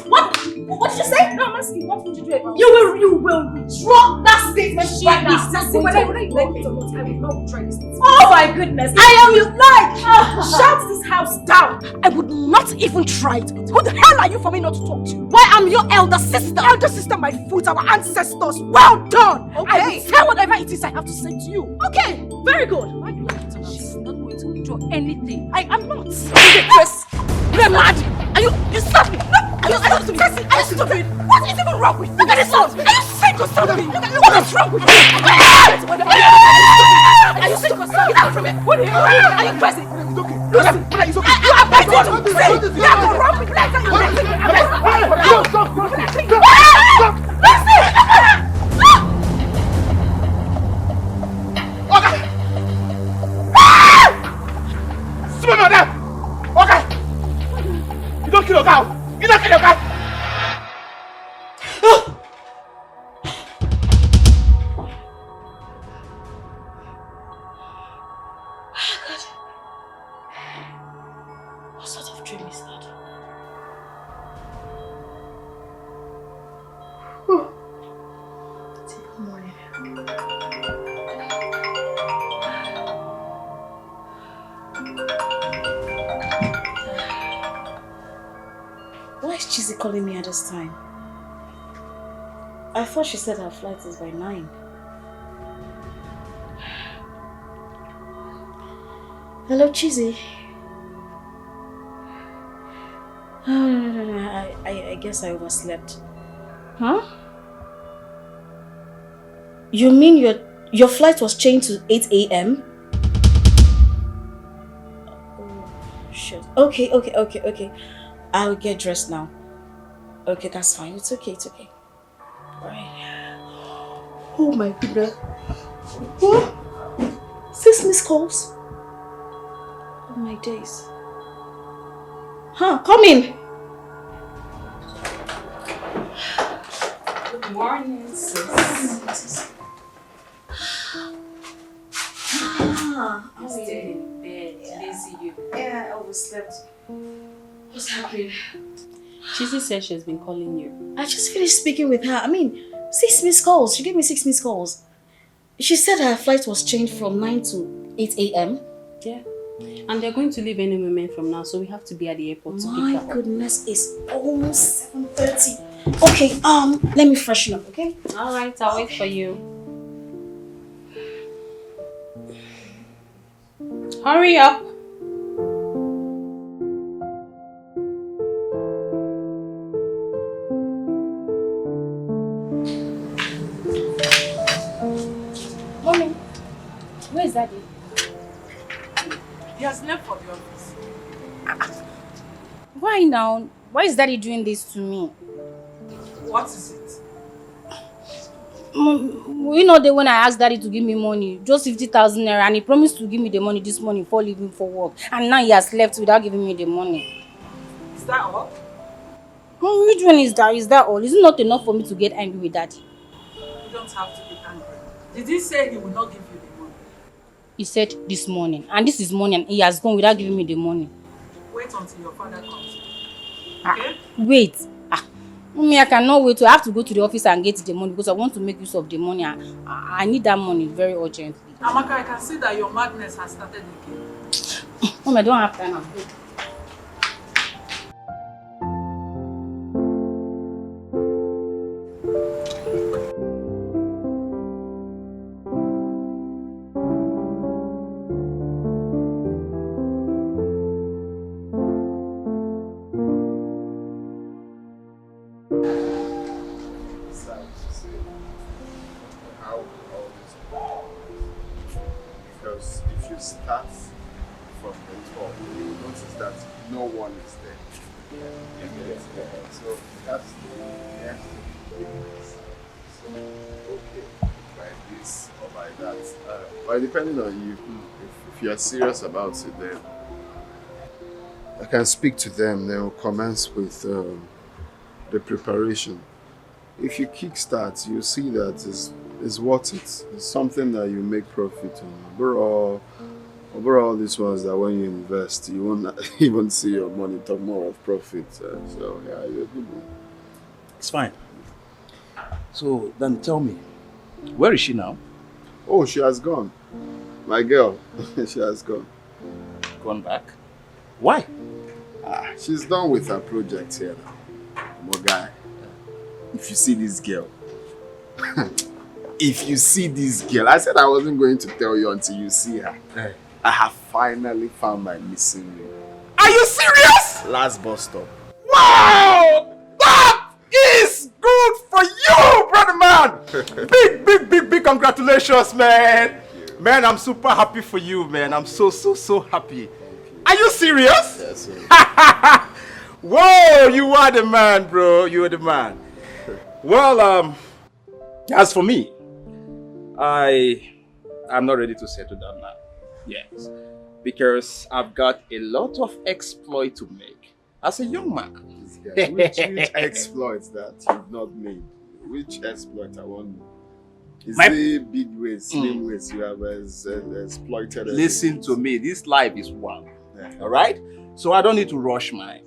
What did you say? No, I'm asking, what would you do about it? You will withdraw that statement right now. Whether you like it or not, I will not withdraw this statement. Oh my goodness, I am your life! Shut this house down! I would not even try it. Who the hell are you for me not to talk to? Why, I'm your elder sister! Elder sister, my foot, our ancestors. Well done! Okay. I will say whatever it is I have to say to you. Okay, very good. Why do you like it or not? She's not going to withdraw anything. I am not. Chris, you're mad! You stop me! Are you stupid? What is even wrong with you? Look at this one! Are you sick or something? What is wrong with you? Are you sick or something? Get out from it! What are you crazy? It's okay. It's okay. You are begging to say! You have to run with legs and you let me! Stop! Swim on them! Okay! You don't kill your cow! You don't kill your cow! What sort of dream is that? Good morning. Why is Chizzy calling me at this time? I thought she said her flight is by 9. Hello, Chizzy. Oh, no. I guess I overslept. Huh? You mean your flight was changed to 8 a.m.? Oh, shit. Okay. I'll get dressed now. Okay, that's fine. It's okay. Right. Oh my goodness. What? 6 missed calls? Oh my days. Huh, come in. Good morning, sis. I'm still in bed. Lazy you. Yeah, I overslept. What's happening? Chizzy said she's been calling you. I just finished speaking with her. 6 missed calls. She gave me 6 missed calls. She said her flight was changed from 9 to 8 a.m. Yeah. And they're going to leave any moment from now, so we have to be at the airport to pick her up. My goodness, it's almost 7:30. Okay, let me freshen up, okay? Alright, I'll wait for you. Hurry up! Mommy, where is Daddy? He has left for the office. Why now? Why is Daddy doing this to me? What is it? You know that when I asked Daddy to give me money, just 50,000 naira, and he promised to give me the money this morning before leaving for work, and now he has left without giving me the money. Is that all? Which one is that? Is that all? Is it not enough for me to get angry with Daddy? You don't have to be angry. Did he say he will not give you the money? He said this morning, and this is morning, and he has gone without giving me the money. Wait until your father comes. Okay? Wait. Mommy, I cannot wait. I have to go to the office and get the money because I want to make use of the money. I need that money very urgently. Amaka, I can see that your madness has started again. Mom, I don't have time. Because if you start from the top, you will notice that no one is there. So that's the end. So, okay, by this or by that. Well, depending on you, if you are serious about it, then I can speak to them. They will commence with the preparation. If you kickstart, you see that it's worth it. It's something that you make profit on. Bro, Overall, this ones that when you invest, you won't even see your money, talk more of profit. So, yeah, you're a good one. It's fine. So, then tell me, where is she now? Oh, she has gone. My girl, she has gone. Gone back? Why? She's done with her project here now. My guy, if you see this girl, if you see this girl, I said I wasn't going to tell you until you see her. Hey. I have finally found my missing ring. Are you serious? Last bus stop. Wow! That is good for you, brother man! Big congratulations, man! Man, I'm super happy for you, man. I'm so happy. Are you serious? Yes, sir. Whoa, you are the man, bro. You are the man. Well, as for me, I'm not ready to settle down now. Yes. Because I've got a lot of exploit to make as a young man. Which exploits that you've not made? Which exploit I want? Is it big ways, slim ways you have exploited? Listen to me, this life is one. Yeah. Alright? So I don't need to rush mine.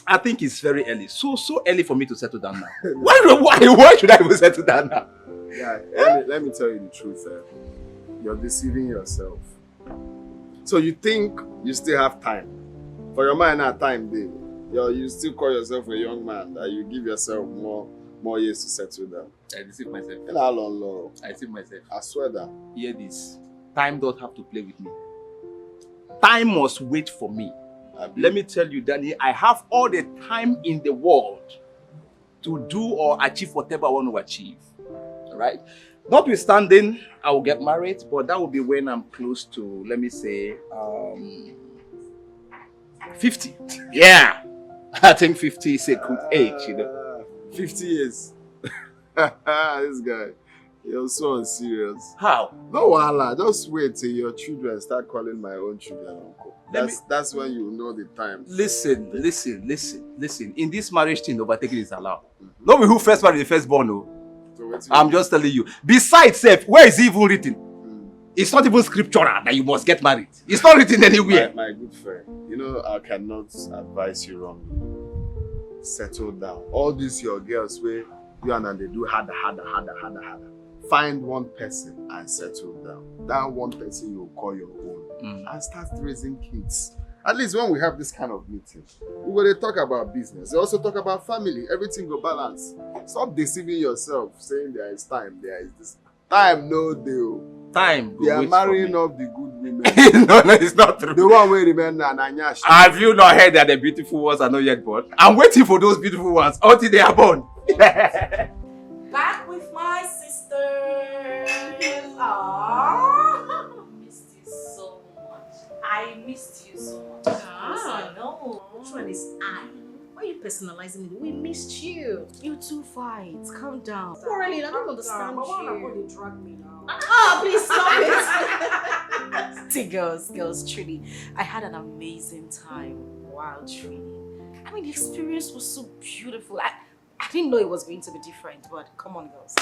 I think it's very early. So early for me to settle down now. Why should I even settle down now? Yeah, let me tell you the truth. You're deceiving yourself. So you think you still have time. For your mind at time, baby. You still call yourself a young man, that you give yourself more years to settle down. I deceive myself. I deceive myself. I swear that. Hear this. Time don't have to play with me. Time must wait for me. Let me tell you, Danny, I have all the time in the world to do or achieve whatever I want to achieve. Alright? Notwithstanding, I will get married, but that will be when I'm close to, let me say, 50. Yeah. I think 50 is a good age, you know. 50 years. This guy, you're so unserious. How? No, wahala. Just wait till your children start calling my own children uncle. That's when you know the time. Listen. In this marriage thing, overtaking is allowed. Not we who first married the firstborn, no. So I'm just telling you. Besides, where is it even written? It's not even scriptural that you must get married. It's not written anywhere. My good friend, you know I cannot advise you wrongly. Settle down. All these your girls where you and they do harder. Find one person and settle down. That one person you call your own and start raising kids. At least when we have this kind of meeting, we will talk about business. They also talk about family. Everything will balance. Stop deceiving yourself, saying there is time, there is this. Time no deal. Time. They are marrying up the good women. No, it's not true. The one where remember Nanyash. Have you not heard that the beautiful ones are not yet born? I'm waiting for those beautiful ones until they are born. Back with my sisters. Aww. Missed you so much. I missed you so much. I know. Which one is I? Why are you personalizing it? We missed you. You two fight. Calm down. Really, I don't understand you. Why would they drag me now? Please stop it. See, girls, truly, I had an amazing time while training. I mean, the experience was so beautiful. I didn't know it was going to be different, but come on, girls.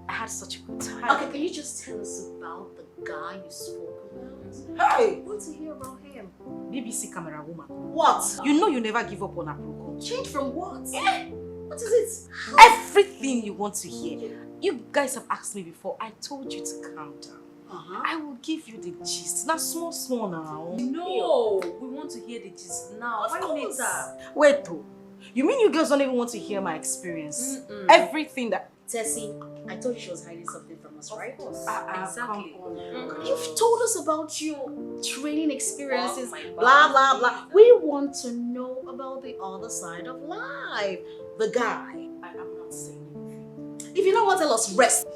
I had such a good time. Okay, can you just tell us about the guy you spoke about? Hey! I want to hear about him. BBC camera woman. What? You know you never give up on Aproko. Change from what? Yeah. What is it? Everything you want to hear. You guys have asked me before. I told you to calm down. I will give you the gist. Now, small now. No, we want to hear the gist now. Of Why course. later? Wait, though. You mean you girls don't even want to hear my experience? Everything that... Tessie, I told you she was hiding something from us, right? Of course. Exactly. Come on. You've told us about your training experiences, Oh, blah, blah, blah. We want to know about the other side of life. The guy. I'm not saying anything. If you don't want to tell us, rest.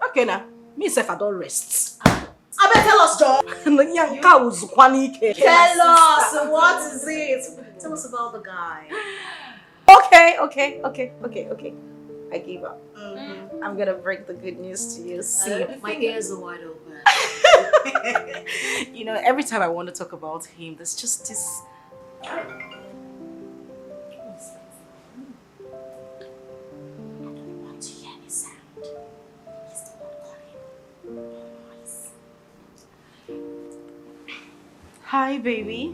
Okay, now. Me self, I don't rest. I better tell us, John. Tell us, what is it? Tell us about the guy. Okay. I gave up. I'm gonna break the good news to you. See, My ears are wide open. you know, every time I want to talk about him, there's just this. I don't want to hear any sound. He's the one calling. Hi, baby.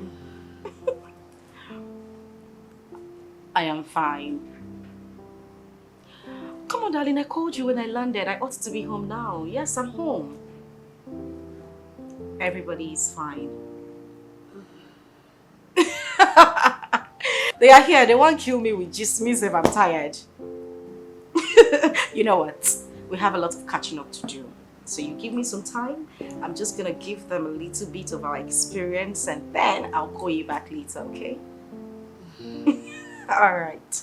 I am fine. Come on, darling. I called you when I landed. I ought to be home now. Yes, I'm home. Everybody is fine. They are here. They won't kill me with just me if I'm tired. You know what? We have a lot of catching up to do. So you give me some time. I'm just gonna give them a little bit of our experience and then I'll call you back later, okay? All right.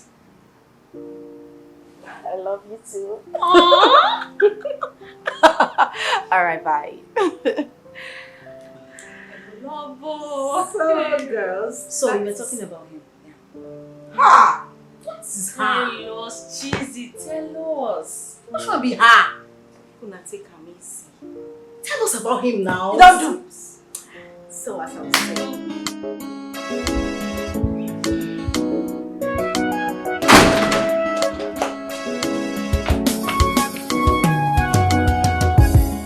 I love you too. All right, bye. So, girls. So we were talking about him. Ha! What is Tell us, Cheesy, tell us. What should be her? Gonna take a easy. Tell us about him now. You don't do. So as I was saying.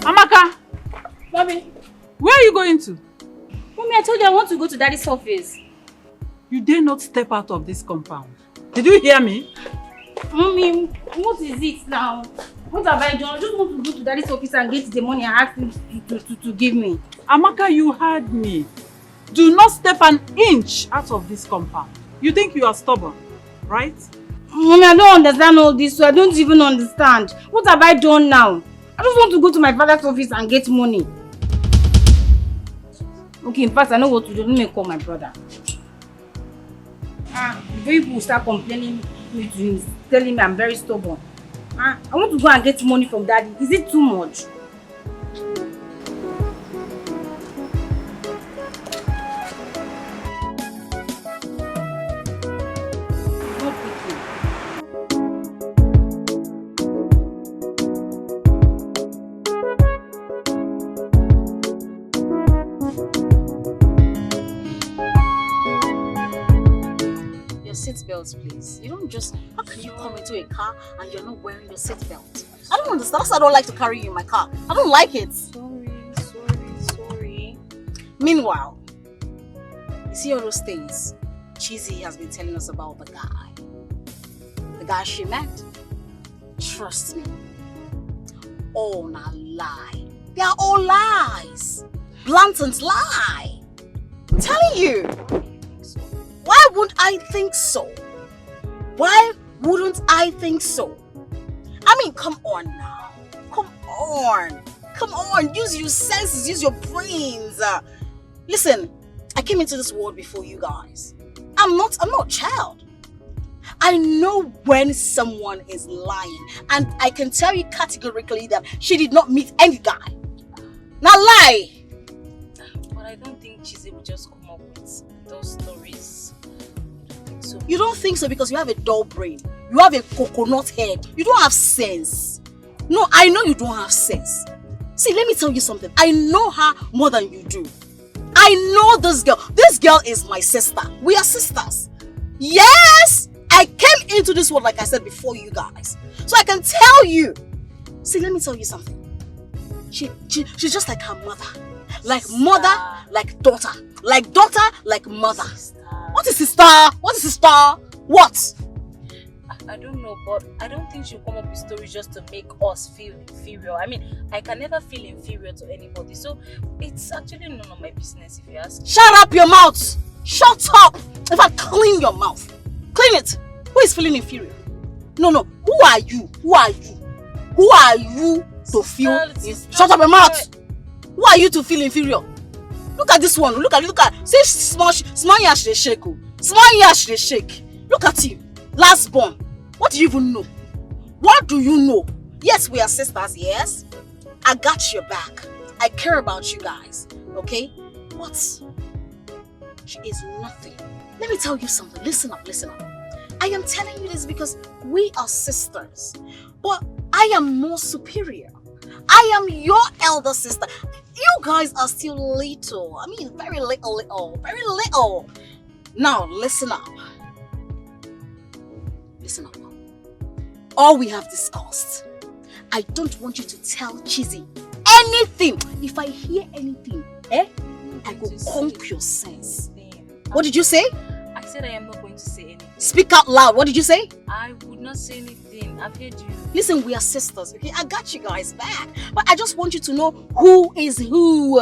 Amaka, Mommy. where are you going to? Mommy, I told you I want to go to Daddy's office. You dare not step out of this compound. Did you hear me? Mommy, what is it now? What have I done? I just want to go to Daddy's office and get the money I asked him to give me. Amaka, you heard me. Do not step an inch out of this compound. You think you are stubborn, right? Mommy, I don't understand all this, so I don't even understand. What have I done now? I just want to go to my father's office and get money. Okay, in fact, I know what to do. Let me call my brother. Before people start complaining me to him, telling me I'm very stubborn. I want to go and get money from Daddy. Is it too much? Seatbelts, please. You don't just, how can you come into a car and you're not wearing your seatbelt? I don't understand. That's why I don't like to carry you in my car. I don't like it. Sorry. Meanwhile, you see all those things Cheesy has been telling us about the guy she met? Trust me. All not lie. They are all lies. Blatant lie. I'm telling you. Why wouldn't I think so? Why wouldn't I think so? I mean, come on now. Come on. Use your senses. Use your brains. Listen, I came into this world before you guys. I'm not a child. I know when someone is lying. And I can tell you categorically that she did not meet any guy. Now lie. But I don't think Cheesy would just come up with those stories. So you don't think so because you have a dull brain. You have a coconut head. You don't have sense. No, I know you don't have sense. See, let me tell you something. I know her more than you do. I know this girl. This girl is my sister. We are sisters. Yes! I came into this world, like I said, before you guys. So I can tell you. See, let me tell you something. She's just like her mother. Like mother, like daughter. Like daughter, like mother. What is sister? What? I don't know, but I don't think she'll come up with stories just to make us feel inferior. I mean, I can never feel inferior to anybody, so it's actually none of my business if you ask. Shut up your mouth! Shut up! In fact, clean your mouth. Clean it. Who is feeling inferior? No. Who are you? Who are you to feel? Shut up your mouth! Who are you to feel inferior? Look at this one. Look at. See, small yash they shake. Small yash they shake. Look at you. Last born. What do you even know? What do you know? Yes, we are sisters. Yes, I got your back. I care about you guys. Okay? What? She is nothing. Let me tell you something. Listen up. I am telling you this because we are sisters. But I am more superior. I am your elder sister. You guys are still little. I mean, very little. Very little. Now, listen up. All we have discussed. I don't want you to tell Cheesy anything, if I hear anything, I go comp your sense. What did you say? I said I am not going to say anything. Speak out loud. What did you say? I would not say anything. I've heard you. Listen, we are sisters, okay? I got you guys back. But I just want you to know who is who.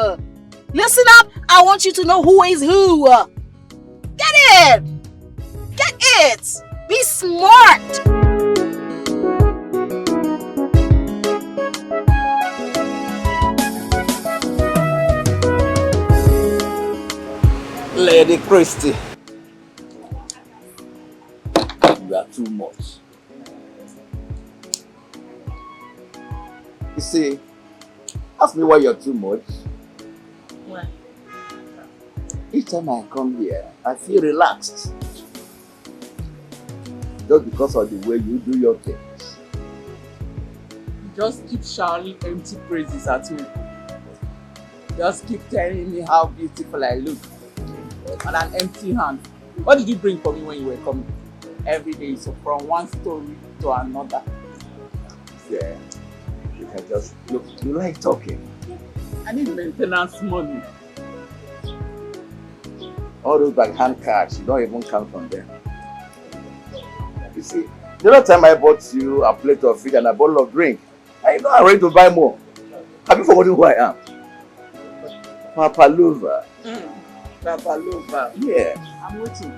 Listen up. I want you to know who is who. Get it. Get it. Be smart. Lady Christie. You are too much. You see, ask me why you're too much. Why? Each time I come here, I feel relaxed. Just because of the way you do your things. Just keep shouting empty praises at me. Just keep telling me how beautiful I look. On an empty hand. What did you bring for me when you were coming? Every day, so from one story to another. Yeah. You can just look. You like talking. I need maintenance money. All those backhand cards, you don't even count on them. You see, the other time I bought you a plate of fish and a bottle of drink, I know I'm ready to buy more. Have you forgotten who I am? Papa Lover. Papa Lover. Yeah. I'm waiting.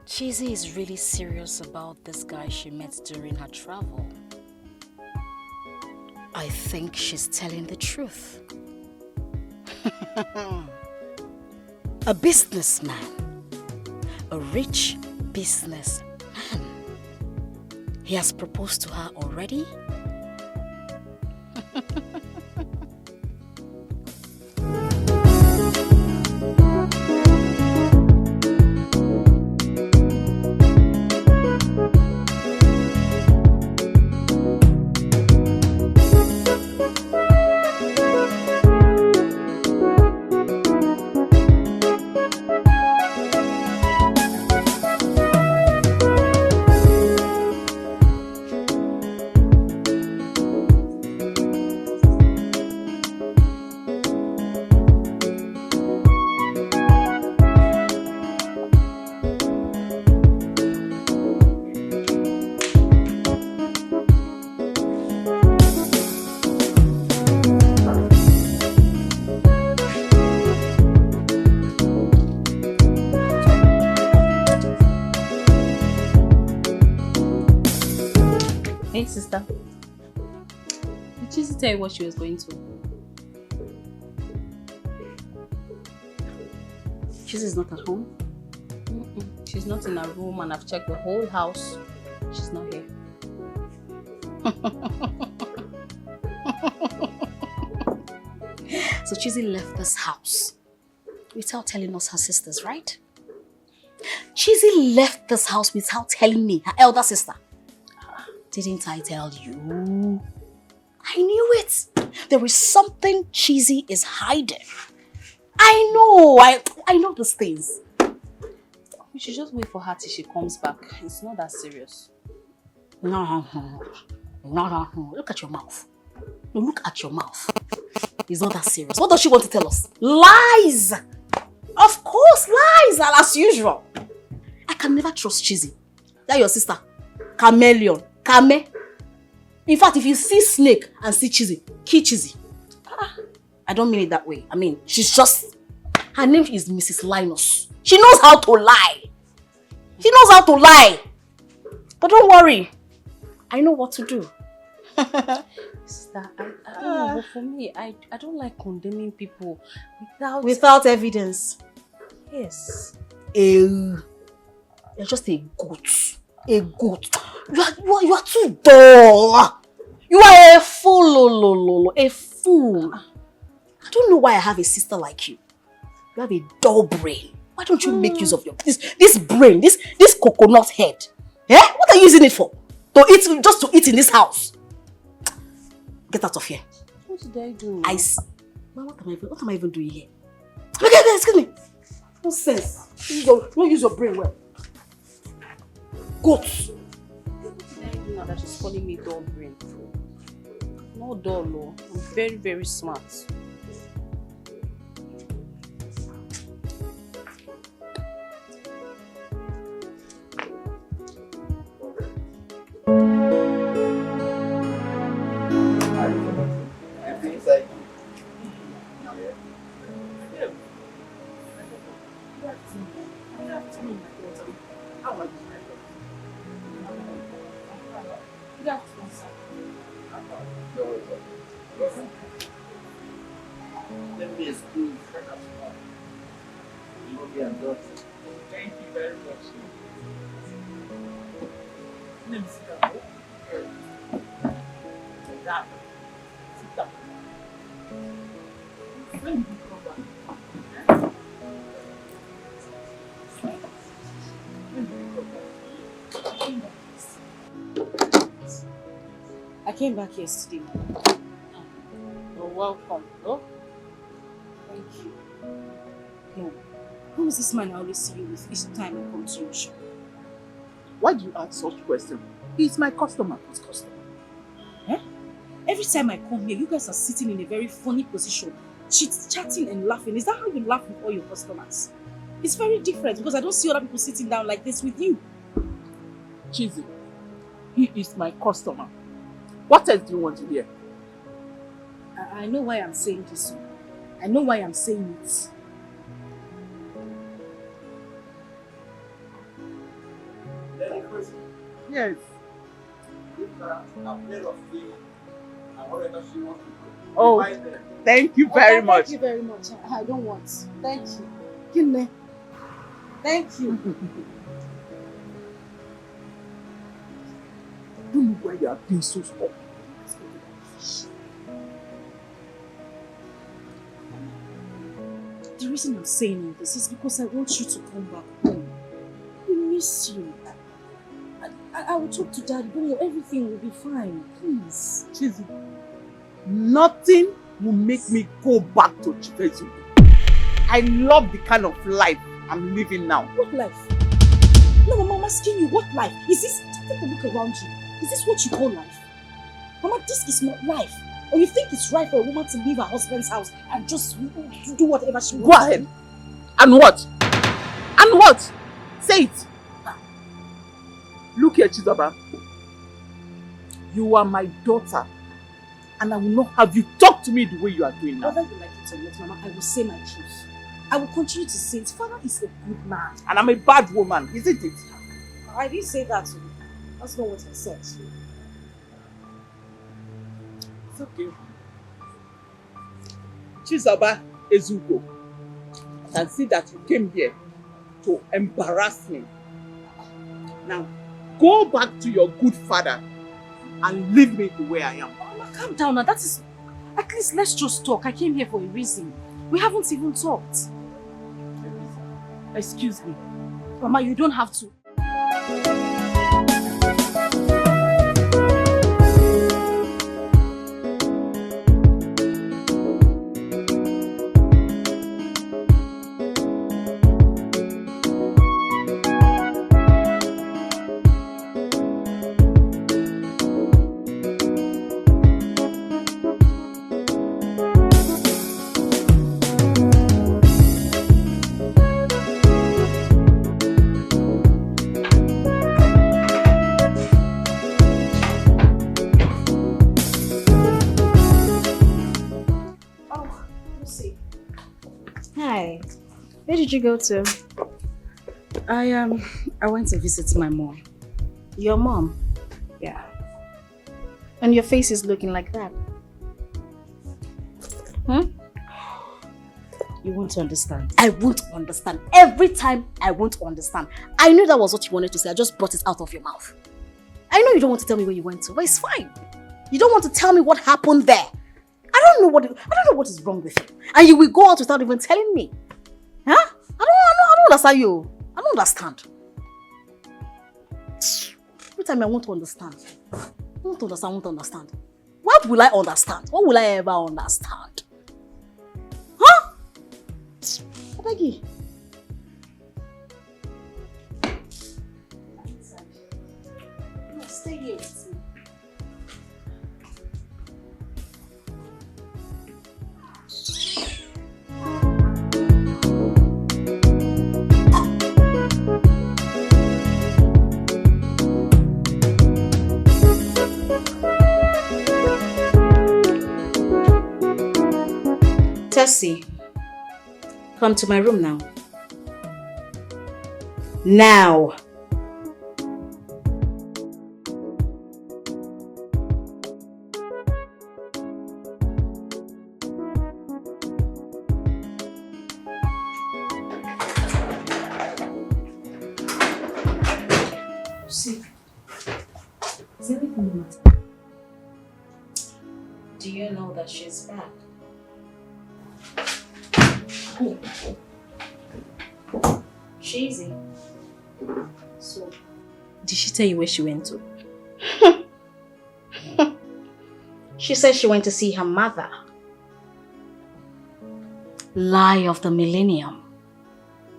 Chizzy is really serious about this guy she met during her travel. I think she's telling the truth. A businessman. A rich businessman. He has proposed to her already? Hey, sister. Did Chizzy tell you what she was going to? Chizzy's not at home? She's not in her room and I've checked the whole house. She's not here. So Chizzy left this house without telling us her sisters, right? Chizzy left this house without telling me, her elder sister. Didn't I tell you? I knew it. There is something Chizzy is hiding. I know. I know these things. We should just wait for her till she comes back. It's not that serious. No. Look at your mouth. No, look at your mouth. It's not that serious. What does she want to tell us? Lies! Of course, lies, as usual. I can never trust Chizzy. That's your sister. Chameleon. Kame. In fact, if you see snake and see Chizzy, kill Chizzy. I don't mean it that way. I mean, she's just... Her name is Mrs. Linus. She knows how to lie. She knows how to lie. But don't worry. I know what to do. Sister, I don't know, but for me, I don't like condemning people without evidence. Yes. You're just a goat. A goat. You are too dull. You are a fool, Lolo. A fool. I don't know why I have a sister like you. You have a dull brain. Why don't you make use of your this brain, this coconut head? Eh? What are you using it for? Just to eat in this house. Get out of here. What did I do? What am I even doing here? Okay, excuse me. Nonsense. Don't use your brain well. Goats. What did I do now that she's calling me dull brain? Not dull, no. I'm very, very smart. Thank you very much. Let me sit down. Sit down. Sit down. When did you come back? When did you come back? I came back yesterday. You're welcome. Oh? Thank you. No. Who is this man I always see you with each time I come to your shop? Why do you ask such questions? He's my customer. What customer? Eh? Every time I come here, you guys are sitting in a very funny position, chatting and laughing. Is that how you laugh with all your customers? It's very different because I don't see other people sitting down like this with you. Cheesy, he is my customer. What else do you want to hear? I know why I'm saying this. I know why I'm saying it. Yes. Oh, thank you very much. Thank you very much. I don't want. Thank you. Kine. Thank you. Don't know why you are being so stupid. The reason I'm saying this is because I want you to come back home. We miss you. I will talk to Daddy. Don't worry, everything will be fine. Please. Chizzy, nothing will make me go back to Chivezu. I love the kind of life I'm living now. What life? No, Mama, I'm asking you, what life? Is this, take a look around you. Is this what you call life? Mama, this is not life. Or you think it's right for a woman to leave her husband's house and just do whatever she wants? Go ahead. And what? And what? Say it. Look here, Chizaba. You are my daughter. And I will not have you talk to me the way you are doing now. Whether you like it or not, Mama, I will say my truth. I will continue to say it. Father is a good man. And I'm a bad woman, isn't it? I didn't say that to you. That's not what I said. It's okay. Chizaba Ezugo, I can see that you came here to embarrass me. Now, go back to your good father and leave me the way I am. Mama, calm down now. That is... At least let's just talk. I came here for a reason. We haven't even talked. Excuse me. Mama, you don't have to. Where did you go to? I went to visit my mom. Your mom? Yeah. And your face is looking like that. You won't understand. I won't understand. Every time I won't understand. I knew that was what you wanted to say. I just brought it out of your mouth. I know you don't want to tell me where you went to, but it's fine. You don't want to tell me what happened there. I don't know what is wrong with you. And you will go out without even telling me. Huh? I don't understand you. I don't understand. Every time I want to understand. I want to understand. What will I understand? What will I ever understand? Huh? Peggy. No, stay here with me. Tessie, come to my room now. Now! See, is everything the matter? Do you know that she's back? Cheesy. So, did she tell you where she went to? She said she went to see her mother. Lie of the millennium.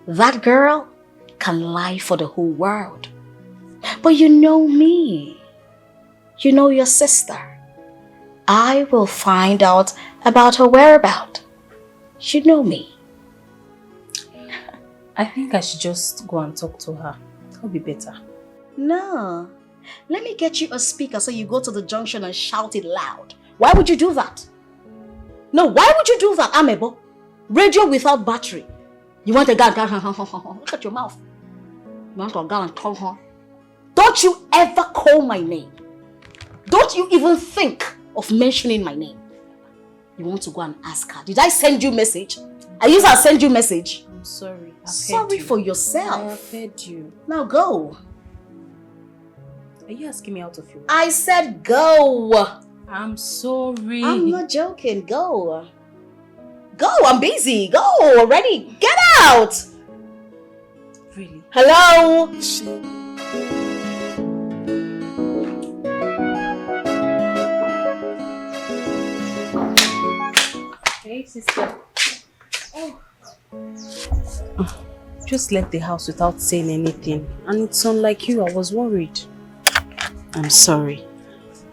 That girl can lie for the whole world. But you know me. You know your sister. I will find out about her whereabouts. You know me. I think I should just go and talk to her. That'll be better. No. Let me get you a speaker so you go to the junction and shout it loud. Why would you do that? No, why would you do that, Amebo? Radio without battery. You want a gun? Look at your mouth. You want a gun? Don't you ever call my name. Don't you even think of mentioning my name. You want to go and ask her. Did I send you a message? I used to send you a message. I'm sorry. Sorry for yourself. I have heard you. Now go. Are you asking me out of your way? I said go. I'm sorry. I'm not joking. Go. Go. I'm busy. Go already. Get out. Really? Hello. Hey, sister. Just left the house without saying anything. And it's unlike you. I was worried. I'm sorry.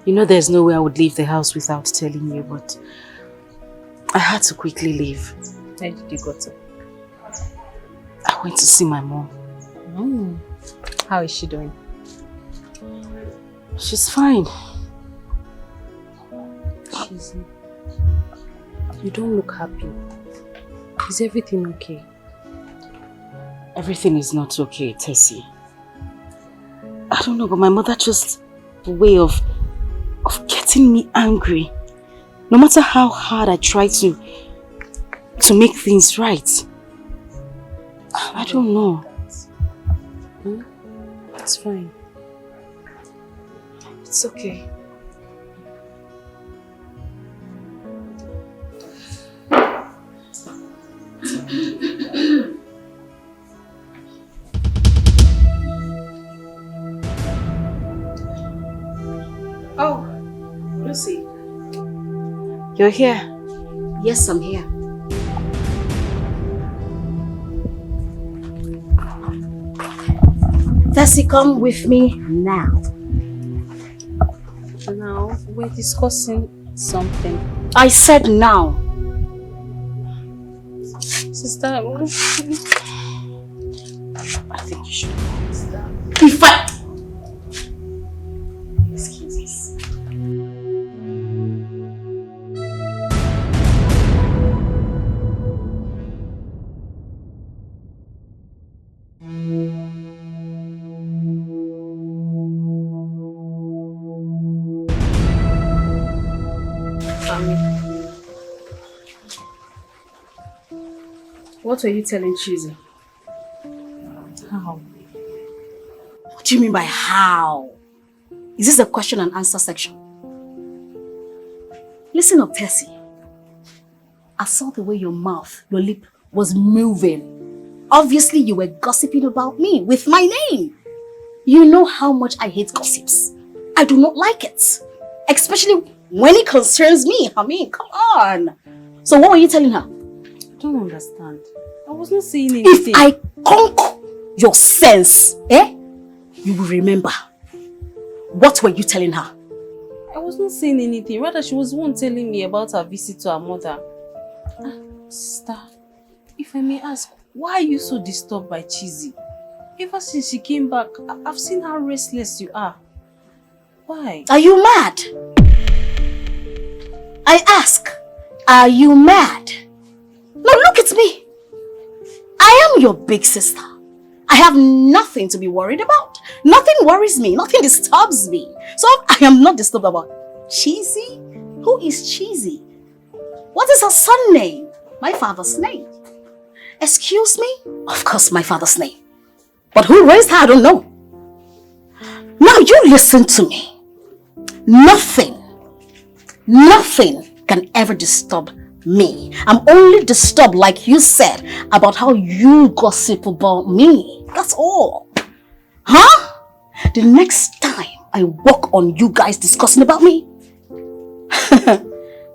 You know there's no way I would leave the house without telling you, but I had to quickly leave. Where did you go to? I went to see my mom. How is she doing? She's fine. You don't look happy. Is everything okay? Everything is not okay, Tessie. I don't know, but my mother just a way of getting me angry. No matter how hard I try to make things right. I don't know. It's fine. It's okay. Oh, Lucy. You're here? Yes, I'm here. Tessie, come with me now. Now, we're discussing something. I said now. Sister, I think you should understand. If I... Excuses. What were you telling Chizzy? How? What do you mean by how? Is this a question and answer section? Listen up, Tessie. I saw the way your mouth, your lip was moving. Obviously, you were gossiping about me with my name. You know how much I hate gossips. I do not like it. Especially when it concerns me. I mean, come on. So what were you telling her? I don't understand. I was not saying anything. If I conquer your sense, you will remember. What were you telling her? I was not saying anything. Rather, she was the one telling me about her visit to her mother. Sister, if I may ask, why are you so disturbed by Chizzy? Ever since she came back, I've seen how restless you are. Why? Are you mad? I ask, are you mad? Now look at me. I am your big sister. I have nothing to be worried about. Nothing worries me. Nothing disturbs me. So I am not disturbed about Chizzy. Who is Chizzy? What is her son name? My father's name. Excuse me? Of course, my father's name. But who raised her, I don't know. Now you listen to me. Nothing can ever disturb me. I'm only disturbed, like you said, about how you gossip about me. That's all. Huh? The next time I walk on you guys discussing about me,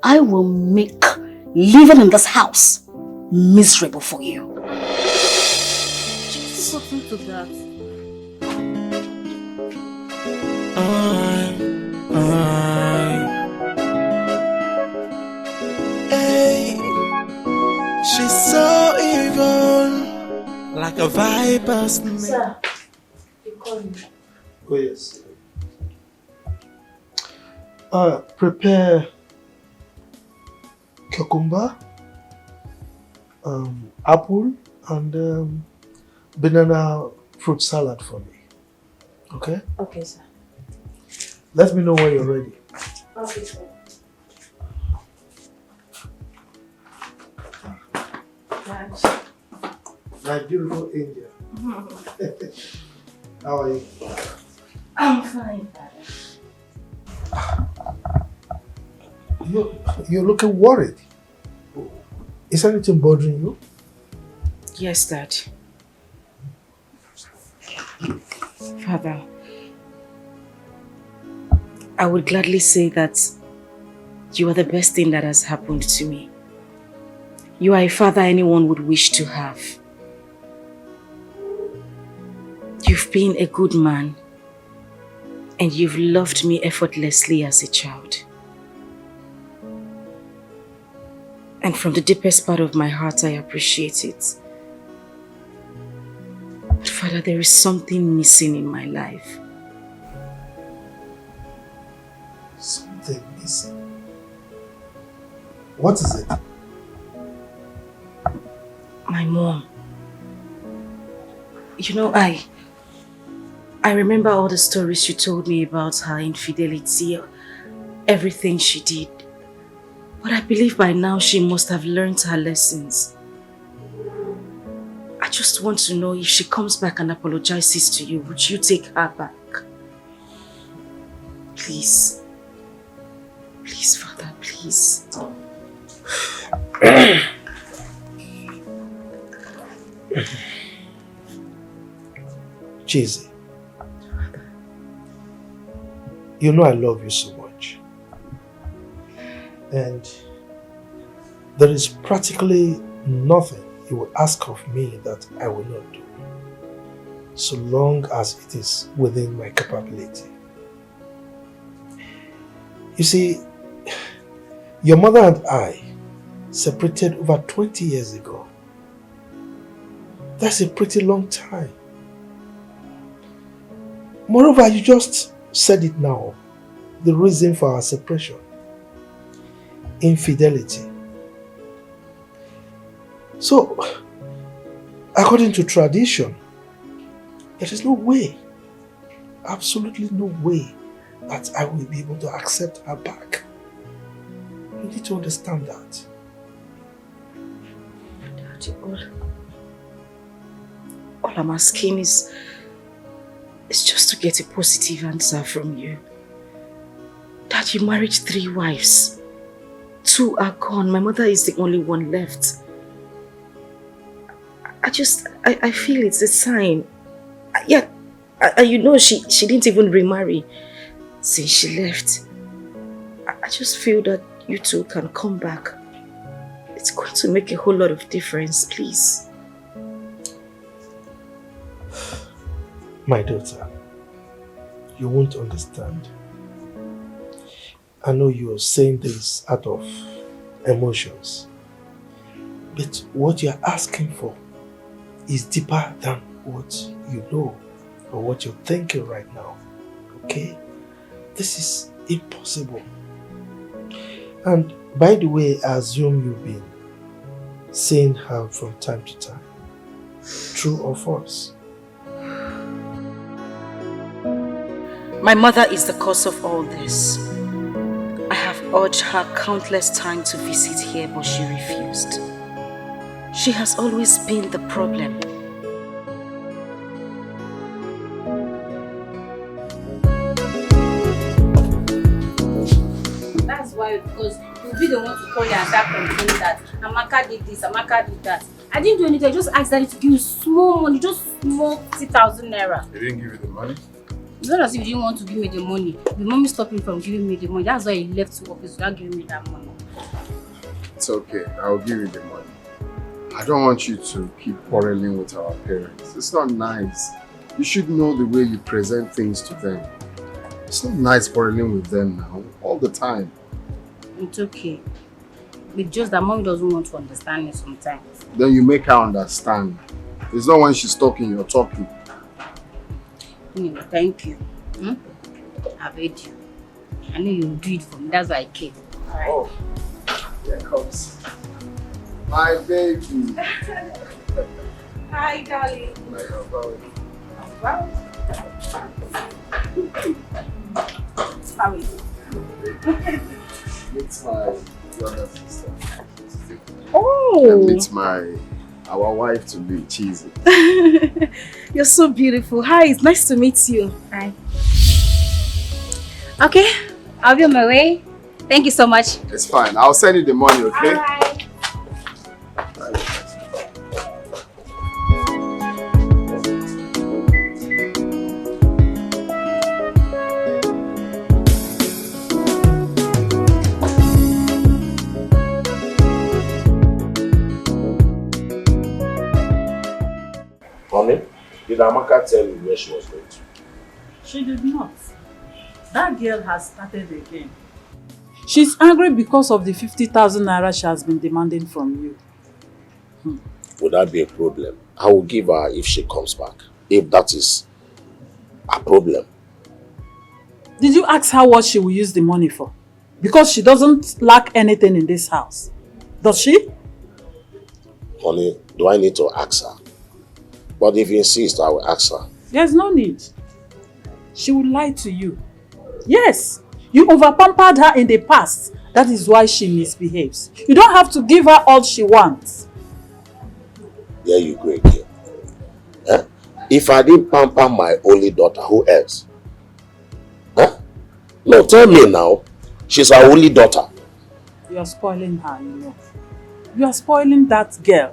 I will make living in this house miserable for you. Something to that. Hey, she's so evil, like a viper's snake. Sir, you call me. Oh yes. Prepare cucumber, apple, and banana fruit salad for me. Okay? Okay, sir. Let me know when you're ready. Okay, sir. My beautiful angel. How are you? I'm fine, Father. You're looking worried. Is anything bothering you? Yes, Dad. Father, I would gladly say that you are the best thing that has happened to me. You are a father anyone would wish to have. You've been a good man, and you've loved me effortlessly as a child. And from the deepest part of my heart, I appreciate it. But Father, there is something missing in my life. Something missing. What is it? My mom. You know, I remember all the stories you told me about her infidelity, everything she did. But I believe by now she must have learned her lessons. I just want to know, if she comes back and apologizes to you, would you take her back? Please. Please, Father, please. Chizzy, you know I love you so much. And there is practically nothing you will ask of me that I will not do, so long as it is within my capability. You see, your mother and I separated over 20 years ago. That's a pretty long time. Moreover, you just said it now, the reason for our separation: infidelity. So, according to tradition, there is no way, absolutely no way, that I will be able to accept her back. You need to understand that. Daddy, all I'm asking is just to get a positive answer from you. That you married 3 wives. 2 are gone. My mother is the only one left. I feel it's a sign. Yeah, you know she didn't even remarry since she left. I just feel that you two can come back. It's going to make a whole lot of difference, please. My daughter, you won't understand. I know you're saying this out of emotions, but what you're asking for is deeper than what you know or what you're thinking right now, okay? This is impossible. And by the way, I assume you've been seeing her from time to time. True or false? My mother is the cause of all this. I have urged her countless times to visit here, but she refused. She has always been the problem. That's why, because you'll be the one to call you and start complaining that Amaka did this, Amaka did that. I didn't do anything, I just asked Daddy to give you small money, just small 50,000 naira. He didn't give you the money? It's not as if you didn't want to give me the money. The mommy stopped me from giving me the money. That's why he left to office without giving me that money. It's okay, I'll give you the money. I don't want you to keep quarreling with our parents. It's not nice. You should know the way you present things to them. It's not nice quarreling with them now, all the time. It's okay. It's just that mommy doesn't want to understand me sometimes. Then you make her understand. It's not when she's talking, you're talking. Thank you. I've heard you. I know you'll do it for me. That's why I came. Alright. Oh, here comes my baby. Hi, darling. Well. How are you? Meet my younger sister. Oh! And meet our wife to be Cheesy. You're so beautiful. Hi, it's nice to meet you. Hi. Okay, I'll be on my way. Thank you so much. It's fine. I'll send you the money, okay? Alright. Honey, did Amaka tell you where she was going to? She did not. That girl has started again. She's angry because of the 50,000 naira she has been demanding from you. Would that be a problem? I will give her if she comes back. If that is a problem. Did you ask her what she will use the money for? Because she doesn't lack anything in this house. Does she? Honey, do I need to ask her? But if you insist, I will ask her. There's no need. She will lie to you. Yes, you over-pampered her in the past. That is why she misbehaves. You don't have to give her all she wants. There you go again. Huh? If I didn't pamper my only daughter, who else? Huh? No, tell me now. She's our only daughter. You are spoiling her, you know. You are spoiling that girl.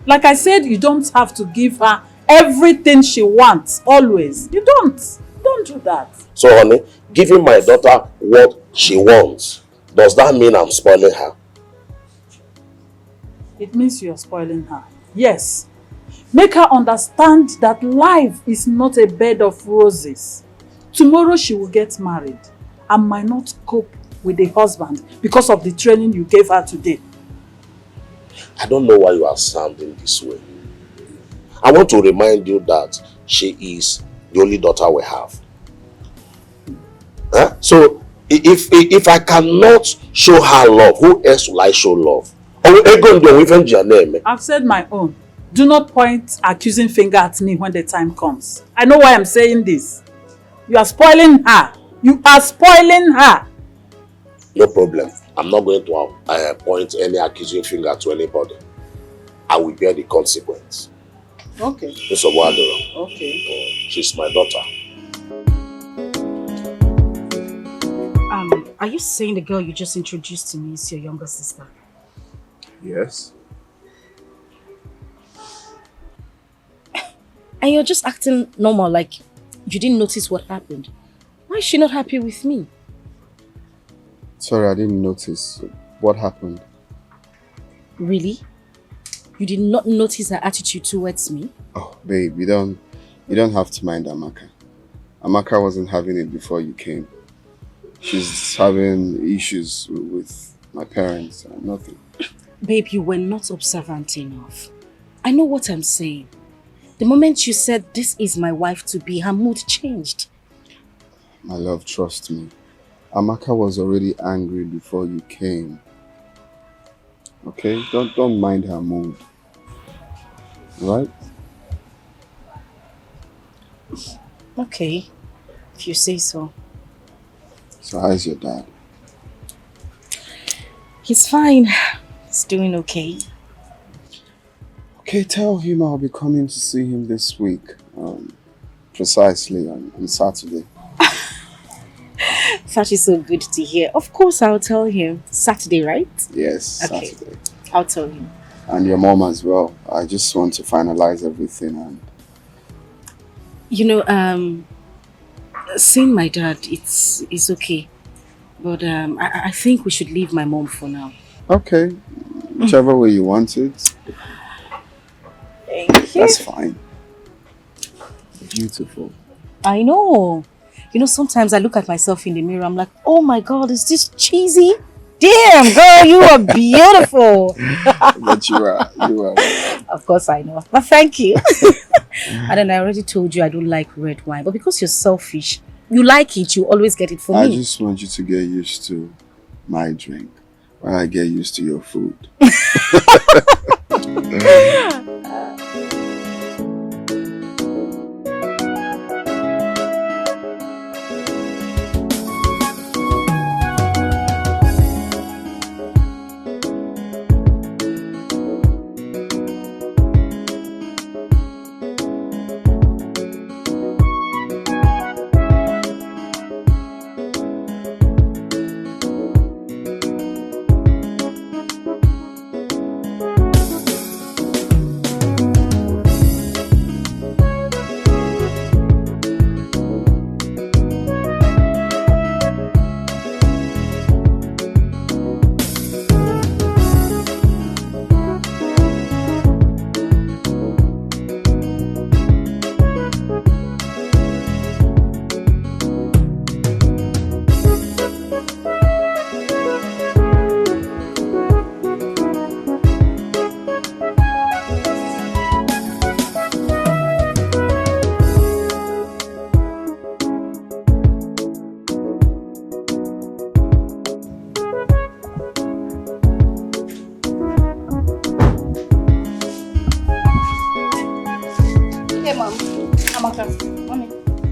Like I said, you don't have to give her everything she wants, always. You don't. Don't do that. So, honey, giving my daughter what she wants, does that mean I'm spoiling her? It means you are spoiling her. Yes. Make her understand that life is not a bed of roses. Tomorrow she will get married and might not cope with the husband because of the training you gave her today. I don't know why you are sounding this way. I want to remind you that she is the only daughter we have. Huh? So, if I cannot show her love, who else will I show love? I've said my own. Do not point accusing finger at me when the time comes. I know why I'm saying this. You are spoiling her. You are spoiling her. No problem. I'm not going to point any accusing finger to anybody. I will bear the consequence. Okay. Mr. Wadoro. Okay. She's my daughter. Are you saying the girl you just introduced to me is your younger sister? Yes. And you're just acting normal, like you didn't notice what happened. Why is she not happy with me? Sorry, I didn't notice. What happened? Really? You did not notice her attitude towards me? Oh, babe, you don't have to mind Amaka. Amaka wasn't having it before you came. She's having issues with my parents and nothing. Babe, you were not observant enough. I know what I'm saying. The moment you said, this is my wife to be, her mood changed. My love, trust me. Amaka was already angry before you came. Okay? Don't mind her mood. Right? Okay, if you say so. So how's your dad? He's fine. He's doing okay. Okay, tell him I'll be coming to see him this week. Precisely on Saturday. That is so good to hear. Of course, I'll tell him. Saturday, right? Yes, Okay. Saturday. I'll tell him. And your mom as well. I just want to finalize everything and... You know, seeing my dad, it's okay. But I think we should leave my mom for now. Okay. Whichever way you want it. Thank you. That's fine. Beautiful. I know. You know, sometimes I look at myself in the mirror, I'm like, oh my God, is this cheesy? Damn, girl, you are beautiful. But you are. Of course I know. But thank you. And then I already told you I don't like red wine. But because you're selfish, you like it, you always get it for me. I just want you to get used to my drink while I get used to your food.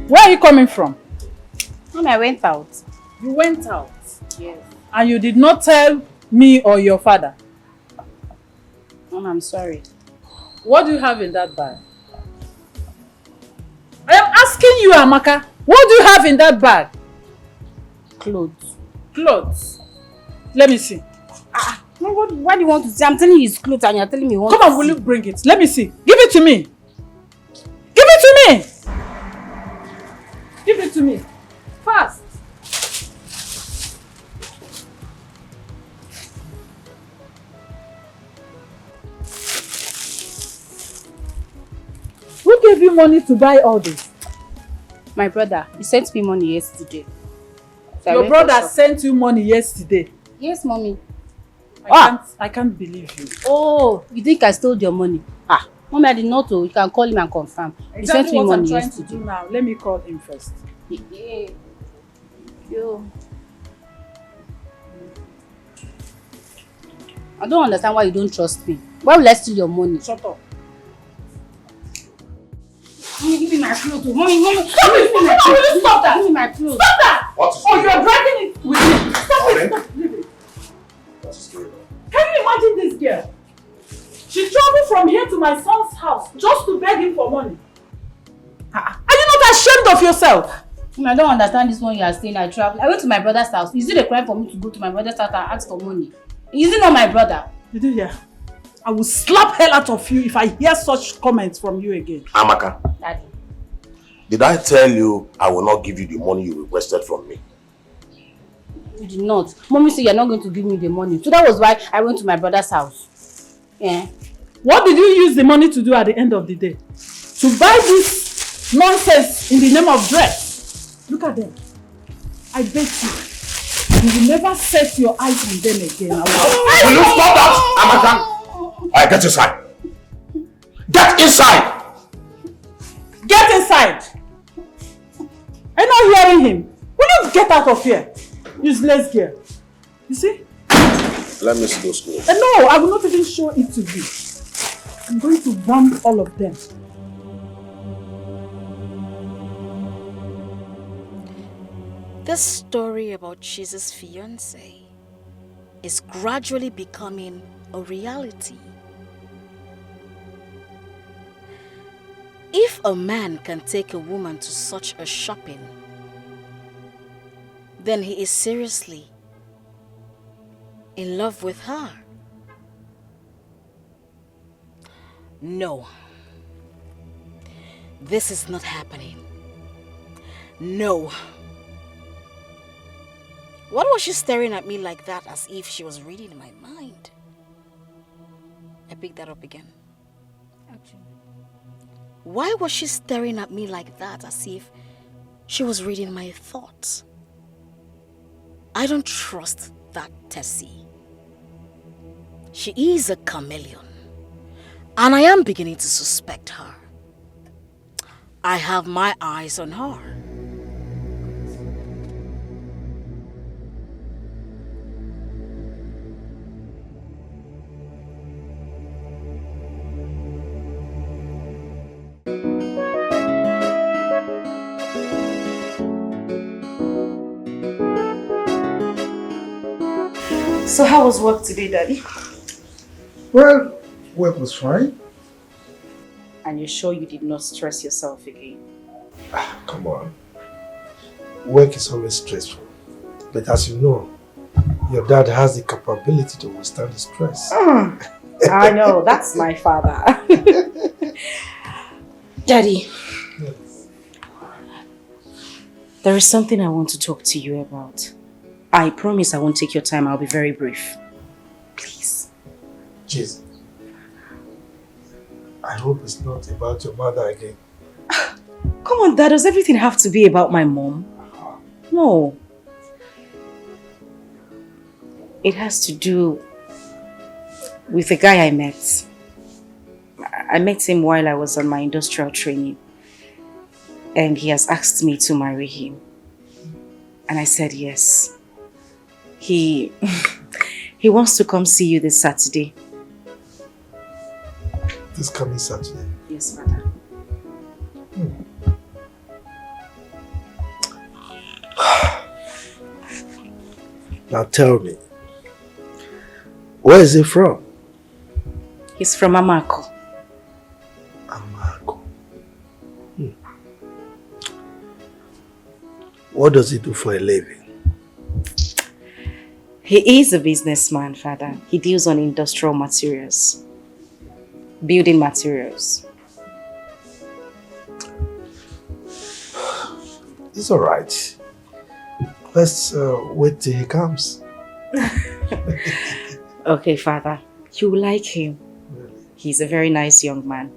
Where are you coming from? Mom, I went out. You went out? Yes. And you did not tell me or your father? Mom, I'm sorry. What do you have in that bag? I am asking you, Amaka. What do you have in that bag? Clothes. Clothes? Let me see. What do you want to say? I'm telling you it's clothes and you're telling me what. Come on, will you bring it? Let me see. Give it to me. Give it to me. Give it to me. Fast. Who gave you money to buy all this? My brother. He sent me money yesterday. So Your brother sent you money yesterday? Yes, mommy. I can't believe you. Oh, you think I stole your money? Mommy, I did not know. You can call him and confirm. He sent me money yesterday. Exactly what I'm trying to do now. Let me call him first. Yeah. Yo. I don't understand why you don't trust me. Why will I steal your money? Shut up. Mommy, give me my clothes. Mommy. Stop it! Stop that! Give me my clothes. Stop that! What is Oh, you're dragging it with me. Stop it! Stop. Leave it. What is going on? Can you imagine this girl? She traveled you from here to my son's house just to beg him for money? Are you not ashamed of yourself? I don't understand this one you are saying. I traveled. I went to my brother's house. Is it a crime for me to go to my brother's house and ask for money? Is it not my brother? Did you hear? I will slap hell out of you if I hear such comments from you again. Amaka. Daddy. Did I tell you I will not give you the money you requested from me? You did not. Mommy said you're not going to give me the money. So that was why I went to my brother's house. Yeah. What did you use the money to do at the end of the day? To buy this nonsense in the name of dress. Look at them. I bet you will never set your eyes on them again. Will you stop that, Amaka? Alright, get inside. Get inside! Get inside! I'm not hearing him. Will you get out of here? Useless girl. You see? Let me see those clothes. No, I will not even show it to you. I'm going to burn all of them. This story about Jesus' fiancé is gradually becoming a reality. If a man can take a woman to such a shopping, then he is seriously in love with her. No, this is not happening. No. What was she staring at me like that as if she was reading my mind? I picked that up again. Okay. Why was she staring at me like that as if she was reading my thoughts? I don't trust that Tessie. She is a chameleon, and I am beginning to suspect her. I have my eyes on her. So how was work today, Daddy? Well, work was fine. And you're sure you did not stress yourself again? Come on. Work is always stressful. But as you know, your dad has the capability to withstand the stress. I know, that's my father. Daddy, Yes. there is something I want to talk to you about. I promise I won't take your time. I'll be very brief. Please. Jesus. I hope it's not about your mother again. Come on, Dad. Does everything have to be about my mom? No. It has to do with the guy I met. I met him while I was on my industrial training. And he has asked me to marry him. And I said yes. He wants to come see you this Saturday. This coming Saturday? Yes, Father. Now tell me, where is he from? He's from Amako. Amako. What does he do for a living? He is a businessman, Father. He deals on industrial materials. Building materials. It's alright. Let's wait till he comes. Okay, Father. You will like him. Really? He's a very nice young man.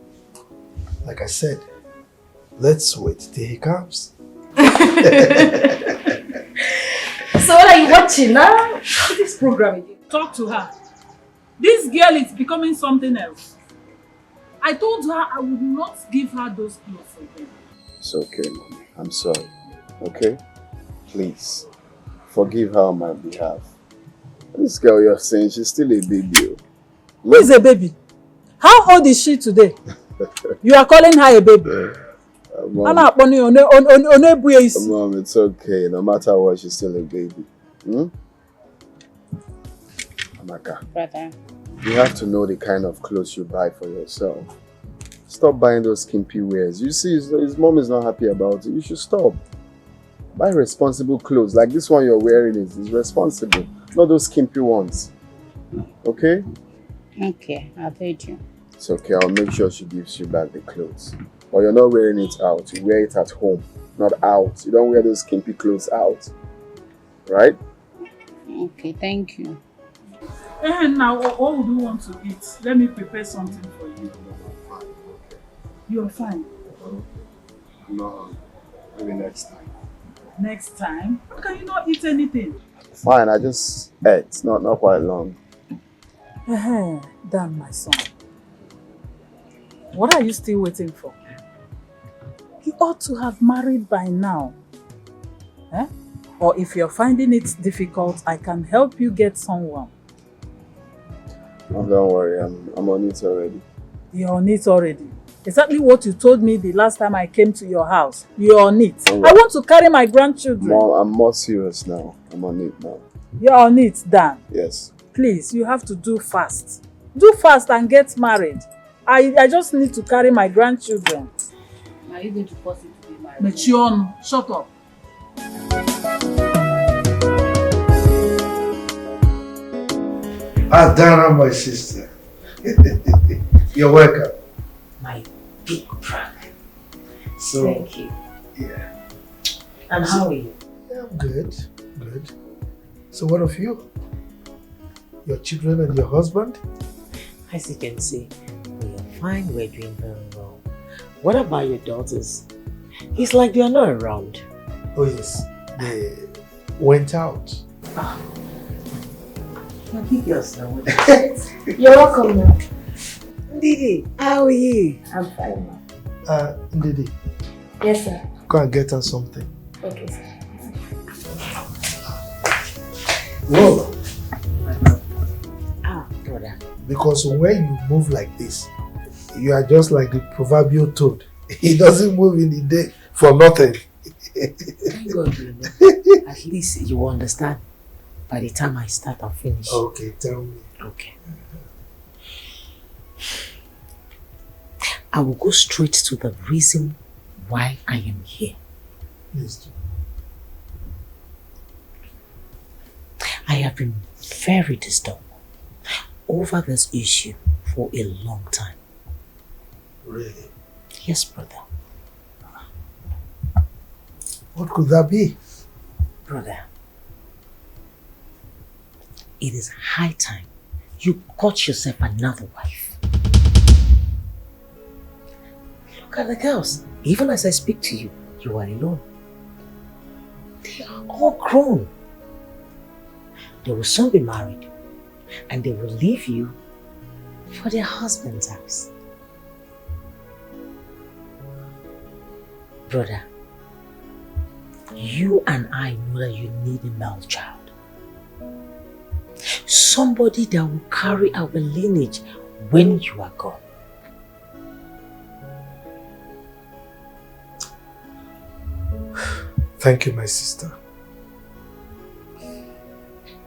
Like I said, let's wait till he comes. So what are you watching now? What's this program again? Talk to her. This girl is becoming something else. I told her I would not give her those clothes again. It's okay, Mommy. I'm sorry. Okay? Please, forgive her on my behalf. This girl you're saying, she's still a baby. Who is a baby? How old is she today? You are calling her a baby? Mom, it's okay. No matter what, she's still a baby. Amaka. Brother. You have to know the kind of clothes you buy for yourself. Stop buying those skimpy wears. You see, his mom is not happy about it. You should stop. Buy responsible clothes. Like this one you're wearing is responsible. Not those skimpy ones. Okay? Okay, I've heard you. It's okay. I'll make sure she gives you back the clothes. But you're not wearing it out. You wear it at home, not out. You don't wear those skimpy clothes out. Right? Okay, thank you. And now, what would you want to eat? Let me prepare something for you. You're fine. No, maybe next time. Next time? How can you not eat anything? Fine, I just ate. Not quite long. Damn, my son. What are you still waiting for? You ought to have married by now. Or if you're finding it difficult, I can help you get someone. Oh, don't worry, I'm on it already. You're on it already? Exactly what you told me the last time I came to your house. You're on it. Right. I want to carry my grandchildren. Mom, I'm more serious now. I'm on it now. You're on it, Dan? Yes. Please, you have to do fast. Do fast and get married. I just need to carry my grandchildren. Are you going to force it to be married? Mechion, shut up. Dana, my sister. You're welcome. My big brother. So, thank you. Yeah. And how are you? Yeah, I'm good. Good. So what of you? Your children and your husband? As you can see, we are fine, we're doing very well. What about your daughters? It's like they are not around. Oh yes, they went out. Now keep yourself. You're welcome, ma'am. Didi, how are you? I'm fine, ma'am. Didi. Yes, sir. Go and get her something. Okay, sir. Whoa. Brother. Because when you move like this, you are just like the proverbial toad. He doesn't move in the day for nothing. Thank God, you know. At least you will understand by the time I start and finish. Okay, tell me. Okay. I will go straight to the reason why I am here. Please do. I have been very disturbed over this issue for a long time. Really? Yes, brother. What could that be? Brother, it is high time you got yourself another wife. Look at the girls. Even as I speak to you, you are alone. They are all grown. They will soon be married and they will leave you for their husband's house. Brother, you and I know that you need a male child. Somebody that will carry our lineage when you are gone. Thank you, my sister.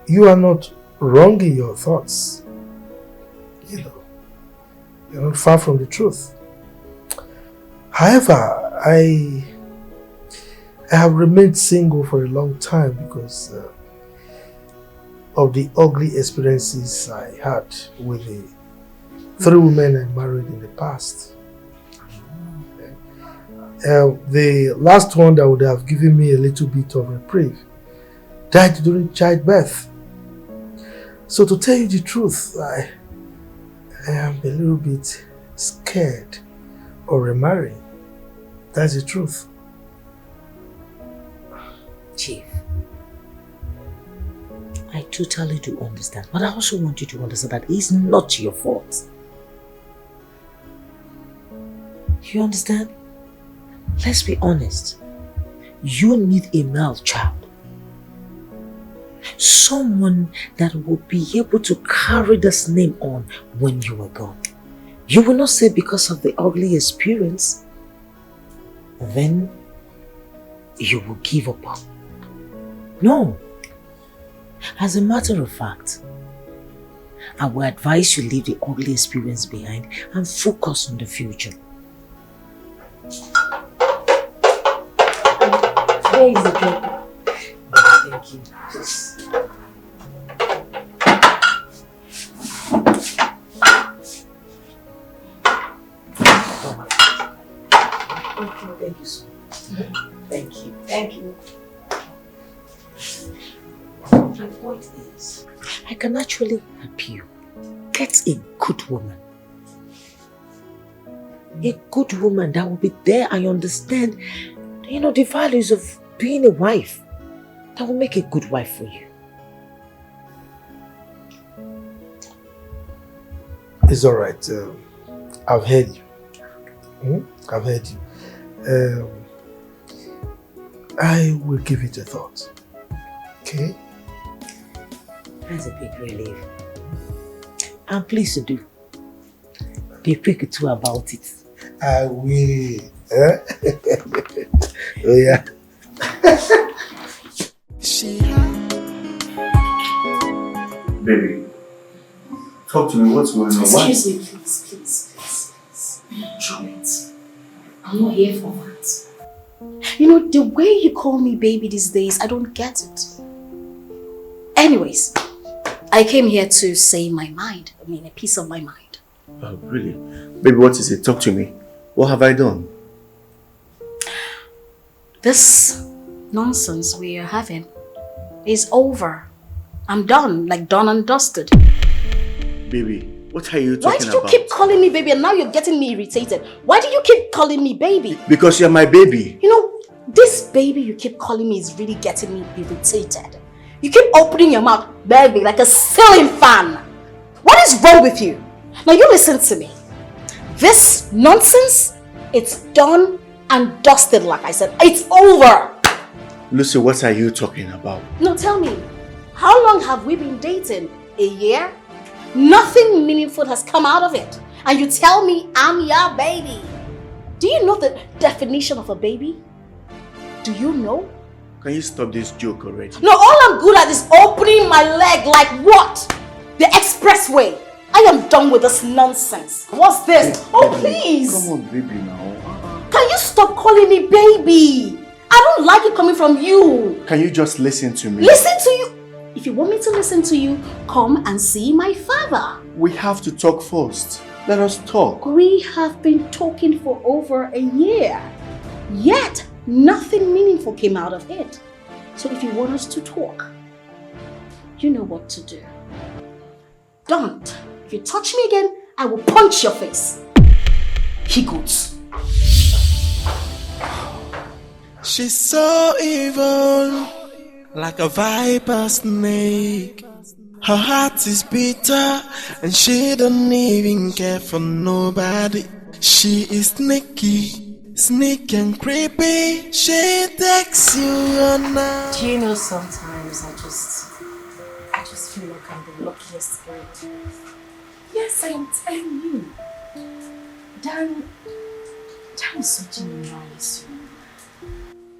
You are not wrong in your thoughts. You know, you're not far from the truth. However, I have remained single for a long time because of the ugly experiences I had with the 3 women I married in the past. The last one that would have given me a little bit of reprieve died during childbirth. So to tell you the truth, I am a little bit scared of remarrying. That's the truth. Chief, I totally do understand, but I also want you to understand that it's not your fault. You understand? Let's be honest. You need a male child. Someone that will be able to carry this name on when you are gone. You will not say because of the ugly experience, then you will give up. No. As a matter of fact, I will advise you leave the ugly experience behind and focus on the future. Where is the drink? Thank you. Thank you so much. Thank you. Thank you. My point is, I can actually help you get a good woman. A good woman that will be there and understand, the values of being a wife. That will make a good wife for you. It's all right. I've heard you. I've heard you. I will give it a thought. Okay? That's a big relief. And please do. Be quick too about it. I will. Oh yeah. Baby, talk to me. What's going on? Excuse me, please. Drop it. I'm not here for that. The way you call me baby these days, I don't get it. Anyways, I came here to say my mind. A piece of my mind. Oh, really? Baby, what is it? Talk to me. What have I done? This nonsense we are having is over. I'm done, like done and dusted. Baby, what are you talking about? Why did you keep calling me baby and now you're getting me irritated? Why do you keep calling me baby? Because you're my baby. This baby you keep calling me is really getting me irritated. You keep opening your mouth, baby, like a ceiling fan. What is wrong with you? Now you listen to me. This nonsense, it's done and dusted, like I said. It's over. Lucy, what are you talking about? No, tell me, how long have we been dating? A year? Nothing meaningful has come out of it. And you tell me I'm your baby. Do you know the definition of a baby? Do you know? Can you stop this joke already? No, all I'm good at is opening my leg like what? The expressway. I am done with this nonsense. What's this? Oh, please. Come on, baby, now. Can you stop calling me baby? I don't like it coming from you. Can you just listen to me? Listen to you? If you want me to listen to you, come and see my father. We have to talk first. Let us talk. We have been talking for over a year. Yet, nothing meaningful came out of it. So if you want us to talk, you know what to do. Don't. If you touch me again, I will punch your face. He goes. She's so evil, like a viper snake. Her heart is bitter, and she don't even care for nobody. She is sneaky and creepy. She takes you on now. Do you know sometimes I just feel like I'm the luckiest girl. Yes, I am telling you. Dan is such a nice woman.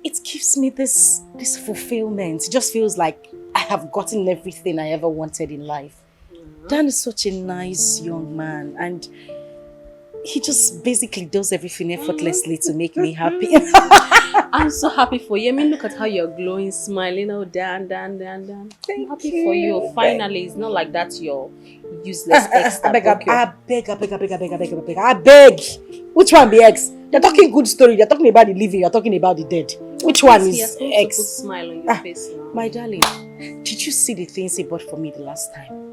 It gives me this fulfillment. It just feels like I have gotten everything I ever wanted in life. Dan is such a nice young man, and he just basically does everything effortlessly to make me happy. I'm so happy for you. Look at how you're glowing, smiling. Oh, Dan. I'm happy for you. Finally, it's not like that your useless ex. I beg. Which one be ex? They're talking good story. They're talking about the living. You're talking about the dead. Which one is ex? Put smile on your face now. My darling, did you see the things he bought for me the last time?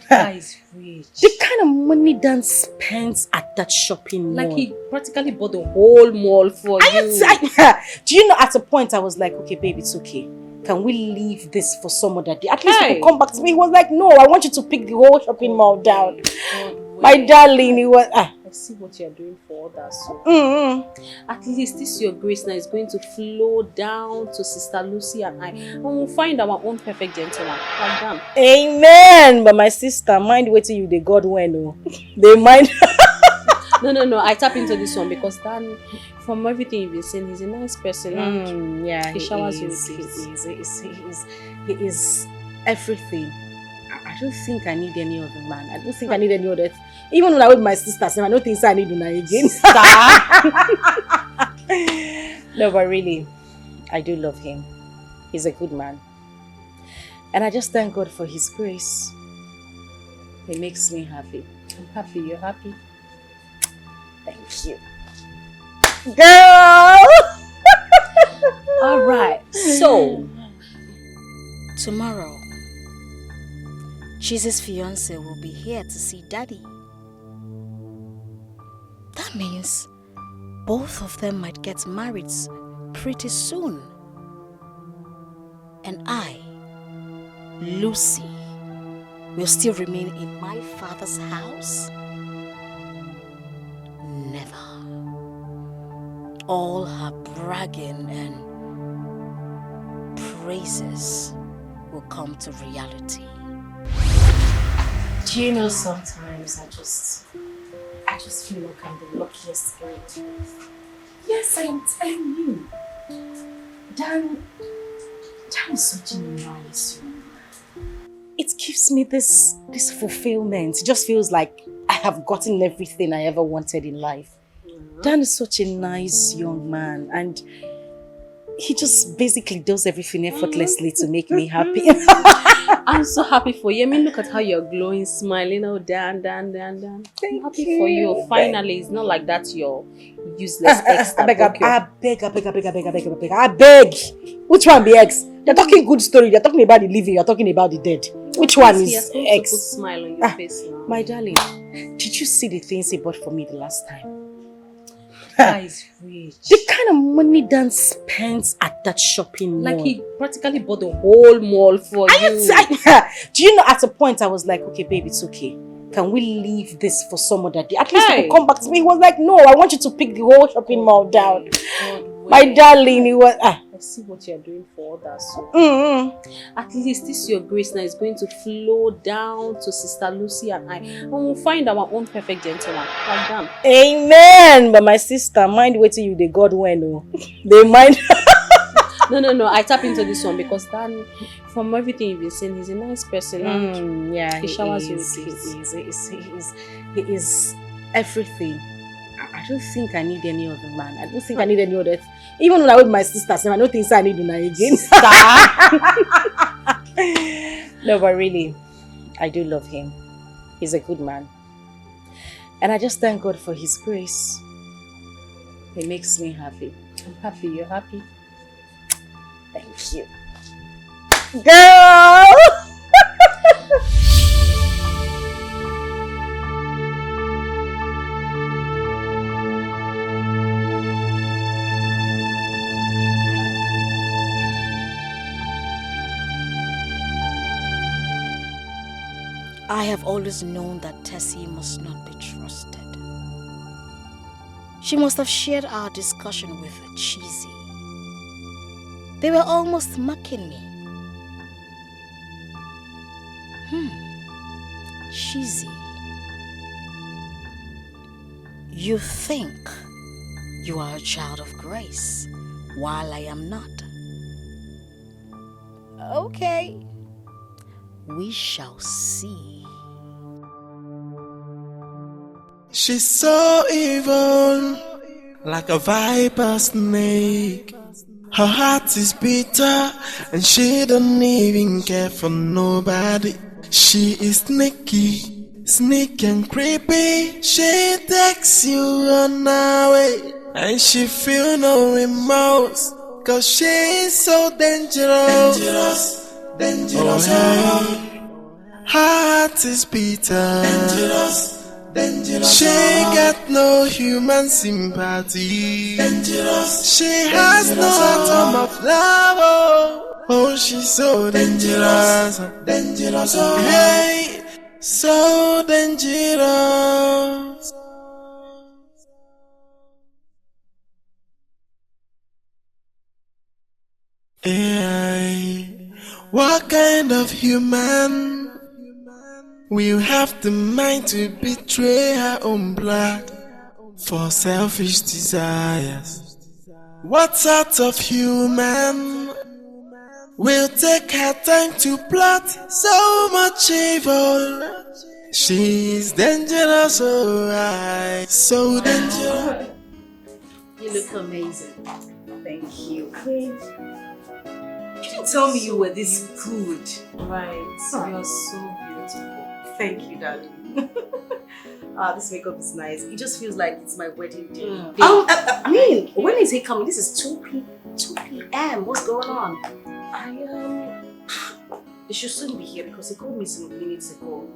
That is rich. The kind of money Dan spends at that shopping mall. Like he practically bought the whole mall for you. Do you know, at a point I was like, okay, babe, it's okay. Can we leave this for some other day? At least he could come back to me. He was like, no, I want you to pick the whole shopping mall down. My darling, he was... I see what you're doing for others. So. At least this your grace now is going to flow down to Sister Lucy and I. And we'll find our own perfect gentleman. Like them. Amen. But my sister, mind waiting you the God when. Oh. They mind... No. I tap into this one because Dan, from everything you've been saying, he's a nice person. And yeah, he showers you with gifts. He is everything. I don't think I need any other man. I don't think I need any other. Even when I with my sisters, I don't think I need una again. No, but really, I do love him. He's a good man. And I just thank God for his grace. It makes me happy. I'm happy. You're happy? Thank you. Girl! All right. So, tomorrow, Jesus' fiance will be here to see Daddy. That means both of them might get married pretty soon. And I, Lucy, will still remain in my father's house? Never. All her bragging and praises will come to reality. Do you know, sometimes I just feel like I'm the luckiest girl on earth. Yes, I am telling you. Dan is such a nice young man. It gives me this fulfillment. It just feels like I have gotten everything I ever wanted in life. Dan is such a nice young man, and he just basically does everything effortlessly to make me happy. I'm so happy for you. I mean, look at how you're glowing, smiling. Oh, Dan. I'm happy for you. Finally, it's not like that your useless ex. I beg. Which one be ex? They're talking good story. They're talking about the living. You're talking about the dead. Which one is ex? To put a smile on your face now. My darling, did you see the things he bought for me the last time? That is rich. The kind of money Dan spends at that shopping mall. Like he practically bought the whole mall for you. Do you know, at a point I was like, okay, babe, it's okay. Can we leave this for some other day? At least he will come back to me. He was like, no, I want you to pick the whole shopping mall down. My darling, he was... I see what you're doing for others. So. At least this your grace now is going to flow down to Sister Lucy and I. And we'll find our own perfect gentleman. Like them. Amen. But my sister, mind waiting you, the God when oh. They mind... No. I tap into this one because Dan, from everything you've been saying, he's a nice person. Yeah, he showers you with kisses. He is everything. I don't think I need any other man. I don't think I need any other. Even when I with my sisters, I don't think I need una again. No, but really, I do love him. He's a good man. And I just thank God for his grace. It makes me happy. I'm happy. You're happy? Thank you. Girl! I have always known that Tessie must not be trusted. She must have shared our discussion with Cheesy. They were almost mocking me. Cheesy. You think you are a child of grace, while I am not. Okay. We shall see. She's so evil, like a viper snake. Her heart is bitter, and she don't even care for nobody. She is sneaky and creepy. She takes you on her way, and she feel no remorse, 'cause she is so dangerous. Oh, hey. Heart is bitter. She got no human sympathy. She has no atom of love. Oh, she's so dangerous. Oh, hey, so dangerous. Hey. What kind of human will have the mind to betray her own blood for selfish desires? What sort of human will take her time to plot so much evil. She's dangerous, alright, so dangerous. You look amazing. Thank you. You didn't tell me you were this good. Right. You are so beautiful. Thank you, darling. This makeup is nice. It just feels like it's my wedding day. I mean, when is he coming? This is 2 p.m. What's going on? He should soon be here because he called me some minutes ago.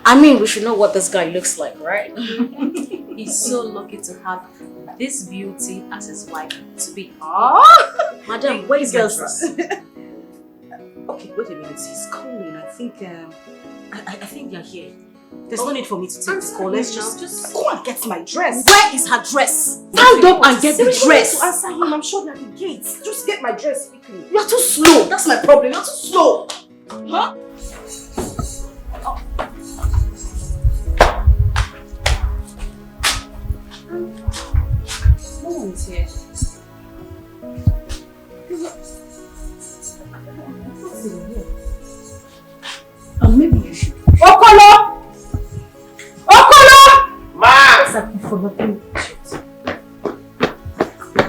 I mean, we should know what this guy looks like, right? He's so lucky to have this beauty as his wife to be. Madam, where is your dress? Okay, wait a minute. He's calling. I think they're here. There's no need for me to take this call. Let's just go and get my dress. Where is her dress? Stand up and get the dress. To answer him, I'm sure they're at the gates. Just get my dress quickly. You're too slow. That's my problem. You're too slow. Huh? No one's here. What's in here? Maybe you should. Okolo!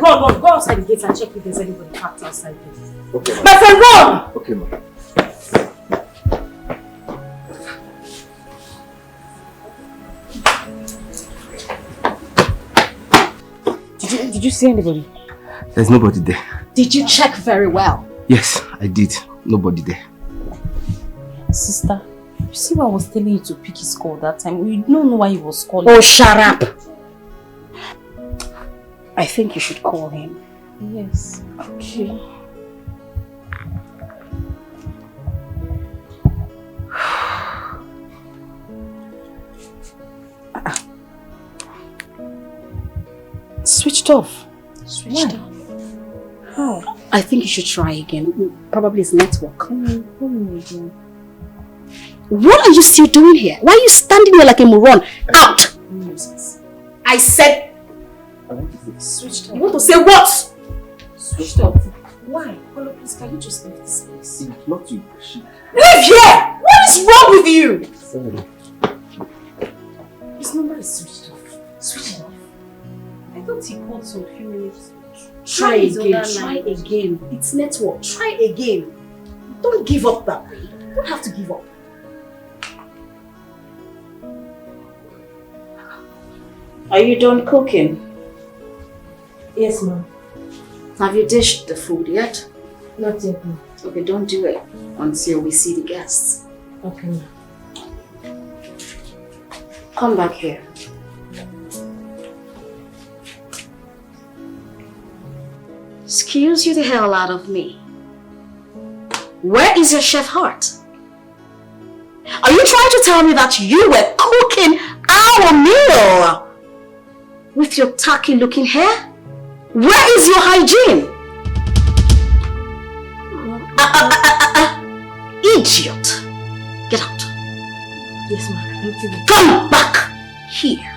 Run, go outside the gates and check if there's anybody parked outside there. Okay, ma. My friend, run! Okay, ma. Did you see anybody? There's nobody there. Did you check very well? Yes, I did. Nobody there. Sister, you see why I was telling you to pick his call that time? We don't know why he was calling. Oh, shut up! I think you should call him. Yes. Okay. Switched off. Switched off. How? I think you should try again. Probably his network. Call me again. What are you still doing here? Why are you standing there like a moron? Out! I said... Switched off. You want to say what? Switched off. Why? Olo, please, can you just leave this place? It's not you. Leave here! What is wrong with you? Sorry. His number is switched off. Switched off. I thought he called some few minutes. Try again. It's network. Try again. Don't give up that way. You don't have to give up. Are you done cooking? Yes, ma'am. Have you dished the food yet? Not yet, ma'am. Okay, don't do it until we see the guests. Okay, ma'am. Come back here. Excuse you the hell out of me. Where is your chef heart? Are you trying to tell me that you were cooking our meal with your tacky looking hair? Where is your hygiene? Idiot. Get out. Yes, ma'am. Come back here.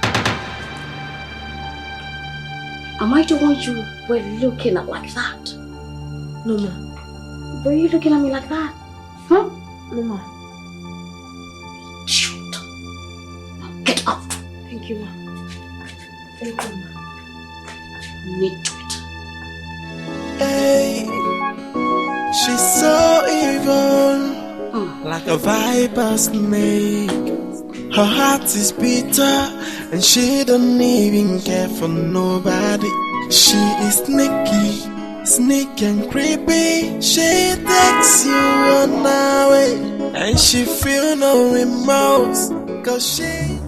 Am I the one you were looking at like that? No, ma'am. Were you looking at me like that? Huh? No, ma'am. Shoot. Now get out. Thank you, ma'am. Thank you, ma'am. Need to it. Hey, she's so evil, like a viper snake. Her heart is bitter, and she don't even care for nobody. She is sneaky and creepy. She takes you on her way, and she feel no remorse, 'cause she...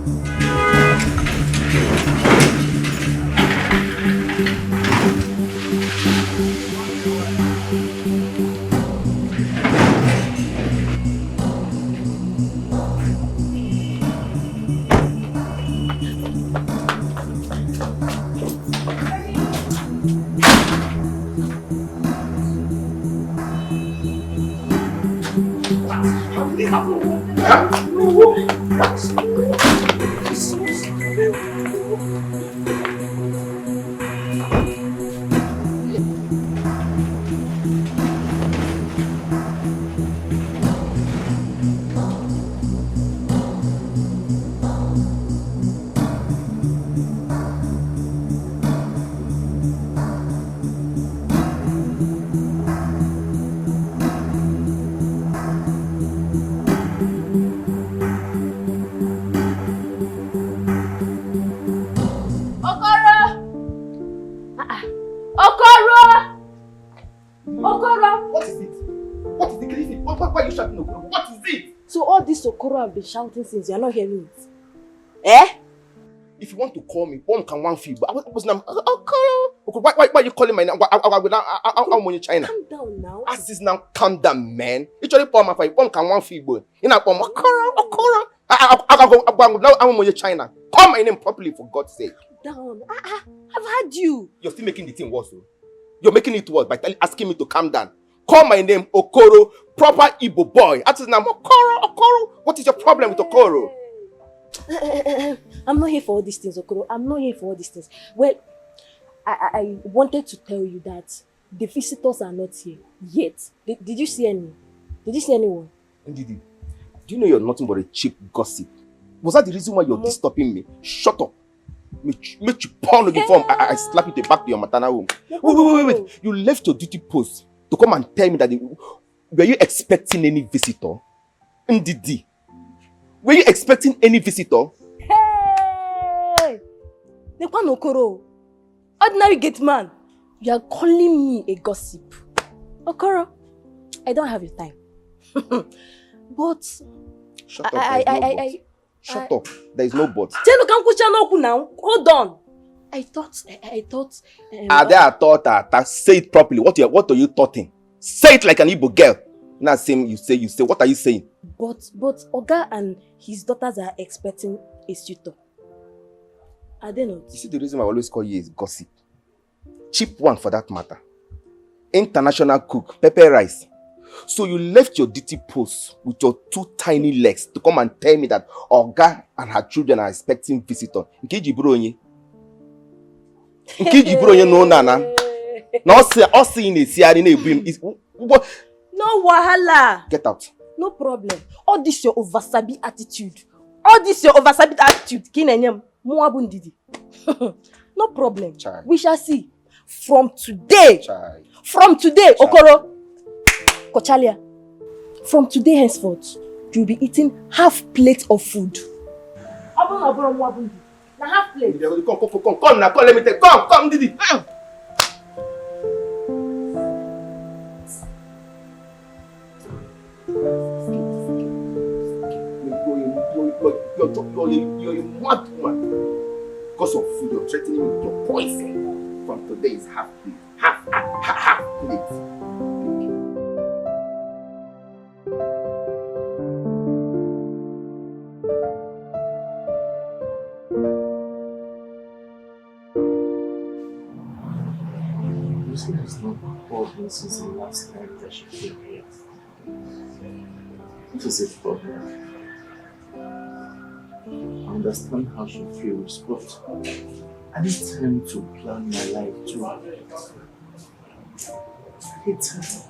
Why are you shouting Okoro? What is it? So all this Okoro have been shouting since you are not hearing it. Eh? If you want to call me, one can one feel. But I was now Okoro. Why are you calling my name? I'm on China. Calm down now. As is now, calm down, man. You try to call my fight. One can one feel, boy. You know, Okoro. I'm on China. Call my name properly, for God's sake. Down. I've heard you. You're still making the thing worse. You're making it worse by asking me to calm down. Call my name Okoro, proper Igbo boy. That is now Okoro. What is your problem with Okoro? I'm not here for all these things, Okoro. I'm not here for all these things. Well, I wanted to tell you that the visitors are not here yet. Did you see any? Did you see anyone? Ndidi, do you know you're nothing but a cheap gossip? Was that the reason why you're disturbing me? Shut up. Make you pound on the form. I slap you back to your maternal home. Wait. You left your duty post to come and tell me that were you expecting any visitor? Ndidi, were you expecting any visitor? Hey! Nekwan Okoro, ordinary gate man. You are calling me a gossip. Okoro, I don't have your time. But Shut up. Shut up. There is no but. Now. Hold on. I thought. Say it properly. What are you thoughting? Say it like an Igbo girl. Not saying you say. What are you saying? But Oga and his daughters are expecting a suitor. Are they not? You see the reason why I always call you is gossip. Cheap one for that matter. International cook, pepper rice. So you left your duty post with your 2 tiny legs to come and tell me that Oga and her children are expecting visitor. Nkiji bro no nana. No see in a siari na ebrim is no wahala. Get out. No problem. All this your oversabi attitude. Kinenyam muabundidi. No problem. Child. We shall see. From today. Child. Okoro. Kochalia. From today henceforth, you'll be eating half plate of food. Now half plate. Come now, let me take. Come, Didi. You're a mad woman. Because of food, you're threatening me with your poison. From today is half plate. Half plate. Lucy has not called me since the last time that she came here. What is the problem? I understand how she feels, but I need time to plan my life too. I need time.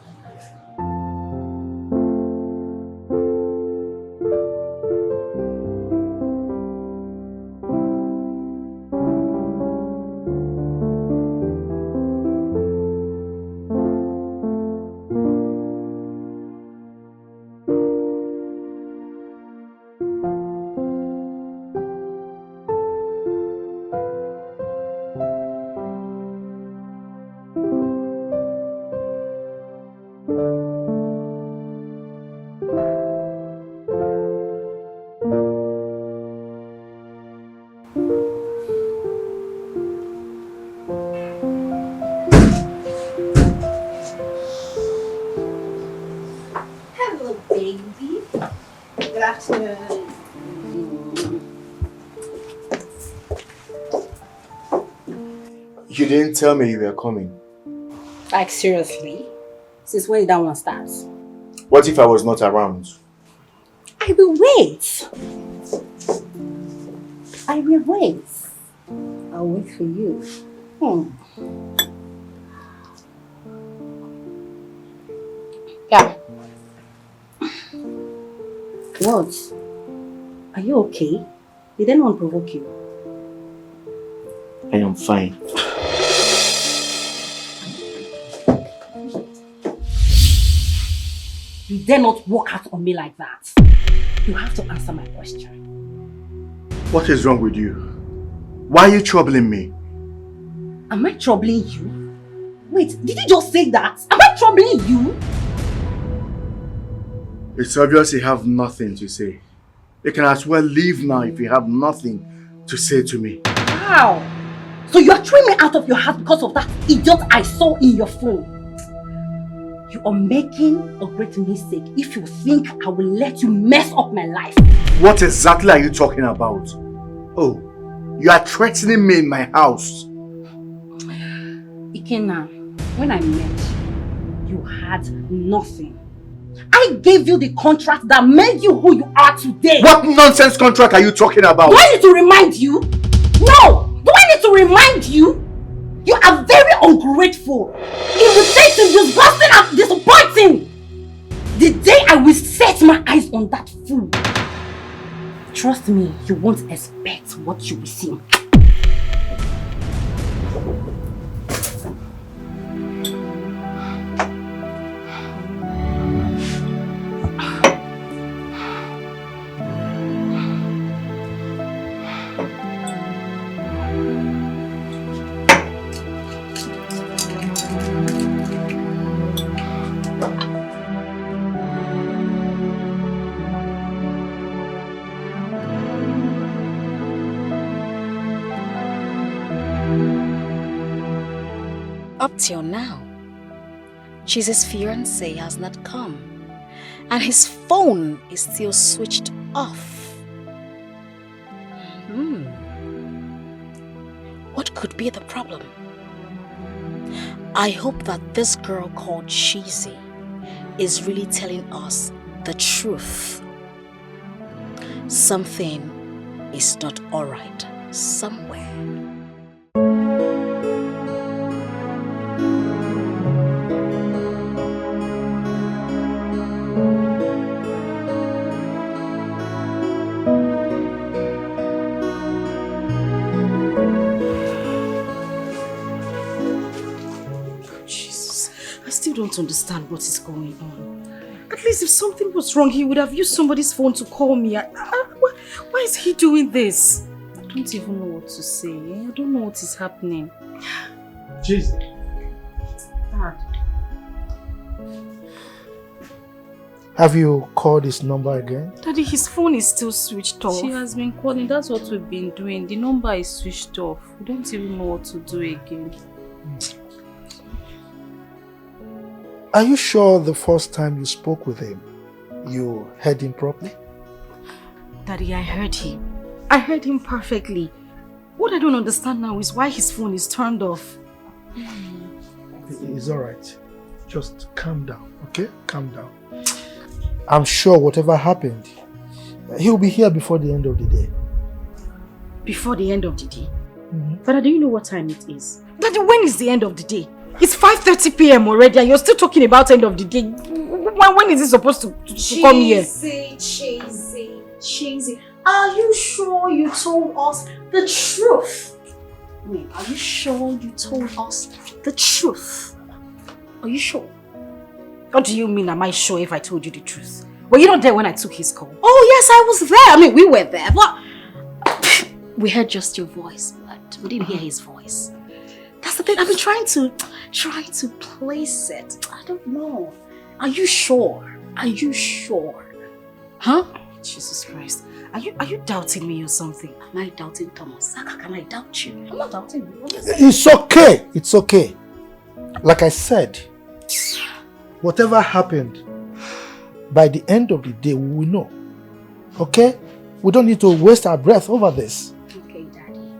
You didn't tell me you were coming. Like seriously? Since when did that one start? What if I was not around? I will wait. I'll wait for you. Yeah. What? Are you okay? Did anyone provoke you? I am fine. You dare not walk out on me like that. You have to answer my question. What is wrong with you? Why are you troubling me? Am I troubling you? Wait, did you just say that? Am I troubling you? It's obvious you have nothing to say. You can as well leave now if you have nothing to say to me. Wow! So you are throwing me out of your house because of that idiot I saw in your phone. You are making a great mistake if you think I will let you mess up my life. What exactly are you talking about? Oh, you are threatening me in my house. Ikenna, when I met you, you had nothing. I gave you the contract that made you who you are today. What nonsense contract are you talking about? Do I need to remind you? No! Do I need to remind you? You are very ungrateful, irritating, disgusting and disappointing. The day I will set my eyes on that fool, trust me, you won't expect what you will see. Up till now, Chise's fiancé has not come, and his phone is still switched off. What could be the problem? I hope that this girl called Chise is really telling us the truth. Something is not alright somewhere. I don't understand what is going on. At least if something was wrong, he would have used somebody's phone to call me. Why is he doing this? I don't even know what to say. I don't know what is happening. Jesus. Dad. Have you called his number again? Daddy, his phone is still switched off. She has been calling. That's what we've been doing. The number is switched off. We don't even know what to do again. Are you sure the first time you spoke with him, you heard him properly? Daddy, I heard him. I heard him perfectly. What I don't understand now is why his phone is turned off. It's alright. Just calm down, okay? Calm down. I'm sure whatever happened, he'll be here before the end of the day. Before the end of the day? Father, do you know what time it is? Daddy, when is the end of the day? It's 5:30 p.m. already and you're still talking about end of the day. When is he supposed to come here? Chise, are you sure you told us the truth? Wait, are you sure you told us the truth? Are you sure? What do you mean, am I sure if I told you the truth? Were you not there when I took his call? Oh yes, I was there. I mean, we were there, but we heard just your voice, but we didn't hear his voice. That's the thing. I've been trying to place it. I don't know. Are you sure? Are you sure? Huh? Jesus Christ. Are you doubting me or something? Am I doubting Thomas? How can I doubt you? I'm not doubting you. It's okay. It's okay. Like I said, whatever happened, by the end of the day, we will know. Okay? We don't need to waste our breath over this. Okay, Daddy.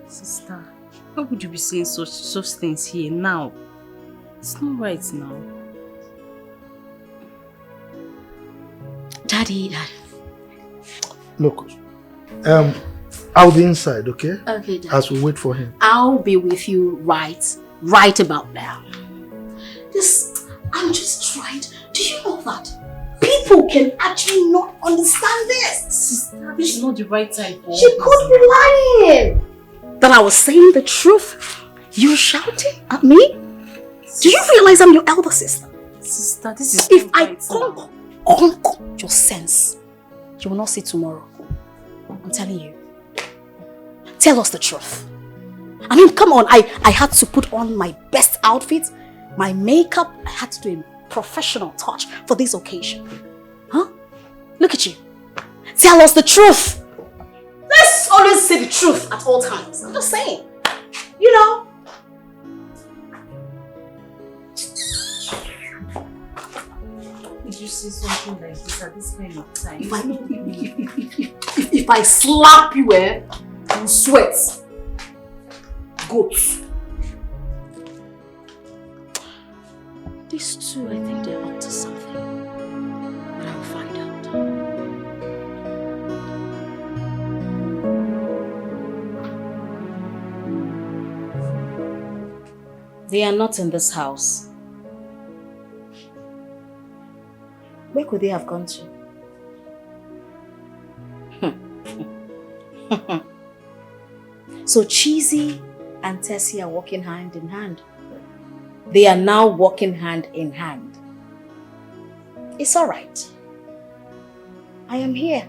Sister, how would you be saying such things here now? It's not right now. Daddy. Look, I'll be inside, okay? Okay, Daddy. As we wait for him. I'll be with you right about now. I'm just trying to... Do you know that people can actually not understand this? Sister, this is not the right time for She could be lying. That I was saying the truth. You're shouting at me? Do you realize I'm your elder sister? Sister, this is If I conquer your sense, you will not see tomorrow. I'm telling you. Tell us the truth. I mean, come on. I had to put on my best outfit, my makeup. I had to do a professional touch for this occasion. Huh? Look at you. Tell us the truth. Let's always say the truth at all times. I'm just saying. You know. Did you say something like this at this kind of time? If I slap you, you sweat. Goats. These two, I think they're up to something. But I'll find out. They are not in this house. Where could they have gone to? So Cheesy and Tessie are walking hand in hand. They are now walking hand in hand. It's all right. I am here.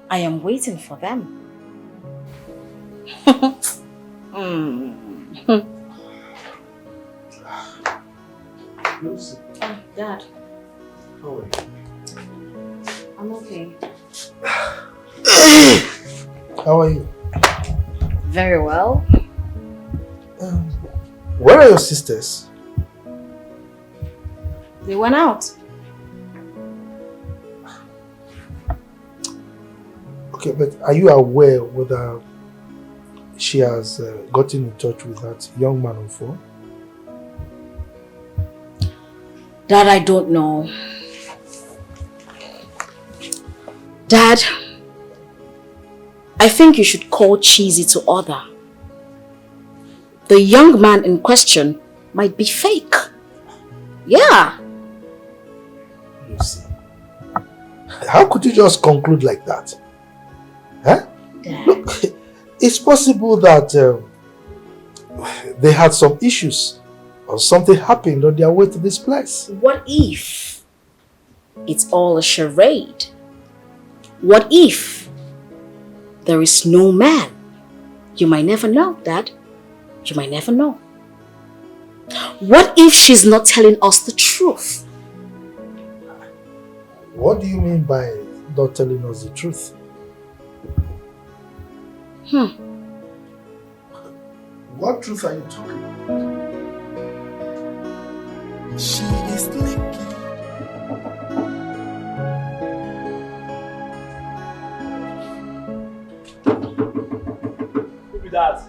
I am waiting for them. Lucy. Oh, Dad. How are you? I'm okay. How are you? Very well. Where are your sisters? They went out. Okay, but are you aware whether she has gotten in touch with that young man on phone? Dad, I don't know. Dad, I think you should call Cheesy to order. The young man in question might be fake. Yeah. Lucy, how could you just conclude like that? Huh? Dad. Look, it's possible that they had some issues or something happened on their way to this place. What if it's all a charade? What if there is no man? You might never know, Dad. You might never know. What if she's not telling us the truth? What do you mean by not telling us the truth? What truth are you talking about? She is sneaky. Who be that?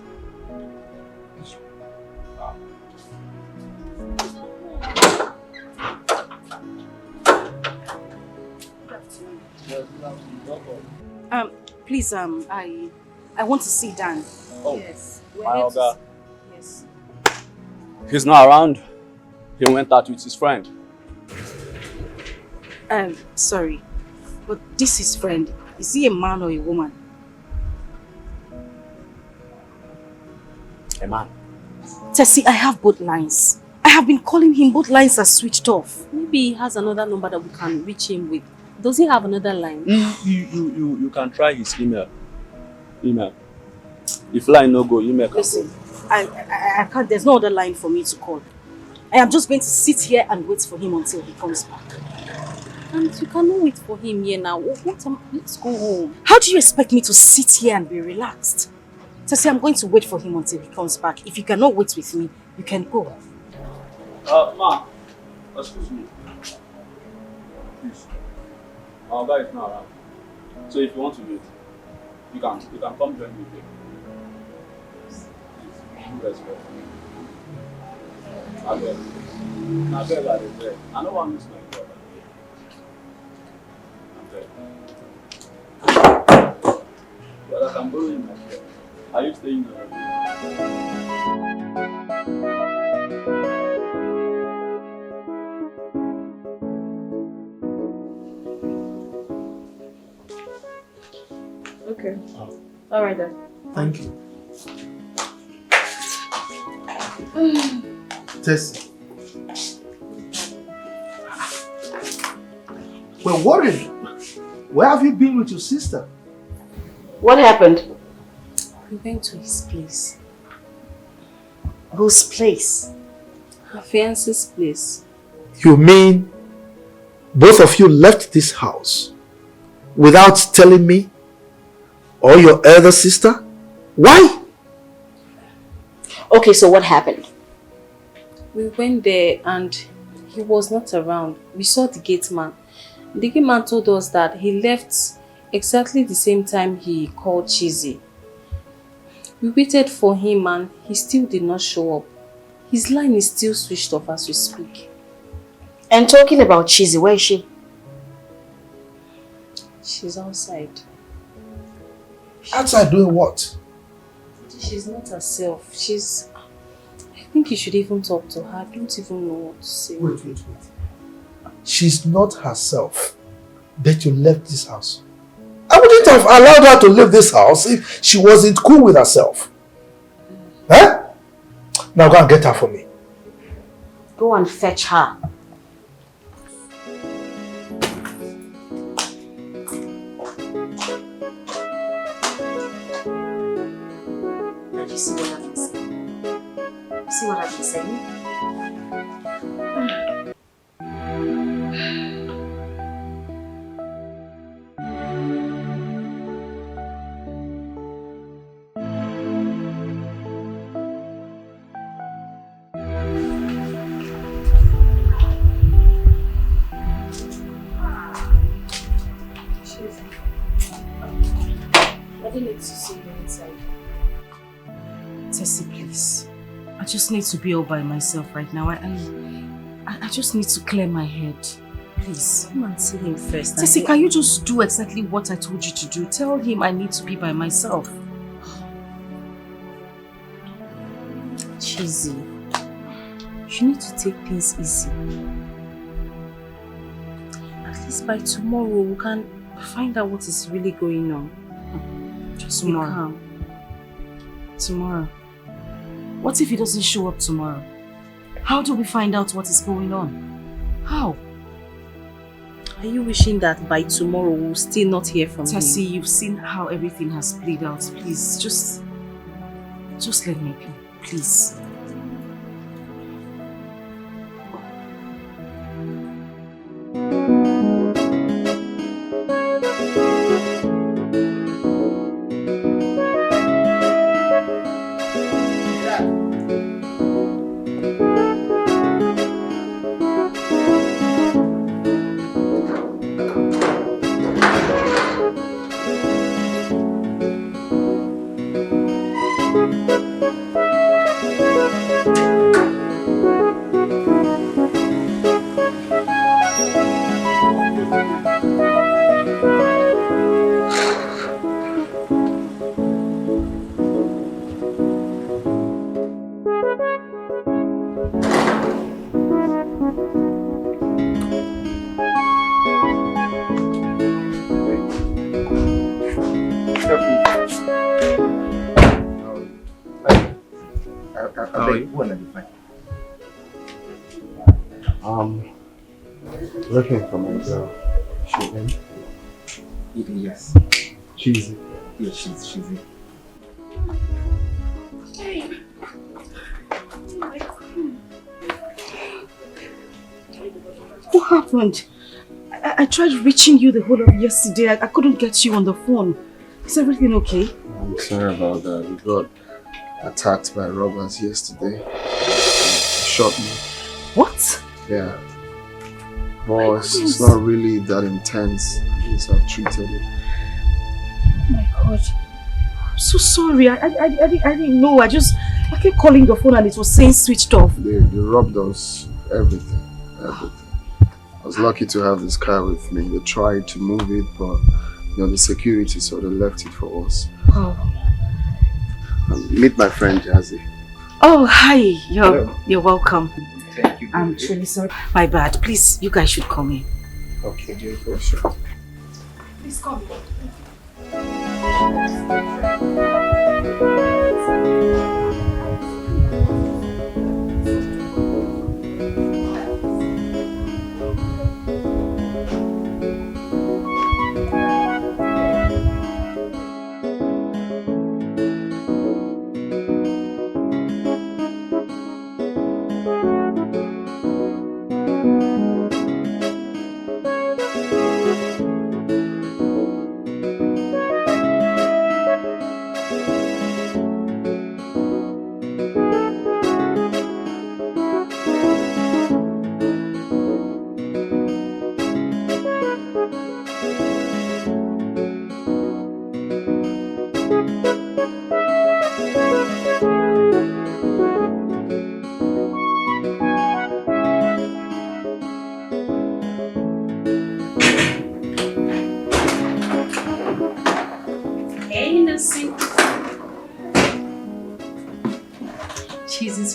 Please, I want to see Dan. Oh, yes. my Oga. Yes. He's not around. He went out with his friend. Sorry, but this is friend. Is he a man or a woman? A man. Tessie, I have both lines. I have been calling him, both lines are switched off. Maybe he has another number that we can reach him with. Does he have another line? You can try his email. If line no go, email can Listen, I can't, there's no other line for me to call. I am just going to sit here and wait for him until he comes back. And you cannot wait for him here now. Let's go home. How do you expect me to sit here and be relaxed? Tessie, I'm going to wait for him until he comes back. If you cannot wait with me, you can go. Ma, excuse me. Please. Our guy is not around. So if you want to wait, you can come join me here. Please, do respect. I beg. I don't want to miss my brother. But I can borrow you my share. Are you staying there? Okay. All right then. Thank you. Tessie. We're worried. Where have you been with your sister? What happened? We went to his place. Whose place? Her fiance's place. You mean both of you left this house without telling me or your elder sister? Why? Okay, so what happened? We went there and he was not around. We saw the gate man. The gate man told us that he left exactly the same time he called Cheesy. We waited for him and he still did not show up. His line is still switched off as we speak. And talking about Cheesy, where is she? She's outside. Outside doing what? She's not herself. I think you should even talk to her. I don't even know what to say. Wait. She's not herself. That you left this house. I wouldn't have allowed her to leave this house if she wasn't cool with herself. Huh? Now go and get her for me. Go and fetch her. Did you see what I've been saying? See what I've been saying? I need to see you inside. Tessie, please. I just need to be all by myself right now. I just need to clear my head. Please. Come and see him first. Tessie, can you just do exactly what I told you to do? Tell him I need to be by myself. Cheesy. You need to take things easy. At least by tomorrow we can find out what is really going on. Just be calm. Tomorrow. What if he doesn't show up tomorrow? How do we find out what is going on? How? Are you wishing that by tomorrow we'll still not hear from him? Tessie, you've seen how everything has played out. Please, just let me be. Please. Looking for my girl. She in? Yes. Cheesy. Yeah, she's in. What happened? I tried reaching you the whole of yesterday. I couldn't get you on the phone. Is everything okay? I'm sorry about that. We got attacked by robbers yesterday. They shot me. What? Yeah. Well, it's not really that intense. At least I've treated it. Oh my God. I'm so sorry. I didn't know. I kept calling the phone and it was saying switched off. They robbed us. Everything. I was lucky to have this car with me. They tried to move it, but the security, so they left it for us. Oh. Meet my friend Jazzy. Oh, hi. You're welcome. Thank you. I'm truly sorry. My bad. Please, you guys should come in. Okay, dear, for sure. Please come.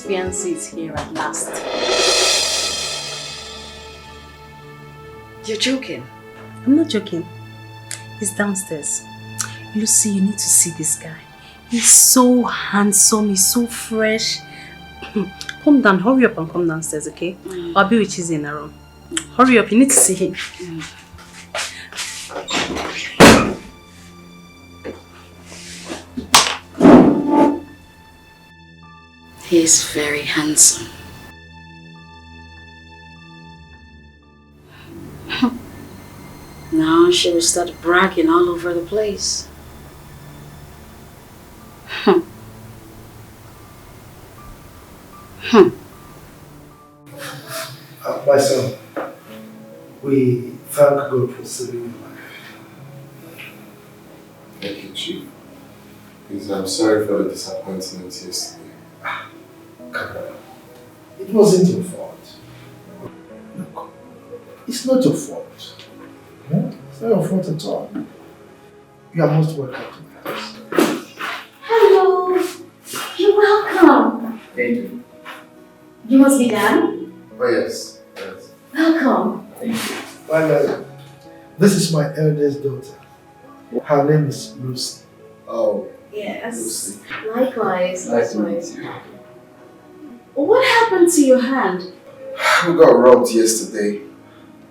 Lucy's fiancé is here at last. You're joking? I'm not joking. He's downstairs. Lucy, you need to see this guy. He's so handsome, he's so fresh. Calm down, hurry up and come downstairs, okay? I'll be with Chizzy in a room. Hurry up, you need to see him. He's very handsome. Now she will start bragging all over the place. My son, we thank God for saving your life. Thank you, Chief. Please, I'm sorry for the disappointment yesterday. Come on. It wasn't your fault. Look, it's not your fault. It's not your fault at all. You are most welcome to my house. Hello. You're welcome. Thank you. You must be Dan. Oh, yes. Yes. Welcome. Thank you. Well, this is my eldest daughter. Her name is Lucy. Oh. Yes. Lucy. Likewise. Nice to meet you. What happened to your hand? We got robbed yesterday.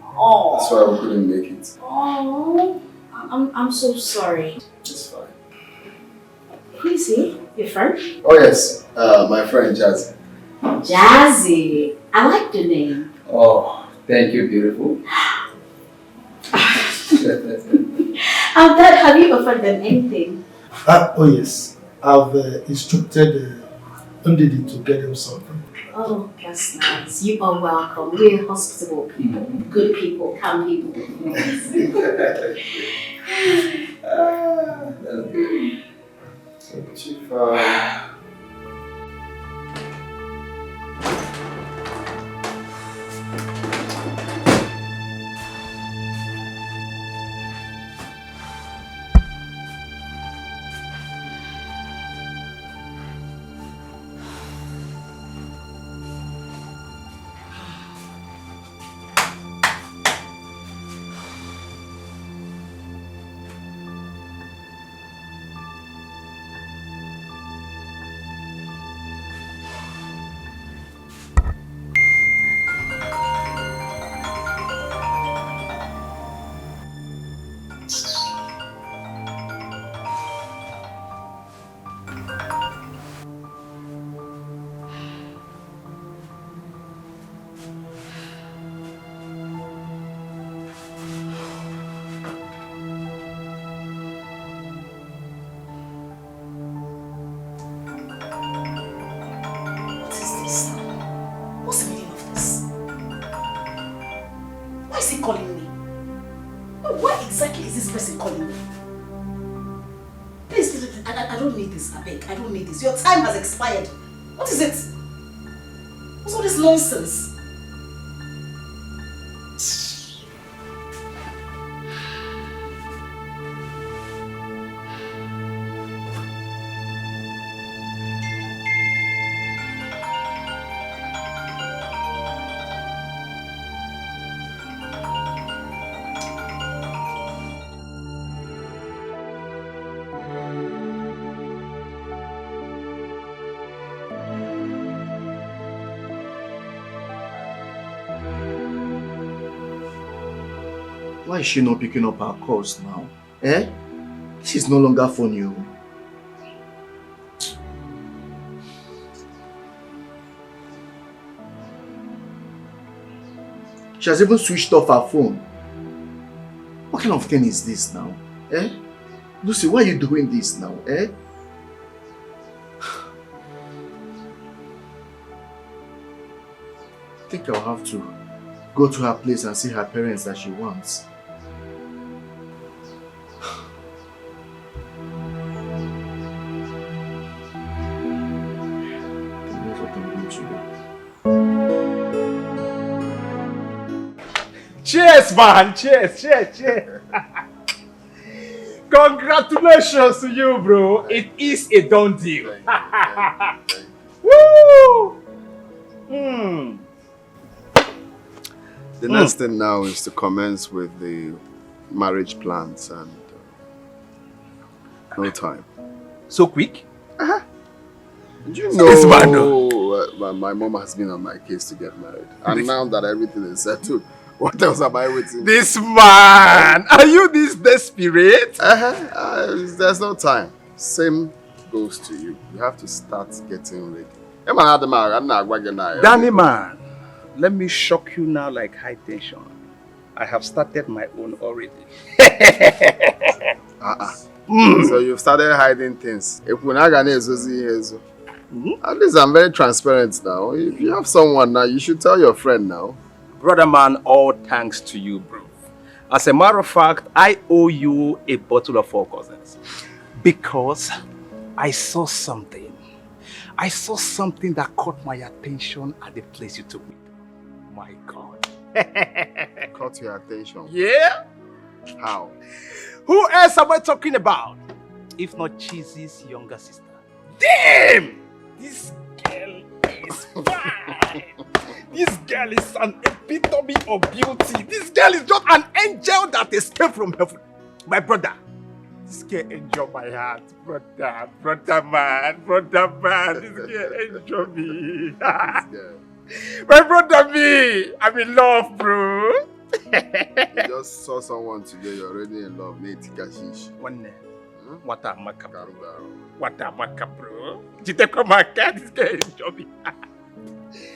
Oh. That's why we couldn't make it. Oh. I'm so sorry. It's fine. Who is he? Your friend? Oh, yes. My friend Jazzy. Jazzy. I like the name. Oh, thank you, beautiful. Dad, have you offered them anything? Oh yes, I've instructed Ndidi to get him something. Oh, that's nice. You are welcome. We're hospitable people, good people, calm people. That's good. So, Chief, What's the meaning of this? Why is he calling me? No, why exactly is this person calling me? Please, I don't need this, I beg. I don't need this. Your time has expired. What is it? What's all this nonsense? Why is she not picking up our calls now? Eh? This is no longer funny. She has even switched off her phone. What kind of thing is this now? Eh? Lucy, why are you doing this now? Eh? I think I'll have to go to her place and see her parents that she wants. Cheers, man! Cheers, cheers, cheers! Congratulations to you, bro! It is a done deal. Woo! The next thing now is to commence with the marriage plans and no time. So quick? Do you know my mom has been on my case to get married. And now that everything is settled, what else am I waiting? This man! Are you this desperate? There's no time. Same goes to you. You have to start getting ready. Danny man, let me shock you now like high tension. I have started my own already. So you've started hiding things. At least I'm very transparent now. If you have someone now, you should tell your friend now. Brother man, all thanks to you, bro. As a matter of fact, I owe you a bottle of Four Cousins. Because I saw something. I saw something that caught my attention at the place you took me to. My God. Caught your attention? Yeah? How? Who else am I talking about? If not Cheesy's younger sister. Damn! This girl is fine! This girl is an epitome of beauty. This girl is just an angel that escaped from heaven. My brother. This girl enjoy my heart. Brother man. This girl enjoy me. My brother me. I'm in love, bro. You just saw someone today, you're already in love. One name. What a maka, bro. Jiteko maka, this guy is jobbing.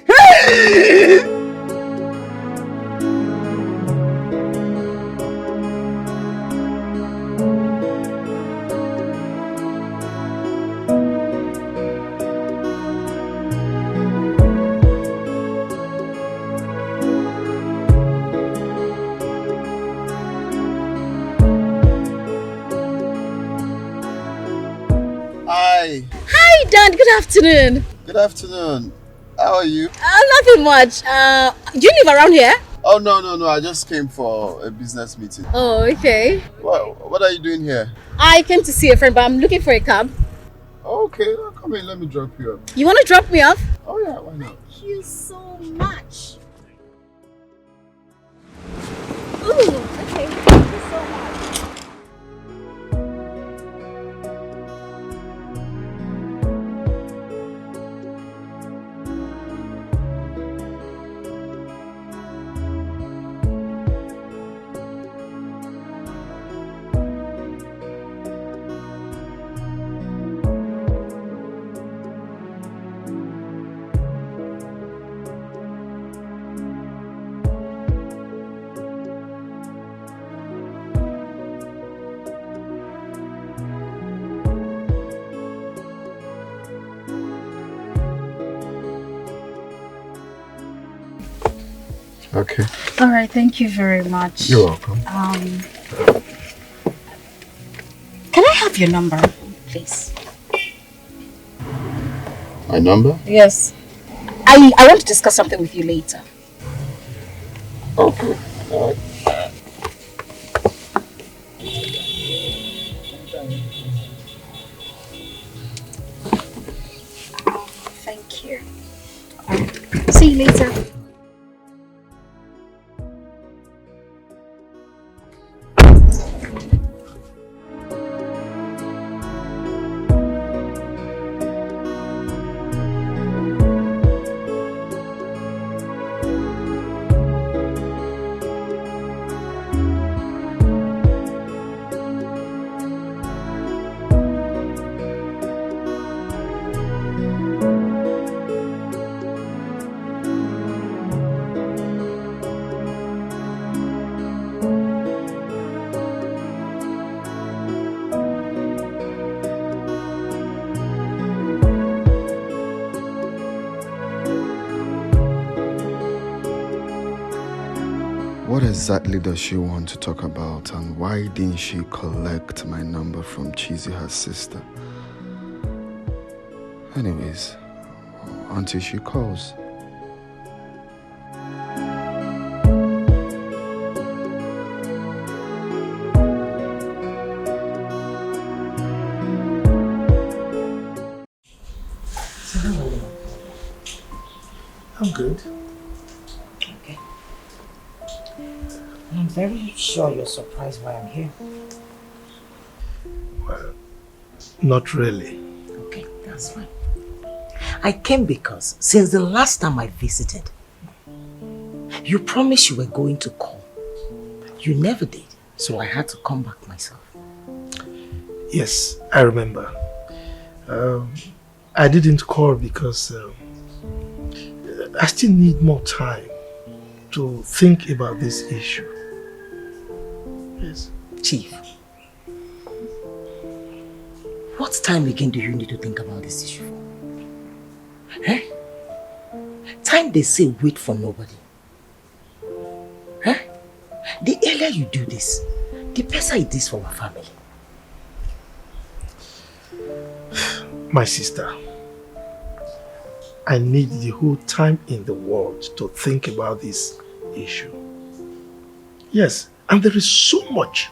Hey! Hi, Dan. Good afternoon. Good afternoon. How are you? Nothing much. Do you live around here? Oh, no. I just came for a business meeting. Oh, okay. What are you doing here? I came to see a friend, but I'm looking for a cab. Okay, come in. Let me drop you off. You want to drop me off? Oh, yeah. Why not? Thank you so much. Ooh, okay. Thank you so much. Okay. All right, thank you very much. You're welcome. Can I have your number, please? My number? Yes. I want to discuss something with you later. Okay. Thank you. See you later. What exactly does she want to talk about, and why didn't she collect my number from Cheesy, her sister? Anyways, until she calls. I'm good. Okay. I'm very sure you're surprised why I'm here. Well, not really. Okay, that's fine. I came because since the last time I visited, you promised you were going to call. You never did, so I had to come back myself. Yes, I remember. I didn't call because I still need more time to think about this issue. Yes. Chief, what time again do you need to think about this issue for? Huh? Time they say wait for nobody. Huh? The earlier you do this, the better it is for our family. My sister, I need the whole time in the world to think about this issue. Yes, and there is so much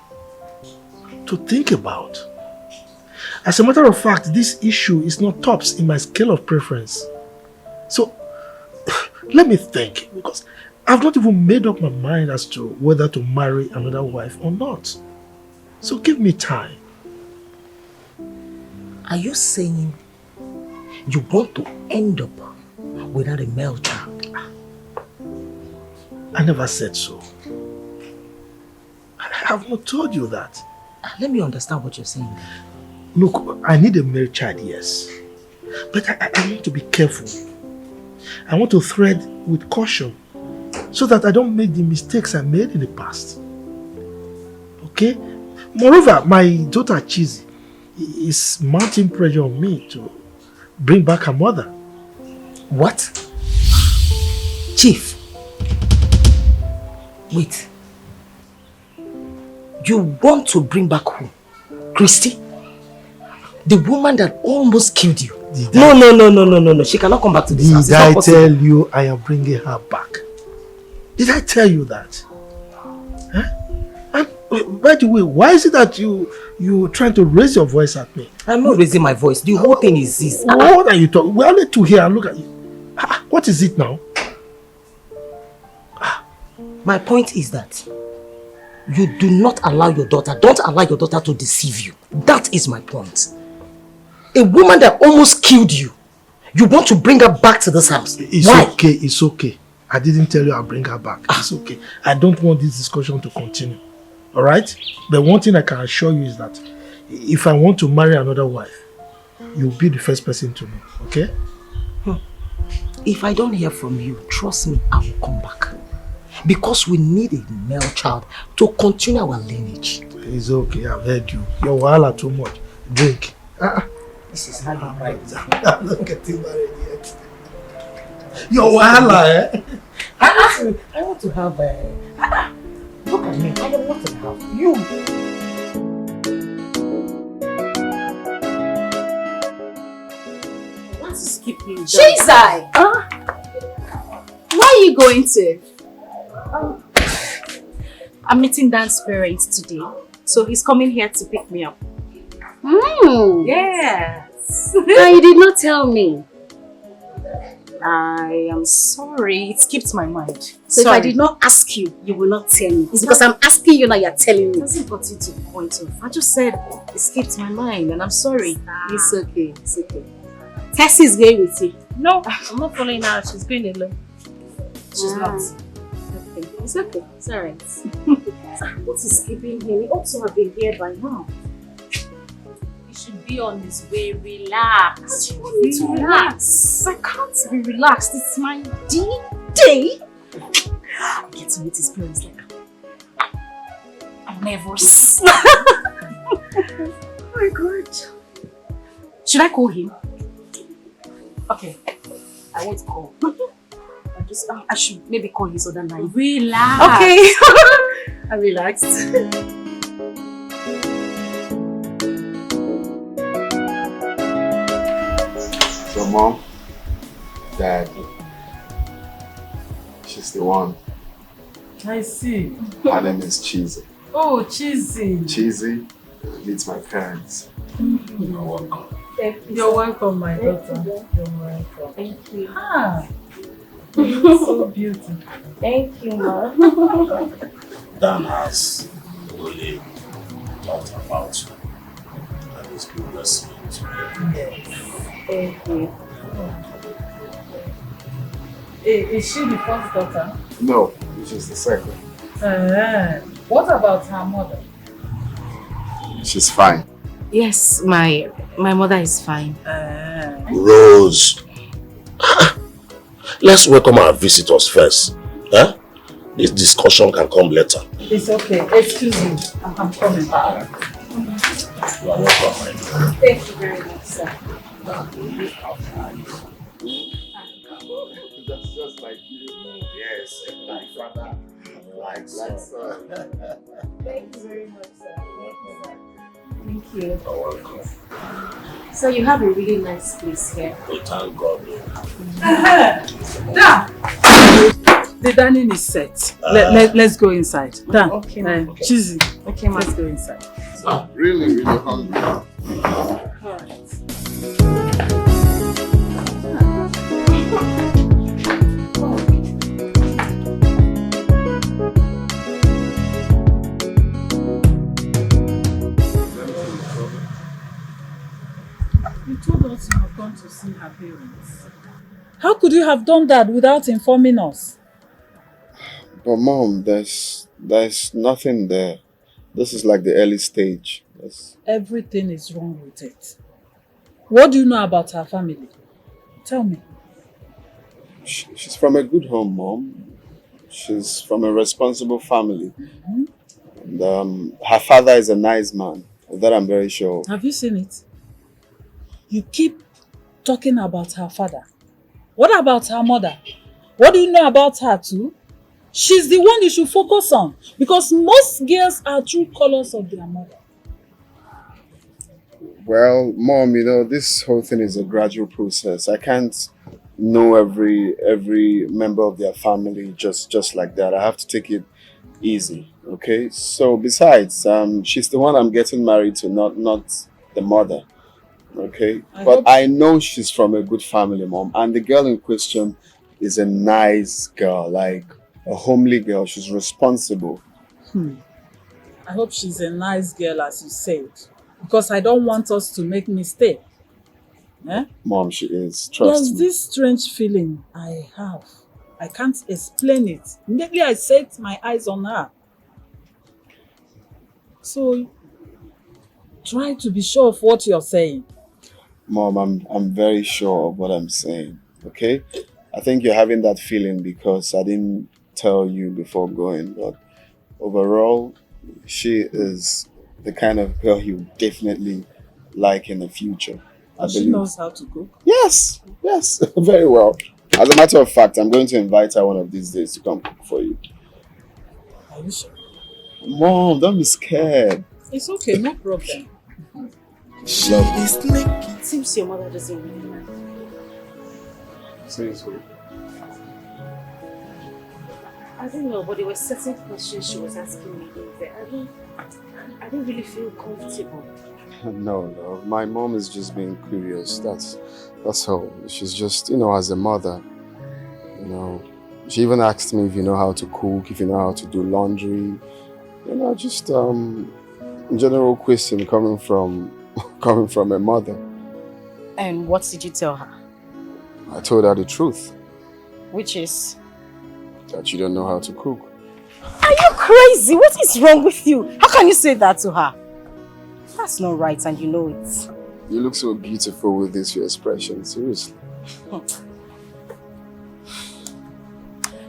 to think about. As a matter of fact, this issue is not tops in my scale of preference. So, let me think, because I've not even made up my mind as to whether to marry another wife or not. So give me time. Are you saying you want to end up without a male child? I never said so. I have not told you that. Let me understand what you're saying. Look, I need a male child, yes. But I want to be careful. I want to tread with caution so that I don't make the mistakes I made in the past. Okay? Moreover, my daughter Chizzy is mounting pressure on me to bring back her mother. What? Chief, wait. You want to bring back who? Christy? The woman that almost killed you? No. She cannot come back to this house. Did I tell you I am bringing her back? Did I tell you that? Huh? And by the way, why is it that you trying to raise your voice at me? I'm not raising my voice. The whole thing is this. What are you talking? We are only two here and look at you. What is it now? My point is that you do not allow your daughter, don't allow your daughter to deceive you. That is my point. A woman that almost killed you, you want to bring her back to this house. Why? It's okay. I didn't tell you I'll bring her back. It's okay. I don't want this discussion to continue. Alright? But one thing I can assure you is that if I want to marry another wife, you'll be the first person to know. Okay? If I don't hear from you, trust me, I will come back. Because we need a male child to continue our lineage. It's okay, I've heard you. You're wahala too much. Drink. This is how you write. I'm not getting married yet. You're wahala, eh? I want to have a... Look at me, I am not in the house. You! What's skipping? Shizai! Where are you going to? I'm meeting Dan's parents today, so he's coming here to pick me up. Yes. And you did not tell me. I am sorry, it skipped my mind. So if I did not ask you, you will not tell me. It's because I'm asking you now, you're telling me. It hasn't got you to the point of. I just said it skipped my mind and I'm sorry. It's okay, it's okay. Tessie is going with you. No, I'm not following her. She's going alone. She's not. Okay, it's okay. It's alright. What is keeping him? He ought to have been here by now. He should be on his way. Relax. I want me to relax. I can't be relaxed. It's my D-Day. I get to meet his parents like I'm nervous. Oh my God. Should I call him? Okay. I won't call. I should maybe call his other line. Relax. Okay. I'm relaxed. So Mom, Dad, she's the one. I see. Her name is Chizzy. Oh, Chizzy. Chizzy meets my parents. You're welcome. You're welcome, my daughter. You're welcome. Thank you. So beautiful. Thank you, ma. Dan has really thought about you. And he's been listening to you. Thank you. Is she the first daughter? No, she's the second. What about her mother? She's fine. Yes, my mother is fine. Rose, let's welcome our visitors first. Huh? This discussion can come later. It's okay. Excuse me. I'm coming. You are welcome, my dear. Thank you very much, sir. That's just like you. Yes, my father. Like so. Thank you very much, sir. Thank you. You're welcome. So you have a really nice place here. We thank God. The dining is set. Let's go inside. Dan, Okay, ma'am. Cheesy. Okay, ma'am. Let's go inside. Really, really hungry. You told us you have gone to see her parents. How could you have done that without informing us? But Mom, there's nothing there. This is like the early stage. Everything is wrong with it. What do you know about her family? Tell me. She's from a good home, Mom. She's from a responsible family. And her father is a nice man. That I'm very sure. Have you seen it? You keep talking about her father. What about her mother? What do you know about her too? She's the one you should focus on, because most girls are true colors of their mother. Well, Mom, you know, this whole thing is a gradual process. I can't know every member of their family just like that. I have to take it easy, okay? So besides, she's the one I'm getting married to, not the mother, okay? I know she's from a good family, Mom, and the girl in question is a nice girl, like a homely girl. She's responsible. I hope she's a nice girl, as you said, because I don't want us to make mistake. Eh? Mom, she is. Trust There's me. this strange feeling I have. I can't explain it. Immediately I set my eyes on her. So, try to be sure of what you're saying. Mom, I'm very sure of what I'm saying, okay? I think you're having that feeling because I didn't tell you before going, but overall, she is the kind of girl you definitely like in the future. She knows how to cook. Yes, very well. As a matter of fact, I'm going to invite her one of these days to come cook for you. Are you sure? Mom, don't be scared. It's okay, no problem. She is naked. It seems your mother doesn't really like you. Seriously? I don't know, but there were certain questions she was asking me in there. I didn't really feel comfortable. No. My mom is just being curious. That's all. She's just, as a mother, she even asked me if you know how to cook, if you know how to do laundry. Just general question coming from a mother. And what did you tell her? I told her the truth, Which is? that you don't know how to cook. Are you crazy? What is wrong with you? How can you say that to her? That's not right, and you know it. You look so beautiful with this your expression, seriously.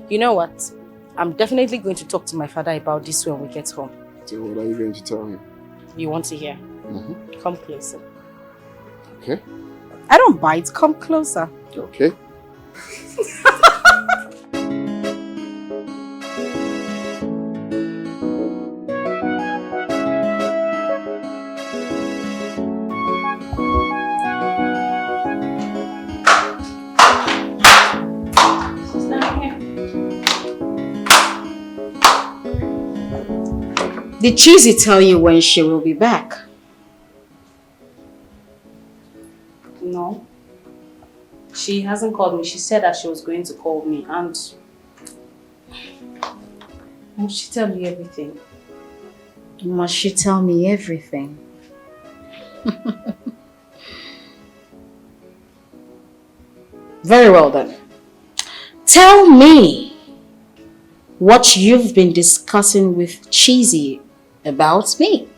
You know what? I'm definitely going to talk to my father about this when we get home. So what are you going to tell him? You want to hear? Come closer. Okay. I don't bite. Come closer. Okay. Did Cheesy tell you when she will be back? No. She hasn't called me. She said that she was going to call me, and must she tell you everything? Must she tell me everything? Very well then. Tell me what you've been discussing with Cheesy about me.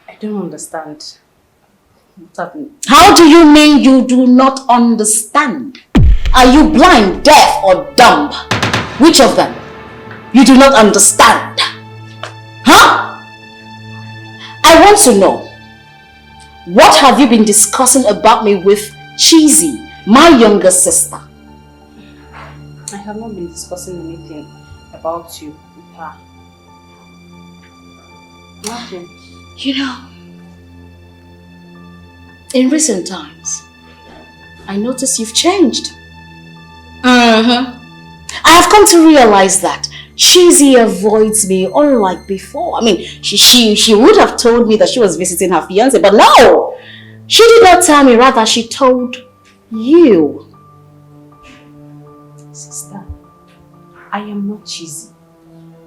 I don't understand. What's happening? How do you mean you do not understand? Are you blind, deaf, or dumb? Which of them? You do not understand. Huh? I want to know. What have you been discussing about me with Cheesy, my younger sister? I have not been discussing anything about you with her. Nothing. You know, in recent times, I notice you've changed. I have come to realize that Cheesy avoids me unlike before. I mean, she would have told me that she was visiting her fiancé, but no! She did not tell me, rather she told you. Sister, I am not Cheesy.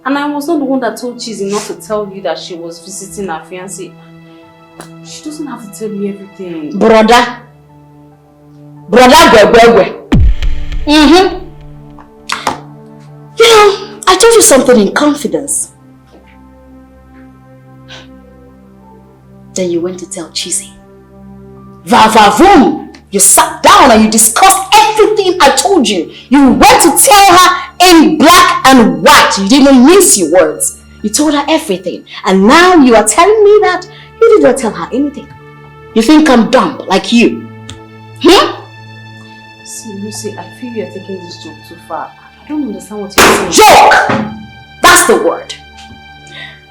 And I was not the one that told Cheesy not to tell you that she was visiting her fiancé. She doesn't have to tell you everything. Brother, You know, I told you something in confidence. Then you went to tell Cheesy. Va-va-voom! You sat down and you discussed everything I told you. You went to tell her in black and white. You didn't even mince your words. You told her everything. And now you are telling me that you did not tell her anything. You think I'm dumb like you? See, Lucy, I feel you're taking this joke too far. I don't understand what you're saying. Joke! That's the word.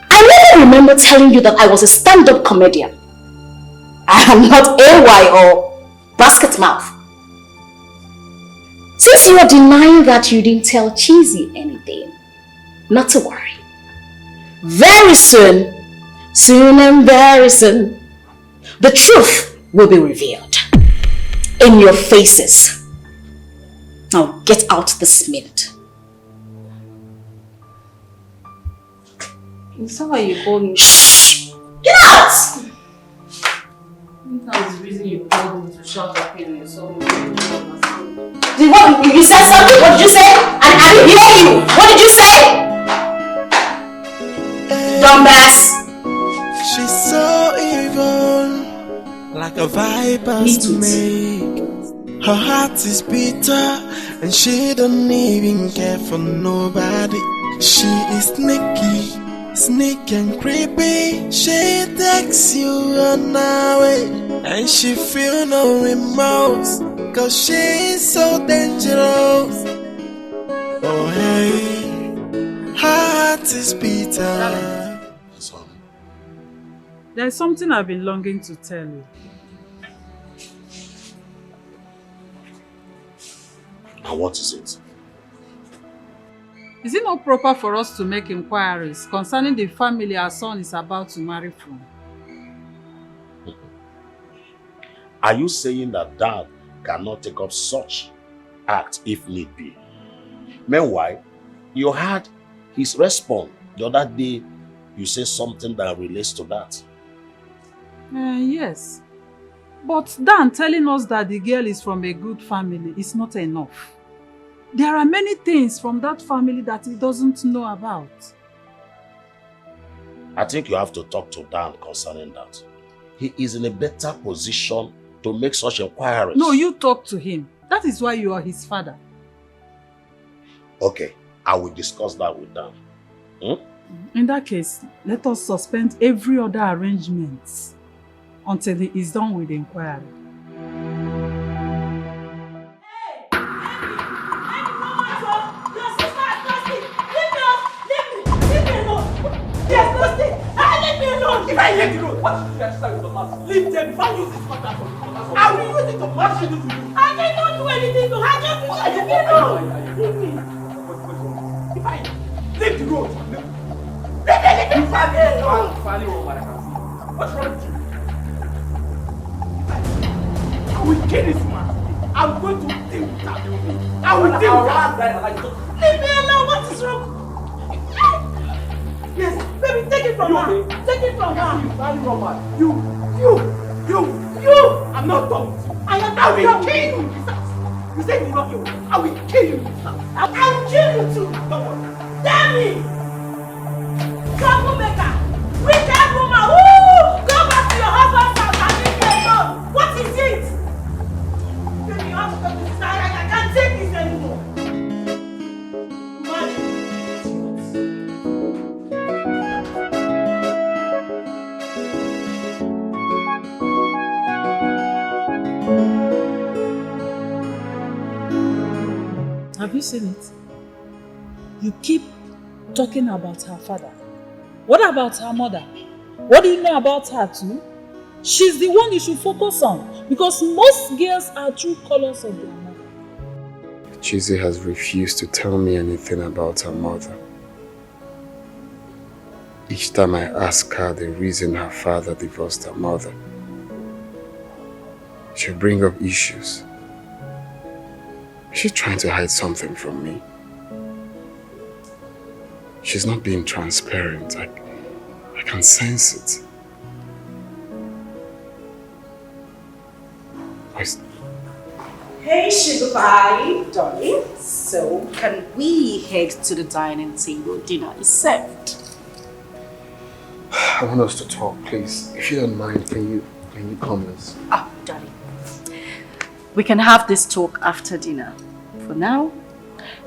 I never remember telling you that I was a stand-up comedian. I am not AY or basket mouth. Since you are denying that you didn't tell Cheesy anything, not to worry. Very soon and very soon, the truth will be revealed in your faces. Now get out this minute. Is that why you called me? Shh! Get out! That was the reason you called me to shut up in your soul. You said something? What did you say? I didn't hear you. What did you say? Dumbass. She's so evil, like a viper's snake. Her heart is bitter, and she don't even care for nobody. She is sneaky, sneaky and creepy. She takes you on her way, and she feel no remorse, cause she is so dangerous. Oh hey, her heart is bitter. There's something I've been longing to tell you. And what is it? Is it not proper for us to make inquiries concerning the family our son is about to marry from? Are you saying that Dad cannot take up such act if need be? Meanwhile, you had his response the other day. You say something that relates to that. Yes. But Dan telling us that the girl is from a good family is not enough. There are many things from that family that he doesn't know about. I think you have to talk to Dan concerning that. He is in a better position to make such inquiries. No, you talk to him. That is why you are his father. Okay, I will discuss that with Dan. In that case, let us suspend every other arrangement until he is done with the inquiry. If I leave the road, what should you expect with the mask? Leave them. If I use this contract, I will use it to mash you to you. I did not do anything to her. Just leave me alone. Leave me. If I leave the road, leave me alone. What's wrong with you? I will deal with that. Leave me alone. What is wrong? Yes, baby, take it from her. Take it from her. You. I'm not done. I will kill you. You said you love you. I will kill you. I will kill you too. Don't worry. Damn me. Troublemaker. Wicked woman. Woo! Go back to your husband's house and leave me alone. What is it? Baby, you have to talk to this. I can't take this anymore. Have you seen it? You keep talking about her father. What about her mother? What do you know about her too? She's the one you should focus on because most girls are true colors of their mother. Chizzy has refused to tell me anything about her mother. Each time I ask her the reason her father divorced her mother, she'll bring up issues. She's trying to hide something from me. She's not being transparent. I can sense it. Hey, sugar pie, darling. So, can we head to the dining table? Dinner is served. I want us to talk, please. If you don't mind, can you come, miss? Darling. We can have this talk after dinner. For now,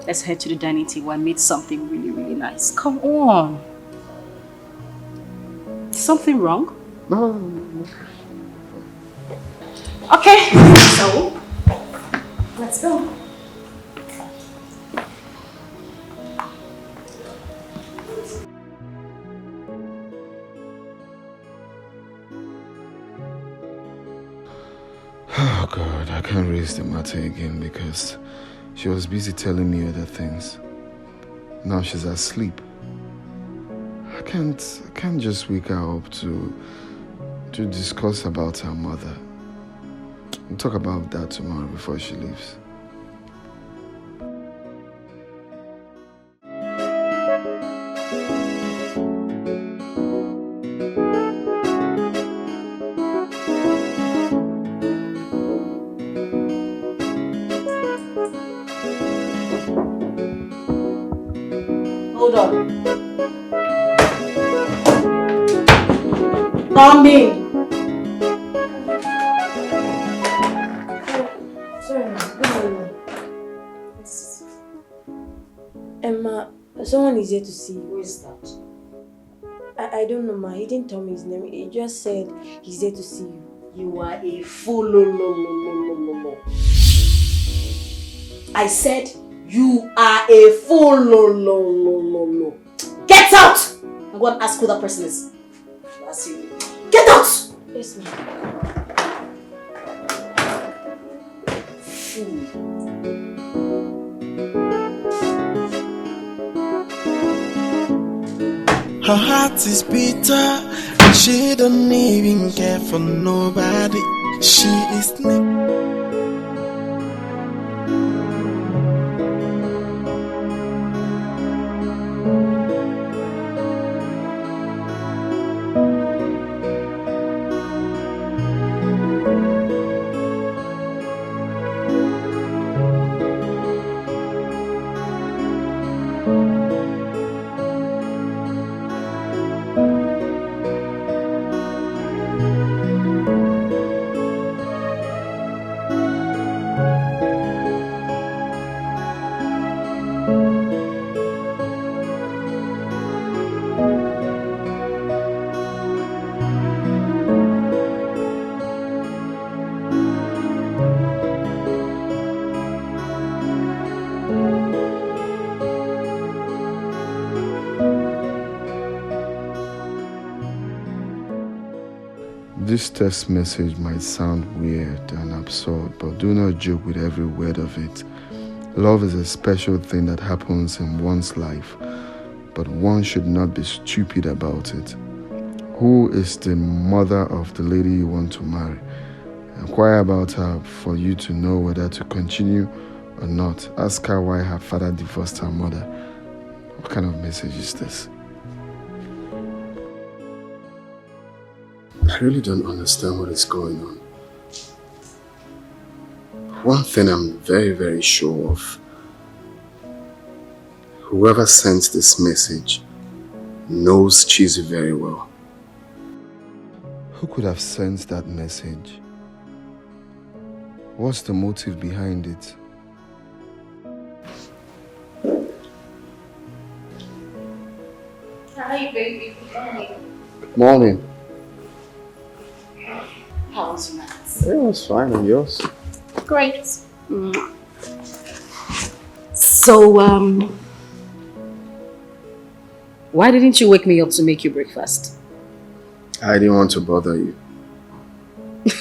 let's head to the dining table and meet something really, really nice. Come on. Something wrong? No. Okay, so let's go. Oh God, I can't raise the matter again because she was busy telling me other things. Now she's asleep. I can't just wake her up to discuss about her mother. We'll talk about that tomorrow before she leaves. Hold on. Come in. Emma, someone is here to see you. Who is that? I don't know, ma. He didn't tell me his name. He just said he's here to see you. You are a fool. No. I said you are a fool. No. Get out! I'm going to ask who that person is. That's you. Get out! Yes, ma'am. Fool. Her heart is bitter and she don't even care for nobody. She is This text message might sound weird and absurd, but do not joke with every word of it. Love is a special thing that happens in one's life, but one should not be stupid about it. Who is the mother of the lady you want to marry? Inquire about her for you to know whether to continue or not. Ask her why her father divorced her mother. What kind of message is this? I really don't understand what is going on. One thing I'm very, very sure of. Whoever sent this message knows Chizzy very well. Who could have sent that message? What's the motive behind it? Hi, baby. Good morning. Good morning. How was your night? It was fine, and yours? Great. So, why didn't you wake me up to make you breakfast? I didn't want to bother you.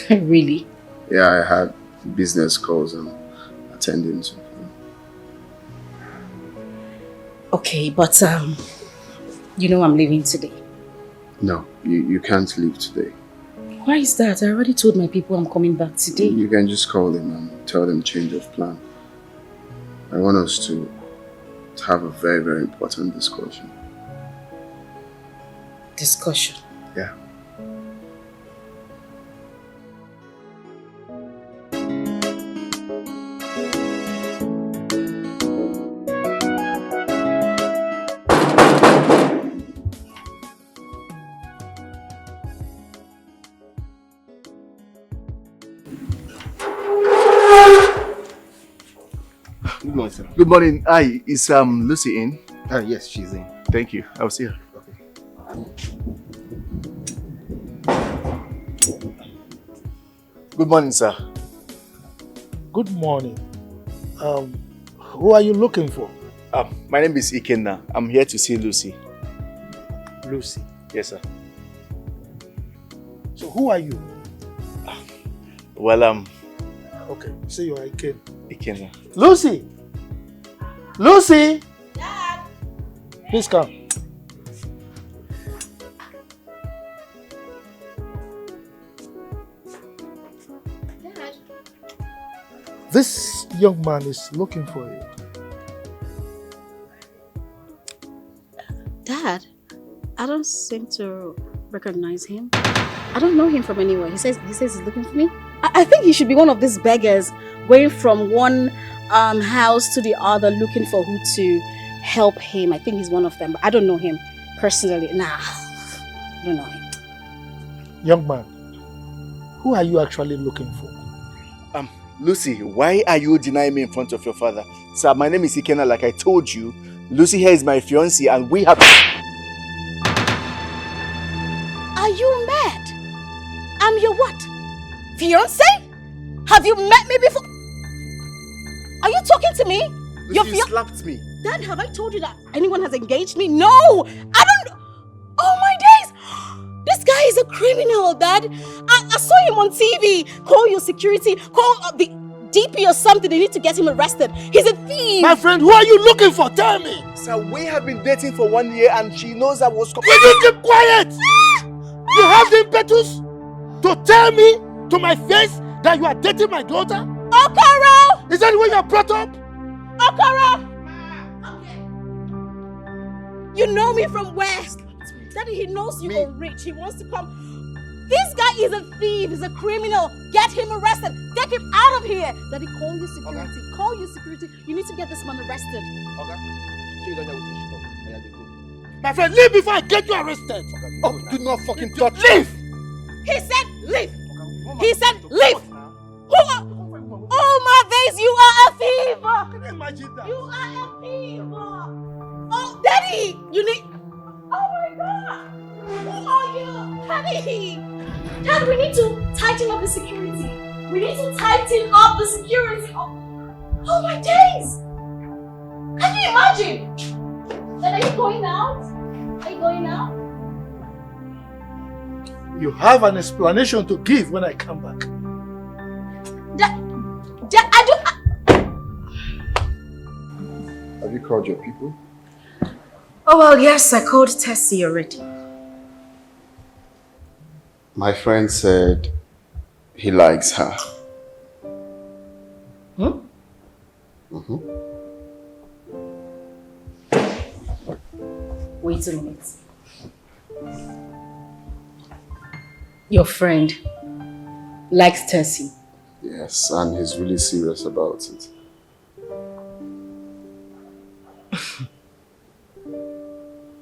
Really? Yeah, I had business calls I'm attending to. Okay, but you know I'm leaving today. No, you can't leave today. Why is that? I already told my people I'm coming back today. You can just call them and tell them change of plan. I want us to have a very, very important discussion. Discussion? Yeah. Good morning, sir. Good morning. Hi, is Lucy in? Yes, she's in. Thank you. I'll see her. Good morning, sir. Good morning. Who are you looking for? My name is Ikenna. I'm here to see Lucy. Lucy. Yes, sir. So who are you? Well, Okay, say you are Iken. Ikenna. Lucy! Lucy! Dad! Please come. Dad? This young man is looking for you. Dad, I don't seem to recognize him. I don't know him from anywhere. He says he's looking for me. I think he should be one of these beggars going from one house to the other looking for who to help him. I think he's one of them, but I don't know him personally. Nah, I don't know him. Young man, who are you actually looking for? Lucy, why are you denying me in front of your father? Sir, my name is Ikenna, like I told you. Lucy here is my fiancée and we have... Are you mad? I'm your what? Fiancé? Have you met me before? Are you talking to me? Lucy, you slapped me. Dad, have I told you that anyone has engaged me? No! I don't... Oh my days! This guy is a criminal, Dad. I saw him on TV. Call your security. Call the DP or something. They need to get him arrested. He's a thief. My friend, who are you looking for? Tell me. Sir, we have been dating for 1 year and she knows I was... Will you keep quiet? You have the impetus to tell me to my face that you are dating my daughter? Okoro! Is that the way you are brought up? Okoro! You know me from West. Daddy, he knows you are rich. He wants to come. This guy is a thief. He's a criminal. Get him arrested. Take him out of here. Daddy, call your security. Okay. Call your security. You need to get this man arrested. Okay. My friend, leave before I get you arrested. Oh, do not fucking touch me. Leave! He said leave. He said leave. Oh my days, you are a thief. Can you imagine that? You are a thief. Oh, Daddy, you need... Oh my God. Who are you? Daddy. Dad, we need to tighten up the security. We need to tighten up the security. Oh my days. Can you imagine? Dad, are you going out? Are you going out? You have an explanation to give when I come back. Have you called your people? Oh, well, yes, I called Tessie already. My friend said he likes her. Wait a minute. Your friend likes Tessie. Yes, and he's really serious about it.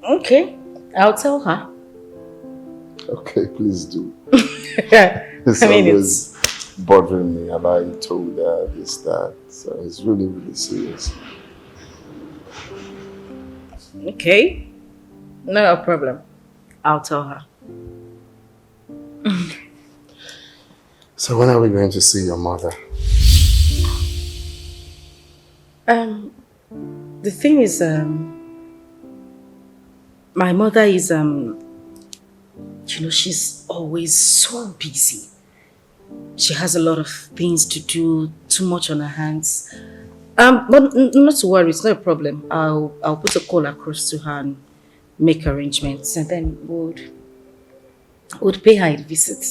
Okay, I'll tell her. Okay, please do. I It's mean, always bothering me about you told her this, that. So he's really, really serious. Okay, no problem. I'll tell her. So when are we going to see your mother? The thing is, my mother is, she's always so busy. She has a lot of things to do, too much on her hands. But not to worry, it's not a problem. I'll put a call across to her and make arrangements, and then would pay her a visit.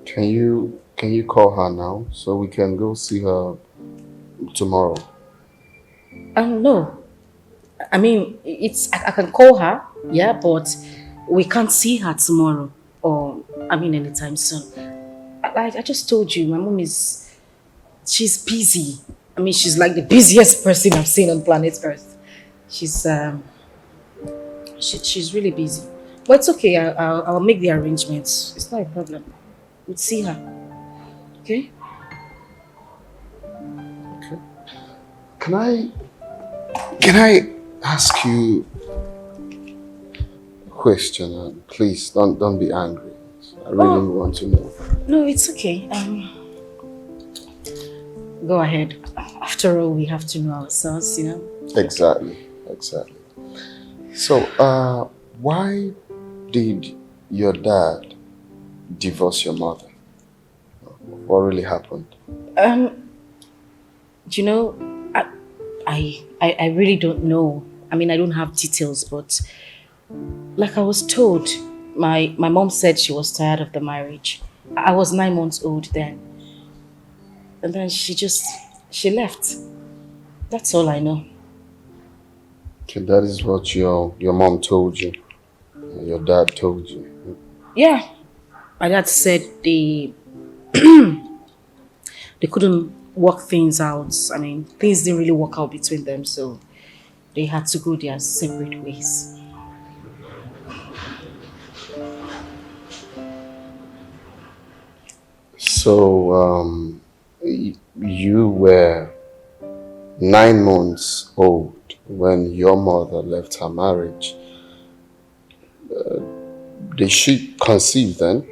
Can you call her now so we can go see her tomorrow? No. I mean, I can call her, yeah, but we can't see her tomorrow or anytime soon. I just told you, my mom she's busy. I mean, she's like the busiest person I've seen on planet Earth. She's really busy. But it's okay, I'll make the arrangements. It's not a problem. We'll see her. Okay? Okay. Can I ask you a question? And please don't be angry. I really want to know. No, it's okay. Go ahead. After all, we have to know ourselves, you know? Exactly. So, why did your dad divorce your mother? What really happened? You know, I really don't know. I mean, I don't have details, but like I was told, my mom said she was tired of the marriage. I was 9 months old then. And then she left. That's all I know. Okay, that is what your mom told you. Your dad told you. Yeah. My dad said they couldn't work things out. I mean, things didn't really work out between them, so they had to go their separate ways. So, you were 9 months old when your mother left her marriage. Did she conceive then?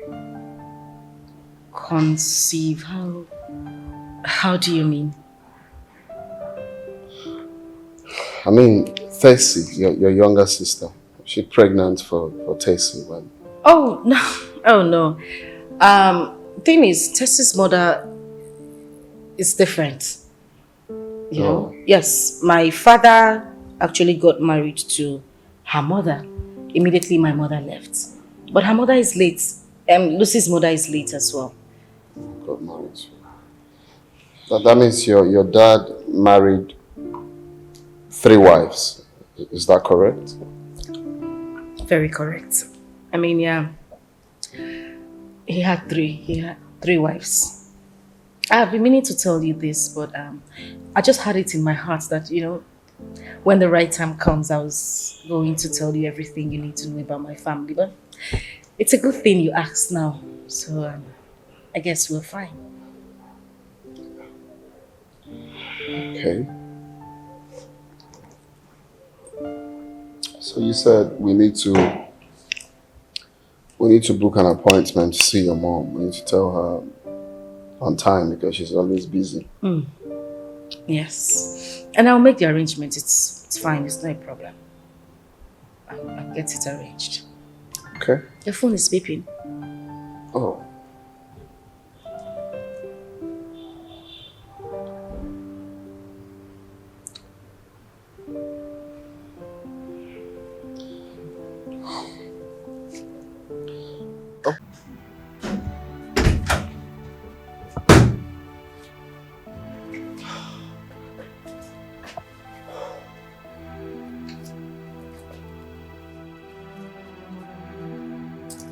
Conceive? How do you mean? I mean, Tessie, your younger sister. She's pregnant for Tessie when? Oh, no. Oh, no. Thing is, Tessie's mother is different. You know? Yes, my father actually got married to her mother immediately my mother left. But her mother is late. Lucy's mother is late as well. Got married. That means your dad married 3 wives. Is that correct? Very correct. I mean, yeah. He had 3. He had 3 wives. I've been meaning to tell you this, but I just had it in my heart that, you know, when the right time comes, I was going to tell you everything you need to know about my family. But it's a good thing you asked now. So I guess we're fine. Okay. So you said we need to book an appointment to see your mom. We need to tell her on time because she's always busy. Yes. And I'll make the arrangements. It's fine. It's not a problem. I'll get it arranged. Okay. Your phone is beeping. Oh.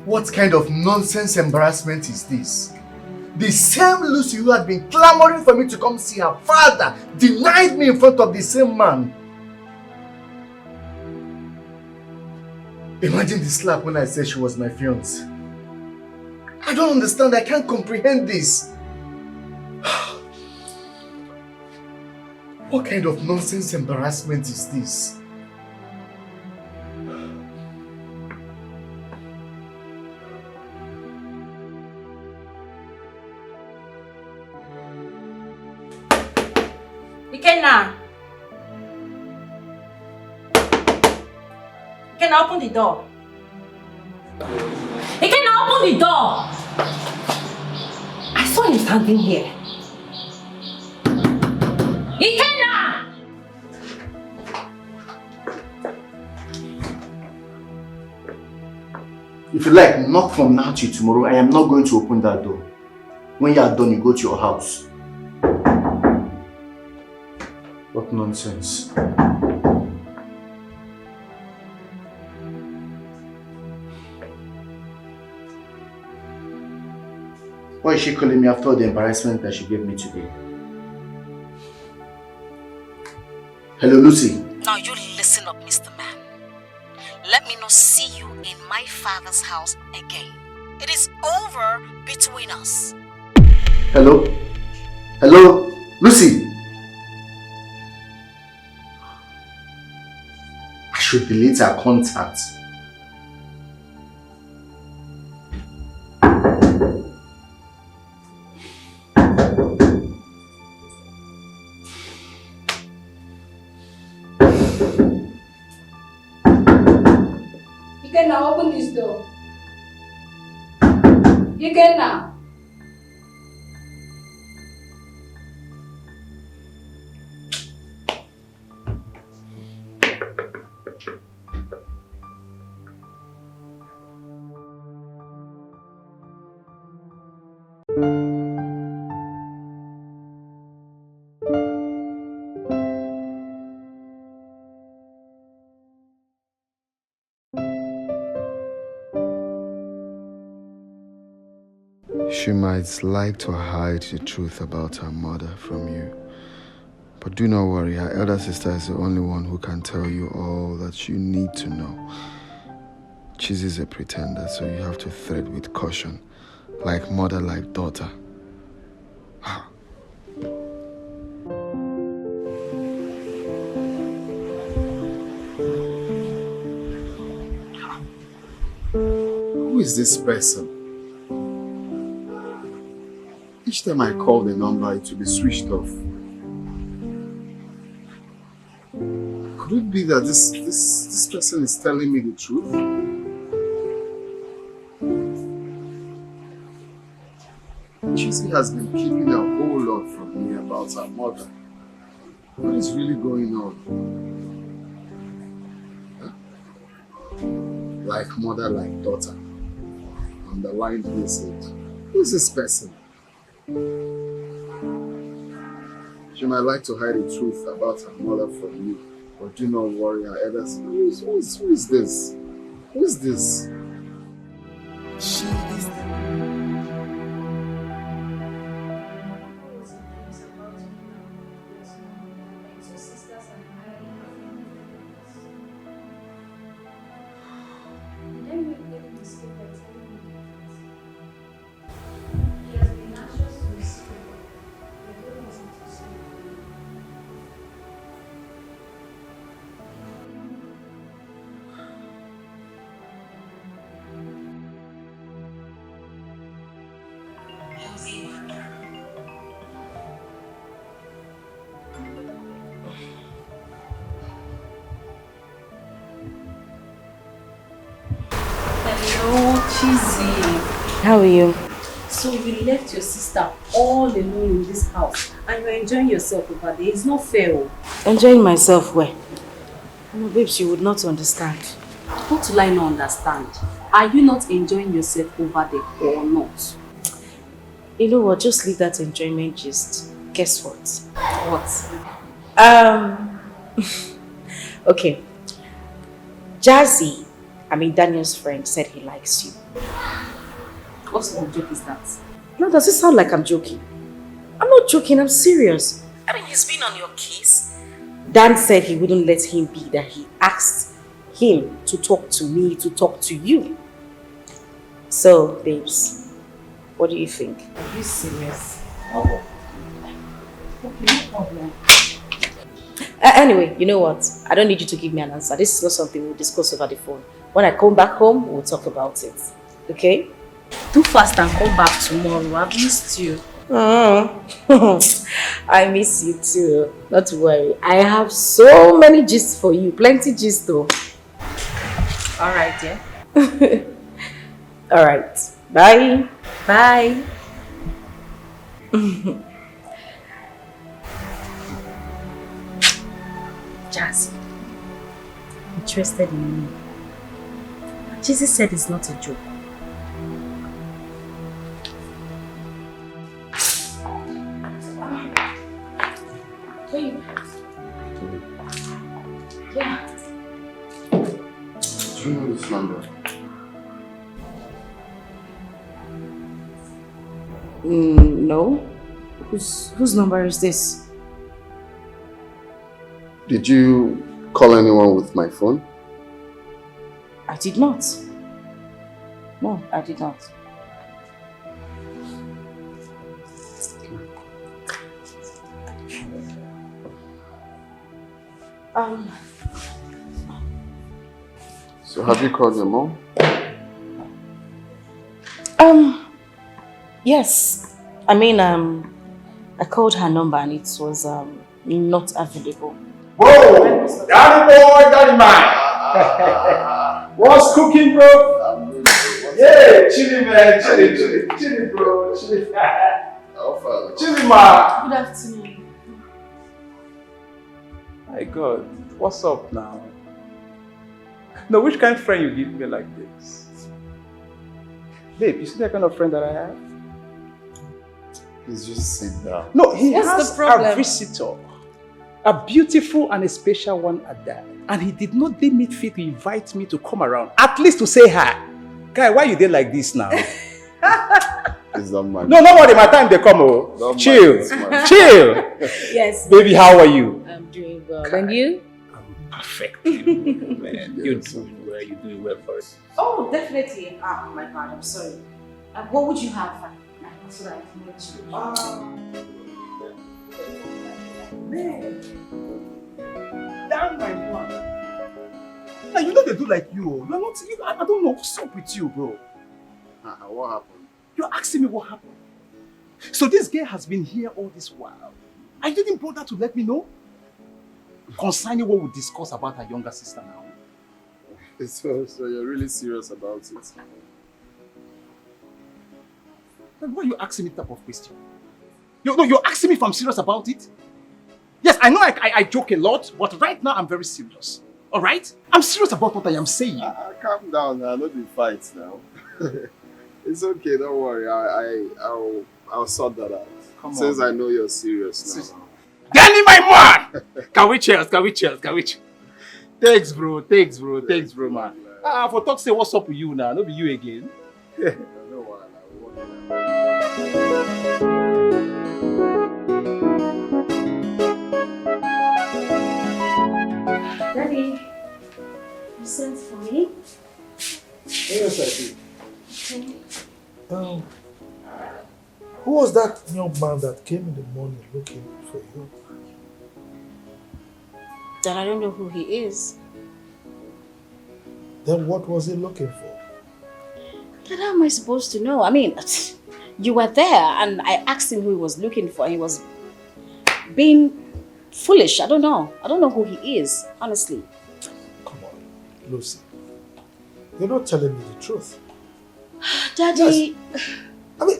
What kind of nonsense embarrassment is this? The same Lucy who had been clamoring for me to come see her father denied me in front of the same man. Imagine the slap when I said she was my fiancée. I don't understand. I can't comprehend this. What kind of nonsense embarrassment is this? Ikenna! Ikenna, open the door. Ikenna, open the door! I saw him standing here. Ikenna! If you like, knock from now till tomorrow. I am not going to open that door. When you are done, you go to your house. What nonsense. Why is she calling me after the embarrassment that she gave me today? Hello, Lucy. Now you listen up, Mr. Man. Let me not see you in my father's house again. It is over between us. Hello? Hello? Lucy? I should delete her contact. You can now open this door. You can now. She might like to hide the truth about her mother from you. But do not worry, her elder sister is the only one who can tell you all that you need to know. Cheese is a pretender, so you have to tread with caution. Like mother, like daughter. Who is this person? Each time I call the number, it will be switched off. Could it be that this person is telling me the truth? Chizzy has been keeping a whole lot from me about her mother. What is really going on? Huh? Like mother, like daughter. Underlined message. Who is this person? She might like to hide the truth about her mother from you, but do not worry, her elders. Who is this? Who is this? She is How are you? So you left your sister all alone in this house and you're enjoying yourself over there. It's not fair. Enjoying myself where? No, babes, you would not understand. What will I not understand? Are you not enjoying yourself over there or not? You know what? Just leave that enjoyment gist. Guess what? What? Okay. Jazzy I mean, Daniel's friend said he likes you. What sort of joke is that? No, does it sound like I'm joking? I'm not joking, I'm serious. I mean, he's been on your case. Dan said he wouldn't let him be, that he asked him to talk to me, to talk to you. So, babes, what do you think? Are you serious? Okay, no problem. Anyway, you know what? I don't need you to give me an answer. This is not something we'll discuss over the phone. When I come back home, we'll talk about it. Okay? Do fast and come back tomorrow. I've missed you. I miss you too. Not to worry. I have so many gists for you. Plenty gists though. Alright, yeah? Alright. Bye. Bye. Jazzy, interested in me. Jesus said it's not a joke. Babe. Yeah. Do you know this number? No. Whose number is this? Did you call anyone with my phone? I did not. No, I did not. So have you called your mom? Yes. I mean, I called her number and it was not available. Whoa! Daddy boy, daddy man! What's cooking, bro? Yeah, chilly man, chilly bro, chilly. Chilly man. Good afternoon. My God, what's up now? No, which kind of friend you give me like this? Babe, you see that kind of friend that I have? Please just sit down. No, he What's has the problem? a visitor. A beautiful and a special one at that. And he did not deem it fit to invite me to come around. At least to say hi. Guy, why you there like this now? Please don't mind. No, nobody, my time they come. Oh. Don't Chill. mind. Chill. Yes. Baby, how are you? I'm doing well. And you? Perfect. Man, you're doing well. You're doing well for us. Oh, definitely. Ah, my God, I'm sorry. What would you have? So that I can let you. Man. Damn my one. Now you know they do like you. You're not. I don't know what's up with you, bro. What happened? You're asking me what happened. So this girl has been here all this while. I didn't bother to let me know concerning what we discuss about her younger sister now. So you're really serious about it? Then why are you asking me that type of question? You're asking me if I'm serious about it? Yes, I know I joke a lot, but right now I'm very serious. Alright? I'm serious about what I am saying. Calm down now, not be fights now. It's okay, don't worry. I'll sort that out. Come on. Since I know you're serious now. Danny, my man! Can we cheers? Thanks, bro, man. For talk say what's up with you now, not be you again. Daddy, you sent for me? Yes, I did. Who was that young man that came in the morning looking for you? Then I don't know who he is. Then what was he looking for? Then how am I supposed to know? I mean, you were there and I asked him who he was looking for and he was being foolish. I don't know. I don't know who he is, honestly. Come on, Lucy. You're not telling me the truth. Daddy... Yes. I mean,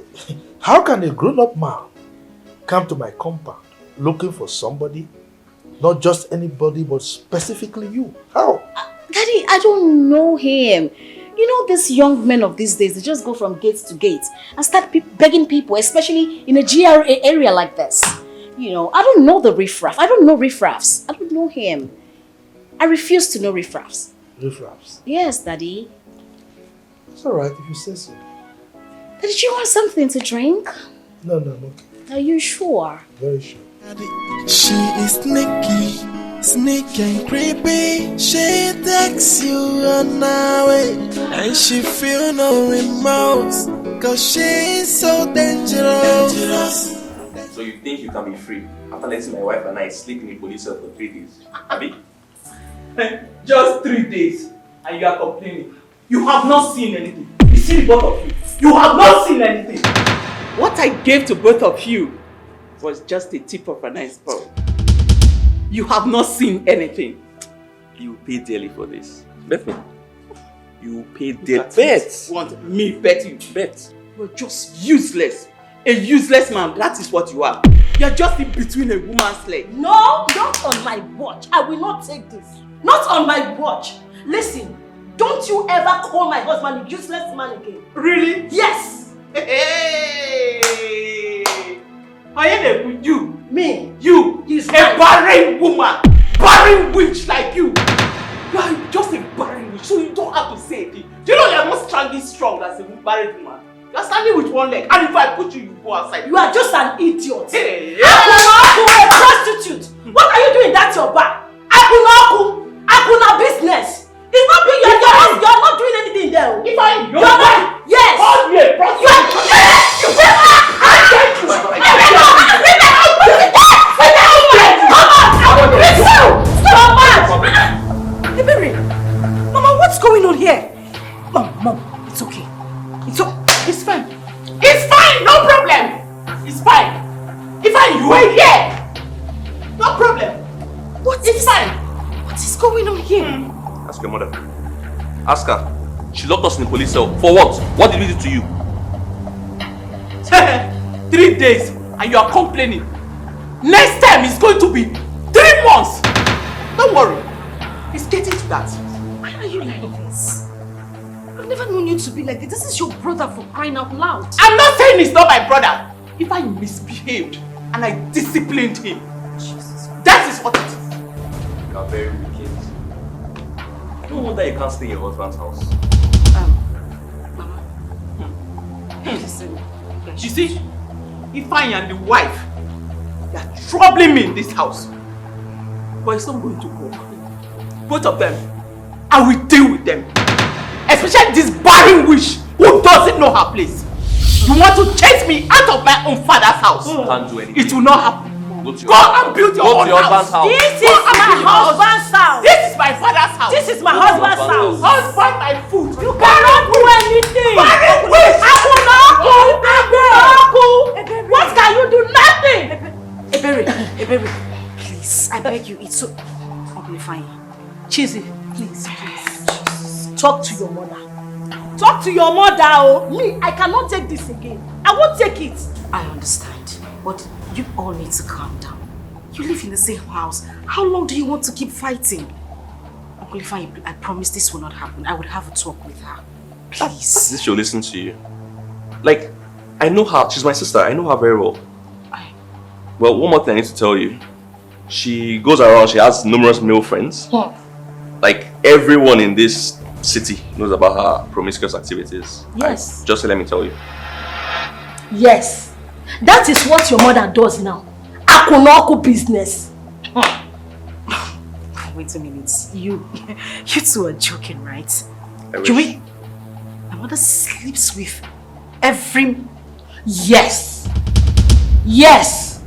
how can a grown-up man come to my compound looking for somebody? Not just anybody, but specifically you. How? Daddy, I don't know him. You know, these young men of these days, they just go from gate to gate and start begging people, especially in a GRA area like this. You know, I don't know the riffraff. I don't know riffraffs. I don't know him. I refuse to know riffraffs. Riffraffs. Yes, Daddy. It's alright if you say so. Daddy, do you want something to drink? No, I'm okay. Are you sure? Very sure. She is sneaky, sneaky and creepy. She takes you on her way, and she feel no remorse, cause she is so dangerous. So you think you can be free after letting my wife and I sleep in the police cell for 3 days? Abi? Just 3 days, and you are complaining. You have not seen anything. You see the both of you. You have not seen anything. What I gave to both of you was just the tip of an iceberg. You have not seen anything. You pay dearly for this. Bet me. You pay dearly. Bet. Want me bet you? Bet. You're just useless. A useless man, that is what you are. You're just in between a woman's leg. No, not on my watch. I will not take this. Not on my watch. Listen, don't you ever call my husband a useless man again. Really? Yes. Hey! You. Me. You. He's a right. barren woman. Barren witch like you. You are just a barren witch, so you don't have to say it. Do you know you are not standing strong as a barren woman? You are standing with one leg, and if I put you, you go outside. You are just an idiot. Hey. Akunaku, a prostitute. What are you doing? That's your bar. Akuna business. It's not being you're not doing anything there. If I you're not. Yes. Call me a prostitute. Mama, what's going on here? Mom, it's okay. It's fine. It's fine, no problem. It's fine. If you were here, no problem. It's fine. What is going on here? Ask your mother. Ask her. She locked us in the police cell. For what? What did we do to you? 3 days and you are complaining. Next time it's going to be 3 months. Don't worry. It's getting to that. Why are you like this? I've never known you to be like this. This is your brother, for crying out loud. I'm not saying he's not my brother. If I misbehaved and I disciplined him, that is what it is. You are very wicked. No wonder you can't stay in your husband's house. Listen. You see, if I am the wife, they are troubling me in this house. But it's not going to work. Both of them, I will deal with them. Especially this barren witch who doesn't know her place. You want to chase me out of my own father's house? Can't do anything. It will not happen. Go and build your own house. This is my husband's house. This is my father's house. This is my husband's house. Husband, my food. You cannot do anything. Barren witch. What can you do? Nothing. Ebere, please, I beg you, it's so fine. Chizzy, please. Talk to your mother. Talk to your mother, oh. Me, I cannot take this again. I won't take it. I understand, but you all need to calm down. You live in the same house. How long do you want to keep fighting? Uncle Ifeanyi, I promise this will not happen. I would have a talk with her. Please. This she'll listen to you. Like, I know her. She's my sister. I know her very well. Well, one more thing I need to tell you. She goes around, she has numerous male friends. Like, everyone in this city knows about her promiscuous activities. Yes. Just let me tell you. Yes. That is what your mother does now. Akunoku business. Wait a minute. You two are joking, right? I my mother sleeps with every... Yes. Yes.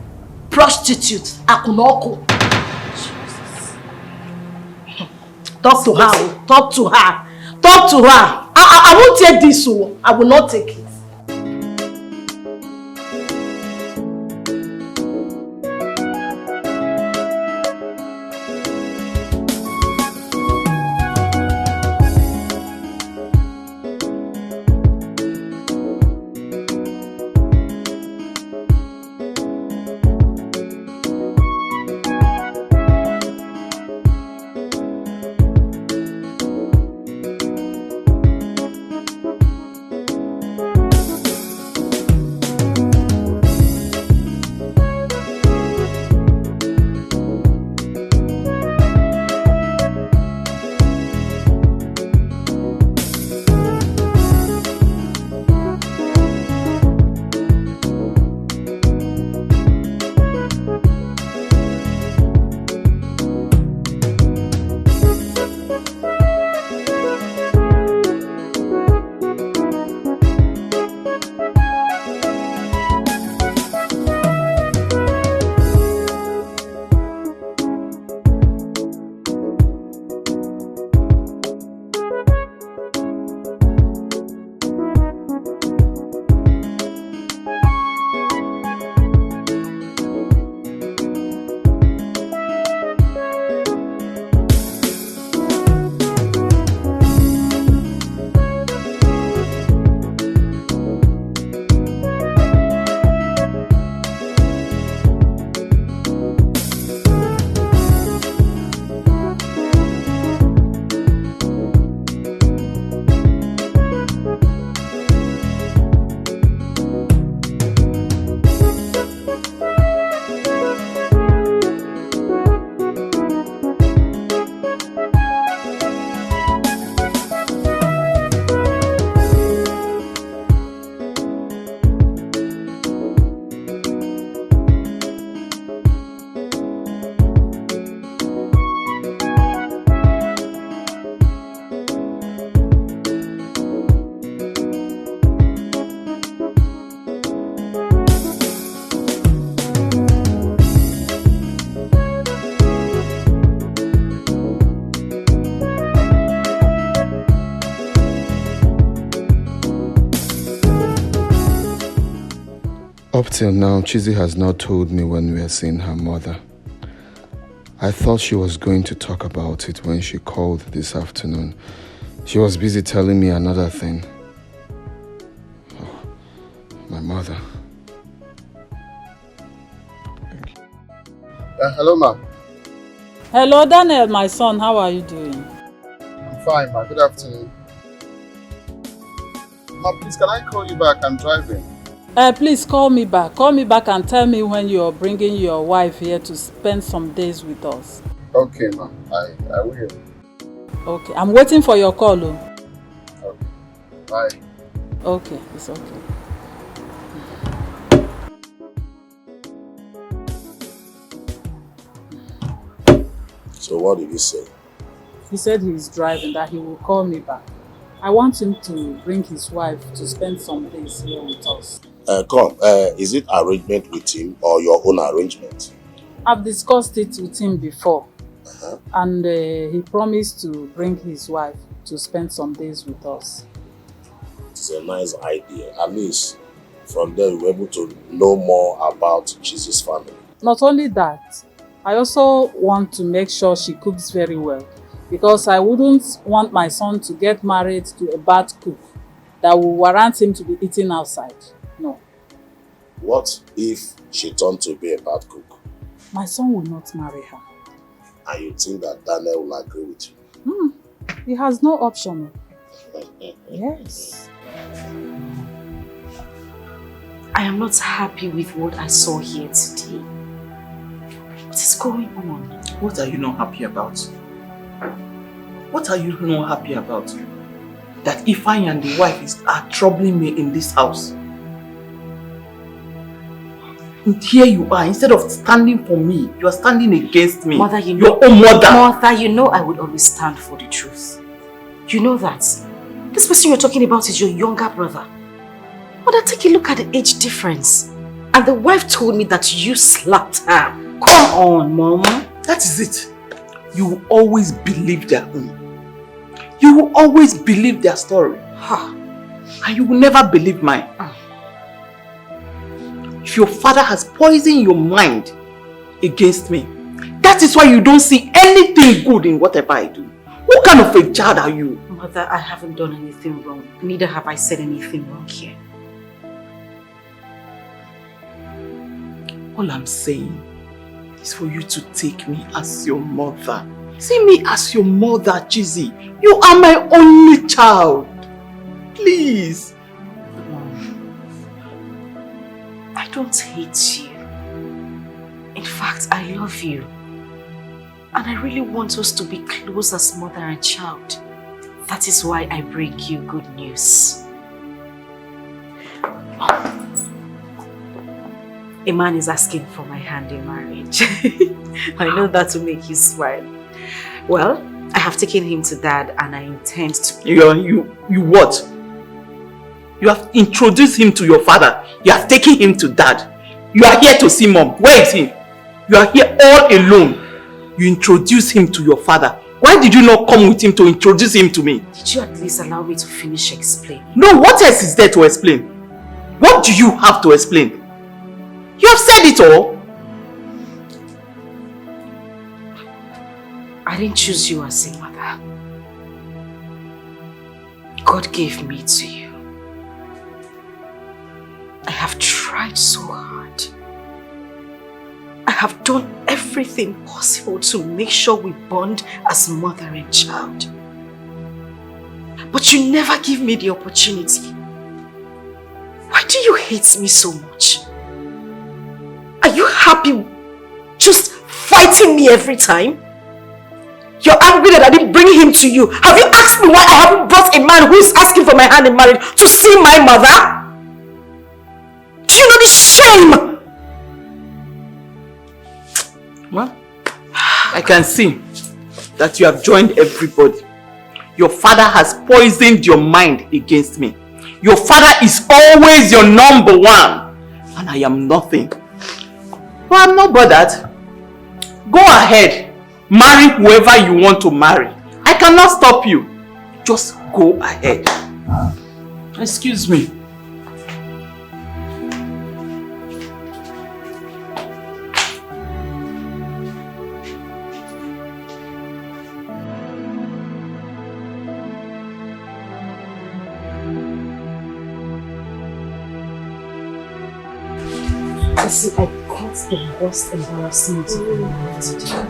Prostitute. Akunoku. Talk to her. Talk to her. Talk to her. I won't take this. I will not take it. Up till now, Chizzy has not told me when we are seeing her mother. I thought she was going to talk about it when she called this afternoon. She was busy telling me another thing. Oh, my mother. Hello, ma. Hello, Daniel, my son. How are you doing? I'm fine, ma. Good afternoon. Ma, please, can I call you back? I'm driving. Please call me back. Call me back and tell me when you're bringing your wife here to spend some days with us. Okay, ma. I will. Okay, I'm waiting for your call. Oh. Okay. Bye. Okay, it's okay. So what did he say? He said he's driving, that he will call me back. I want him to bring his wife to spend some days here with us. Is it arrangement with him or your own arrangement? I've discussed it with him before. And he promised to bring his wife to spend some days with us. It's a nice idea. At least from there we're able to know more about Chizzy's family. Not only that, I also want to make sure she cooks very well, because I wouldn't want my son to get married to a bad cook that will warrant him to be eating outside. No. What if she turned to be a bad cook? My son will not marry her. And you think that Daniel will agree with you? He has no option. Yes. I am not happy with what I saw here today. What is going on? What are you not happy about? What are you not happy about? That Ifeanyi and the wife are troubling me in this house. And here you are, instead of standing for me, you are standing against me. Mother, you know, your own mother. Mother, you know I would always stand for the truth. You know that. This person you're talking about is your younger brother. Mother, take a look at the age difference. And the wife told me that you slapped her. Come on, Mama. That is it. You will always believe their own. You will always believe their story. And you will never believe mine. If your father has poisoned your mind against me, that is why you don't see anything good in whatever I do. What kind of a child are you? Mother, I haven't done anything wrong. Neither have I said anything wrong here. All I'm saying is for you to take me as your mother. See me as your mother, Chizzy. You are my only child. Please. I don't hate you. In fact, I love you. And I really want us to be close as mother and child. That is why I bring you good news. A man is asking for my hand in marriage. I know that will make you smile. Well, I have taken him to Dad and I intend to... You what? You have introduced him to your father. You have taken him to Dad. You are here to see Mom. Where is he? You are here all alone. You introduced him to your father. Why did you not come with him to introduce him to me? Did you at least allow me to finish explaining? No, what else is there to explain? What do you have to explain? You have said it all. I didn't choose you as a mother. God gave me to you. I have tried so hard. I have done everything possible to make sure we bond as mother and child. But you never give me the opportunity. Why do you hate me so much? Are you happy just fighting me every time? You're angry that I didn't bring him to you. Have you asked me why I haven't brought a man who is asking for my hand in marriage to see my mother? Do you know the shame? Well, I can see that you have joined everybody. Your father has poisoned your mind against me. Your father is always your number one. And I am nothing. But I'm not bothered. Go ahead. Marry whoever you want to marry. I cannot stop you. Just go ahead. Excuse me. See, I got the worst embarrassment of my life today.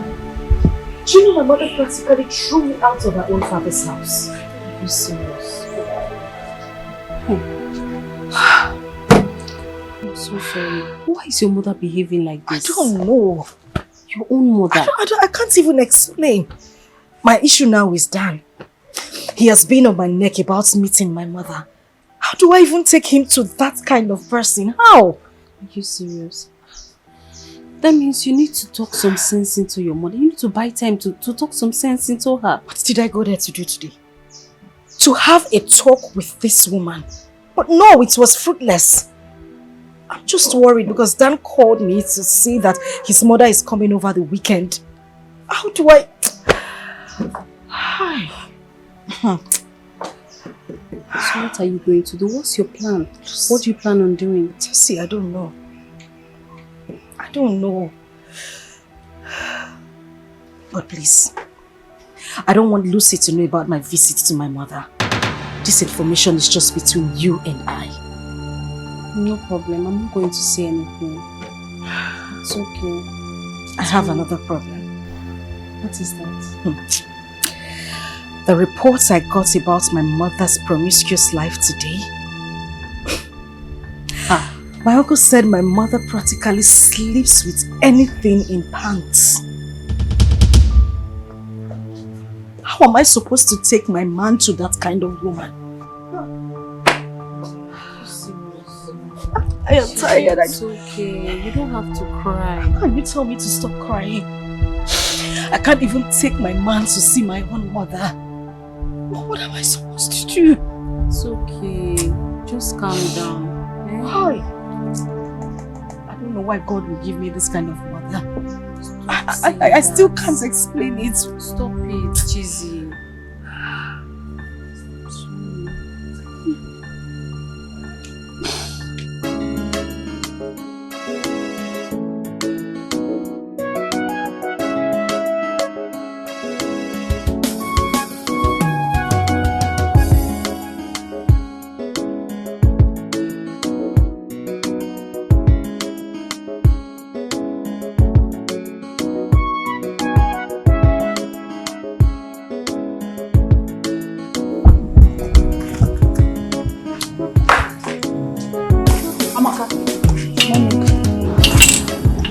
Do you know my mother practically threw me out of her own father's house? Are you serious? I'm so sorry. Why is your mother behaving like this? I don't know. Your own mother? I can't even explain. My issue now is Dan. He has been on my neck about meeting my mother. How do I even take him to that kind of person? How? Are you serious? That means you need to talk some sense into your mother. You need to buy time to talk some sense into her. What did I go there to do today? To have a talk with this woman. But no, it was fruitless. I'm just worried because Dan called me to say that his mother is coming over the weekend. How do I... Hi. So what are you going to do? What's your plan? What do you plan on doing? See, I don't know. I don't know. But please, I don't want Lucy to know about my visit to my mother. This information is just between you and I. No problem. I'm not going to say anything. It's okay. I have another problem. What is that? The reports I got about my mother's promiscuous life today. My uncle said my mother practically sleeps with anything in pants. How am I supposed to take my man to that kind of woman? I am tired. It's okay. You don't have to cry. How can you tell me to stop crying? I can't even take my man to see my own mother. What am I supposed to do? It's okay. Just calm down. Eh? Why? I don't know why God will give me this kind of mother. I still can't explain it. Stop it, Chizzy.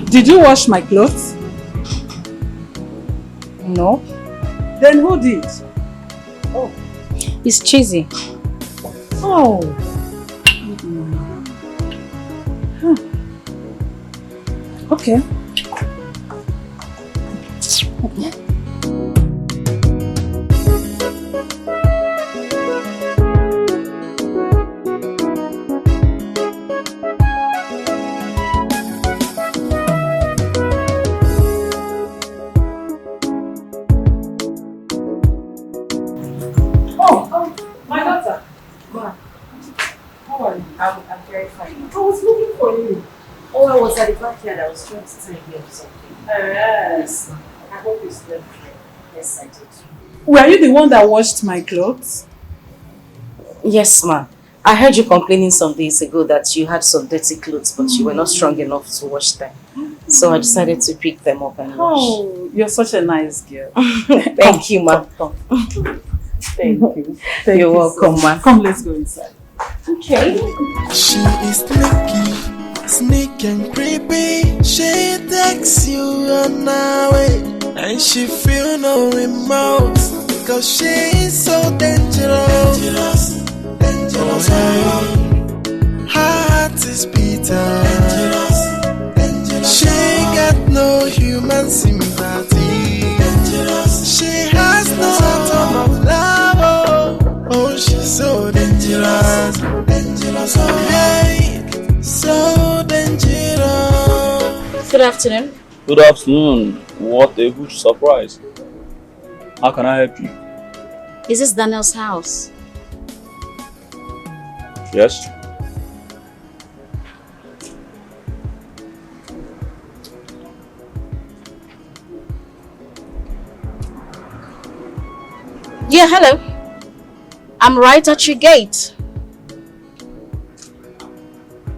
Did you wash my clothes? No. Then who did? Oh, it's Chizzy. Oh. Okay. I was trying to tell you something. Yes. I hope you slept well. Yes, I did. Were you the one that washed my clothes? Yes, ma. I heard you complaining some days ago that you had some dirty clothes, but you were not strong enough to wash them. So I decided to pick them up and wash. Oh, you're such a nice girl. Thank you, ma. Thank you. You're welcome, ma. Come, let's go inside. Okay. She is sneaky and creepy. She takes you on her way, and she feel no remorse, cause she is so dangerous. Dangerous. Her heart is bitter. She got no human sympathy. She has no atom of love. Oh, she's so dangerous. Dangerous. Hey, so dangerous. Good afternoon. Good afternoon. What a huge surprise. How can I help you? Is this Daniel's house? Yes. Yeah, hello. I'm right at your gate.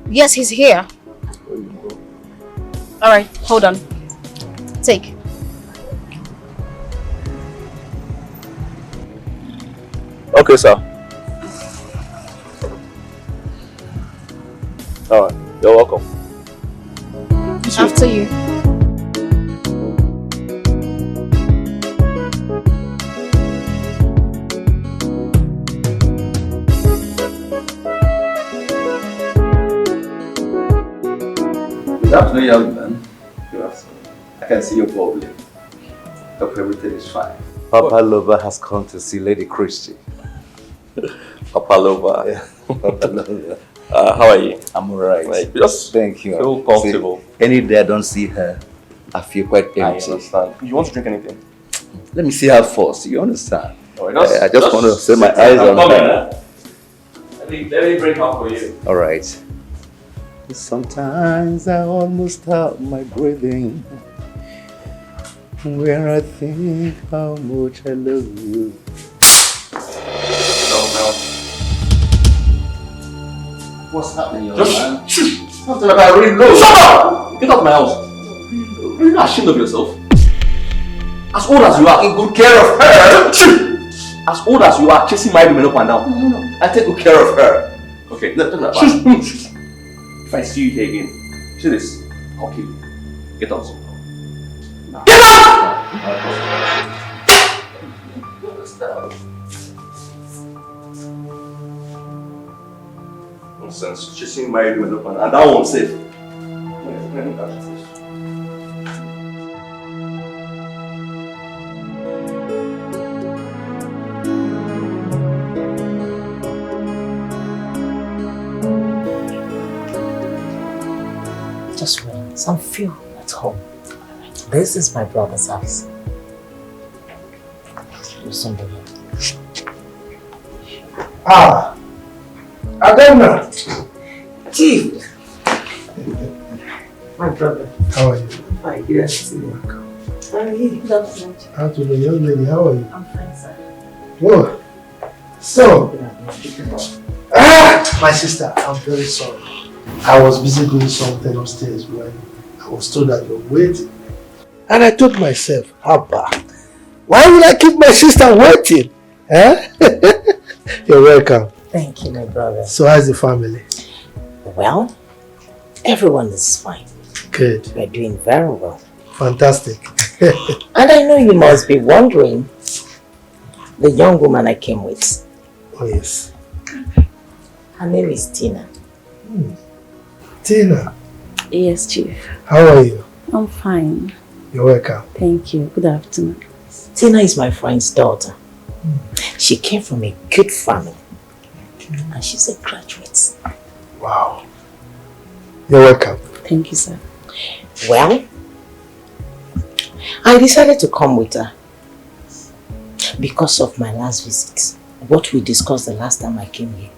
Yes, he's here. Alright, hold on. Take. Okay, sir. Alright, you're welcome. After you. Good afternoon, young man. Good afternoon. I can see you're bubbling. Hope everything is fine. Papa Lover has come to see Lady Christie. Papa Lover. Yeah. Papa Lover. How are you? I'm alright. Like, just thank you. feel comfortable. See, any day I don't see her, I feel quite empty. I understand. You want to drink anything? Let me see her first. You understand? Alright, I just want to set my eyes on her. Let me bring her for you. Alright. Sometimes I almost stop my breathing when I think how much I love you. What's happening, young man? Something like I really low. Shut up! Get out of my house. Are you not ashamed of yourself? As old as you are, taking good care of her. As old as you are, chasing my women up and down. No. I take good care of her. Okay, No, talking about. if I see you here again, see this, I'll kill you. Get out. Get out! Nonsense, chasing married women up and that one's safe. Let me catch it first. Just relax. I'm feel at home. This is my brother's house. Somebody. Ah, Adana. Chief. My brother. How are you? Fine, yes. Welcome. How are you? Good afternoon. Afternoon, young lady. How are you? I'm fine, sir. Whoa. So, my sister, I'm very sorry. I was busy doing something upstairs when I was told that you're waiting. And I told myself, Abba, why would I keep my sister waiting? Eh? You're welcome. Thank you, my brother. So how's the family? Well, everyone is fine. Good. We're doing very well. Fantastic. And I know you must be wondering the young woman I came with. Oh, yes. Her name is Tina. Tina, Yes, Chief. how are you? I'm fine. You're welcome. Thank you. Good afternoon. Tina is my friend's daughter. She came from a good family. And she's a graduate. Wow. You're welcome. Thank you, sir. Well, I decided to come with her because of my last visit. What we discussed the last time I came here.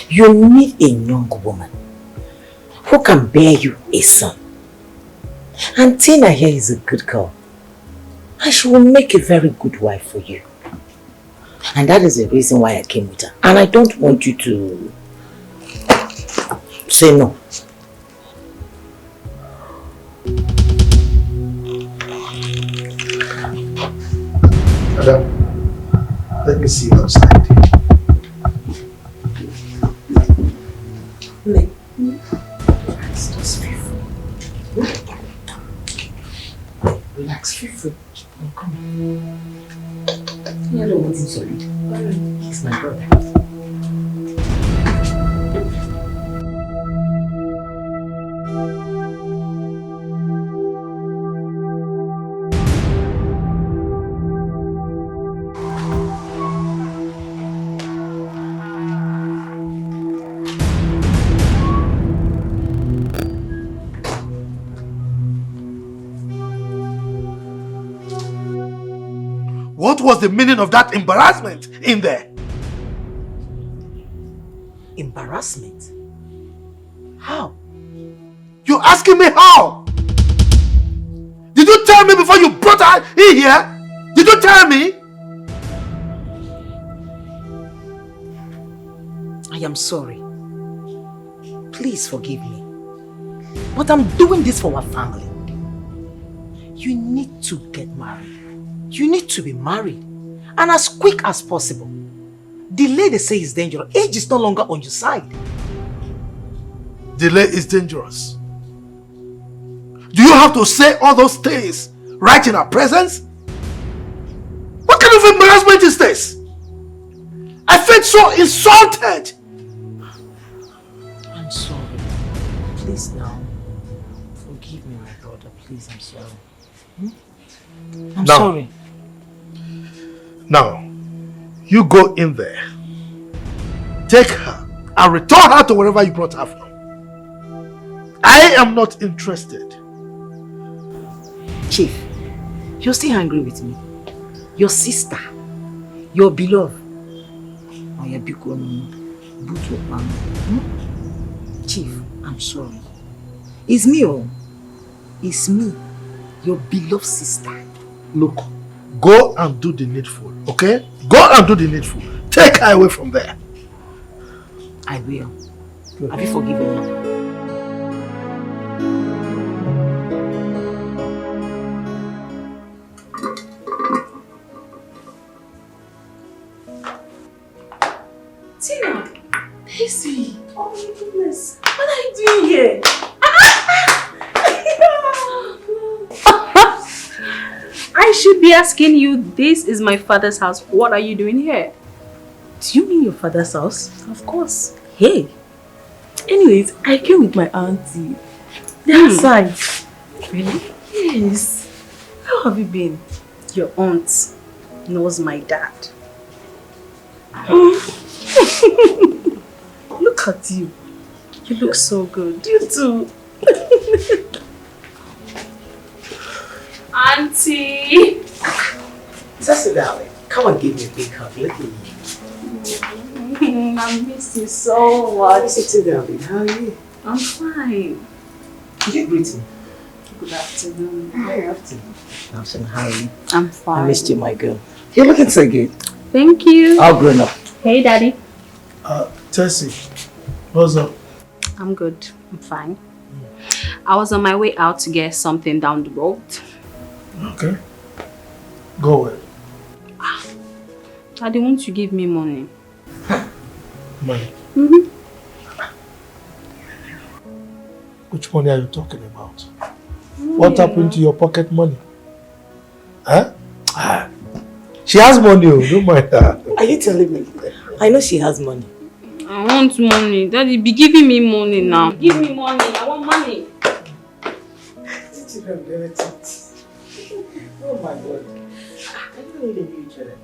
You need a young woman who can bear you a son. And Tina here is a good girl. And she will make a very good wife for you. And that is the reason why I came with her. And I don't want you to say no. Madam, let me see you outside. Relax, just feel free. Relax, feel free. Come on. You know what is solid. He's my brother. What was the meaning of that embarrassment in there? Embarrassment? How? You're asking me how? Did you tell me before you brought her in here? Did you tell me? I am sorry. Please forgive me. But I'm doing this for our family. You need to get married. You need to be married. And as quick as possible. Delay, they say, is dangerous. Age is no longer on your side. Delay is dangerous. Do you have to say all those things right in our presence? What kind of embarrassment is this? I felt so insulted. I'm sorry. Please now. Forgive me, my brother. Please, I'm sorry. I'm sorry. Now, you go in there. Take her and return her to wherever you brought her from. I am not interested. Chief, you're still angry with me. Your sister, your beloved. Chief, I'm sorry. It's me, oh. It's me, your beloved sister. Look, go and do the needful, okay? Go and do the needful. Take her away from there. I will. Have you forgiven me? Tina! Daisy! Oh my goodness! What are you doing here? I should be asking you, this is my father's house. What are you doing here? Do you mean your father's house? Of course. Hey. Anyways, I came with my auntie. They're outside. Really? Yes. How have you been? Your aunt knows my dad. Look at you. You look so good. You too. Auntie! Cecily, darling, come and give me a big hug. Let me. I miss you so much. Cecily, darling, how are you? I'm fine. Did you greet me? Good afternoon. Good afternoon. How are you? I'm fine. I missed you, my girl. You're looking so good. Thank you. All grown up. Hey, Daddy. Tessie, what's up? I'm good. I'm fine. I was on my way out to get something down the road. Okay. Go away. Daddy, won't you give me money? Money? Mm-hmm. Which money are you talking about? What happened to your pocket money? Huh? She has money, don't mind her. Are you telling me? I know she has money. I want money. Daddy, be giving me money now. Give me money. I want money. Oh my God. I don't need a new channel.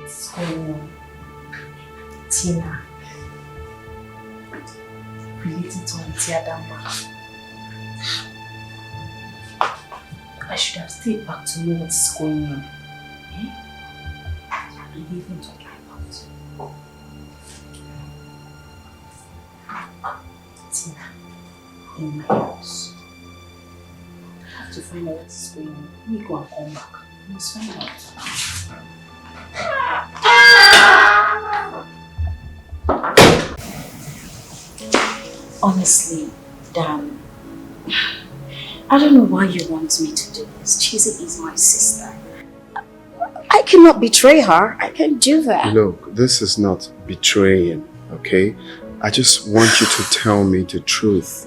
What's going on? Tina. Related to Auntie Adamba. I should have stayed back to know what's going on. Eh? What are you even talking about? Tina, in my house. I have to find out what's going on. Let me go and come back. I must find out. Honestly, Dan, I don't know why you want me to do this. Chizzy is my sister. I cannot betray her. I can't do that. Look, this is not betraying, okay? I just want you to tell me the truth.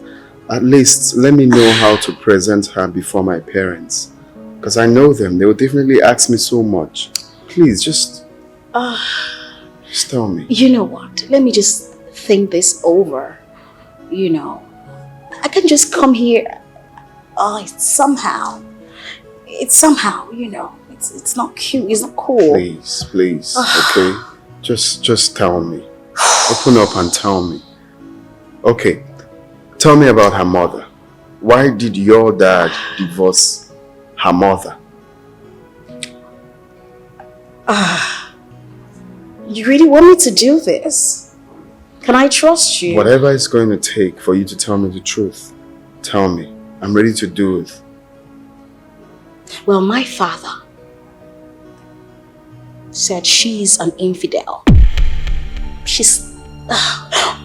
At least let me know how to present her before my parents. Because I know them. They will definitely ask me so much. Please, just tell me. You know what? Let me just think this over. You know, I can just come here. It's somehow, you know, it's not cute, it's not cool. Please, okay? Just tell me. Open up and tell me. Okay, tell me about her mother. Why did your dad divorce her mother? You really want me to do this? Can I trust you? Whatever it's going to take for you to tell me the truth, tell me. I'm ready to do it. Well, my father said she's an infidel. She's...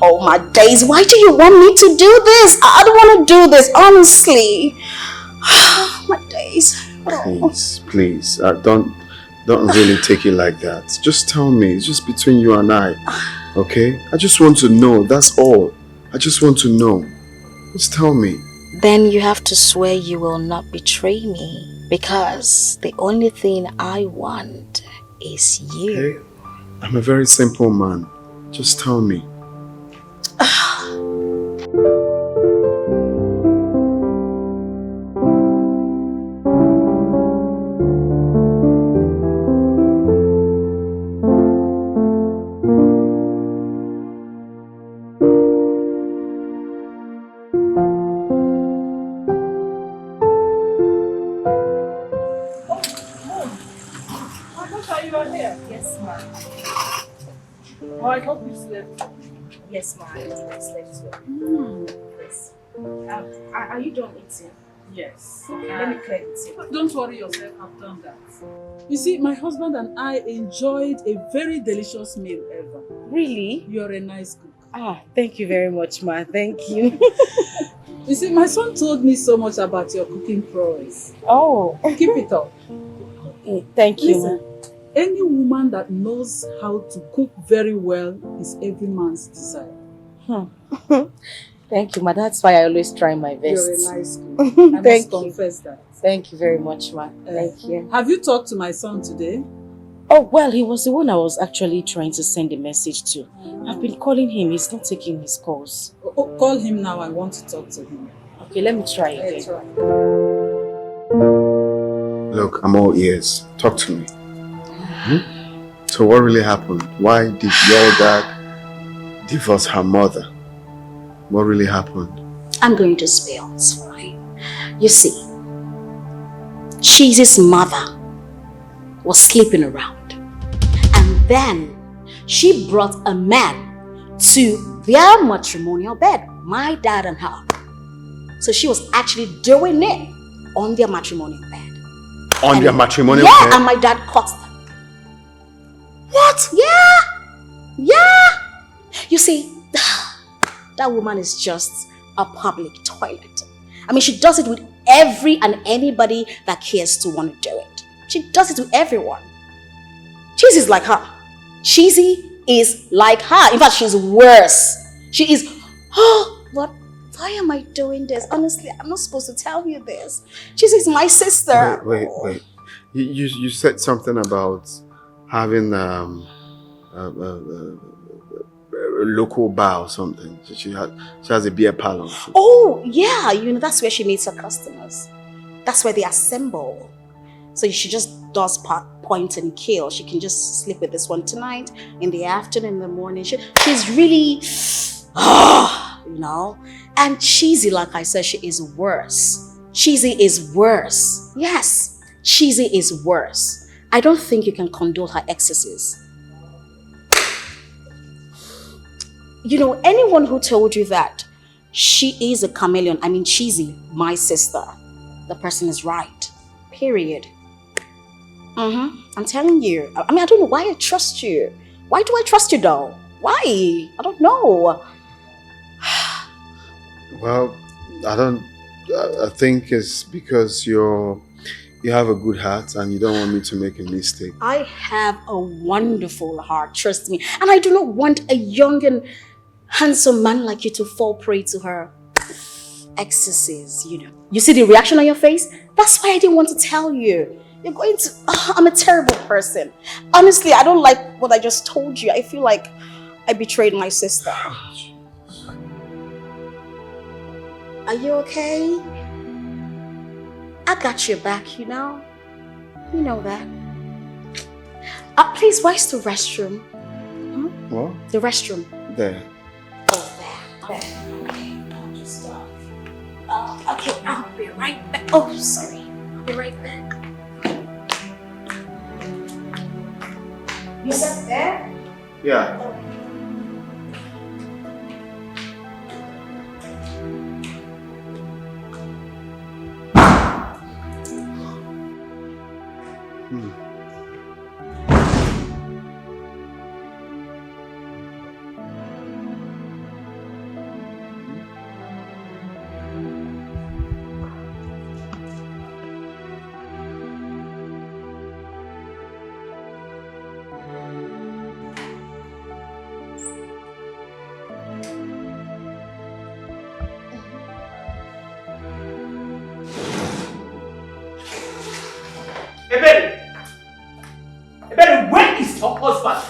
Oh my days, why do you want me to do this? I don't want to do this, honestly. My days. Please, don't really take it like that. Just tell me, it's just between you and I, okay? I just want to know, that's all. I just want to know. Just tell me. Then you have to swear you will not betray me, because the only thing I want is you. Okay? I'm a very simple man. Just tell me. Yes, ma'am. I slept well. Yes. Are you done eating? Yes. Okay, let me clear the table. Don't worry yourself, I've done that. You see, my husband and I enjoyed a very delicious meal ever. Really? You're a nice cook. Ah, thank you very much, ma. Thank you. You see, my son told me so much about your cooking prowess. Oh. Keep it up. Thank you, Listen, any woman that knows how to cook very well is every man's desire. Thank you, ma. That's why I always try my best. You're a nice cook. I must confess that. Thank you very much, ma. Thank you. Have you talked to my son today? Oh, well, he was the one I was actually trying to send a message to. I've been calling him. He's not taking his calls. Oh, call him now. I want to talk to him. Okay, let me try again. Let's try. Look, I'm all ears. Talk to me. So what really happened? Why did your dad divorce her mother? What really happened? I'm going to spill this for you. You see, Cheesy's mother was sleeping around. And then she brought a man to their matrimonial bed, my dad and her. So she was actually doing it on their matrimonial bed. On their matrimonial bed? Yeah, and my dad caught them. What? Yeah. You see, that woman is just a public toilet. I mean, she does it with every and anybody that cares to want to do it. She does it to everyone. Cheesy is like her. Cheesy is like her. In fact, she's worse. She is, what? Why am I doing this? Honestly, I'm not supposed to tell you this. Cheesy is my sister. Wait. You said something about having a local bar or something. She has a beer parlor. Oh, yeah. You know, that's where she meets her customers. That's where they assemble. So she just does point and kill. She can just sleep with this one tonight, in the afternoon, in the morning. She's really, you know. And Cheesy, like I said, she is worse. Cheesy is worse. Yes, Cheesy is worse. I don't think you can condone her excesses. You know, anyone who told you that she is a chameleon, I mean Cheesy, my sister, the person is right. Period. I'm telling you. I mean, I don't know why I trust you. Why do I trust you though? Why? I don't know. Well, I think it's because you have a good heart and you don't want me to make a mistake. I have a wonderful heart, trust me. And I do not want a young and handsome man like you to fall prey to her excesses, you know. You see the reaction on your face? That's why I didn't want to tell you. You're going to... I'm a terrible person. Honestly, I don't like what I just told you. I feel like I betrayed my sister. Are you okay? I got your back, you know? You know that. Please, where's the restroom? What? The restroom. There. Oh, there. Okay, I'll just... okay, I'll be right back. Oh, sorry. I'll be right back. You said there? Yeah. Ebere, where is your husband?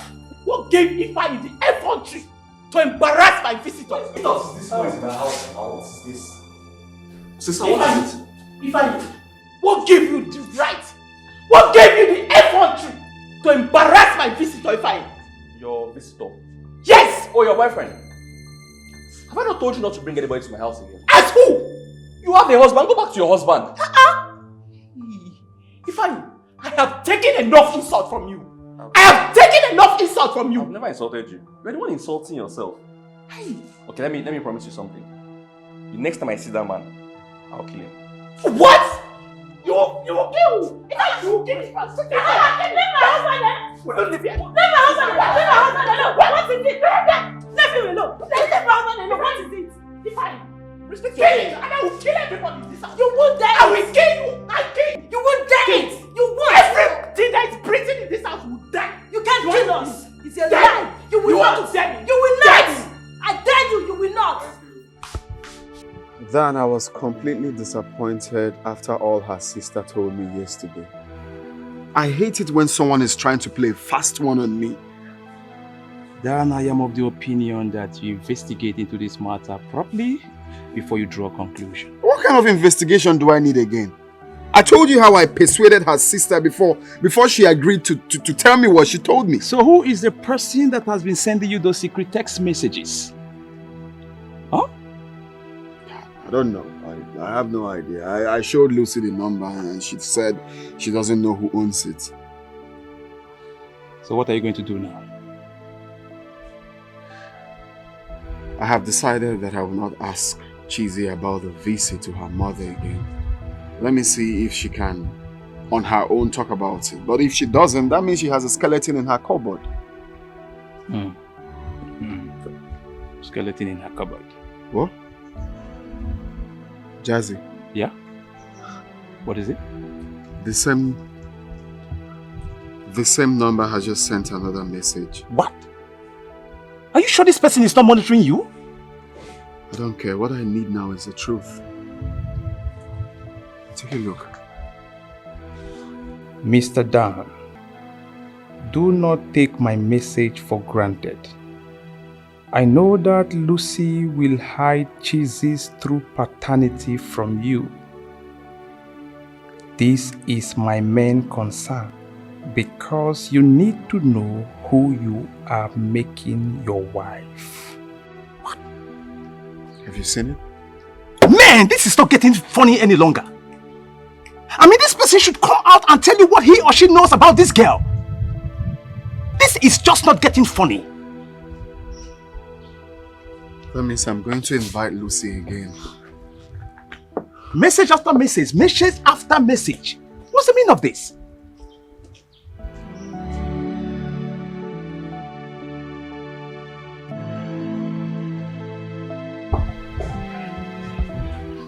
What gave Ifeanyi the effrontery to embarrass my visitors? What is this noise in the house? What is this? Sister, what is it? Ifeanyi, what gave you the right? What gave you the effrontery to embarrass my visitor, Ifeanyi? Your visitor? Yes! Oh, your boyfriend? Have I not told you not to bring anybody to my house again? As who? You have a husband, go back to your husband. Ifeanyi, I have taken enough insult from you. I have taken enough insult from you. I've never insulted you. You're the one insulting yourself. Okay, let me promise you something. The next time I see that man, I'll kill him. What? You will kill? You will kill this person? Leave my husband. We don't live here. Leave my husband alone. What is it? Leave him alone. Leave my husband alone. What is it? Ifeanyi, respect your age, and I will kill everybody in this house. You won't die. I will kill you. I kill you. You won't die. You won't. Everything that is breathing in this house will die. You can't kill us. It's a lie. You will not. You will not. I dare you. You will not. Then I was completely disappointed after all her sister told me yesterday. I hate it when someone is trying to play a fast one on me. Then I am of the opinion that you investigate into this matter properly before you draw a conclusion. What kind of investigation do I need again? I told you how I persuaded her sister before she agreed to tell me what she told me. So who is the person that has been sending you those secret text messages? Huh? I don't know. I have no idea. I showed Lucy the number and she said she doesn't know who owns it. So what are you going to do now? I have decided that I will not ask Chizzy about the visit to her mother again. Let me see if she can, on her own, talk about it. But if she doesn't, that means she has a skeleton in her cupboard. Skeleton in her cupboard. What? Jazzy. Yeah? What is it? The same number has just sent another message. What? Are you sure this person is not monitoring you? I don't care. What I need now is the truth. Take a look. Mr. Dan, do not take my message for granted. I know that Lucy will hide Chizzy's true paternity from you. This is my main concern because you need to know who you are making your wife. What? Have you seen it? Man, this is not getting funny any longer. I mean, this person should come out and tell you what he or she knows about this girl. This is just not getting funny. That means I'm going to invite Lucy again. Message after message, message after message. What's the meaning of this?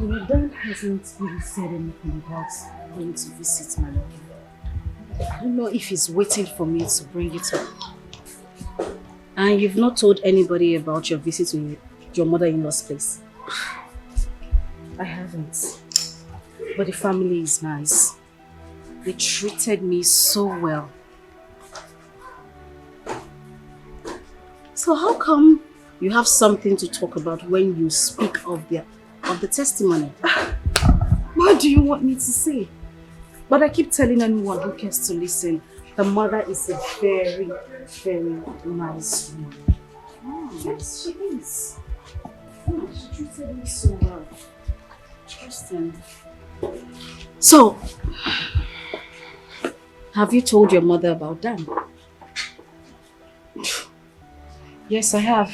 My dad hasn't really said anything about going to visit my mother. I don't know if he's waiting for me to bring it up. And you've not told anybody about your visit to your mother-in-law's place? I haven't. But the family is nice. They treated me so well. So how come you have something to talk about when you speak of the testimony? What do you want me to say? But I keep telling anyone who cares to listen, the mother is a very, very nice woman. Yes, she is. Oh, she treated me so well. Interesting. So, have you told your mother about Dan? Yes, I have.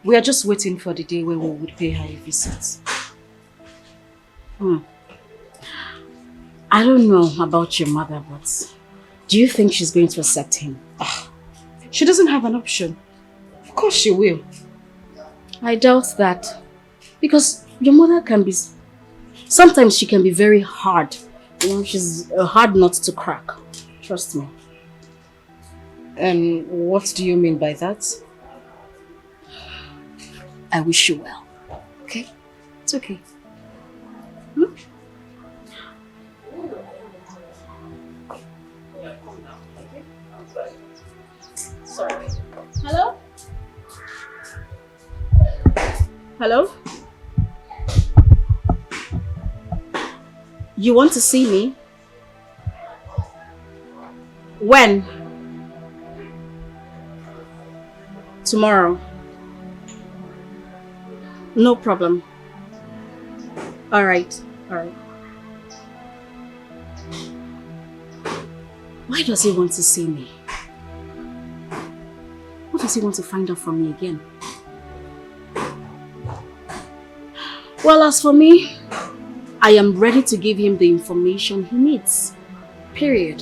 We are just waiting for the day where we would pay her a visit. I don't know about your mother, but do you think she's going to accept him? She doesn't have an option. Of course she will. I doubt that. Because your mother can be... Sometimes she can be very hard. You know, she's a hard nut to crack. Trust me. And what do you mean by that? I wish you well. Okay? It's okay. Hello? You want to see me? When? Tomorrow. No problem. Alright. Why does he want to see me? What does he want to find out from me again? Well, as for me, I am ready to give him the information he needs. Period.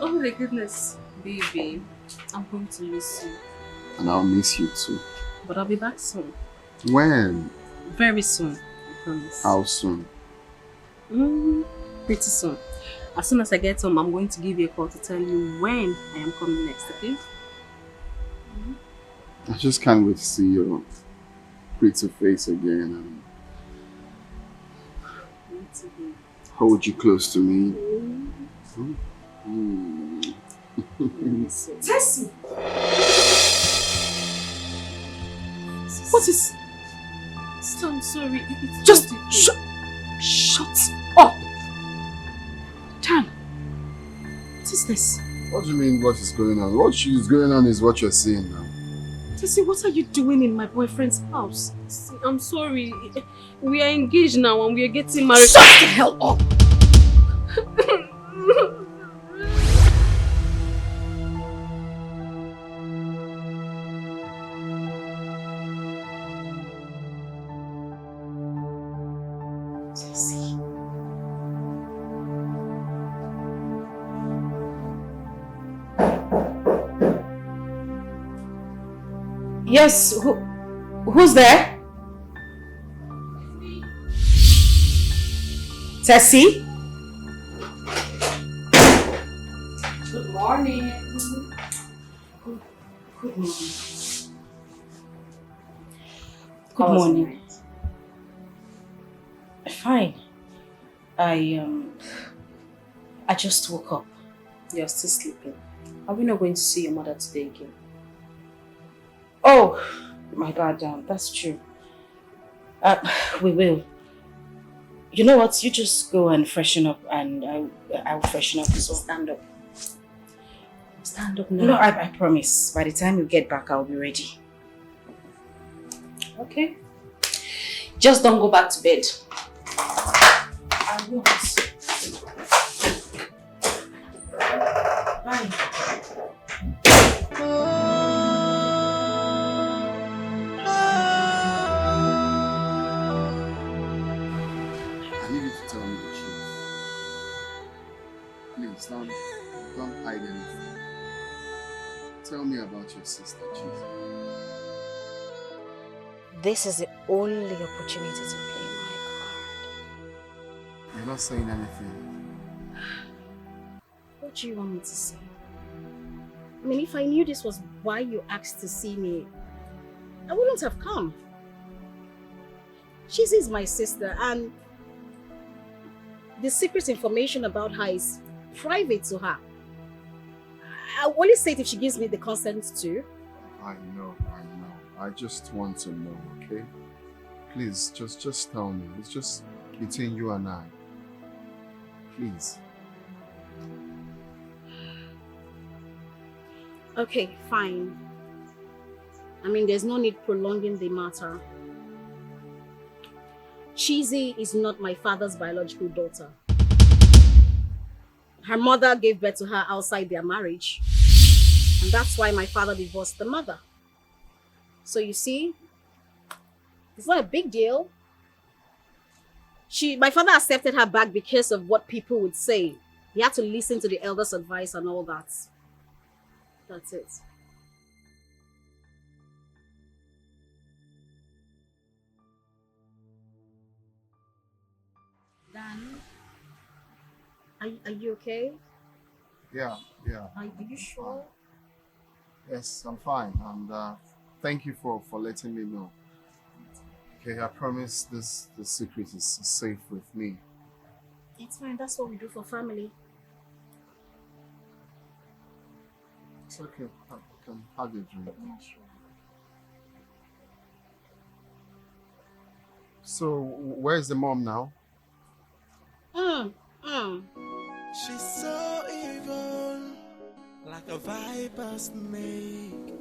Oh my goodness, baby. I'm going to miss you. And I'll miss you too. But I'll be back soon. When? Very soon, I promise. How soon? Pretty soon. As soon as I get home, I'm going to give you a call to tell you when I am coming next, okay? I just can't wait to see your pretty face again and hold you close to me. Tessie! What is... I'm sorry. It's just shut up! Damn. What is this? What do you mean what is going on? What is going on is what you're seeing now. Tessie, what are you doing in my boyfriend's house? I'm sorry. We are engaged now and we are getting married. Shut the hell up! Yes, who's there? Tessie? Good morning. Good morning. Good morning. Fine. I just woke up. You're still sleeping. Are we not going to see your mother today again? Oh, my bad, that's true. We will. You know what? You just go and freshen up and I'll freshen up as well. Stand up. Stand up now. No, I promise. By the time you get back, I'll be ready. Okay. Just don't go back to bed. I won't. Bye. Please, don't hide anything. Tell me about your sister, Jesus. This is the only opportunity to play my card. You're not saying anything. What do you want me to say? I mean, if I knew this was why you asked to see me, I wouldn't have come. She's my sister and the secret information about her is private to her. I'll only say it if she gives me the consent to. I know. I just want to know, okay? Please, just tell me. It's just between you and I. Please. Okay, fine. I mean, there's no need prolonging the matter. Cheesy is not my father's biological daughter. Her mother gave birth to her outside their marriage. And that's why my father divorced the mother. So you see, it's not a big deal. My father accepted her back because of what people would say. He had to listen to the elders' advice and all that. That's it. Dan, are you okay? Yeah. Are you sure? Yes, I'm fine. And thank you for letting me know. Okay, I promise this secret is safe with me. It's fine. That's what we do for family. It's okay. I can have a drink. Yeah, sure. So, where's the mom now? She's so evil, like a viper snake.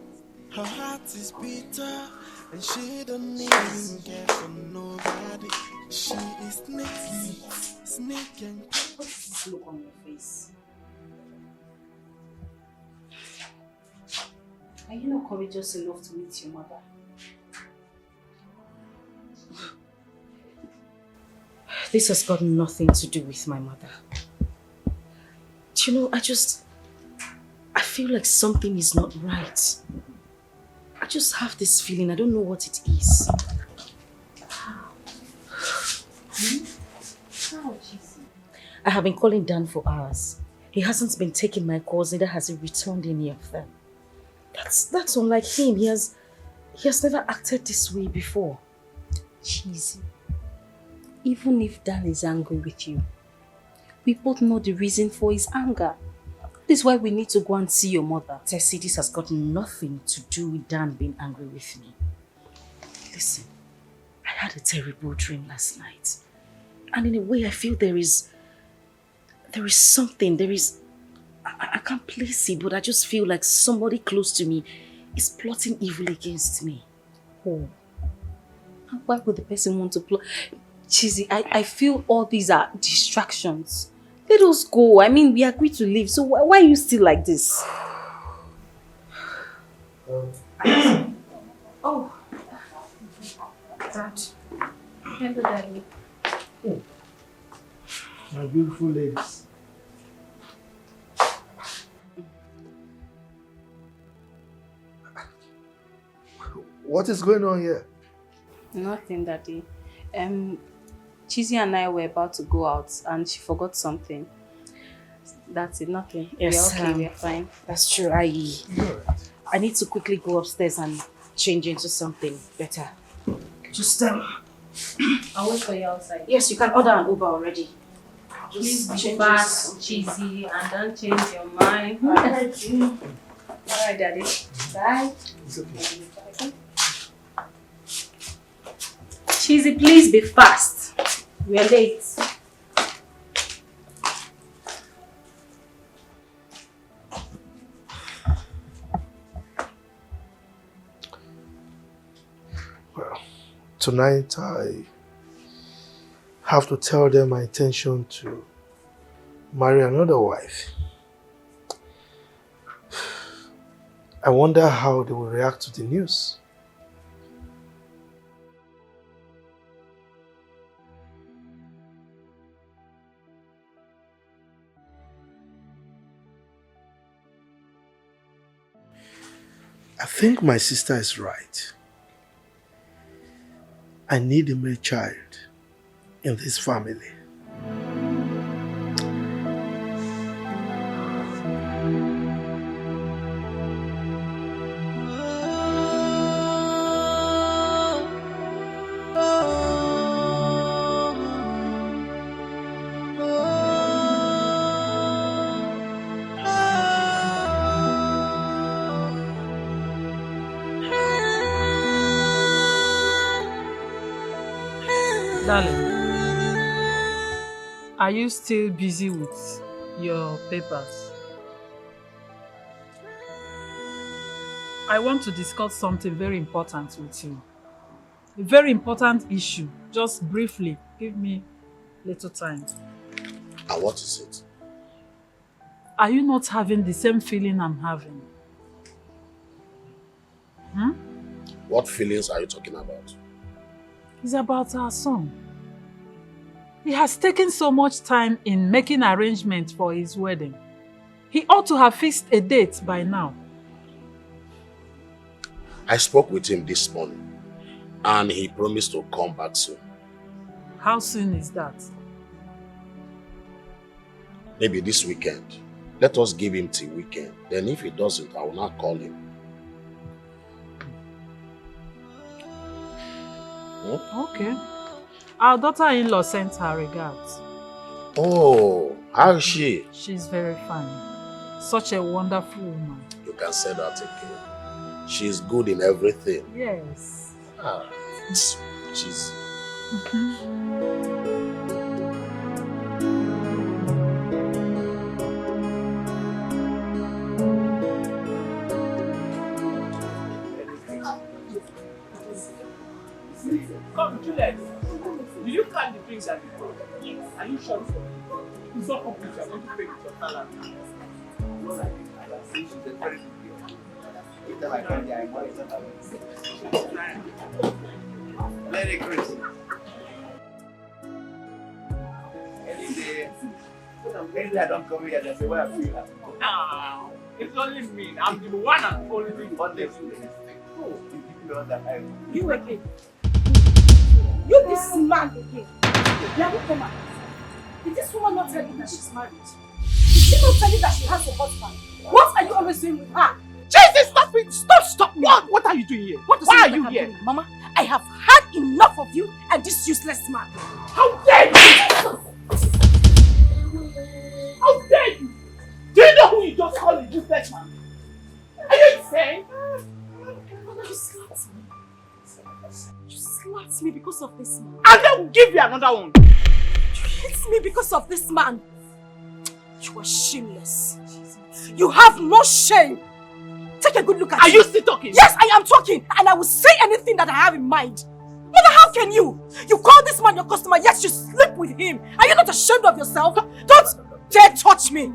Her heart is bitter, and she don't even care for nobody. She is snake and... What is this look on your face? Are you not courageous enough to meet your mother? This has got nothing to do with my mother. Do you know, I feel like something is not right. I just have this feeling, I don't know what it is. I have been calling Dan for hours. He hasn't been taking my calls, neither has he returned any of them. That's unlike him. He has never acted this way before. Cheesy. Even if Dan is angry with you, we both know the reason for his anger. This is why we need to go and see your mother. Tessie, this has got nothing to do with Dan being angry with me. Listen, I had a terrible dream last night. And in a way, I feel there is something, I can't place it, but I just feel like somebody close to me is plotting evil against me. Oh. And why would the person want to plot? Cheesy, I feel all these are distractions. Let us go. I mean, we agreed to leave, so why are you still like this? Oh. Dad. Hello, Daddy. Oh. My beautiful ladies. What is going on here? Nothing, Daddy. Cheesy and I were about to go out and she forgot something. That's it, nothing. Yes, we're okay, we're fine. That's true. I need to quickly go upstairs and change into something better. Just I'll wait for you outside. Yes, you can order an Uber already. Please be change fast, Cheesy, and don't change your mind. Alright, Alright, Daddy. Bye. It's okay. Cheesy, please be fast. We're late. Well, tonight I have to tell them my intention to marry another wife. I wonder how they will react to the news. I think my sister is right. I need a male child in this family. Darling, are you still busy with your papers? I want to discuss something very important with you. A very important issue. Just briefly, give me little time. And what is it? Are you not having the same feeling I'm having? What feelings are you talking about? It's about our son. He has taken so much time in making arrangements for his wedding. He ought to have fixed a date by now. I spoke with him this morning and he promised to come back soon. How soon is that? Maybe this weekend. Let us give him till weekend. Then if he doesn't, I will not call him. Okay. Our daughter-in-law sent her regards. Oh, how is she? She's very fine. Such a wonderful woman. You can send her again. She's good in everything. Yes. Ah, she's... Come, Juliet. Did you count the drinks at the bar? Yes. Are you sure for me? It's not complete. You're going to pay with your salary. What I think, I can see she's a very good girl. Every time I come there, I monitor her. Merry Christmas. Any day I don't come here, they say, where are you? No, it's only me. I'm the one and only honest. Oh, you give me all that I You again. You this man again. Come on. Did this woman not tell you that she's married? Did she not tell you that she has a husband? What are you always doing with her? Jesus, stop it! Stop! What are you doing here? Why are you here? Doing? Mama, I have had enough of you and this useless man. How dare you! How dare you! Do you know who you just called a useless man? Are you insane? You slapped me. You slapped me because of this man. And they will give you another one. You hate me because of this man. You are shameless. You have no shame. Take a good look at you. Are you still talking? Yes, I am talking. And I will say anything that I have in mind. Mother, how can you? You call this man your customer, yet you sleep with him. Are you not ashamed of yourself? Don't dare touch me.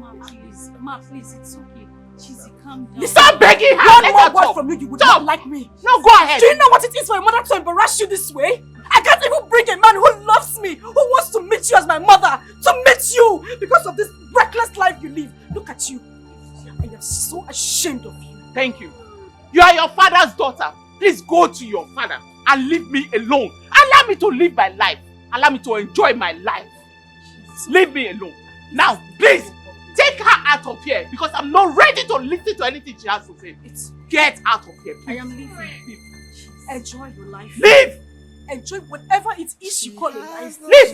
Ma, please, it's okay. Cheesy, calm down. Listen, I'm begging her. One more word from you, you would not like me. No, go ahead. Do you know what it is for a mother to embarrass you this way? I can't even bring a man who loves me, who wants to meet you as my mother, to meet you because of this reckless life you live. Look at you. I am so ashamed of you. Thank you. You are your father's daughter. Please go to your father and leave me alone. Allow me to live my life. Allow me to enjoy my life. Leave me alone. Now, please, take her out of here because I'm not ready to listen to anything she has to say. Get out of here, please. I am leaving. Enjoy your life. Leave! Enjoy whatever it is you call a life. Leave!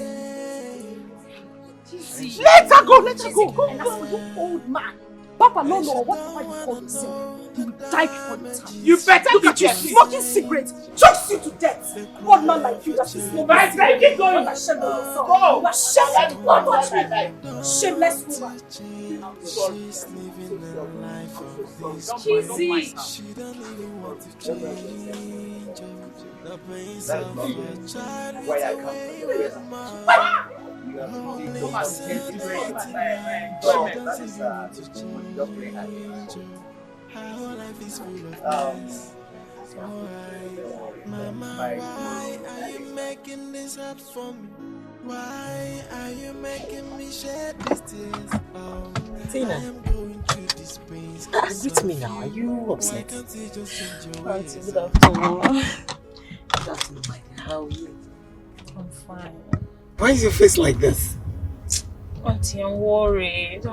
Let her go, let her go. And as for you old man, Papa no, whatever you call yourself, you will die before your time. You better look at you smoking cigarettes, chokes you to death. Old man like you that she's smoking cigarettes. Keep going. Not ashamed of yourself. Go. You are ashamed. Don't watch me. Shameless woman. I'm sorry. Cheesy. That's why I come. You have to take so much enjoyment. That is just very happy. Why are you making this up for me? Why are you making me shed these tears? Oh, Tina, I am going through this pain. Greet me now. Are you upset? Auntie, good afternoon. Good afternoon, my dear. How are you? I'm fine. Why is your face like this? Auntie, I'm worried.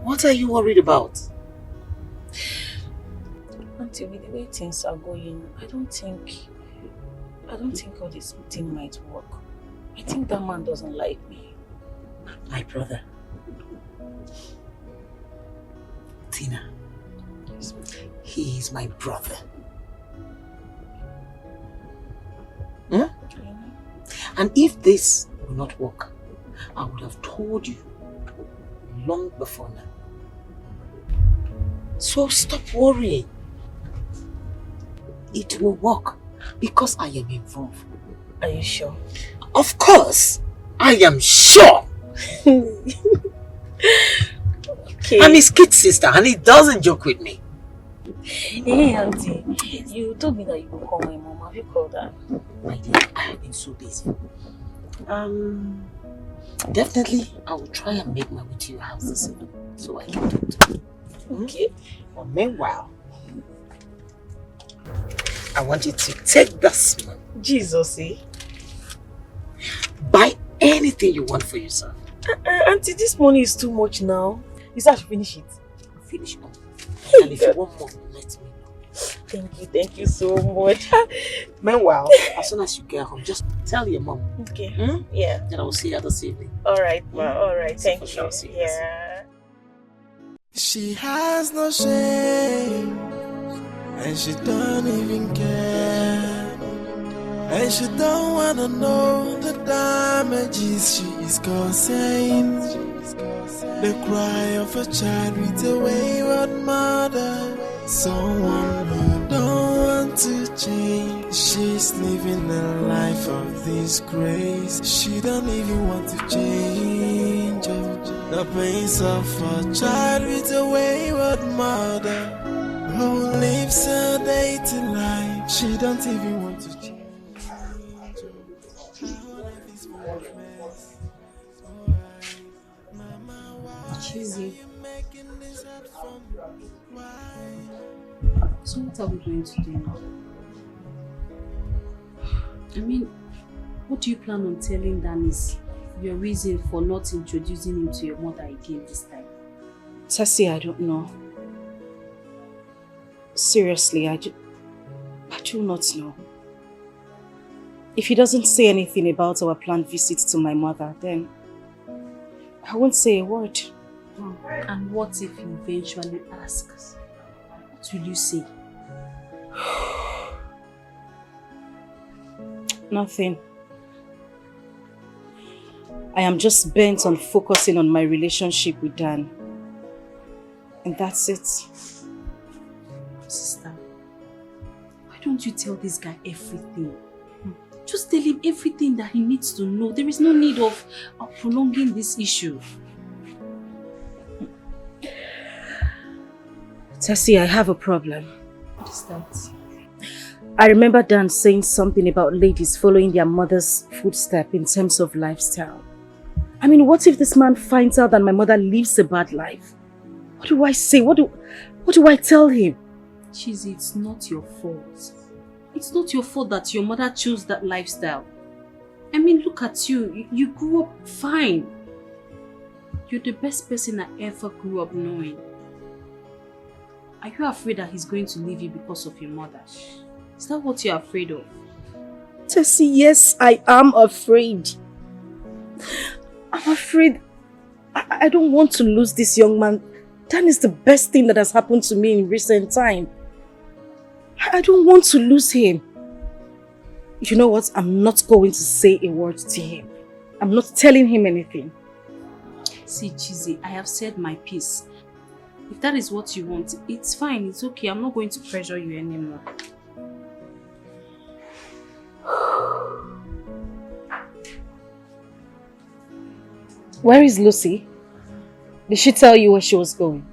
What are you worried about? Auntie, with the way things are going, I don't think all this thing might work. I think that man doesn't like me. My brother. Tina. He is my brother. And if this will not work, I would have told you long before now. So stop worrying. It will work because I am involved. Are you sure? Of course, I am sure. Okay. I'm his kid sister and he doesn't joke with me. Hey, Auntie, you told me that you would call my mom. Have you called her? My dear, I have been so busy. Definitely, I will try and make my way to your house this evening so I can talk to you. Okay. But meanwhile, I want you to take this money. Jesus, eh? Buy anything you want for yourself. Auntie, this money is too much now. You said I should finish it. Finish up. And if you want more, let me know. Thank you so much. Meanwhile, as soon as you get home, just tell your mom. Okay. Yeah. Then I will see her this evening. Alright, ma. Alright, thank you. Sure, see you. Yeah. She has no shame, and she don't even care, and she don't wanna know the damages she is causing. The cry of a child with a wayward mother, someone who don't want to change. She's living a life of disgrace. She don't even want to change. The pains of a child with a wayward mother who lives a dating life. She don't even want to change. Cheesy. So what are we going to do now? I mean, what do you plan on telling Danis your reason for not introducing him to your mother again this time? Tessie, I don't know. Seriously, I do not know. If he doesn't say anything about our planned visit to my mother, then I won't say a word. Oh, and what if he eventually asks? What will you say? Nothing. I am just bent on focusing on my relationship with Dan. And that's it. Sister, why don't you tell this guy everything? Just tell him everything that he needs to know. There is no need of prolonging this issue. Tessie, I have a problem. What is that? I remember Dan saying something about ladies following their mother's footsteps in terms of lifestyle. I mean, what if this man finds out that my mother lives a bad life? What do I say? What do I tell him? Cheesy, it's not your fault. It's not your fault that your mother chose that lifestyle. I mean, look at you. You grew up fine. You're the best person I ever grew up knowing. Are you afraid that he's going to leave you because of your mother? Is that what you're afraid of? Tessie, yes, I am afraid. I'm afraid. I don't want to lose this young man. Dan is the best thing that has happened to me in recent time. I don't want to lose him. You know what? I'm not going to say a word to him. I'm not telling him anything. See, Chizzy, I have said my piece. If that is what you want, it's fine, it's okay. I'm not going to pressure you anymore. Where is Lucy? Did she tell you where she was going?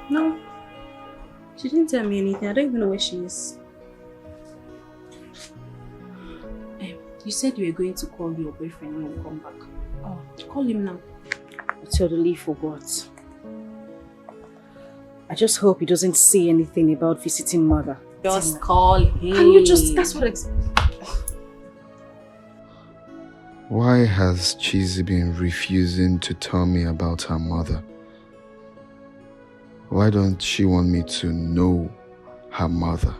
No. She didn't tell me anything. I don't even know where she is. You said you were going to call your boyfriend when you come back. Oh, call him now. I totally forgot. I just hope he doesn't say anything about visiting mother. Just call him. Can you just, that's what Why has Cheesy been refusing to tell me about her mother? Why don't she want me to know her mother?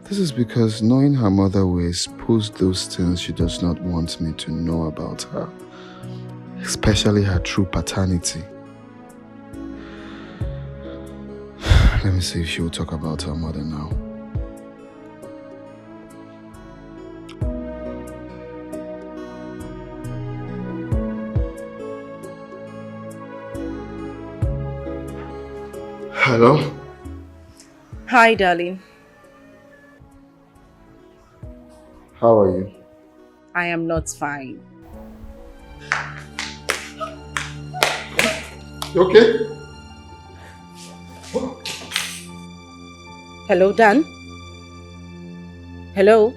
This is because knowing her mother will expose those things she does not want me to know about her, especially her true paternity. Let me see if she will talk about her mother now. Hello? Hi, darling. How are you? I am not fine. You okay? Hello, Dan? Hello?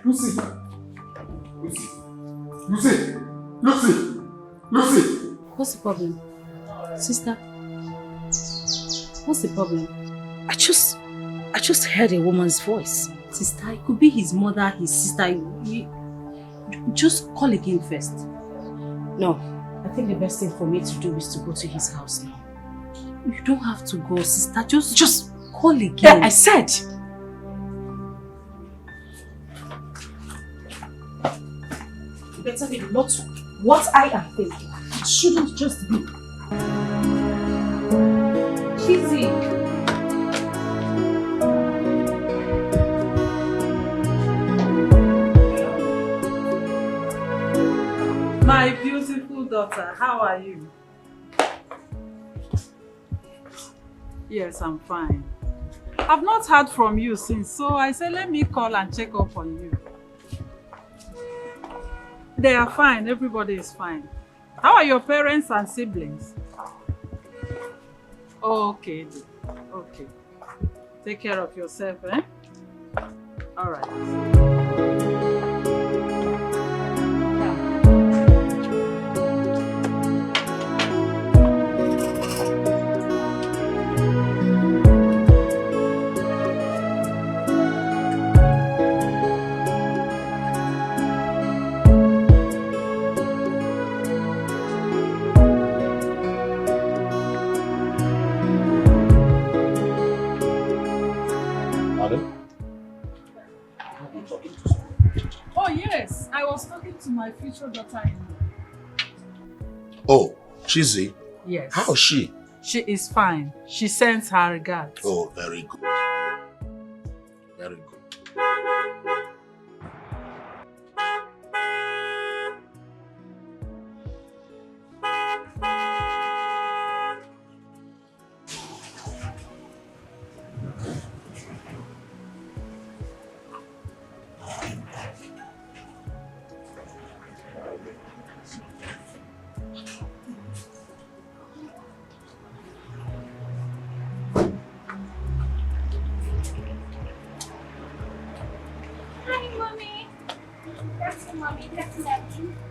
Lucy! Lucy! Lucy! Lucy! Lucy! What's the problem? Sister? What's the problem? I just heard a woman's voice. Sister, it could be his mother, his sister. Just call again first. No, I think the best thing for me to do is to go to his house now. You don't have to go, sister. Just call again. Yeah, I said. You better be not what I am thinking. It shouldn't just be. Cheesy. My beautiful daughter, how are you? Yes, I'm fine. I've not heard from you since, so I said let me call and check up on you. They are fine, everybody is fine. How are your parents and siblings? Okay, okay. Take care of yourself, eh? All right. Oh yes, I was talking to my future daughter-in-law. Oh, Chizzy? Yes. How is she? She is fine. She sends her regards. Oh, very good. Very good.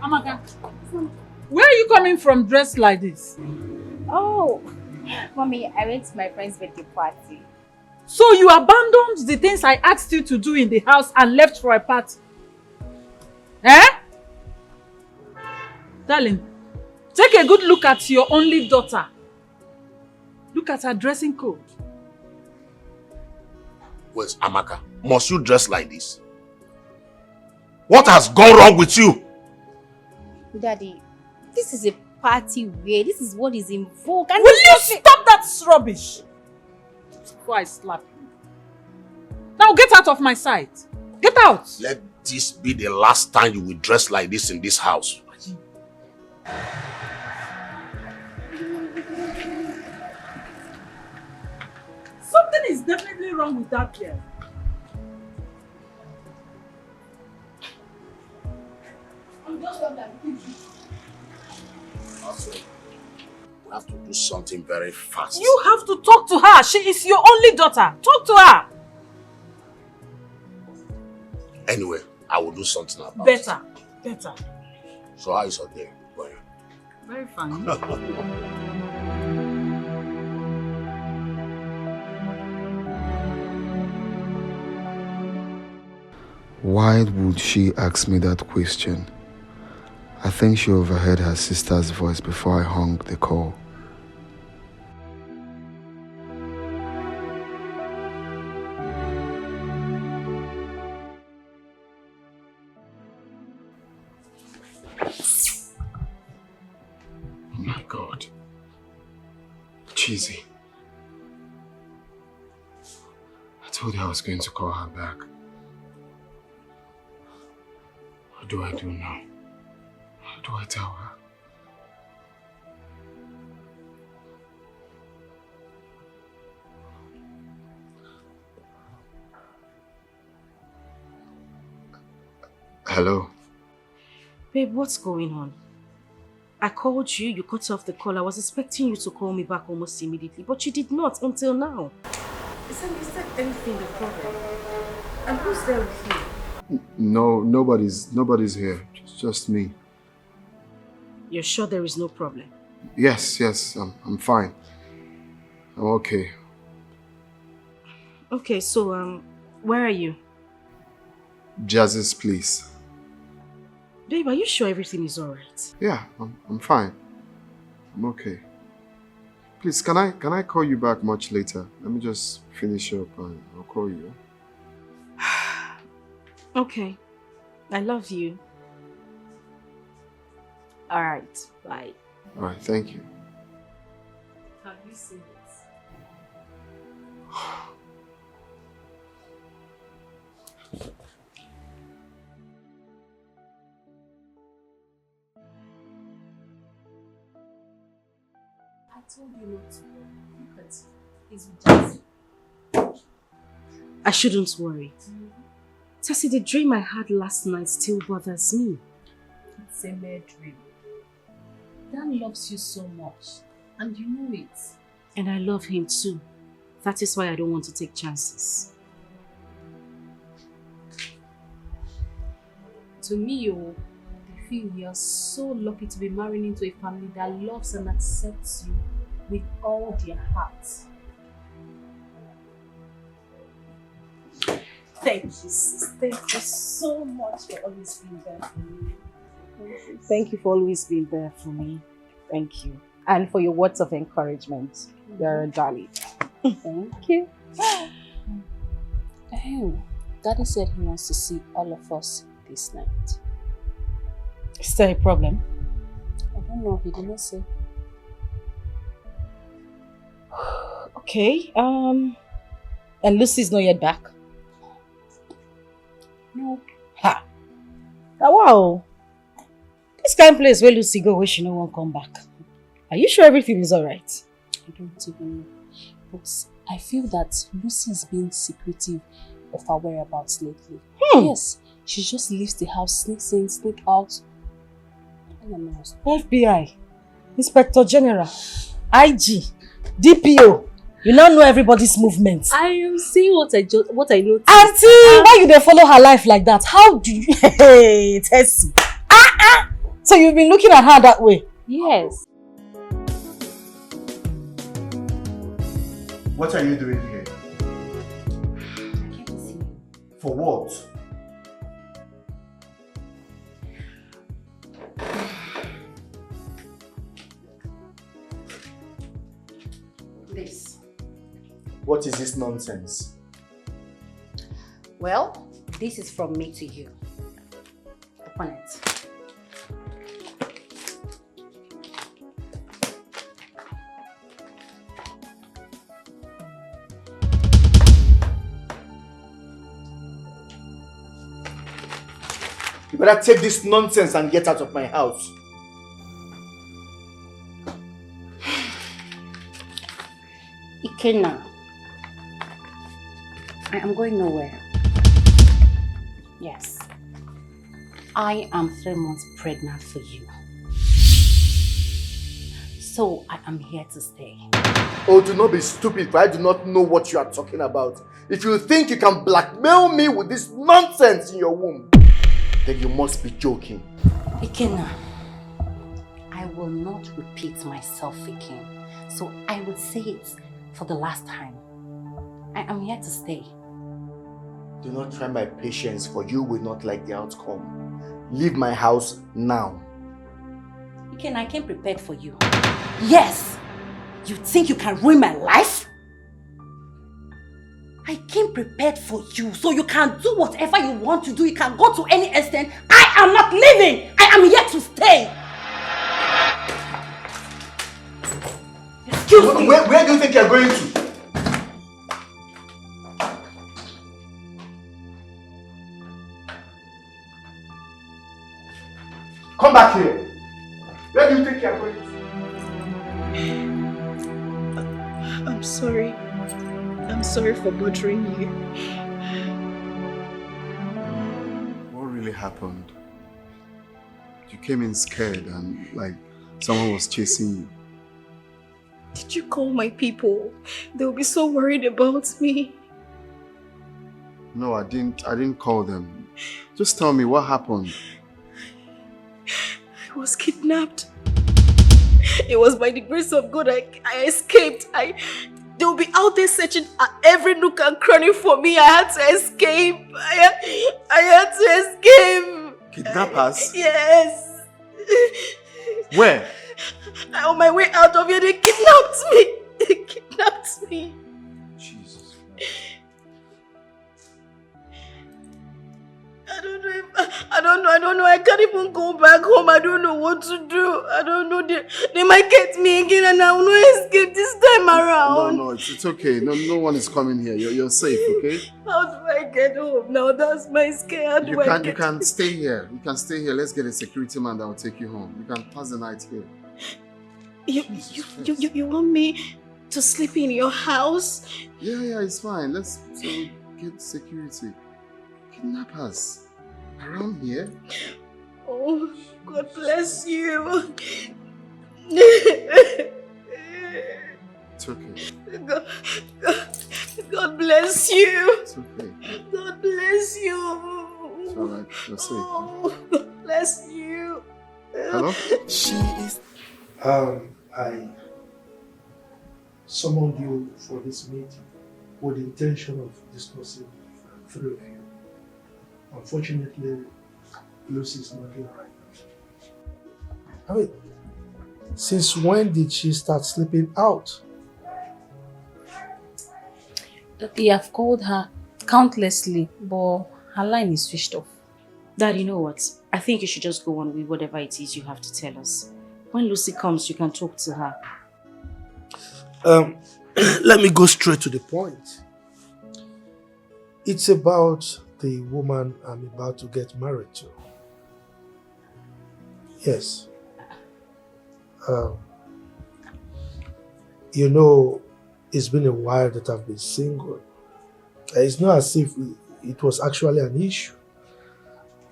Amaka, where are you coming from dressed like this? Oh, Mommy, I went to my friend's birthday party. So you abandoned the things I asked you to do in the house and left for a party? Eh? Darling, take a good look at your only daughter. Look at her dressing code. Wait, Amaka, must you dress like this? What has gone wrong with you? Daddy, this is a party wear. This is what is in vogue. Will you stop that rubbish? Before I slap you. Now get out of my sight. Get out. Let this be the last time you will dress like this in this house. Something is definitely wrong with that girl. Also, we have to do something very fast. You have to talk to her. She is your only daughter. Talk to her. Anyway, I will do something about it. Better. So how is your day going? Very fine. Why would she ask me that question? I think she overheard her sister's voice before I hung the call. Oh my God. Cheesy. I told her I was going to call her back. What do I do now? How do I tell her? Hello? Babe, what's going on? I called you, you cut off the call. I was expecting you to call me back almost immediately, but you did not until now. Is that anything the problem? And who's there with you? No, nobody's here. It's just me. You're sure there is no problem? Yes, I'm fine. I'm okay. Okay, so where are you? Jazz's place. Babe, are you sure everything is alright? Yeah, I'm fine. I'm okay. Please, can I call you back much later? Let me just finish up and I'll call you. Okay. I love you. Alright, bye. Alright, thank you. Have you seen it? I told you not to worry. Look at it. He's with Jazzy. I shouldn't worry. Tessie, the dream I had last night still bothers me. It's a mere dream. Dan loves you so much, and you know it. And I love him too. That is why I don't want to take chances. To me, I feel you're so lucky to be marrying into a family that loves and accepts you with all their hearts. Thank you, sis. Thank you so much for always being there for me. Thank you for always being there for me. Thank you. And for your words of encouragement. You're a darling. Thank you. Daddy said he wants to see all of us this night. Is there a problem? I don't know. He didn't say. Okay. And Lucy's not yet back? No. Ha! Oh, wow. This kind of place where Lucy go where she no won't come back. Are you sure everything is alright? I don't even know. But I feel that Lucy is being secretive of her whereabouts lately. Yes, she just leaves the house, sneaks in, sneaks out. I don't know. FBI, Inspector General, IG, DPO. You now know everybody's movements. I am seeing what I noticed. Auntie, why you dey follow her life like that? How do you... Hey, Tessie. So you've been looking at her that way? Yes. What are you doing here? I can't see you. For what? This. What is this nonsense? Well, this is from me to you. Open it. You better take this nonsense and get out of my house. Ikenna, I am going nowhere. Yes, I am 3 months pregnant for you. So I am here to stay. Oh, do not be stupid, for I do not know what you are talking about. If you think you can blackmail me with this nonsense in your womb, then you must be joking. Ikenna, I will not repeat myself again. So I will say it for the last time. I am here to stay. Do not try my patience, for you will not like the outcome. Leave my house now. Ikenna, I came prepared for you. Yes! You think you can ruin my life? I came prepared for you, so you can do whatever you want to do. You can go to any extent. I am not leaving! I am here to stay! Excuse me! Where do you think you're going to? Come back here. Where do you think you're going to? I'm sorry. I'm sorry for bothering you. What really happened? You came in scared and like someone was chasing you. Did you call my people? They'll be so worried about me. No, I didn't call them. Just tell me what happened. I was kidnapped. It was by the grace of God I escaped. They'll be out there searching at every nook and cranny for me. I had to escape. I had to escape. Kidnappers? Yes. Where? On my way out of here, they kidnapped me. They kidnapped me. Jesus. I don't know. I can't even go back home. I don't know what to do. I don't know. They might get me again and I will not escape this time around. No, it's okay. No one is coming here. You're safe, okay? How do I get home now? That's my scare. You can stay here. You can stay here. Let's get a security man that will take you home. You can pass the night here. You want me to sleep in your house? Yeah, it's fine. Let's get security. Kidnappers around here? Oh, God bless you. It's okay. God bless you. It's okay. God bless you. It's alright. You're safe. Oh, God bless you. Hello? She is. I summoned you for this meeting with the intention of discussing three of you. Unfortunately, Lucy is not here right now. I mean, since when did she start sleeping out? They have called her countlessly, but her line is switched off. Dad, you know what? I think you should just go on with whatever it is you have to tell us. When Lucy comes, you can talk to her. Let me go straight to the point. It's about the woman I'm about to get married to. Yes. You know, it's been a while that I've been single. It's not as if it was actually an issue.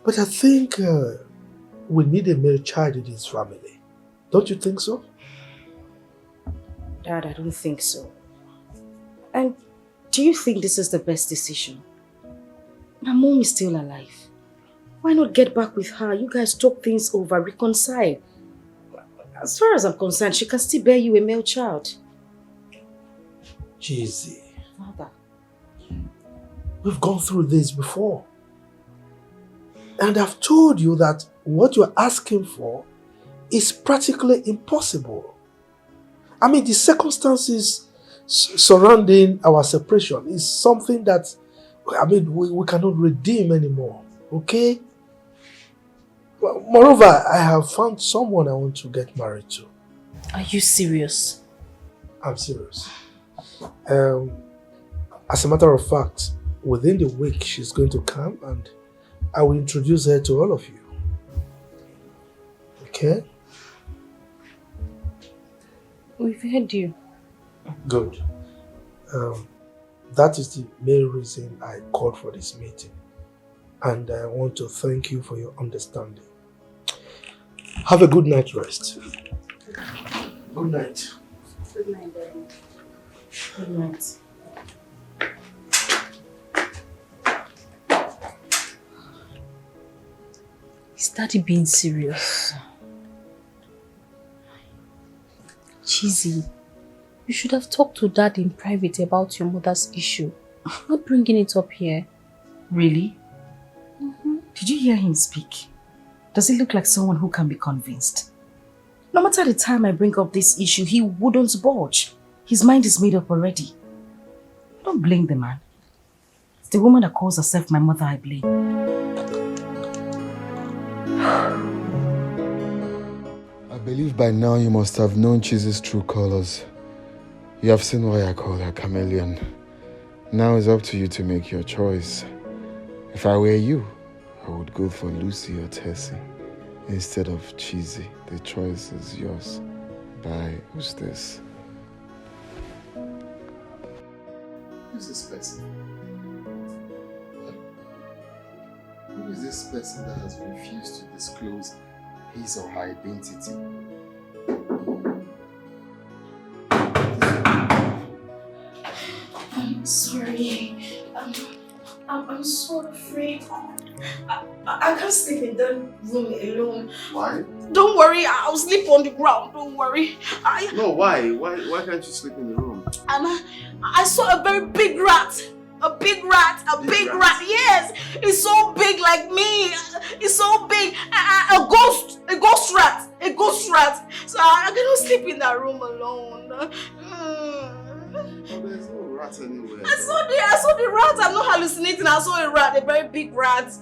But I think we need a male child in this family. Don't you think so? Dad, I don't think so. And do you think this is the best decision? My mom is still alive. Why not get back with her? You guys talk things over, reconcile. As far as I'm concerned, she can still bear you a male child. Jeezy. Father. We've gone through this before. And I've told you that what you're asking for is practically impossible. I mean, the circumstances surrounding our separation is something that, I mean, we cannot redeem anymore, okay? Well, moreover, I have found someone I want to get married to. Are you serious? I'm serious. As a matter of fact, within the week, she's going to come and I will introduce her to all of you. Okay? We've heard you. Good. That is the main reason I called for this meeting. And I want to thank you for your understanding. Have a good night rest. Good night. Good night, Daddy. Good night. Is Daddy being serious? Cheesy. You should have talked to Dad in private about your mother's issue. Not bringing it up here. Really? Did you hear him speak? Does he look like someone who can be convinced? No matter the time I bring up this issue, he wouldn't budge. His mind is made up already. Don't blame the man. It's the woman that calls herself my mother I blame. I believe by now you must have known Cheese's true colors. You have seen why I call her chameleon. Now it's up to you to make your choice. If I were you, I would go for Lucy or Tessie instead of Cheesy. The choice is yours. Bye. Who's this? Who's this person? Who is this person that has refused to disclose his or her identity? I'm sorry. I'm so afraid. I can't sleep in that room alone. Why? Don't worry, I'll sleep on the ground. Don't worry. No, why? Why can't you sleep in the room? and I saw a very big rat. A big rat, yes. It's so big like me. It's so big. A ghost rat. So I cannot sleep in that room alone. There's no rat anywhere. I saw the rat. I'm not hallucinating. I saw a rat, a very big rat.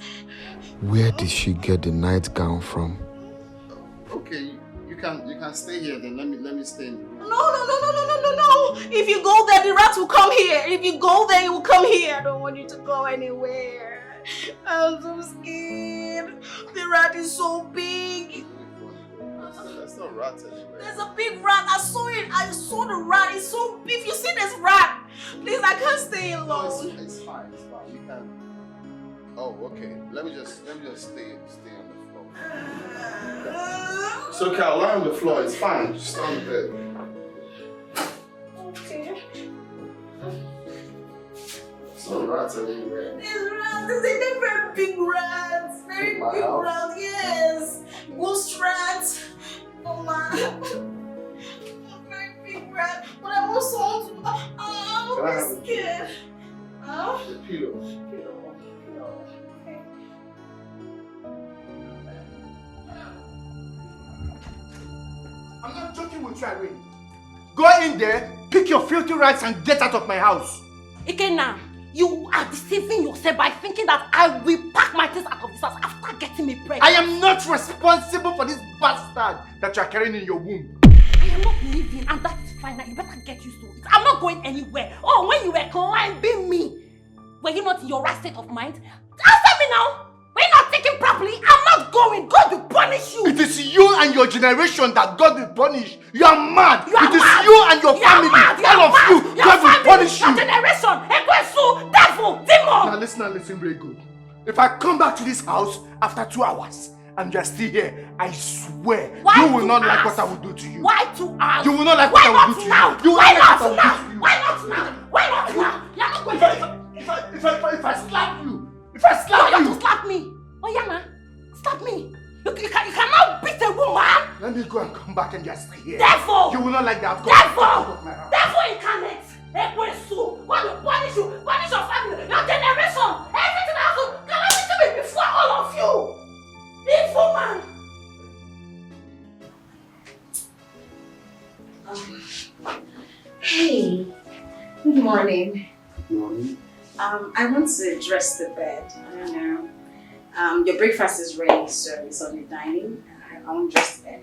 Where did she get the nightgown from? Okay, you can stay here then. Let me stay in the room. No. If you go there, the rat will come here. If you go there, it will come here. I don't want you to go anywhere. I'm so scared. The rat is so big. There's no rat anywhere. There's a big rat. I saw it. I saw the rat. It's so big. If you see this rat, please, I can't stay alone. No, it's fine. You can. Oh, okay. Let me just stay on the floor. It's okay. I'll lie on the floor. It's fine. Just stay on the bed. Okay. There's no rats anywhere. There's rats. There's a very big rats. Very big rats. Yes. Ghost rats. Oh my. Very big rat. But I also want to. I'm scared. The pillow. Okay. I'm not joking with you, Irene. Go in there, pick your filthy rats and get out of my house. Ikenna, you are deceiving yourself by thinking that I will pack my things out of this house after getting me pregnant. I am not responsible for this bastard that you are carrying in your womb. I am not leaving, and that is fine. Now you better get used to it. I'm not going anywhere. Oh, when you were climbing me, were you not in your right state of mind? Answer me now. We're not thinking properly. I'm not going. God will punish you. It is you and your generation that God will punish. You are mad. It is mad. you and your family. All of you. God will punish you. Your generation. Ekwesu, devil, demon. Now listen very good. If I come back to this house after 2 hours and you are still here, I swear you will not like what I will do to you. Why 2 hours? You will not like what I will do to you. You will Why not not like now? what I will do to you. Why not now? Why not now? You're not going to. If I slap you, if I slap you, you slap me. Oh, Yana, slap me. You cannot beat a woman. Let me go and come back and just stay here. Devil. You will not like that. Devil. Devil incarnate. Ekwesu. God will punish you. Punish your family. Your generation. Everything else will calamity me before all of you. Evil man. Hey, good morning. Good morning. I want to dress the bed. I don't know. Your breakfast is ready, so it's on the dining. I want to dress the bed.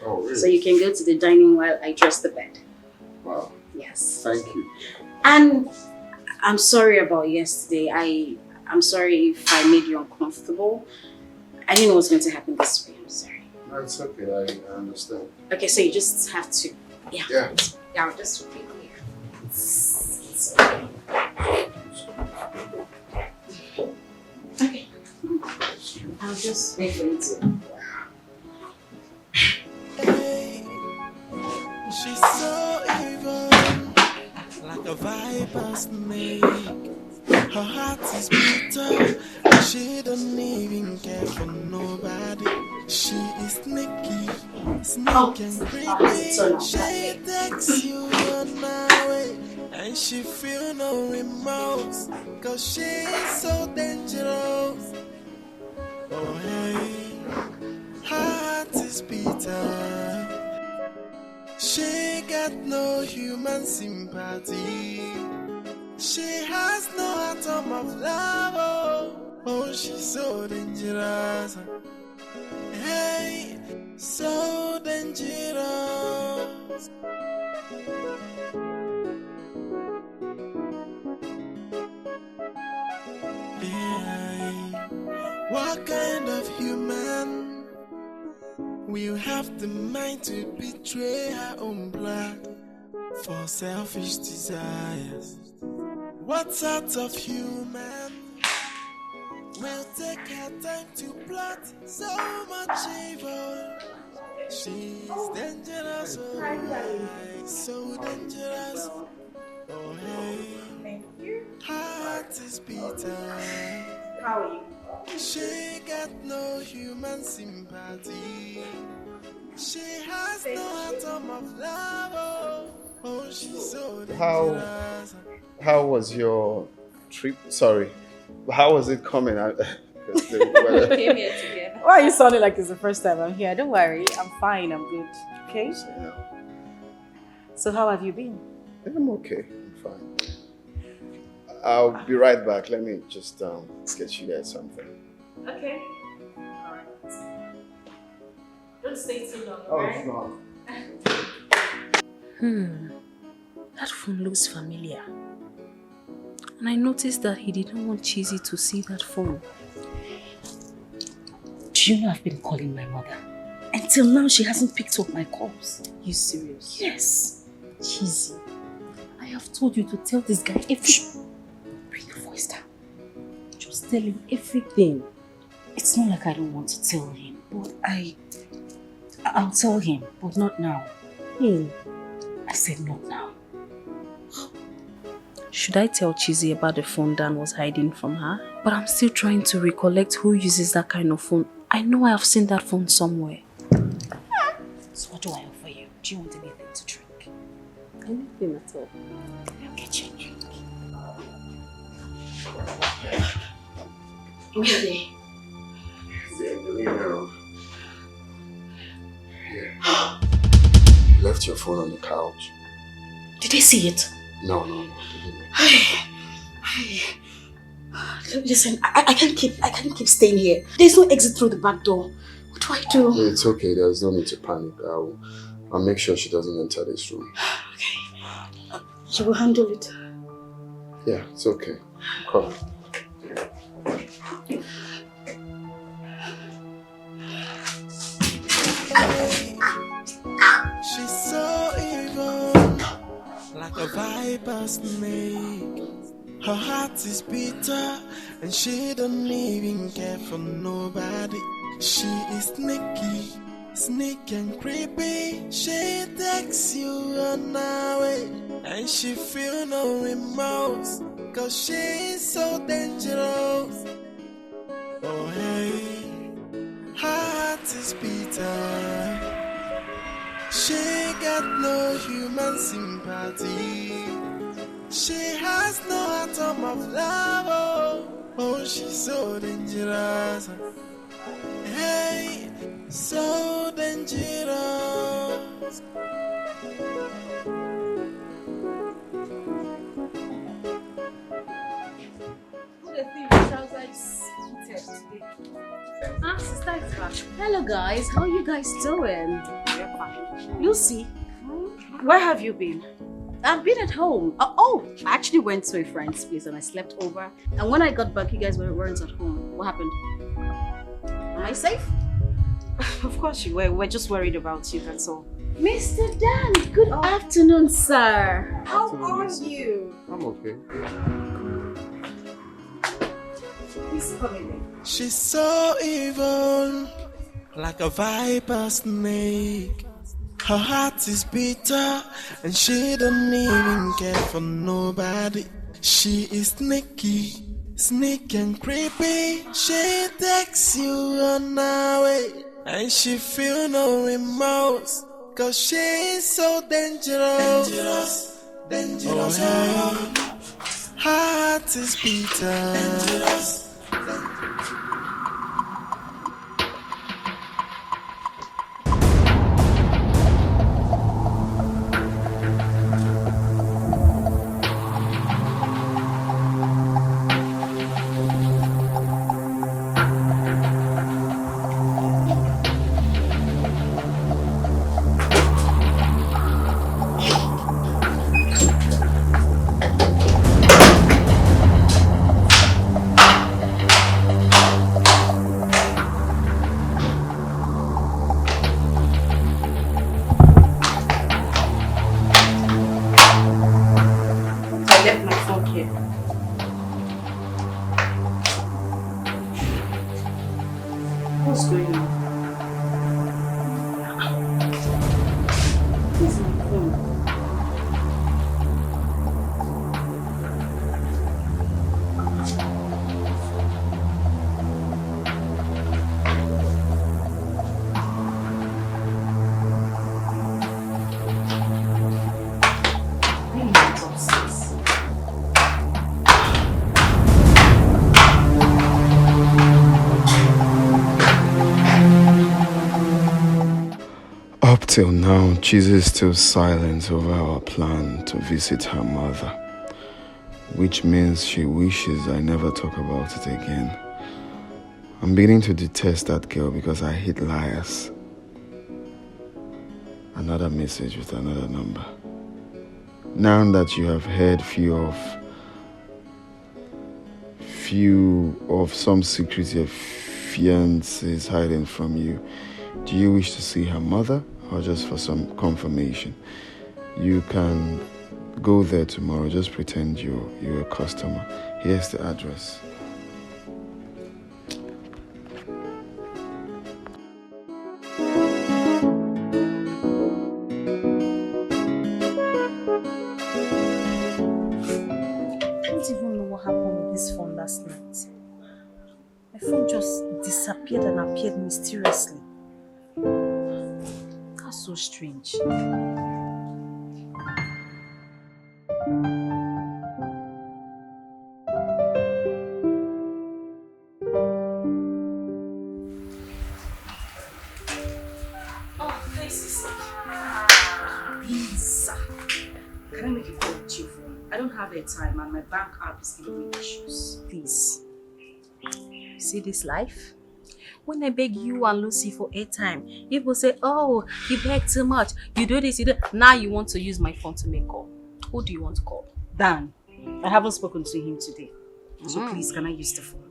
Oh, really? So you can go to the dining while I dress the bed. Wow. Yes. Thank you. And I'm sorry about yesterday. I'm sorry if I made you uncomfortable. I didn't know what was going to happen this way. I'm sorry. No, it's okay. I understand. Okay, so you just have to. Yeah. Yeah. I'll just repeat here. It's okay. Okay. I'll just wait for you to. She's so evil, like a viper's snake. Her heart is bitter, and she don't even care for nobody. She is sneaky, and creepy. She takes you on my way, and she feel no remorse, 'cause she is so dangerous. Oh hey, her heart is bitter. She got no human sympathy. She has no atom of love. Oh, she's so dangerous. Hey, so dangerous. Yeah. What kind of human will have the mind to betray her own blood for selfish desires? What sort of human will take her time to plot so much evil? She's dangerous, oh my, so dangerous. Oh hey, her heart is bitter. How are you? She got no human sympathy. She has no atom of love. How was your trip? Sorry, how was it coming? We came here together. Why are you sounding like it's the first time I'm here? Don't worry, I'm fine, I'm good. Okay? So how have you been? I'm okay, I'm fine. I'll be right back. Let me just get you guys something. Okay. Alright. Don't stay too long, Oh, right? it's not. That phone looks familiar. And I noticed that he didn't want Chizzy to see that phone. Do you know I've been calling my mother? Until now, she hasn't picked up my calls. You serious? Yes. Chizzy, I have told you to tell this guy everything. Bring your voice down. Just tell him everything. It's not like I don't want to tell him, but I'll tell him, but not now. I said not now. Should I tell Chizzy about the phone Dan was hiding from her? But I'm still trying to recollect who uses that kind of phone. I know I have seen that phone somewhere. So what do I offer you? Do you want anything to drink? Anything at all. I'll get you a drink. Okay. Here. You left your phone on the couch. Did they see it? No. Listen, I can't keep staying here. There's no exit through the back door. What do I do? It's okay. There's no need to panic. I'll make sure she doesn't enter this room. Okay. You will handle it. Yeah, it's okay. Come. She's so evil, like a viper snake. Her heart is bitter, and she don't even care for nobody. She is sneaky and creepy. She takes you on her way, and she feel no remorse, 'cause she is so dangerous. Oh hey, her heart is bitter. She got no human sympathy. She has no atom of love. Oh, she's so dangerous. Hey, so dangerous. Sister is back. Hello guys, how are you guys doing? We're fine. Lucy, where have you been? I've been at home. Oh, I actually went to a friend's place and I slept over. And when I got back, you guys weren't at home. What happened? Am I safe? Of course you were. We're just worried about you, that's all. Mr. Dan, good afternoon, sir. How are you? I'm okay. Please come in. She's so evil, like a viper snake. Her heart is bitter, and she don't even care for nobody. She is sneaky and creepy. She takes you on her way, and she feel no remorse, 'cause she is so dangerous. Oh, hey. Her heart is bitter. Till now, Chizzy is still silent over our plan to visit her mother, which means she wishes I never talk about it again. I'm beginning to detest that girl because I hate liars. Another message with another number. Now that you have heard few of some secrets your fiancé is hiding from you, do you wish to see her mother or just for some confirmation? You can go there tomorrow. Just pretend you're a customer. Here's the address. Last night. My phone just disappeared and appeared mysteriously. That's so strange. Oh, this is please. Can I make a call with you? I don't have the time and my bank app is giving me issues. Please. See this life? When I beg you and Lucy for airtime, people say, oh, you beg too much. You do this, you do. Now you want to use my phone to make call. Who do you want to call? Dan. I haven't spoken to him today. So please, can I use the phone?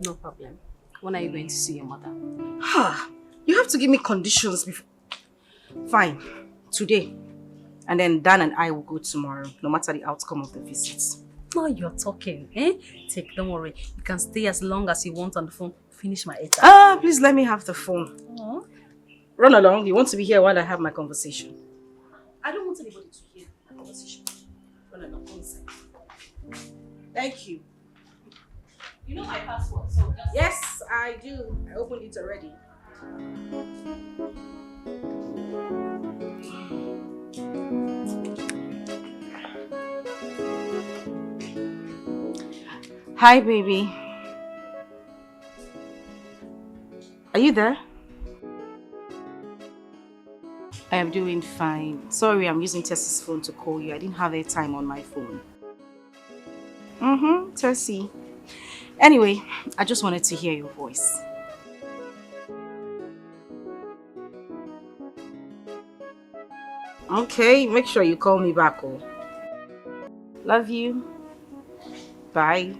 No problem. When are you going to see your mother? You have to give me conditions before. Fine. Today. And then Dan and I will go tomorrow, no matter the outcome of the visits. Now you're talking, eh? Don't worry. You can stay as long as you want on the phone. Finish my airtime. Please let me have the phone. Run along. You want to be here while I have my conversation? I don't want anybody to hear my conversation. Run along. Go inside. Thank you. You know my password, so just... Yes, I do. I opened it already. Hi, baby. Are you there? I am doing fine. Sorry, I'm using Tessie's phone to call you. I didn't have airtime on my phone. Tessie. Anyway, I just wanted to hear your voice. Okay, make sure you call me back, oh. Love you. Bye.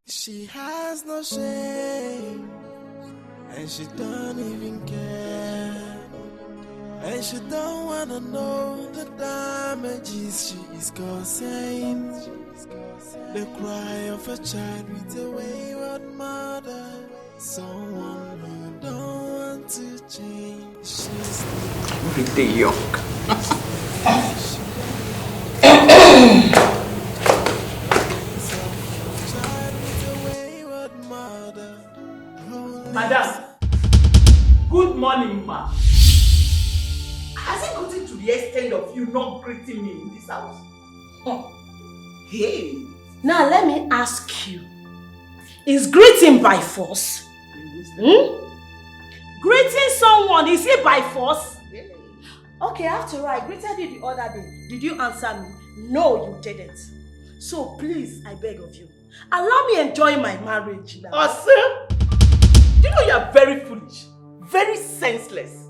She has no shame, and she don't even care, and she don't wanna know the damages she is causing. The cry of a child with a wayward mother, someone who don't want to change. She's pretty young. Madam, good morning, ma. Has it gotten to the extent of you not greeting me in this house? Hey. Now let me ask you, is greeting by force? Greeting someone, is it by force? Okay, after all, I greeted you the other day. Did you answer me? No, you didn't. So please, I beg of you, allow me enjoy my marriage now. Awesome. You know you are very foolish, very senseless.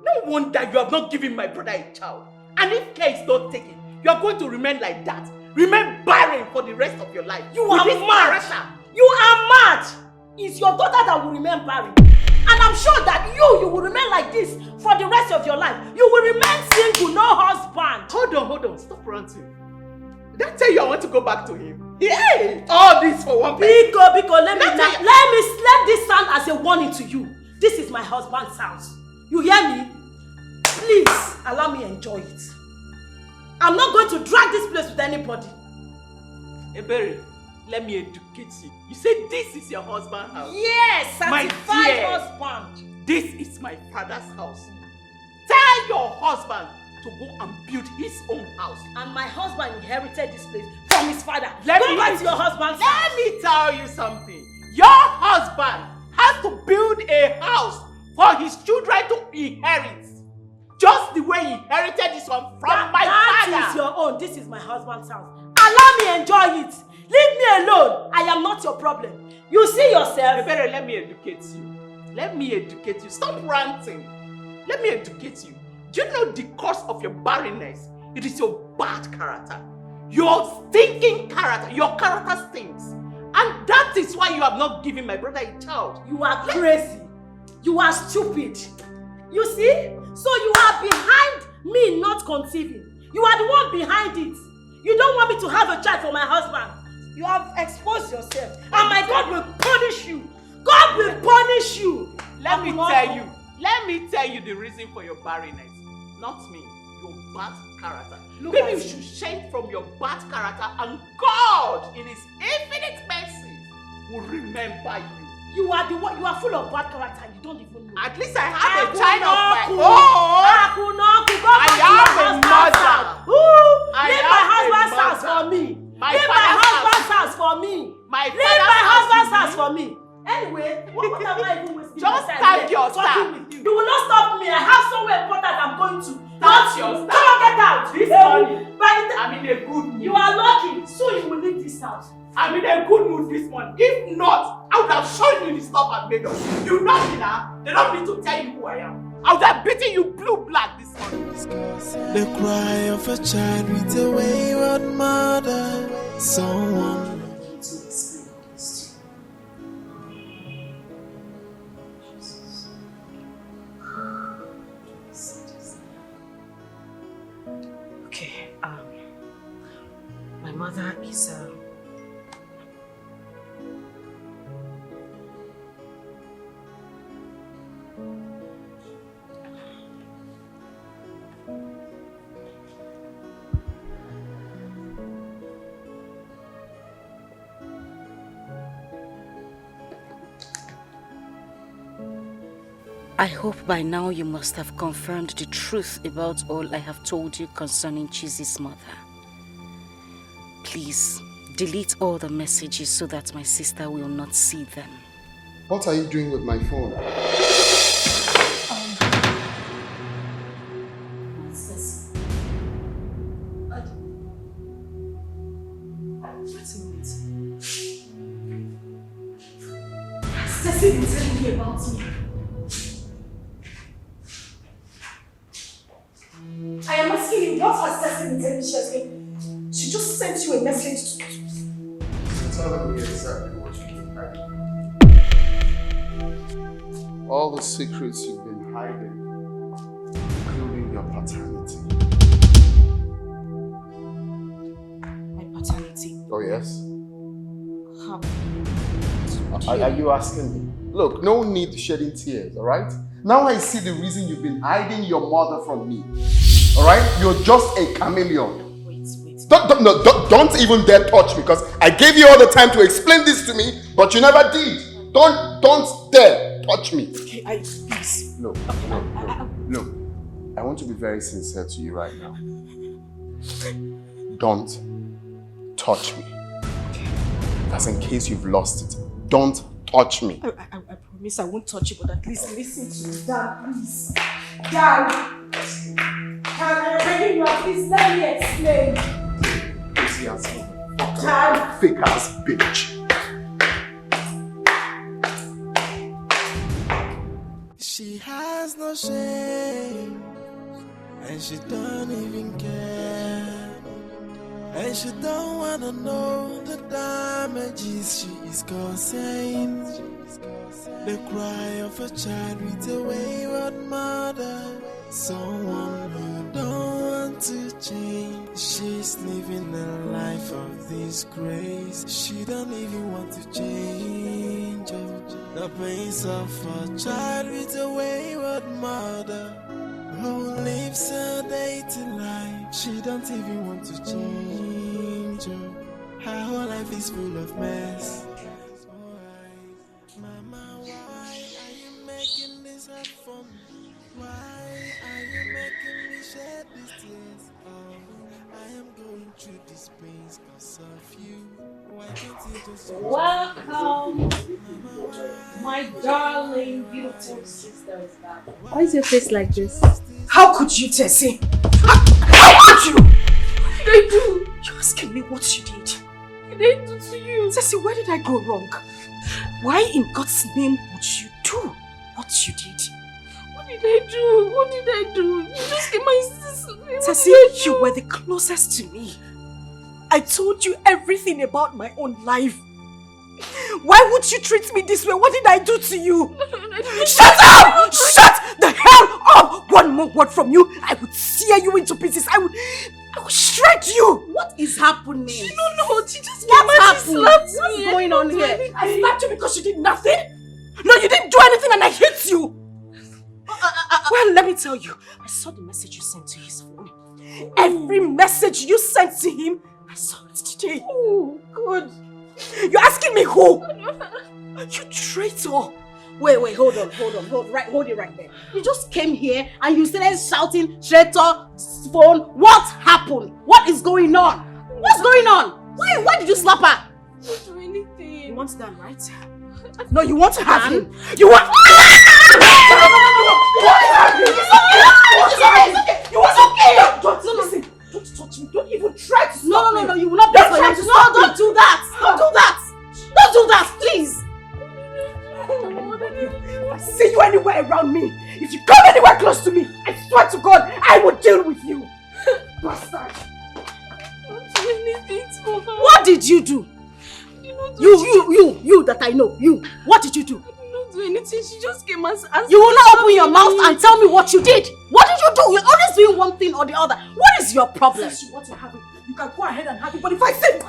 No wonder you have not given my brother a child. And if care is not taken, you are going to remain like that. Remain barren for the rest of your life. You are mad. You are mad. It's your daughter that will remain barren. And I'm sure that you will remain like this for the rest of your life. You will remain single, no husband. Hold on. Stop ranting. Did I tell you I want to go back to him? Yeah, all this for one person. Biko, let this sound as a warning to you. This is my husband's house. You hear me? Please, allow me enjoy it. I'm not going to drag this place with anybody. Ebere, let me educate you. You say this is your husband's house? Yes, my certified husband. This is my father's house. Tell your husband to go and build his own house. And my husband inherited this place from his father. Go back to your husband's house. Let me tell you something. Your husband has to build a house for his children to inherit. Just the way he inherited this one from my father. That is your own. This is my husband's house. Allow me enjoy it. Leave me alone. I am not your problem. You see yourself. Better let me educate you. Let me educate you. Stop ranting. Let me educate you. Do you know the cause of your barrenness? It is your bad character. Your stinking character. Your character stinks. And that is why you have not given my brother a child. You are crazy. You are stupid. You see? So you are behind me not conceiving. You are the one behind it. You don't want me to have a child for my husband. You have exposed yourself. And my God will punish you. God will punish you. Let me tell you the reason for your barrenness. Not me. Your bad character. Maybe you should change from your bad character and God in his infinite mercy will remember you. You are the one. You are full of bad character. You don't even know. At least I have a child of my own. I have a mother. Leave my husband's house for me. Leave my husband's house for me. Leave my husband's house for me. Anyway, what am I even wasting just my time thank your talking with you? You will not stop me. I have somewhere important I'm going to. That's your Come on, get out. This morning, I'm in a good mood. You are lucky. Soon you will leave this house. I'm in a good mood this morning. If not, I would have shown you the stuff I've made of. You know me now. They don't need to tell you who I am. I would have beaten you blue-black this morning. The cry of a child with a wayward mother. Someone. Okay, my mother is I hope by now you must have confirmed the truth about all I have told you concerning Chizi's mother. Please, delete all the messages so that my sister will not see them. What are you doing with my phone? Ceci been telling me about me. I am asking you, what has Ceci been telling me? She just sent you a message to Tell me exactly what you've been hiding. All the secrets you've been hiding, including your paternity. my paternity. Oh, yes? How? Are you asking me? Look, no need to shedding tears, alright? Now I see the reason you've been hiding your mother from me. Alright? You're just a chameleon. Don't even dare touch me, because I gave you all the time to explain this to me, but you never did. Don't dare touch me. Okay, please. No. I want to be very sincere to you right now. Don't touch me. That's in case you've lost it. Don't touch me. I promise I won't touch you, but at least listen to me. Dan, please. Dan! I'm begging you, please let me explain. Pussy ass motherfucker. Dan! Fake ass bitch. She has no shame, and she don't even care, and she don't wanna know the damages she is causing. The cry of a child with a wayward mother, someone who don't want to change. She's living a life of disgrace. She don't even want to change. The pains of a child with a wayward mother who lives a dating life. She don't even want to change. Her whole life is full of mess. Mama, why are you making this hard for me? Why are you making me shed these tears? Oh, I am going through this pain because of you. Why can't you just welcome? My darling, beautiful sister is back. Why is your face like this? How could you, Tessie? How could you? What did I do? You're asking me what you did. What did I do to you? Tessie, where did I go wrong? Why in God's name would you do what you did? What did I do? What did I do? You just gave my sister. Tessie, you were the closest to me. I told you everything about my own life. Why would you treat me this way? What did I do to you? Shut up! Shut the hell up! One more word from you, I would tear you into pieces. I would shred you. What is happening? She don't know. She just What's What's going on here? I slapped you because you did nothing? No, you didn't do anything and I hit you. Well, let me tell you, I saw the message you sent to his phone. Every message you sent to him, I saw it today. Oh, God. You're asking me who? You traitor. Wait, hold it right there. You just came here and you started shouting, traitor, phone. What happened? What is going on? What's going on? Why did you slap her? I didn't do anything. You want Dan, right? No, you want to have him. You want... You want okay. Don't listen. Don't touch me. Don't even try to stop me. No, you will not Don't try to stop me. Don't do that. Don't do that. Don't do that, please. If I see you anywhere around me, if you come anywhere close to me, I swear to God, I will deal with you. Bastard. Don't do anything to her. What did you do? You that I know. You. What did you do? I did not do anything. She just came and asked. You will not open your mouth and tell me what you did. What did you do? You're always doing one thing or the other. What is your problem? Since you want to have it, you can go ahead and have it. But if I say,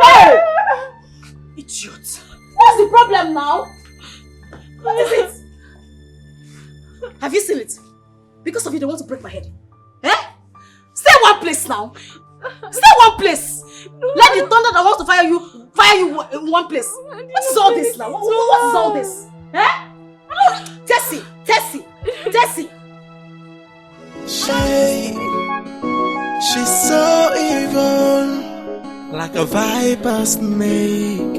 hey! Idiot. What's the problem now? What is it? Have you seen it? Because of you, they want to break my head. Eh? Stay one place now. Stay one place. Let the thunder that wants to fire you in one place. What is all this now? What is all this? Eh? Tessie. She's so evil, like a viper snake.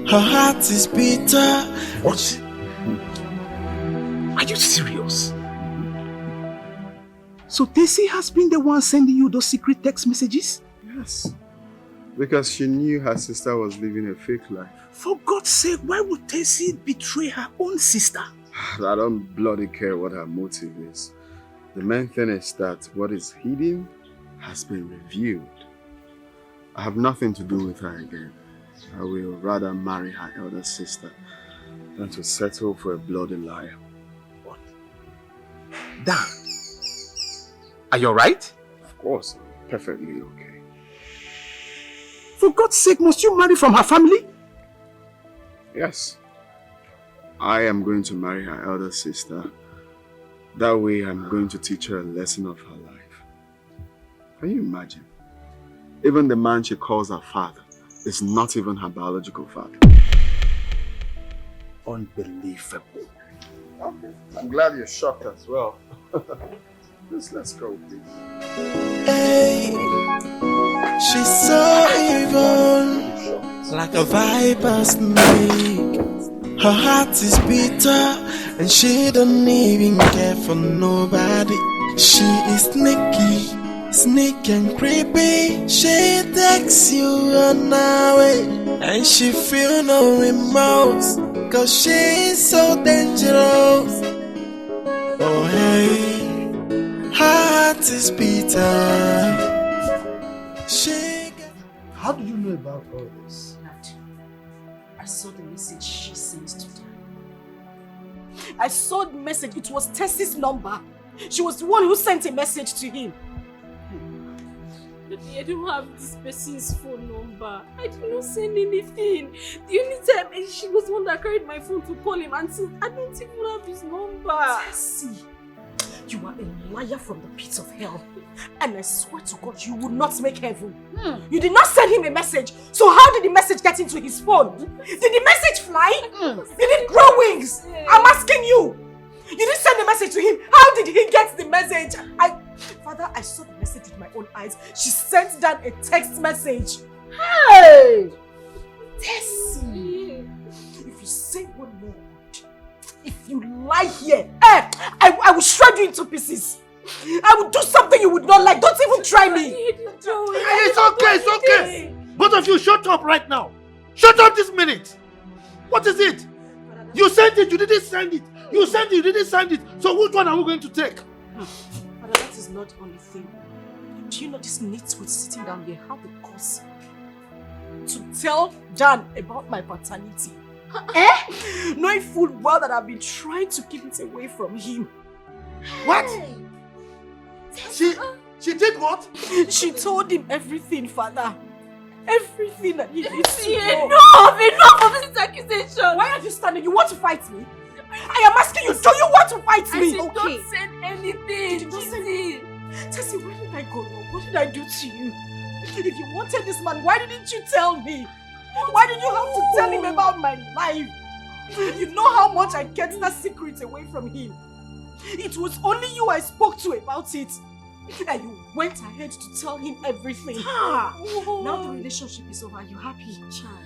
Her heart is bitter. What? Are you serious? So Tessie has been the one sending you those secret text messages? Yes. Because she knew her sister was living a fake life. For God's sake, why would Tessie betray her own sister? I don't bloody care what her motive is. The main thing is that what is hidden has been revealed. I have nothing to do with her again. I will rather marry her elder sister than to settle for a bloody liar. What? Dan, are you alright? Of course, I'm perfectly okay. For God's sake, must you marry from her family? Yes. I am going to marry her elder sister. That way I'm going to teach her a lesson of her life. Can you imagine? Even the man she calls her father is not even her biological father. Unbelievable. Okay. I'm glad you're shocked as well. Let's go, please. Hey, she's so evil, like a viper snake. Her heart is bitter, and she don't even care for nobody. She is sneaky and creepy. She takes you on her way, and she feel no remorse, 'cause she is so dangerous. Oh hey, her heart is bitter. How did you know about all this? I saw the message she sent to Dan. I saw the message. It was Tessie's number. She was the one who sent a message to him. Daddy, I don't have this person's phone number. I did not send anything. The only time she was the one that carried my phone to call him, and since I don't even have his number. Tessie, you are a liar from the pit of hell. And I swear to God, you will not make heaven. You did not send him a message. So how did the message get into his phone? Did the message fly? Did it grow wings? I'm asking you. You didn't send the message to him. How did he get the message? Father, I saw the message with my own eyes. She sent down a text message. Hey! Tessie, if you say one more word, if you lie here, I will shred you into pieces. I will do something you would not like. Don't even try me. It's okay, it's okay. Both of you shut up right now. Shut up this minute. What is it? You sent it, you didn't send it. You sent it, you didn't send it. So which one are we going to take? Father, that is not the only thing. Do you know this nitwit sitting down here had the cause to tell Dan about my paternity? Knowing full well that I've been trying to keep it away from him. What? She did what? She told him everything, Father. Everything that he needs to know. Enough of this accusation. Why are you standing? You want to fight me? I am asking you, do you want to fight me? I said, don't send anything. Tessie, where did I go wrong? What did I do to you? If you wanted this man, why didn't you tell me? Why did you have to tell him about my life? You know how much I kept that secret away from him. It was only you I spoke to about it. And you went ahead to tell him everything. Now the relationship is over. Are you happy? Child,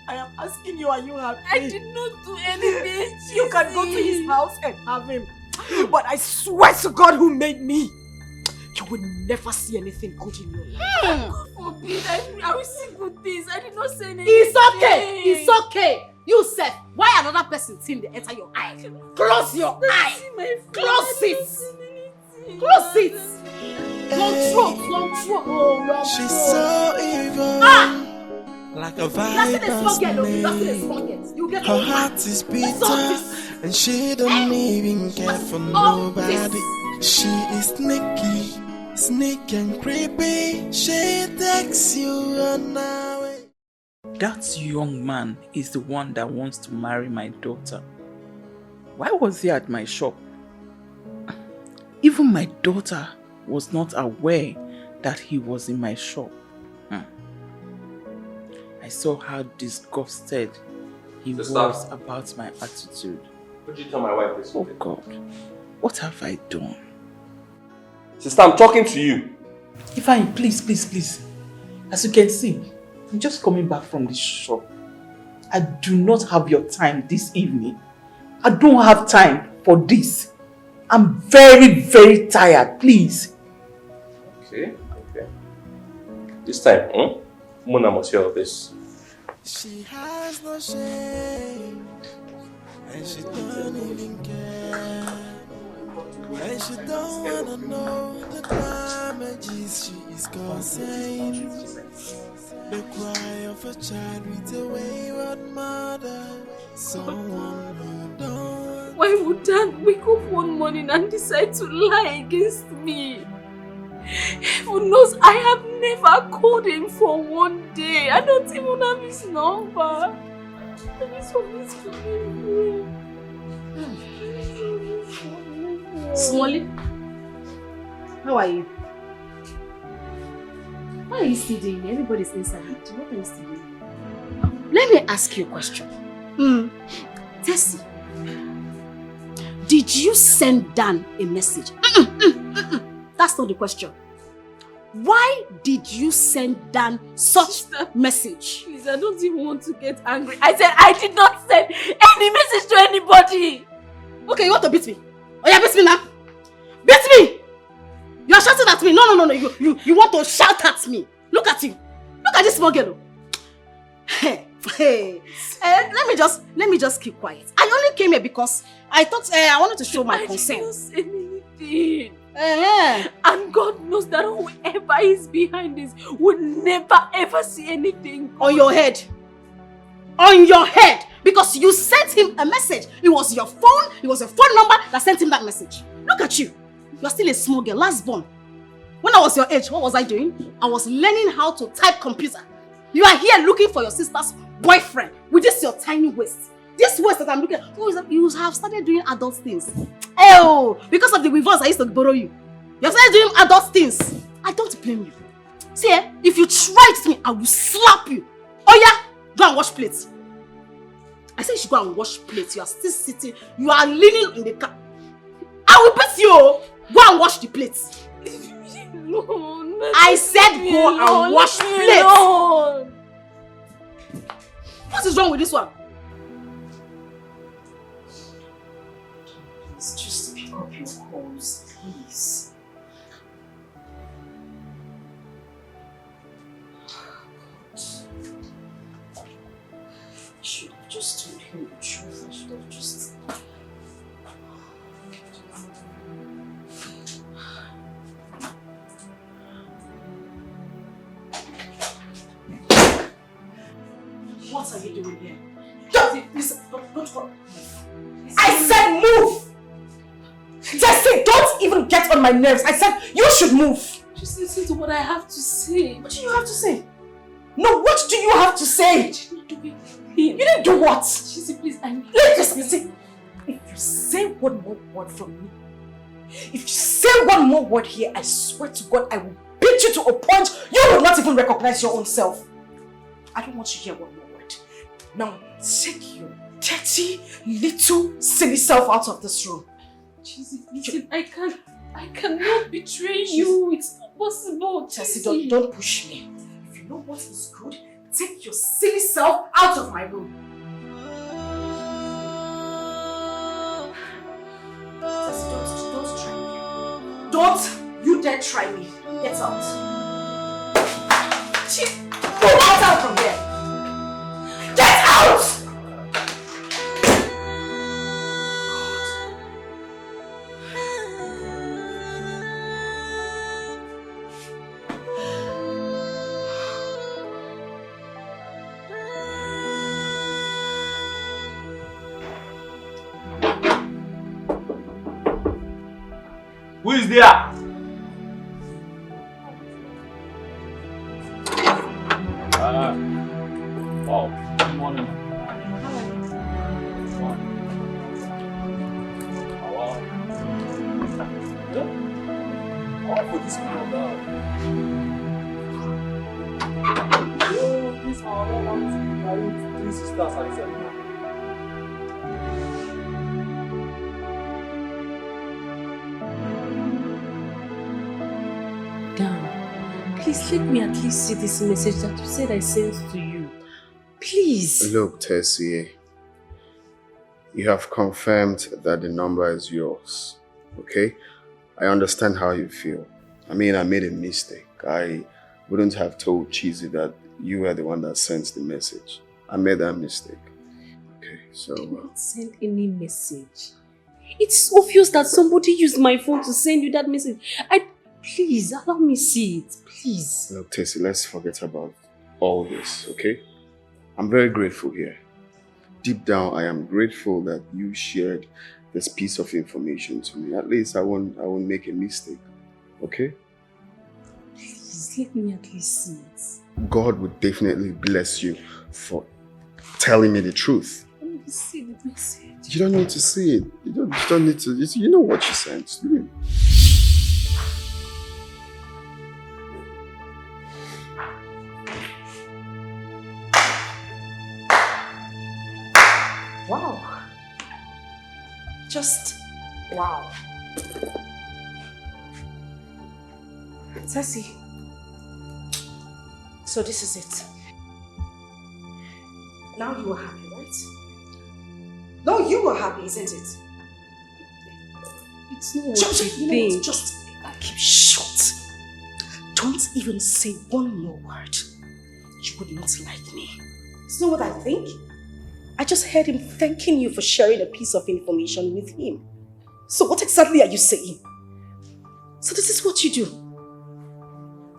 I am asking you, are you happy? I did not do anything. You can go to his house and have him. But I swear to God who made me, you will never see anything good in your life. God forbid, I will see good things. I did not say anything. It's okay. It's okay. You said, why another person seeing they enter your eye? Close your eye. Close it. Close it. Long throat. She's so evil. Like a viper's snake. Her heart is bitter, and she don't even care for nobody. She is sneaky and creepy. She takes you on her way. That young man is the one that wants to marry my daughter. Why was he at my shop? Even my daughter was not aware that he was in my shop. I saw how disgusted he was about my attitude. Would you tell my wife this? Oh God, what have I done? Sister, I'm talking to you. Ifeanyi, please. As you can see, I'm just coming back from the shop. I do not have your time this evening. I don't have time for this. I'm very, very tired, please. Okay. This time, Mona must hear of this. She has no shame, and she don't even care, and she don't wanna know the damages she is causing. The cry of a child with a wayward mother, someone who don't. Why would Dan wake up one morning and decide to lie against me? Heaven knows I have never called him for one day. I don't even have his number. Please forgive me. Smolly, how are you? Why are you still doing here? Everybody's inside. What are you still doing? Let me ask you a question. Tessie, did you send Dan a message? That's not the question. Why did you send Dan such a message? Please, I don't even want to get angry. I said I did not send any message to anybody. Okay, you want to beat me? Oh yeah, beat me now. Beat me! You are shouting at me. No. You want to shout at me. Look at you. Look at this small girl. Hey. Let me just keep quiet. I only came here because I thought I wanted to show my concern. I did not say anything. And God knows that whoever is behind this would never ever see anything. On your head. On your head. Because you sent him a message. It was your phone. It was a phone number that sent him that message. Look at you. You are still a small girl, last born. When I was your age, what was I doing? I was learning how to type computer. You are here looking for your sister's boyfriend with this your tiny waist. This waist that I'm looking at, you have started doing adult things. Oh, because of the weavers I used to borrow you. You have started doing adult things. I don't blame you. See, if you try me, I will slap you. Oh yeah, go and wash plates. I said you should go and wash plates. You are still sitting. You are leaning in the car. I will beat you. Go and wash the plates. No, I said go and wash plates. What is wrong with this one? Please, just pick up your calls, please. I should have just told him the truth. I should have just... What are you doing here? Listen, don't go. I said move! Tessie, don't even get on my nerves. I said you should move. Just listen to what I have to say. What do you have to say? No, what do you have to say? You didn't do what? Chizzy, please, I need Listen, if you say one more word from me, if you say one more word here, I swear to God, I will beat you to a point you will not even recognize your own self. I don't want you to hear one more word. Now, take your dirty, little, silly self out of this room. Chizzy, listen, I cannot betray you. It's not possible. Tessie, don't push me. If you know what is good, take your silly self out of my room. Tessie, don't try me. Don't you dare try me. Get out. Get out from here. Get out! Who is there? Wow, good morning. How for this people now? This one, three sisters at the same time. Please let me at least see this message that you said I sent to you. Please. Look, Tessie, you have confirmed that the number is yours, okay? I understand how you feel. I mean, I made a mistake. I wouldn't have told Chizzy that you were the one that sent the message. I made that mistake. Okay, so... I didn't send any message. It's obvious that somebody used my phone to send you that message. Please, allow me see it, please. Look, Tessie, let's forget about all this, okay? I'm very grateful here. Deep down, I am grateful that you shared this piece of information to me. At least I won't make a mistake, okay? Please, let me at least see it. God would definitely bless you for telling me the truth. Let me see the message. You don't need to see it. You don't need to. You know what you sent. Wow. Just wow. Tessie. So this is it. Now you are happy, right? No, you are happy, isn't it? It's not what you think. Just keep shut. Don't even say one more word. You would not like me. It's not what I think. I just heard him thanking you for sharing a piece of information with him. So what exactly are you saying? So this is what you do.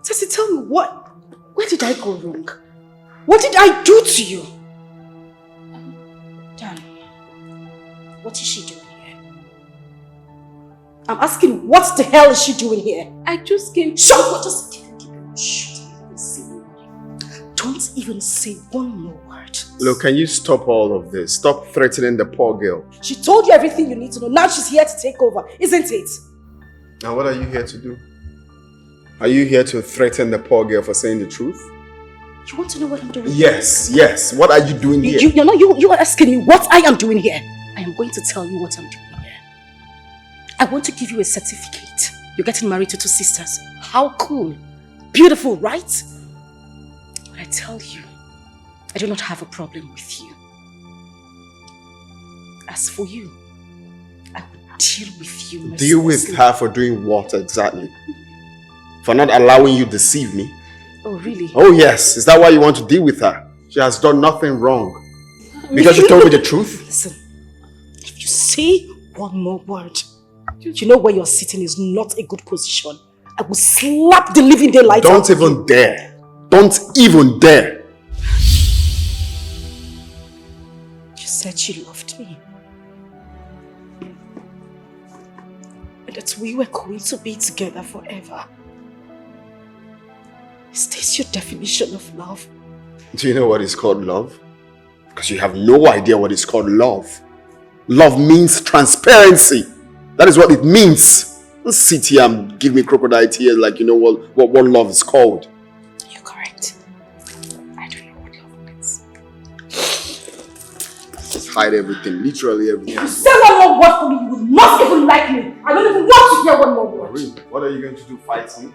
Tessie, tell me where did I go wrong? What did I do to you? Dan, what is she doing here? I'm asking, what the hell is she doing here? I just came. Shut up! Just keep it shut. Don't even say one more word. Look, can you stop all of this? Stop threatening the poor girl. She told you everything you need to know. Now she's here to take over, isn't it? Now what are you here to do? Are you here to threaten the poor girl for saying the truth? You want to know what I'm doing? Yes. What are you doing here? You are asking me what I am doing here. I am going to tell you what I'm doing here. I want to give you a certificate. You're getting married to 2 sisters. How cool. Beautiful, right? I tell you, I do not have a problem with you. As for you, I will deal with you mercilessly. Deal with her for doing what exactly? For not allowing you to deceive me? Oh, really? Oh yes, is that why you want to deal with her? She has done nothing wrong. Because she told me the truth? Listen, if you say one more word, you know where you're sitting is not a good position. I will slap the living daylights out of you. Don't even dare. Don't even dare. You said you loved me. And that we were going to be together forever. Is this your definition of love? Do you know what is called love? Because you have no idea what is called love. Love means transparency. That is what it means. Don't sit here and give me crocodile tears like you know what love is called. You're correct. I don't know what love means. Just hide everything, literally everything. If you say one more word for me, you will not even like me. I don't even want to hear one more word. Really? What are you going to do? Fight me?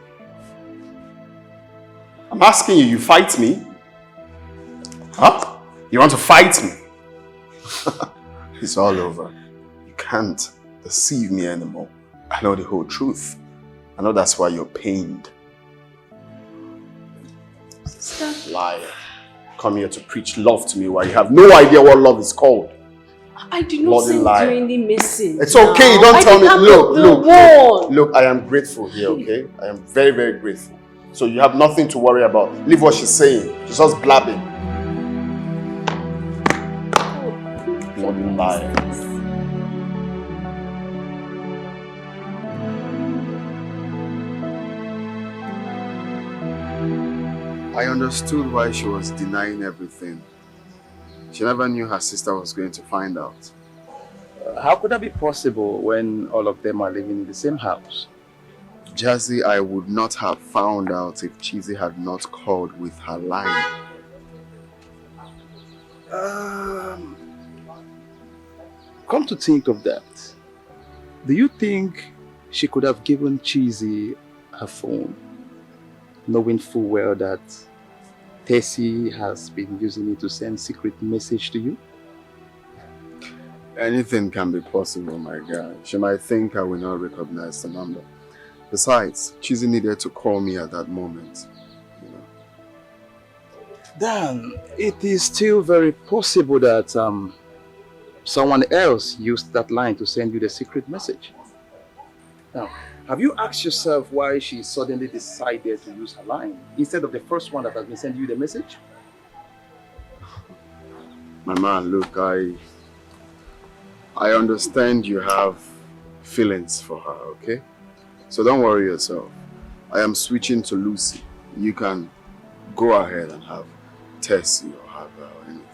I'm asking you, you fight me? Huh? You want to fight me? It's all over. You can't deceive me anymore. I know the whole truth. I know that's why you're pained. Sister. Liar. Come here to preach love to me while you have no idea what love is called. I did not send you any message. It's okay, don't tell me. Look, I am grateful here, okay? I am very, very grateful. So you have nothing to worry about. Leave what she's saying. She's just blabbing. Bloody liar. I understood why she was denying everything. She never knew her sister was going to find out. How could that be possible when all of them are living in the same house? Jazzy, I would not have found out if Chizzy had not called with her line. Come to think of that, do you think she could have given Chizzy her phone, knowing full well that Tessie has been using it to send secret message to you? Anything can be possible, my guy. She might think I will not recognize the number. Besides, Chizzy needed to call me at that moment. You know. Then it is still very possible that someone else used that line to send you the secret message. Now, have you asked yourself why she suddenly decided to use her line instead of the first one that has been sending you the message? My man, look, I understand you have feelings for her, okay? So don't worry yourself. I am switching to Lucy. You can go ahead and have Tessie or have her or anything.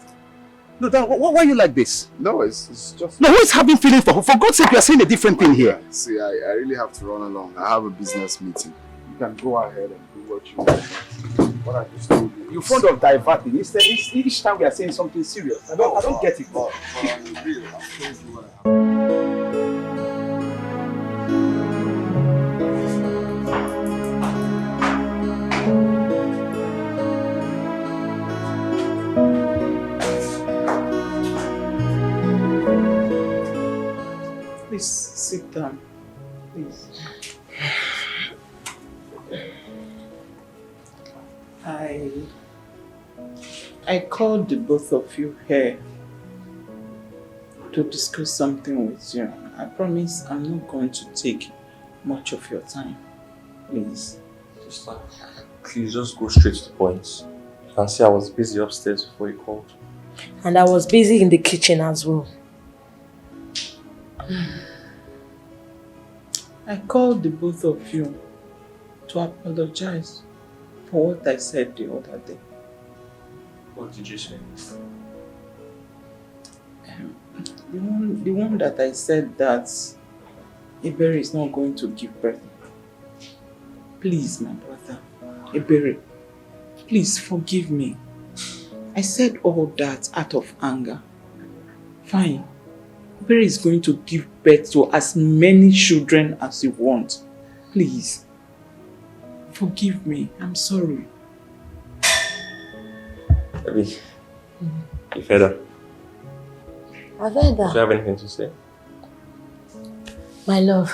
No, Dan, why are you like this? No, it's just... No, who is having feelings for her? For God's sake, you are saying a different thing here. See, I really have to run along. I have a business meeting. You can go ahead and do what you want. What I just told you. You're fond of diverting. Instead, each time we are saying something serious. I don't get it. But really, I've told you what I Please sit down. Please. I called the both of you here to discuss something with you. I promise I'm not going to take much of your time. Please. Sister, please just go straight to the point. You can see I was busy upstairs before you called. And I was busy in the kitchen as well. I called the both of you to apologize for what I said the other day. What did you say? The one that I said that Ebere is not going to give birth. Please, my brother, Ebere, please forgive me. I said all that out of anger. Fine. Ebere is going to give birth to as many children as you want. Please. Forgive me. I'm sorry. Baby, You've heard her? I've heard that. Do you have anything to say? My love,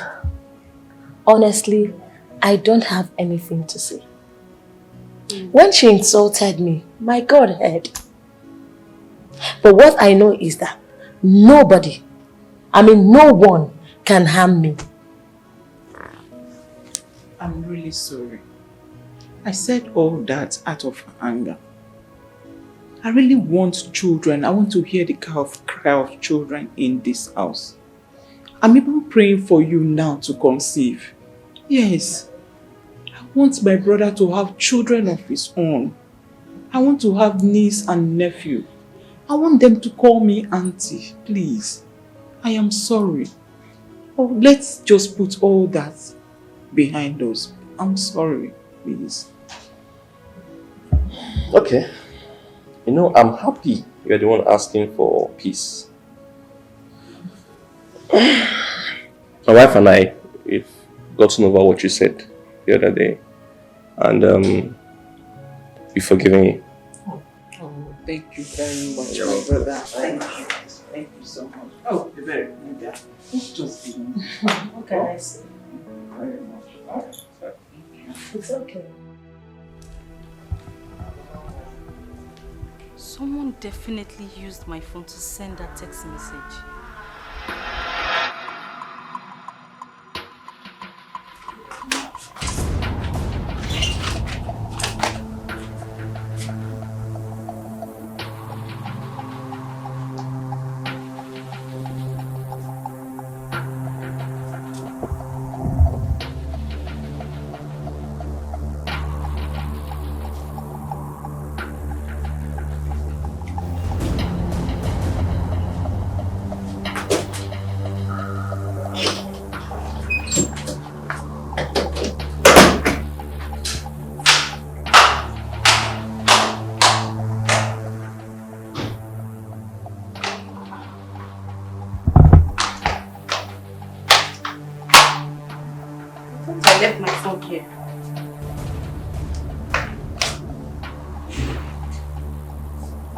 honestly, I don't have anything to say. When she insulted me, my God heard. But what I know is that nobody, no one can harm me. I'm really sorry. I said all that out of anger. I really want children. I want to hear the cry of children in this house. I'm even praying for you now to conceive. Yes. I want my brother to have children of his own. I want to have niece and nephew. I want them to call me auntie, please. I am sorry. Oh, let's just put all that behind us. I'm sorry, please. Okay. I'm happy you're the one asking for peace. My wife and I, we've gotten over what you said the other day. And we've forgiven you. Oh, thank you very much, my brother. Thank you. Thank you so much. Oh, you're very good. Just give me. What can I say? Very much. All right. Thank you. It's okay. Someone definitely used my phone to send that text message. I left my phone here.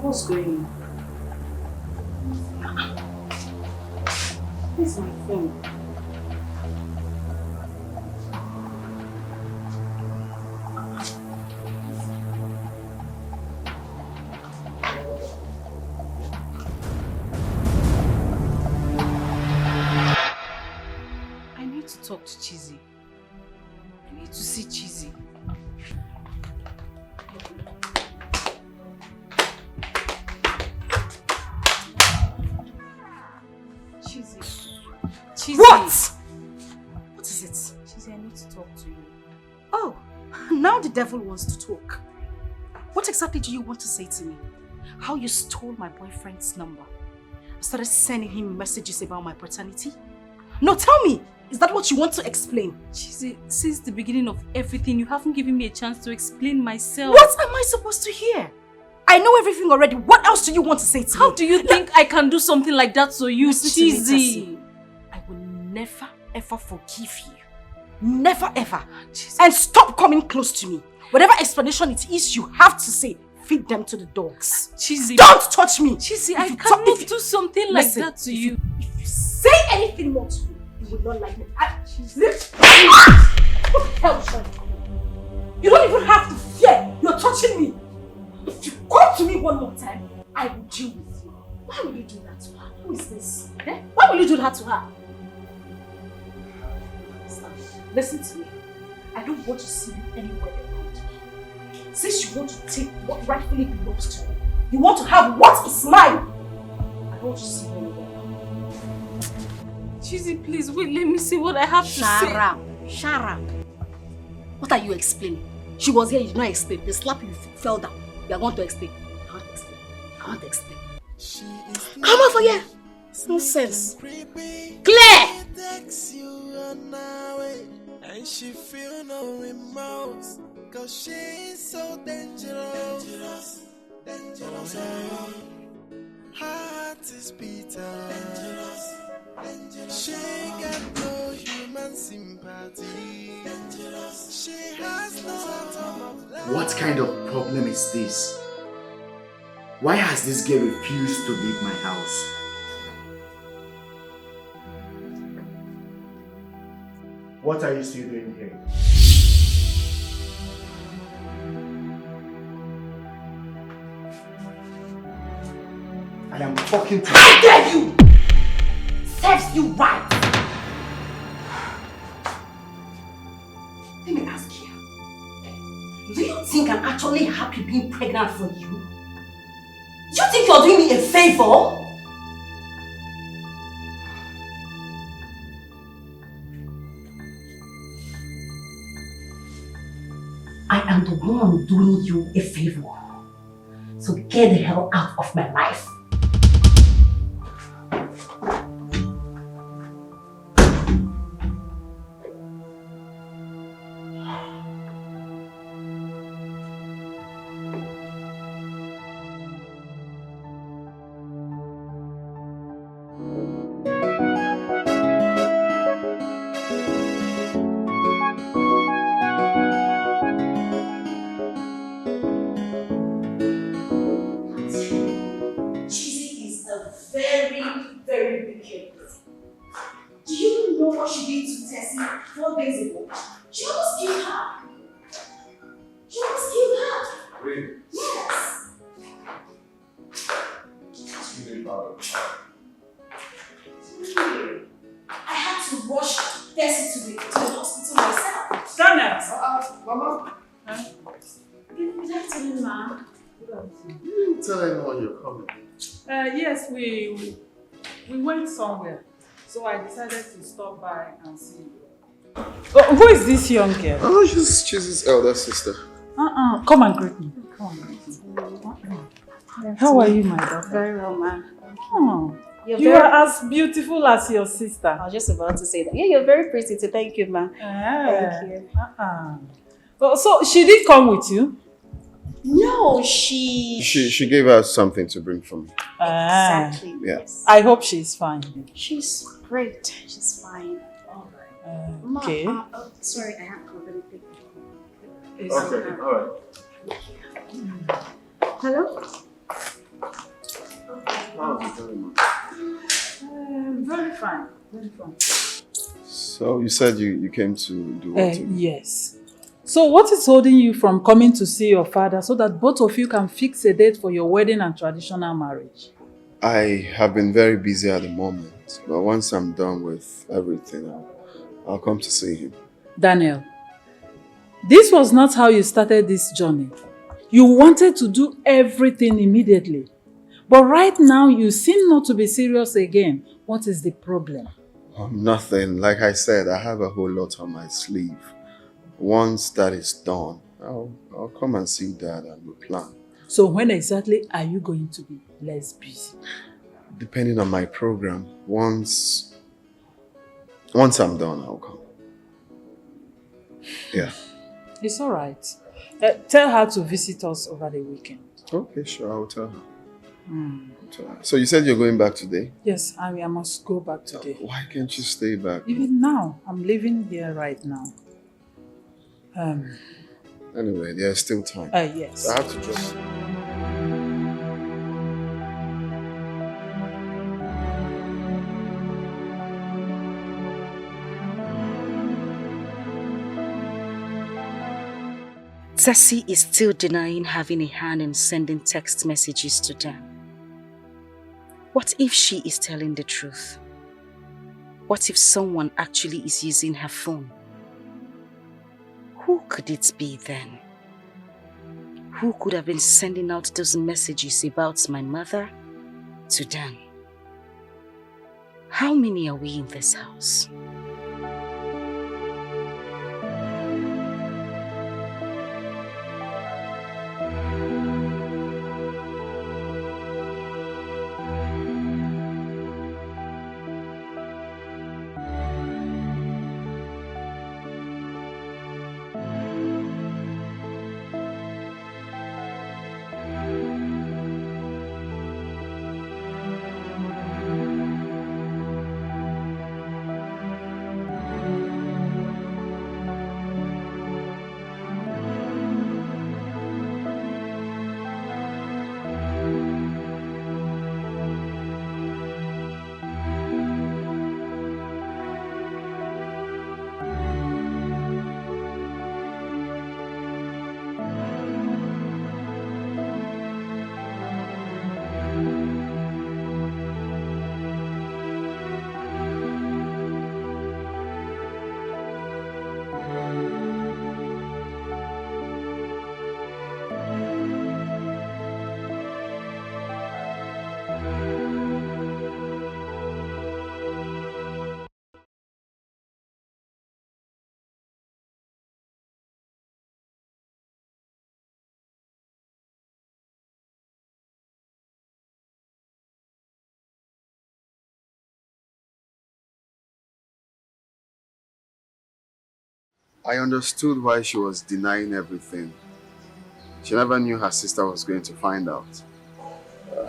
What's going on? Where's my phone? I need to talk to Chizzy. I need to see Chizzy. Chizzy. What? What is it? Chizzy, I need to talk to you. Oh, now the devil wants to talk. What exactly do you want to say to me? How you stole my boyfriend's number? I started sending him messages about my paternity? No, tell me! Is that what you want to explain? Chizzy, since the beginning of everything, you haven't given me a chance to explain myself. What am I supposed to hear? I know everything already. What else do you want to say to me? How do you think I can do something like that to you, Chizzy? I will never ever forgive you. Never ever. And stop coming close to me. Whatever explanation it is you have to say, feed them to the dogs. Chizzy, don't touch me. Chizzy, I cannot do something like that to you. If you say anything more to me, you would not like me. What the hell, Sean? You don't even have to fear. You're touching me. If you come to me one more time, I will deal with you. Why will you do that to her? Who is this? Eh? Why will you do that to her? Listen to me. I don't want to see you anywhere around. Since you want to take what rightfully belongs to me, you want to have what is mine. I don't want to see you anywhere. Chizzy, please wait. Let me see what I have to say. Shut up. What are you explaining? She was here. You did not explain. They slapped you. You fell down. You are going to explain. I want to explain. I want to explain. Come over here. Nonsense. Claire. And she feel no remorse, cause she's so dangerous. Oh, heart is bitter. She got no human sympathy. She has no atom of love. What kind of problem is this? Why has this girl refused to leave my house? What are you still doing here? I am talking to you. How dare you! Serves you right! Let me ask you. Do you think I'm actually happy being pregnant for you? Do you think you're doing me a favor? I am the one doing you a favor. So get the hell out of my life. Yes, we went somewhere, so I decided to stop by and see you. Oh, who is this young girl? Oh, she's his elder sister. Come and greet me. Come on. How are you, my daughter? Very well, ma'am. Oh, you are as beautiful as your sister. I was just about to say that. Yeah, you're very pretty too. Thank you, ma'am. Thank you. Oh, so she did come with you? No, she gave us something to bring for me. Exactly. Yeah. Yes. I hope she's fine. She's great. She's fine. Okay. Sorry, I have to go very quick. Okay, alright. Hello? Very fine. Very fine. So you said you came to do what? Yes. So what is holding you from coming to see your father so that both of you can fix a date for your wedding and traditional marriage? I have been very busy at the moment, but once I'm done with everything, I'll come to see him. Daniel, this was not how you started this journey. You wanted to do everything immediately. But right now, you seem not to be serious again. What is the problem? Nothing. Like I said, I have a whole lot on my sleeve. Once that is done, I'll come and see Dad and we'll plan. So when exactly are you going to be less busy? Depending on my program, once I'm done, I'll come. Yeah. It's all right. Tell her to visit us over the weekend. Okay, sure. I'll tell her. So you said you're going back today? Yes, I must go back today. Why can't you stay back? Even now, I'm living here right now. Anyway, there's still time. Yes. So I have to just... Tessie is still denying having a hand in sending text messages to Dan. What if she is telling the truth? What if someone actually is using her phone? Who could it be then? Who could have been sending out those messages about my mother to Dan? How many are we in this house? I understood why she was denying everything. She never knew her sister was going to find out.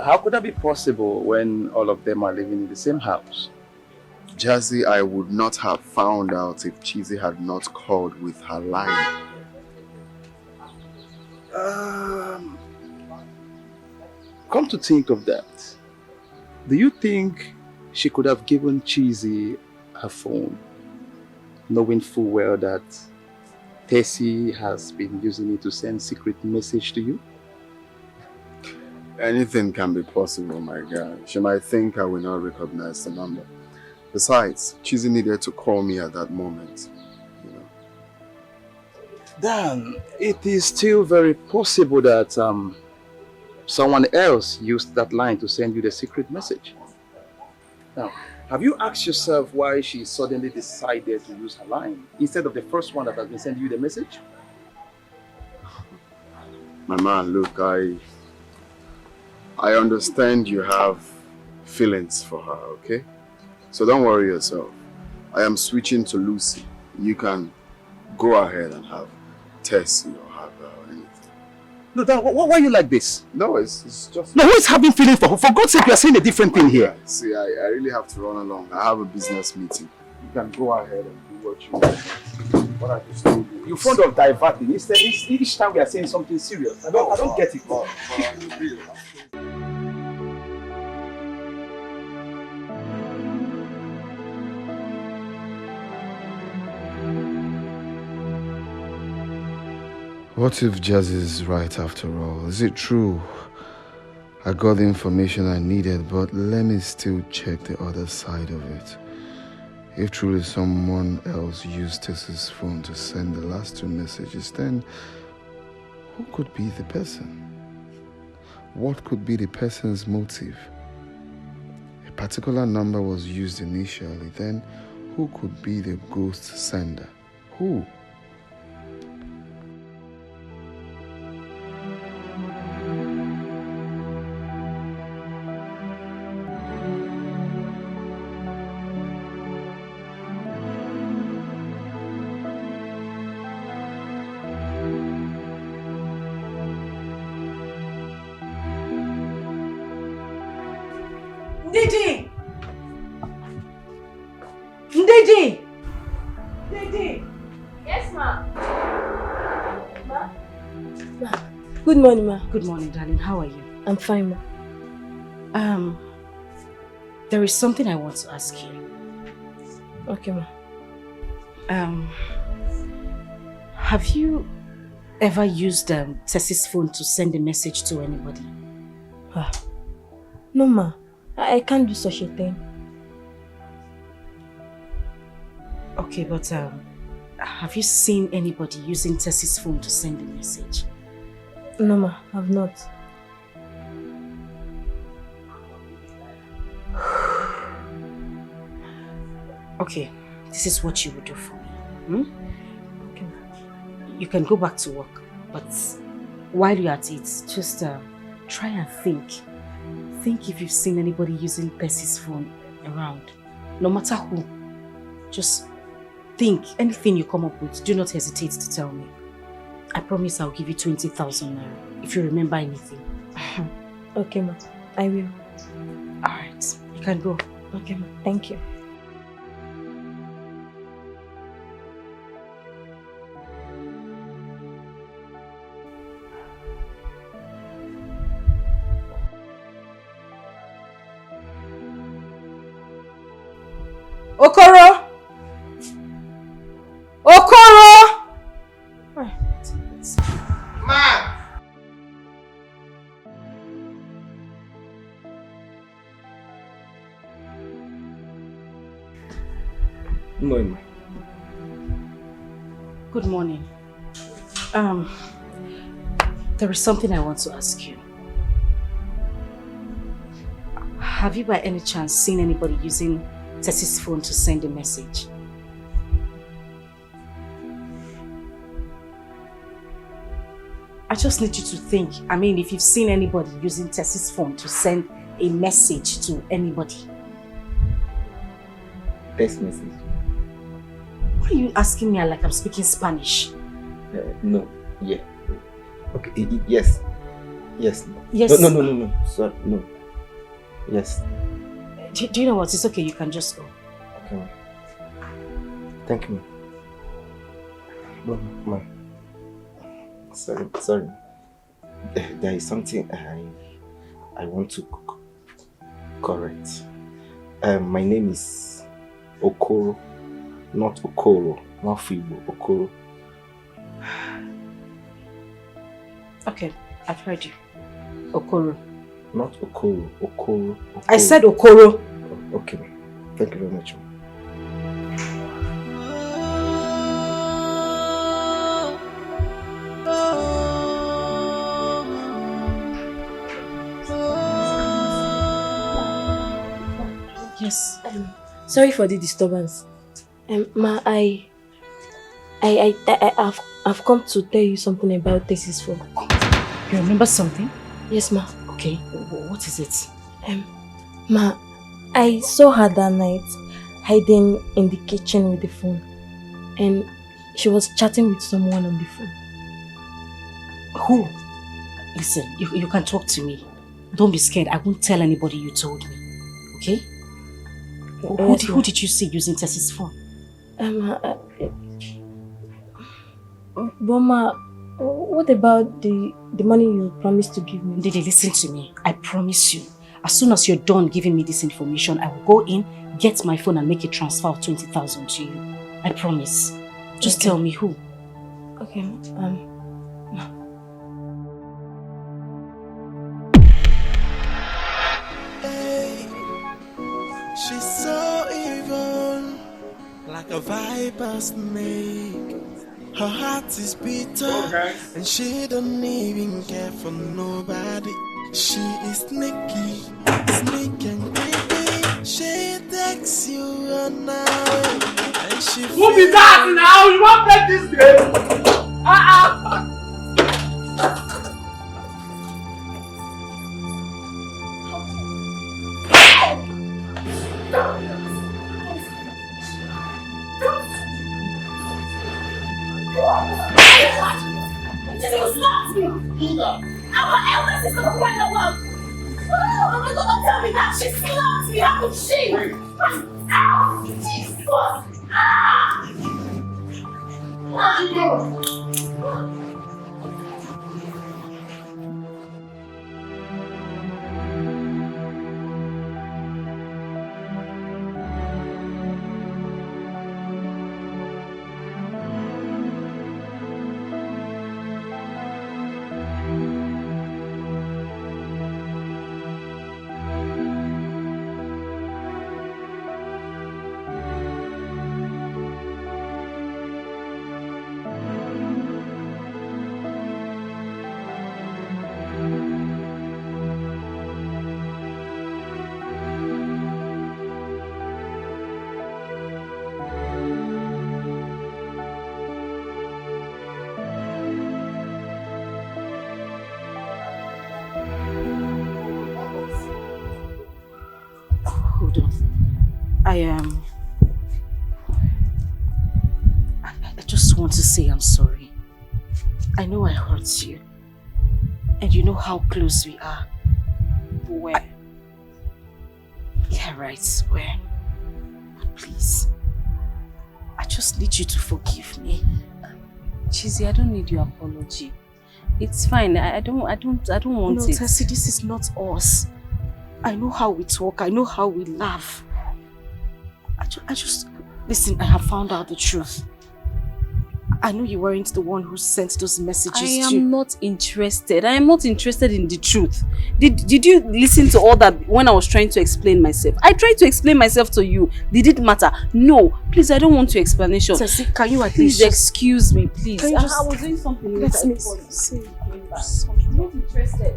How could that be possible when all of them are living in the same house? Jazzy, I would not have found out if Chizzy had not called with her line. Come to think of that, do you think she could have given Chizzy her phone, knowing full well that Tessie has been using it to send secret message to you? Anything can be possible, my guy. She might think I will not recognize the number. Besides, Chizzy needed to call me at that moment. Then it is still very possible that someone else used that line to send you the secret message. Now, have you asked yourself why she suddenly decided to use her line instead of the first one that has been sending you the message? My man, look, I understand you have feelings for her, okay? So don't worry yourself. I am switching to Lucy. You can go ahead and have Tessie or have her or anything. No, Dan, why are you like this? No, it's just... No, who is having feelings for her? For God's sake, you are saying a different thing here. See, I really have to run along. I have a business meeting. You can go ahead and do what you want. What I just told you. You're fond of diverting. Instead, each time we are saying something serious. I don't get it. What if Jazz is right after all? Is it true? I got the information I needed, but let me still check the other side of it. If truly someone else used Tess's phone to send the last 2 messages, then who could be the person? What could be the person's motive? A particular number was used initially, then who could be the ghost sender? Who? Ndidi! Ndidi! Ndidi! Yes, ma. Ma? Good morning, ma. Good morning, darling. How are you? I'm fine, ma. There is something I want to ask you. Okay, ma. Have you ever used Tessie's phone to send a message to anybody? No, ma. I can't do such a thing. Okay, but have you seen anybody using Tessie's phone to send a message? No, ma. I've not. Okay, this is what you will do for me. Okay. You can go back to work, but while you're at it, just try and think. Think if you've seen anybody using Tessie's phone around. No matter who. Just think. Anything you come up with, do not hesitate to tell me. I promise I'll give you 20,000 naira if you remember anything. Okay, ma. I will. Alright, you can go. Okay, ma. Thank you. Okoro! Okoro! Ma! Good morning, ma. Good morning. There is something I want to ask you. Have you by any chance seen anybody using Tessie's phone to send a message? I just need you to think. I mean, if you've seen anybody using Tessie's phone to send a message to anybody. Text message. Why are you asking me like I'm speaking Spanish? No. Yeah. Okay. Yes. Yes. Yes. No. Sorry. No. Yes. Do you know what? It's okay. You can just go. Okay. Thank you. Ma. Sorry. There is something I want to correct. My name is Okoro, not Okoro, not Fibo, Okoro. Okay, I've heard you. Okoro. Not Okoro, Okoro. I said Okoro. Okay, thank you very much. Yes. Sorry for the disturbance. Ma, I've come to tell you something about thesis 4. You remember something? Yes, ma. Okay. What is it? Ma, I saw her that night hiding in the kitchen with the phone, and she was chatting with someone on the phone. Who? Listen, you can talk to me. Don't be scared. I won't tell anybody you told me. Okay? Who did you see using Tessie's phone? Boma, what about the money you promised to give me? Didi, listen to me. I promise you. As soon as you're done giving me this information, I will go in, get my phone and make a transfer of 20,000 to you. I promise. Just tell me who. Okay, She's so evil, like a viper snake. Her heart is bitter, and she don't even care for nobody. She is sneaky, sneaky and creepy. She takes you on now, and she Who be that now? You won't play this game? Our eldest is the friend of love. Oh my God, don't tell me that she slapped me. How could she? Ow! Jesus! Ah! Where'd you go? I just want to say I'm sorry. I know I hurt you. And you know how close we are. Where? Yeah, right, where? But please, I just need you to forgive me. Chizzy, I don't need your apology. It's fine. I don't want No, it. Tessie, this is not us. I know how we talk. I know how we laugh. I just... Listen, I have found out the truth. I know you weren't the one who sent those messages to... I am not interested. I am not interested in the truth. Did you listen to all that when I was trying to explain myself? I tried to explain myself to you. Did it matter? No. Please, I don't want your explanation. Tessie, can you at Please least excuse me, please. Can you just... I was doing something. Let me say. I'm not interested.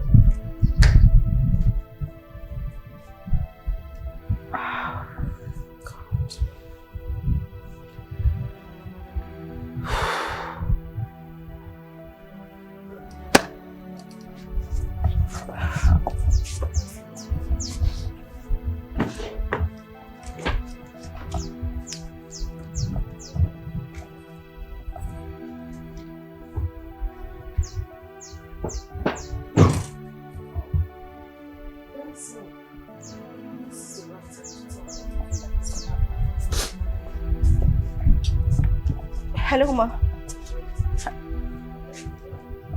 Hello, ma.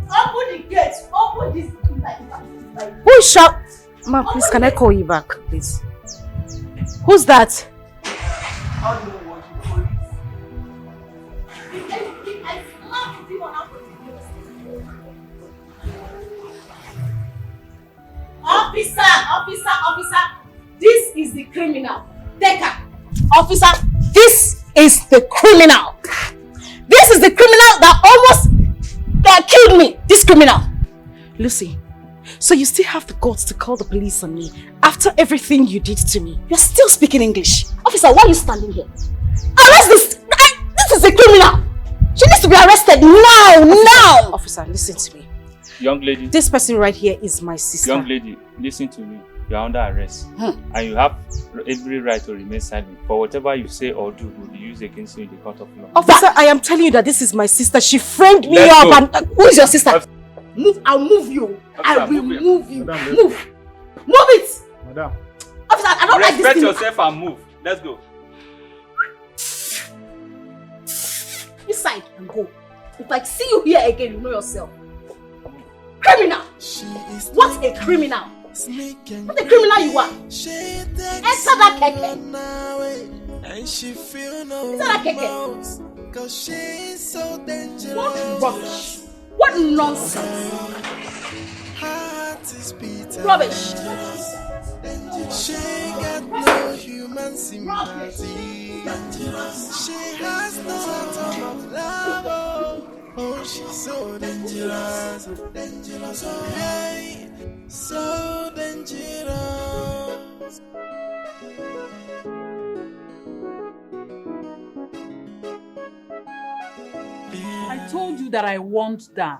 Open the gate. Open this. Who is shout? Ma, please, can I call you back, please? Who's that? Officer, this is the criminal. Dikeh. Officer, this is the criminal. This is the criminal that almost killed me. This criminal. Lucy, so you still have the guts to call the police on me after everything you did to me? You're still speaking English. Officer, why are you standing here? Arrest this! This is a criminal! She needs to be arrested now! Officer, listen to me. Young lady. This person right here is my sister. Young lady, listen to me. You are under arrest. And you have every right to remain silent. For whatever you say or do will be used against you in the court of law. Officer, I am telling you that this is my sister. She framed me Let's up go. and... Who is your sister? Move, I'll move you. I will move you. Madam, Move. Move it. Madam. Officer, I don't like this Respect thing. yourself and move. Let's go. Inside and go. If I see you here again, you know yourself. Criminal! What a criminal! What a criminal you are! Enter that keke! Enter that keke! What rubbish! What nonsense! Rubbish! She got no human sympathy. She has no atom of love. Oh, she's so dangerous, dangerous, oh hey, so dangerous. I told you that I warned Dan.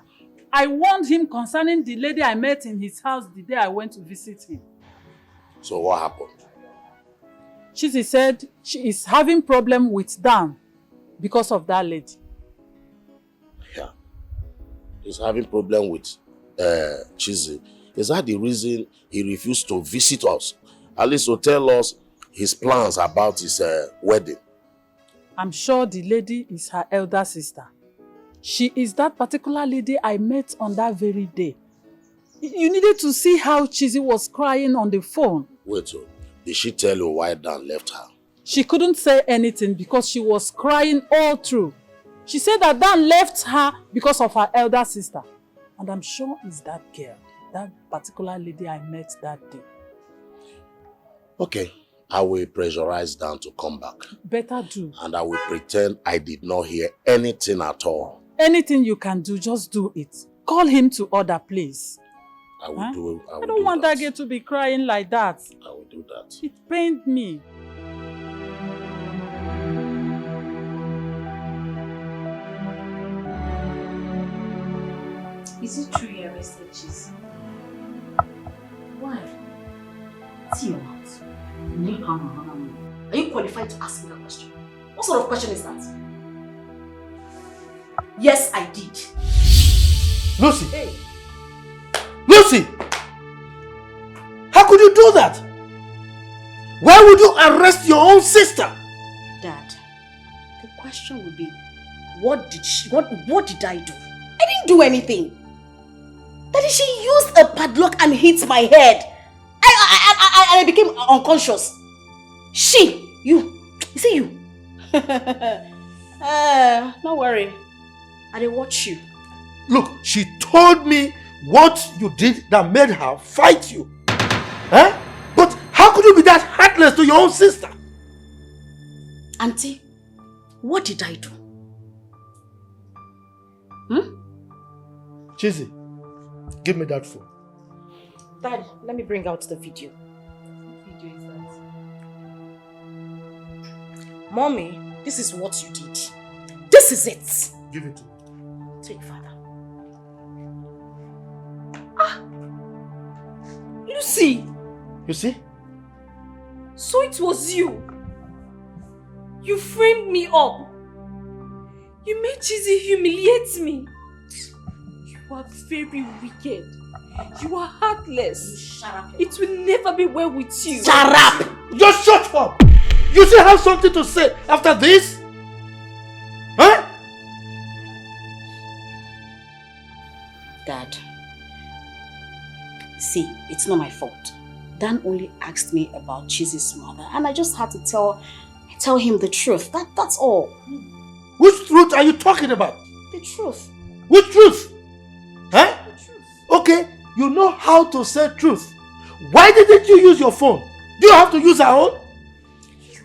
I warned him concerning the lady I met in his house the day I went to visit him. So what happened? Chizzy said she is having problem with Dan because of that lady. Yeah. He's having problem with Chizzy. Is that the reason he refused to visit us? At least to tell us his plans about his wedding. I'm sure the lady is her elder sister. She is that particular lady I met on that very day. You needed to see how Chizzy was crying on the phone. Wait, did she tell you why Dan left her? She couldn't say anything because she was crying all through. She said that Dan left her because of her elder sister. And I'm sure it's that girl, that particular lady I met that day. Okay, I will pressurize Dan to come back. Better do. And I will pretend I did not hear anything at all. Anything you can do, just do it. Call him to order, please. I will do it. I don't want that girl to be crying like that. I will do that. It pained me. Is it true you arrested Chizzy? Why? See your mouth. Are you qualified to ask me that question? What sort of question is that? Yes, I did. Lucy! Hey. Lucy! How could you do that? Why would you arrest your own sister? Dad, the question would be, what did I do? I didn't do anything. Daddy, she used a padlock and hit my head. I became unconscious. You see you. Don't worry. I didn't watch you. Look, she told me what you did that made her fight you. Eh? But how could you be that heartless to your own sister? Auntie, what did I do? Chizzy, give me that phone. Dad, let me bring out the video. What video is that? Mommy, this is what you did. This is it. Give it to me. Take, father. You see? You see? So it was you. You framed me up. You made Chizzy humiliate me. You are very wicked. You are heartless. Shut up. It will never be well with you. Shut up! Just shut up! You still have something to say after this? Huh? See, it's not my fault. Dan only asked me about Chizi's mother and I just had to tell him the truth. That's all. Which truth are you talking about? The truth. Which truth? Huh? The truth. Okay, you know how to say truth. Why didn't you use your phone? Do you have to use our own?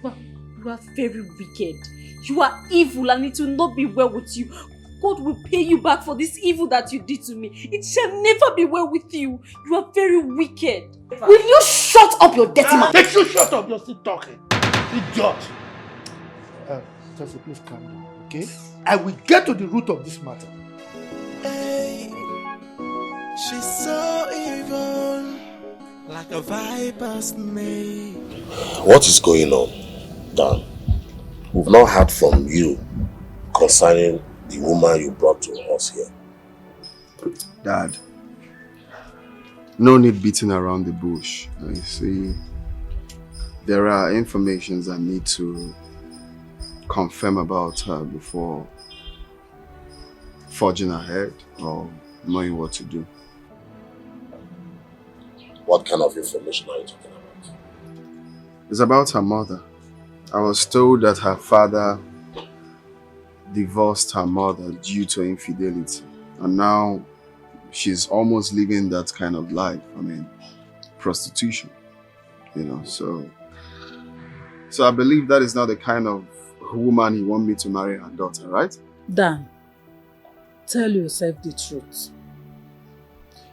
You are very wicked. You are evil and it will not be well with you. God will pay you back for this evil that you did to me. It shall never be well with you. You are very wicked. Will you shut up your dirty mouth? Make you shut up, you're still talking. Idiot. Chelsea, please calm down, okay? I will get to the root of this matter. Hey, she's so evil, like a viper snake. What is going on, Dan? We've not heard from you concerning the woman you brought to us here. Dad, no need beating around the bush. You see, there are informations I need to confirm about her before forging ahead or knowing what to do. What kind of information are you talking about? It's about her mother. I was told that her father divorced her mother due to infidelity, and now she's almost living that kind of life. I mean, prostitution, you know. So I believe that is not the kind of woman you want me to marry her daughter, right? Dan, tell yourself the truth.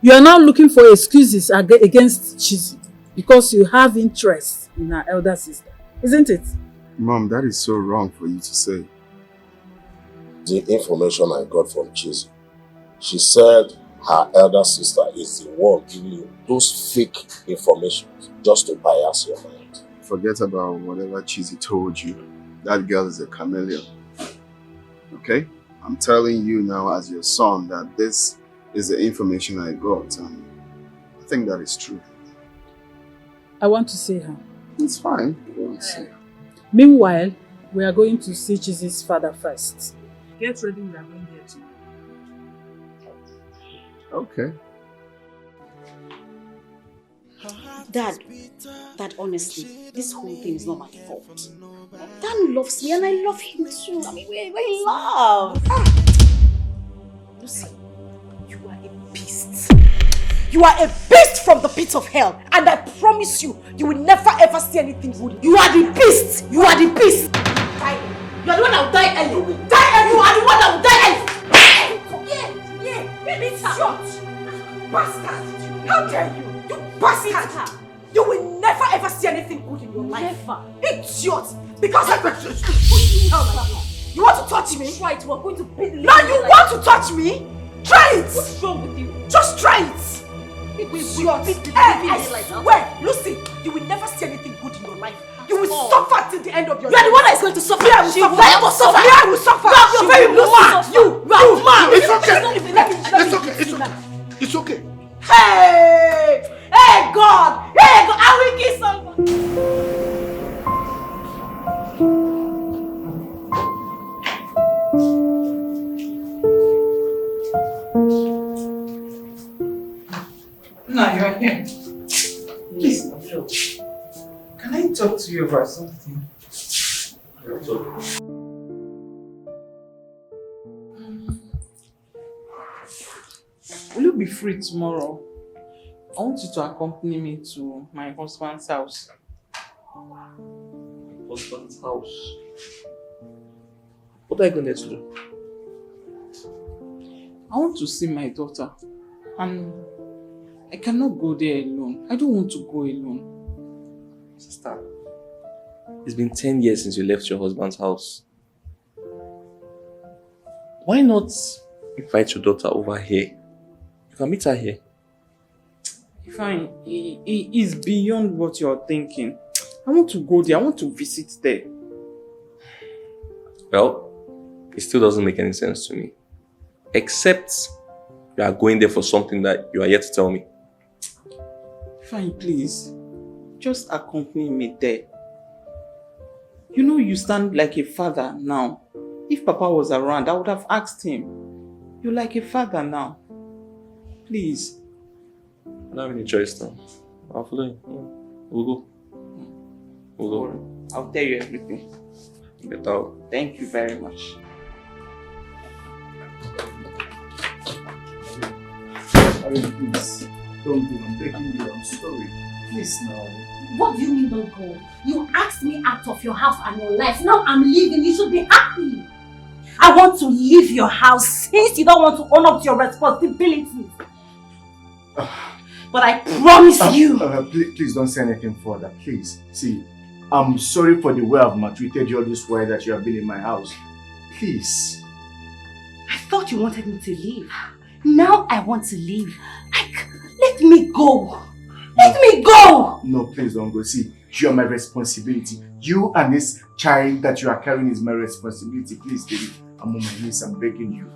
You are now looking for excuses against Chizi because you have interest in her elder sister, isn't it? Mom, that is so wrong for you to say. The information I got from Chizi, she said her elder sister is the one giving you those fake information just to bias your mind. Forget about whatever Chizi told you. That girl is a chameleon. Okay? I'm telling you now as your son that this is the information I got, and I think that is true. I want to see her. It's fine. Go and see her. Meanwhile, we are going to see Chizi's father first. Get ready, we are going there too. Okay. Dad, honestly, this whole thing is not my fault. Dan loves me and I love him too. I mean, we're in love. Lucy, you are a beast. You are a beast from the pit of hell. And I promise you, you will never ever see anything good. You are the beast. You are the beast. You are the one that will die early. You will die early. You are the one that will die early. Yeah. It's short. Bastard. How dare you? You bastard. You will never ever see anything good in your life. Never. Idiot. Because you want to touch me? Try it. We're going to beat the now you want to touch me? Try it. What's wrong with you? Just try it. I swear, Lucy, you will never see anything good in your life. You will suffer till the end of your life. You are the one that is going to suffer. I will suffer. I will suffer. I will suffer. You're very mad. You mad. It's okay. It's okay. It's okay. Hey God, I will kill someone. No, you're here. Please, no. Can I talk to you about something? Will you be free tomorrow? I want you to accompany me to my husband's house. Husband's house? What are you going to do? I want to see my daughter. And I cannot go there alone. I don't want to go alone. Sister, it's been 10 years since you left your husband's house. Why not invite your daughter over here? You can meet her here. Fine, it is beyond what you're thinking. I want to go there. I want to visit there. Well, it still doesn't make any sense to me. Except you are going there for something that you are yet to tell me. Fine, please. Just accompany me there. You know you stand like a father now. If Papa was around, I would have asked him. You're like a father now. Please. I don't have any choice now. I'll follow you. We'll go. We'll go. I'll tell you everything. Get out. Thank you very much. Please, don't go. I'm begging you. I'm sorry. Please now. What do you mean don't go? You asked me out of your house and your life. Now I'm leaving. You should be happy. I want to leave your house since you don't want to own up to your responsibilities. But I promise you. Please don't say anything further. Please. See, I'm sorry for the way I've maltreated you all this while that you have been in my house. Please. I thought you wanted me to leave. Now I want to leave. Let me go. Let me go! No, please don't go. See, you are my responsibility. You and this child that you are carrying is my responsibility. Please, baby. I'm on my knees. I'm begging you.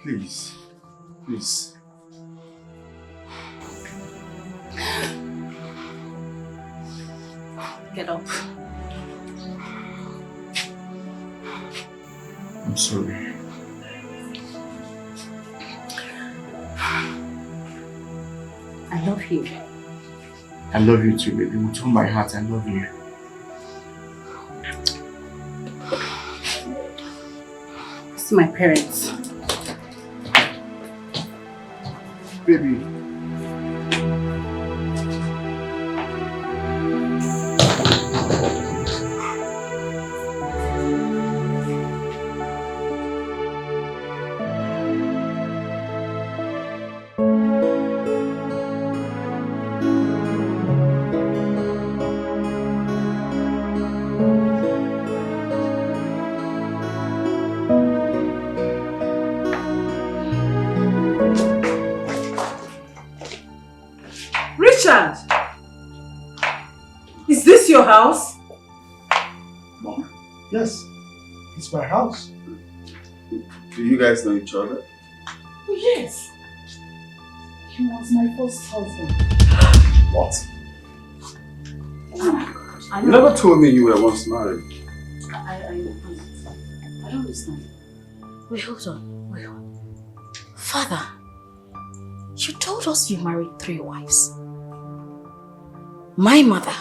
Please. Please. Get up. I'm sorry. I love you. I love you too, baby. With all my heart, I love you. See my parents. Baby. Richard! Is this your house? Mom? Yes, it's my house. Do you guys know each other? Oh, yes. He was my first husband. What? I You never told me you were once married. I don't understand. Wait, hold on. Father, you told us you married 3 wives. My mother,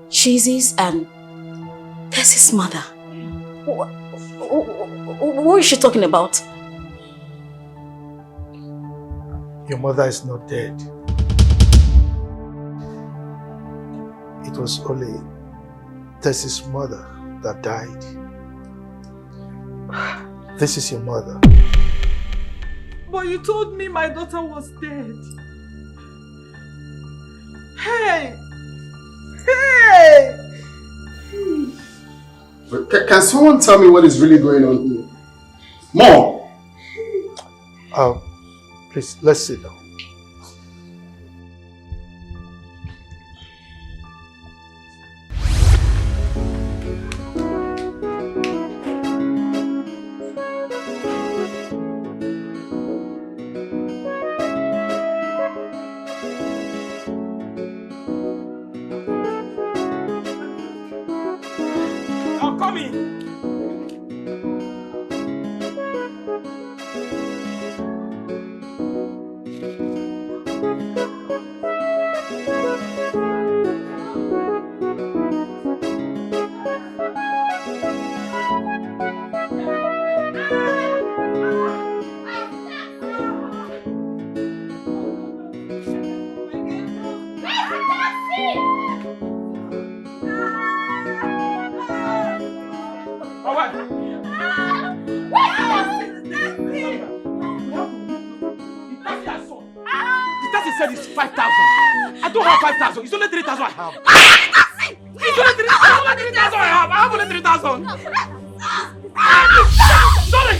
Chizzy's, and Tess's mother. What is she talking about? Your mother is not dead. It was only Tess's mother that died. This is your mother. But you told me my daughter was dead. Hey! Hey! But can someone tell me what is really going on here? Mom! Please, let's sit down. I'm coming. Said it's 5,000. I don't have 5,000. It's only 3,000 I have. It's only 3,000 I have. I have only 3,000. Sorry.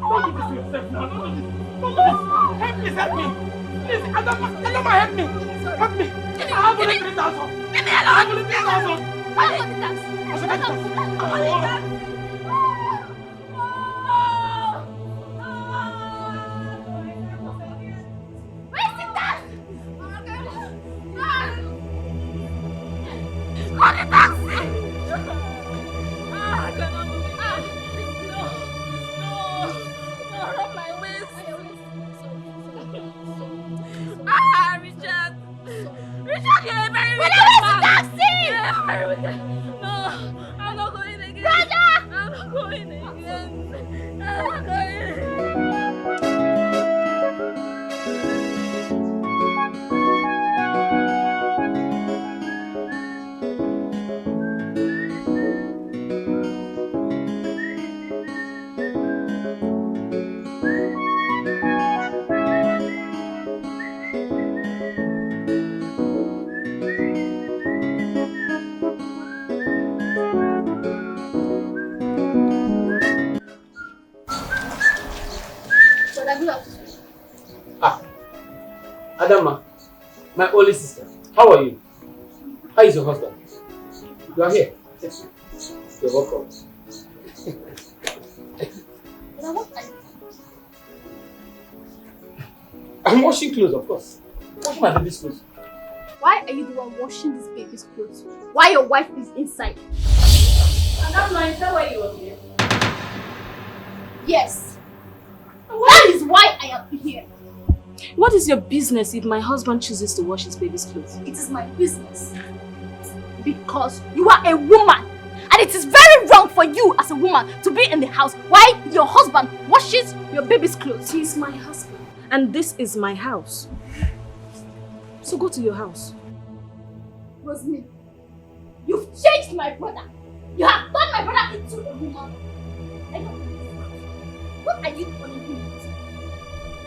Don't do this to yourself now. Don't do this. Help me. Please, Adama, help me. Help me. I have only 3,000. Leave me alone. I have only 3,000. I want the tax. I'm not going again. Brother! I'm not going again. I'm not going. Adama, my only sister, how are you? How is your husband? You are here? Yes. You're welcome. I'm washing clothes, of course. Washing my baby's clothes. Why are you the one washing this baby's clothes? Why your wife is inside? Adama, is that why you are here? Yes. That is why I am here. What is your business if my husband chooses to wash his baby's clothes? It is my business. Because you are a woman. And it is very wrong for you as a woman to be in the house while your husband washes your baby's clothes. He is my husband. And this is my house. So go to your house. Rosemary, you've changed my brother. You have turned my brother into a woman. I know. What are you calling him?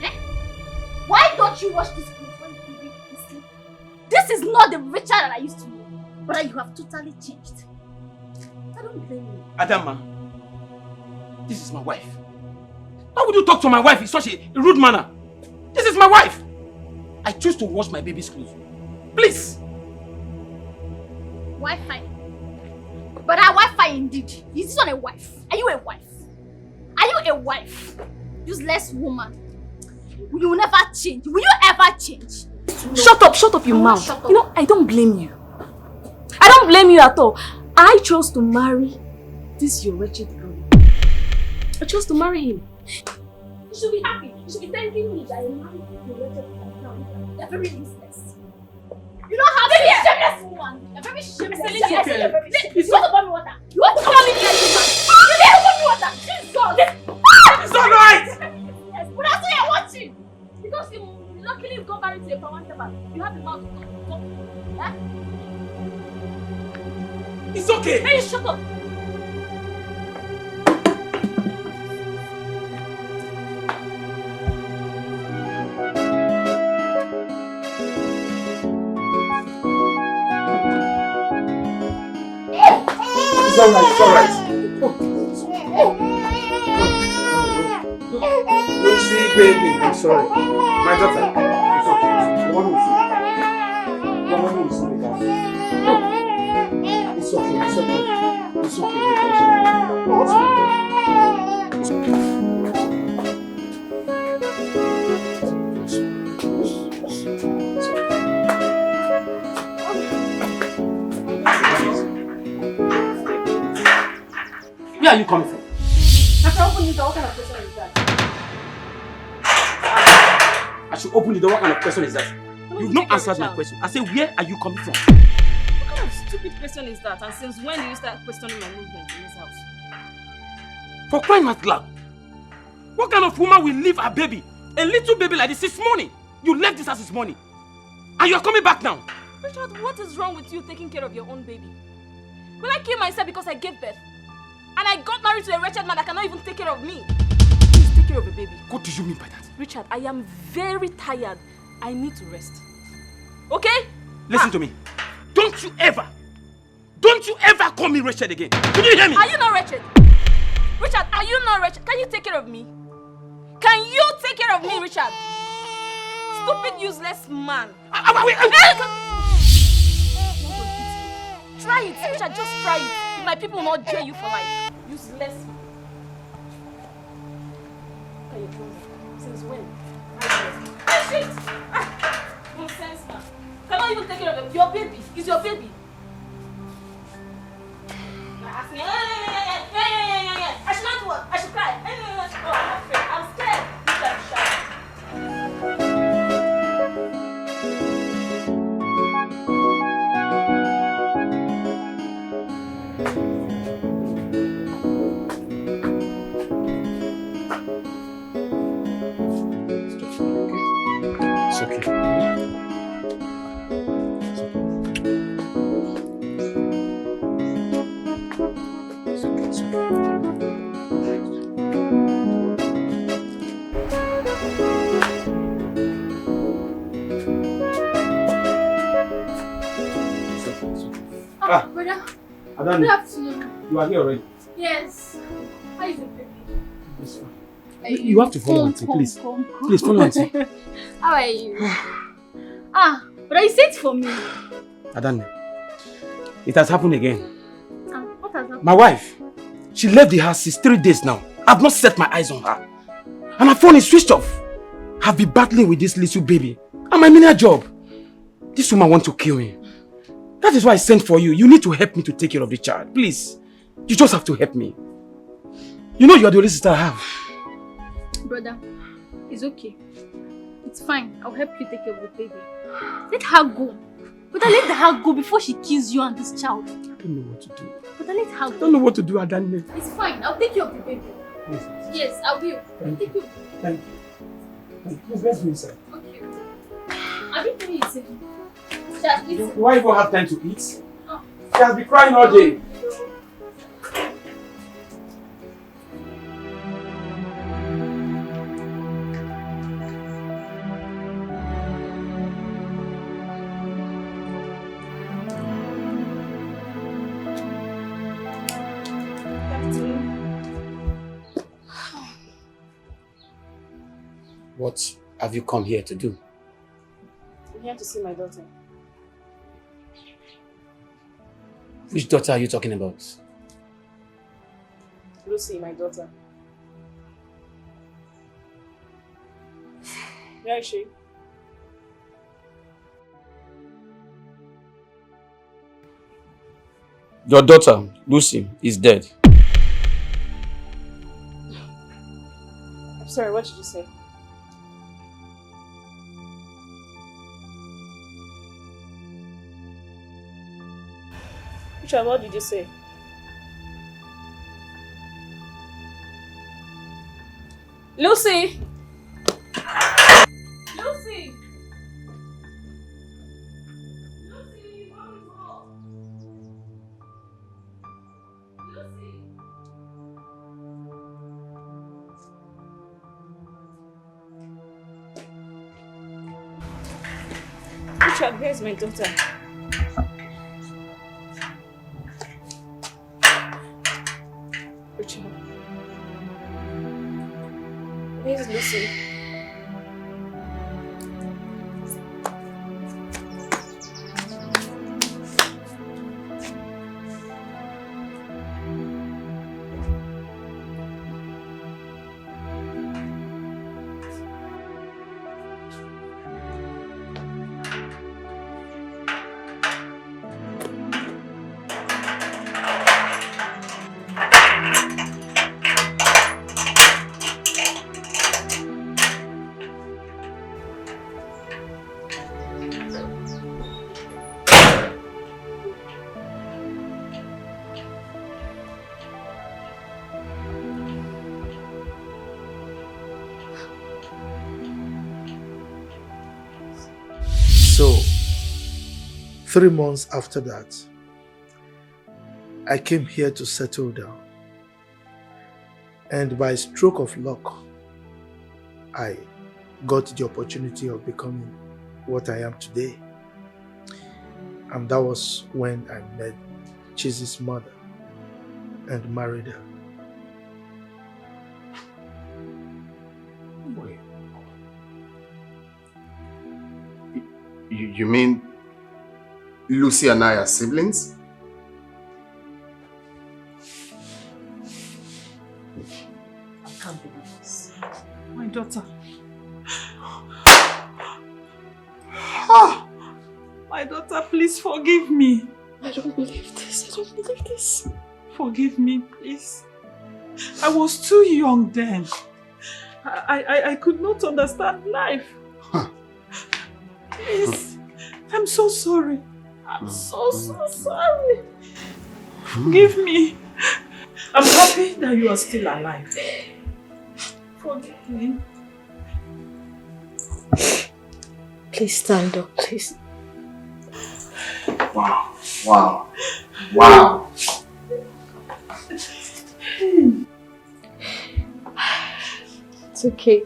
Eh? Why don't you wash this clothes when the baby is asleep? This is not the Richard that I used to know. But you have totally changed. I don't blame you. Adama, this is my wife. Why would you talk to my wife in such a rude manner? This is my wife. I choose to wash my baby's clothes. Please. Wi-Fi. But our Wi-Fi indeed. Is this not a wife? Are you a wife? Are you a wife? Useless woman. You will never change. Will you ever change? Shut up your mouth. You know, I don't blame you. I don't blame you at all. I chose to marry this your wretched girl. I chose to marry him. You should be happy. You should be thanking me that you married your wretched girl. You're very useless. You don't have a shameless woman. You're very shameless. You want to pour me water? You want to come on in here, you man? You need to pour me water. Jesus. It's all right. Yes, but that's why you're watching. Because you luckily you got married to a power servant. You have the mouth to talk. Eh? It's okay. Hey, shut up. It's all right, it's all right. Lucy, baby, I'm sorry. My daughter, it's okay. The one will see me down. It's okay, it's okay. It's okay. Where are you coming from? After opening the door, what kind of question is that? I should open the door. What kind of question is that? You've not answered my question. I say, where are you coming from? What kind of stupid question is that? And since when do you start questioning my movement in this house? For crying out loud. What kind of woman will leave her baby? A little baby like this morning. You left this house this morning. And you are coming back now. Richard, what is wrong with you taking care of your own baby? Will I kill myself because I gave birth? And I got married to a wretched man that cannot even take care of me. Please take care of the baby. What do you mean by that? Richard, I am very tired. I need to rest. Okay? Listen to me. Don't you ever call me wretched again. Did you hear me? Are you not wretched? Richard, are you not wretched? Can you take care of me? Can you take care of me, Richard? Stupid, useless man. Try it, Richard, just try it. If my people will not jail you for life. Useless. Okay, you're closing. Since when? Shit! Nonsense, man. Cannot even take care of your baby. It's your baby. I should not work. I should cry. Oh, I'm afraid. I'm scared. Richard, shut up. Brother. Adani, Good afternoon. you are here already. Yes. How is it, baby? You have to follow Auntie, please. Please follow Auntie. How are you? But you said for me. Adani, it has happened again. What has happened? My wife, she left the house since 3 days now. I've not set my eyes on her. And her phone is switched off. I've been battling with this little baby. And my menial job. This woman wants to kill me. That is why I sent for you. You need to help me to take care of the child. Please. You just have to help me. You know you are the only sister I have. Brother, it's okay. It's fine. I'll help you take care of the baby. Let her go. Brother, let her go before she kills you and this child. I don't know what to do. Brother, let her go. I don't know what to do, Adani. It's fine. I'll take care of the baby. Yes, I will. Thank Take you. Thank you. Please, let's go inside. Okay. I didn't know you said. Just listen. Do I even have time to eat? She has been crying all day. What have you come here to do? I'm here to see my daughter. Which daughter are you talking about? Lucy, my daughter. Where is she? Your daughter, Lucy, is dead. I'm sorry, what did you say? Richard, what did you say? Lucy! Lucy! Lucy, what is wrong? Lucy! Richard, where's my daughter? Richard. Where's Lucy? So, 3 months after that, I came here to settle down. And by stroke of luck, I got the opportunity of becoming what I am today. And that was when I met Chizi's mother and married her. Wait. You mean Lucy and I are siblings? I can't believe this. My daughter. My daughter, please forgive me. I don't believe this. I don't believe this. Forgive me, please. I was too young then. I could not understand life. Please. I'm so sorry. I'm so sorry. Forgive me. I'm happy that you are still alive. Forgive me. Please stand up, please. Wow. Wow. Wow. It's okay.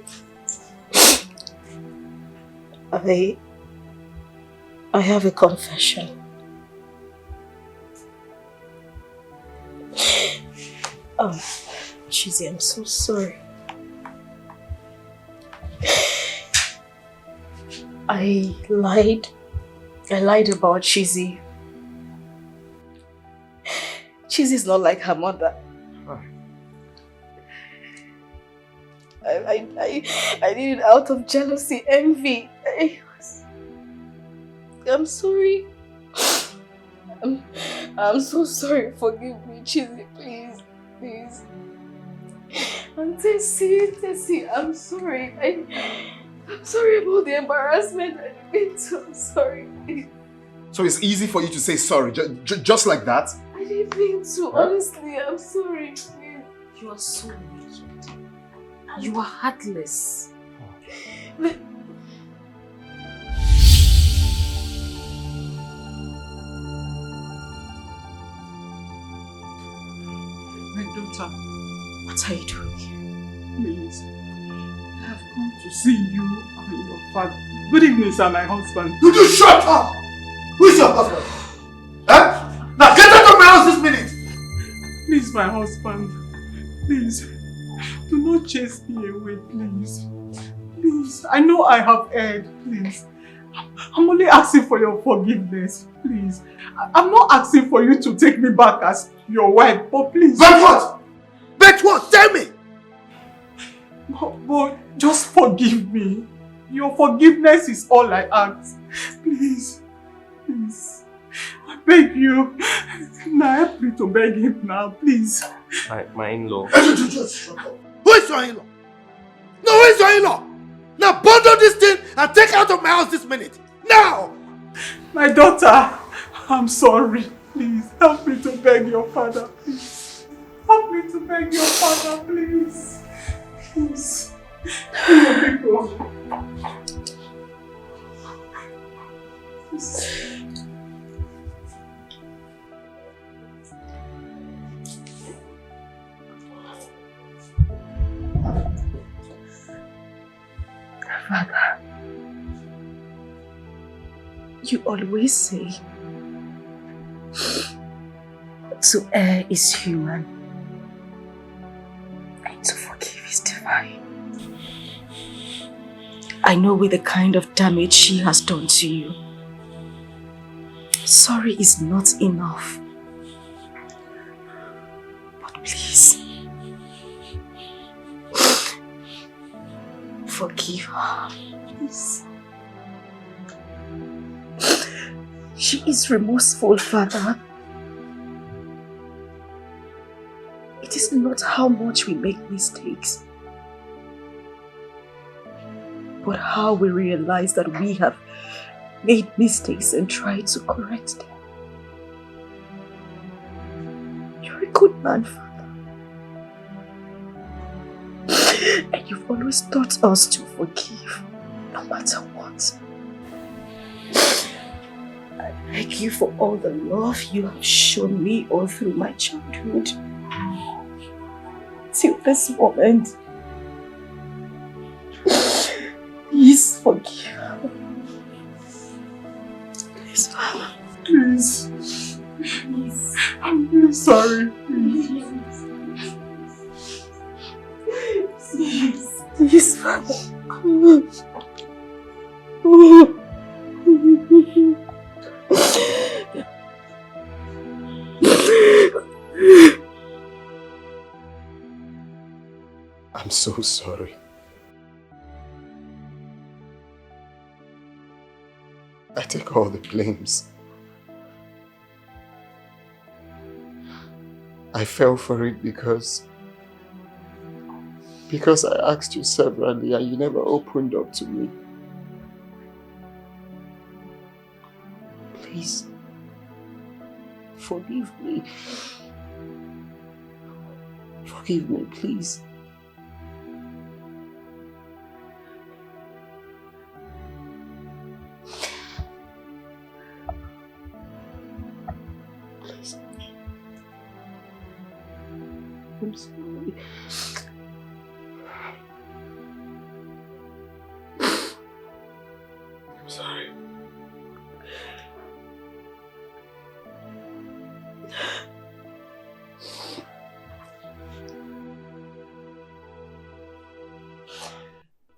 I have a confession. Oh, Chizzy, I'm so sorry. I lied about Chizzy. Chizzy's not like her mother. I did it out of jealousy, envy. I'm sorry. I'm so sorry. Forgive me, Chizzy, please. Please. And Tessie, I'm sorry. I'm sorry about the embarrassment I've been to. I'm sorry. So it's easy for you to say sorry, just like that? I didn't mean to, honestly. I'm sorry. Please. You are so wicked. You are heartless. But My daughter, what are you doing here? Please, I have come to see you and your father. Good evening, sir, my husband. Would you shut up? Who is your husband? Huh? Now get out of my house this minute! Please, my husband. Please, do not chase me away, please. Please, I know I have erred, please. I'm only asking for your forgiveness, please. I'm not asking for you to take me back as your wife, but please. But what? But what? Tell me! But just forgive me. Your forgiveness is all I ask. Please. Please. I beg you. Now help me to beg him now, please. My in-law. Just shut up. Who is your in-law? No, who is your in-law? Now bundle this thing and take out of my house this minute. Now! My daughter, I'm sorry. Please, help me to beg your father, please. Help me to beg your father, please. Please. Please. Father, you always say to err is human and to forgive is divine. I know with the kind of damage she has done to you, sorry is not enough. But please, forgive her. Please. She is remorseful, Father. It is not how much we make mistakes, but how we realize that we have made mistakes and try to correct them. You're a good man, Father. And you've always taught us to forgive, no matter what. I thank you for all the love you have shown me all through my childhood. Till this moment. Please forgive her. Please, Father. Please. Please. I'm really sorry. Please. Please, Father. I'm so sorry. I take all the blames. I fell for it because I asked you severally and you never opened up to me. Please, forgive me. Forgive me, please. I'm sorry. I'm sorry.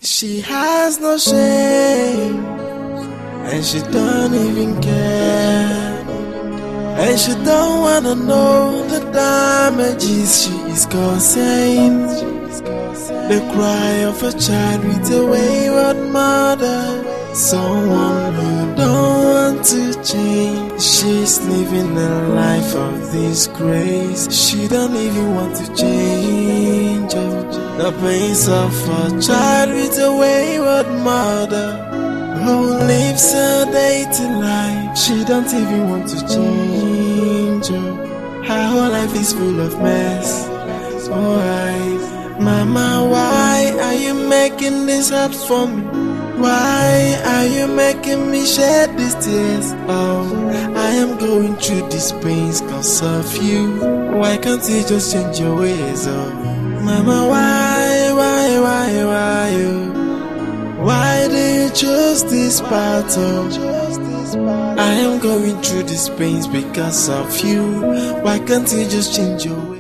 She has no shame, and she don't even care, and she don't wanna know the damages she is causing. The cry of a child with a wayward mother, someone who don't want to change. She's living a life of disgrace. She don't even want to change. The pains of a child with a wayward mother who lives a dating life. She don't even want to change. Her whole life is full of mess. Why, Mama, why are you making this hard for me? Why are you making me shed these tears? Oh, I am going through these pains cause of you. Why can't you just change your ways? Oh, Mama, why do you choose this battle? I am going through these pains because of you. Why can't you just change your ways?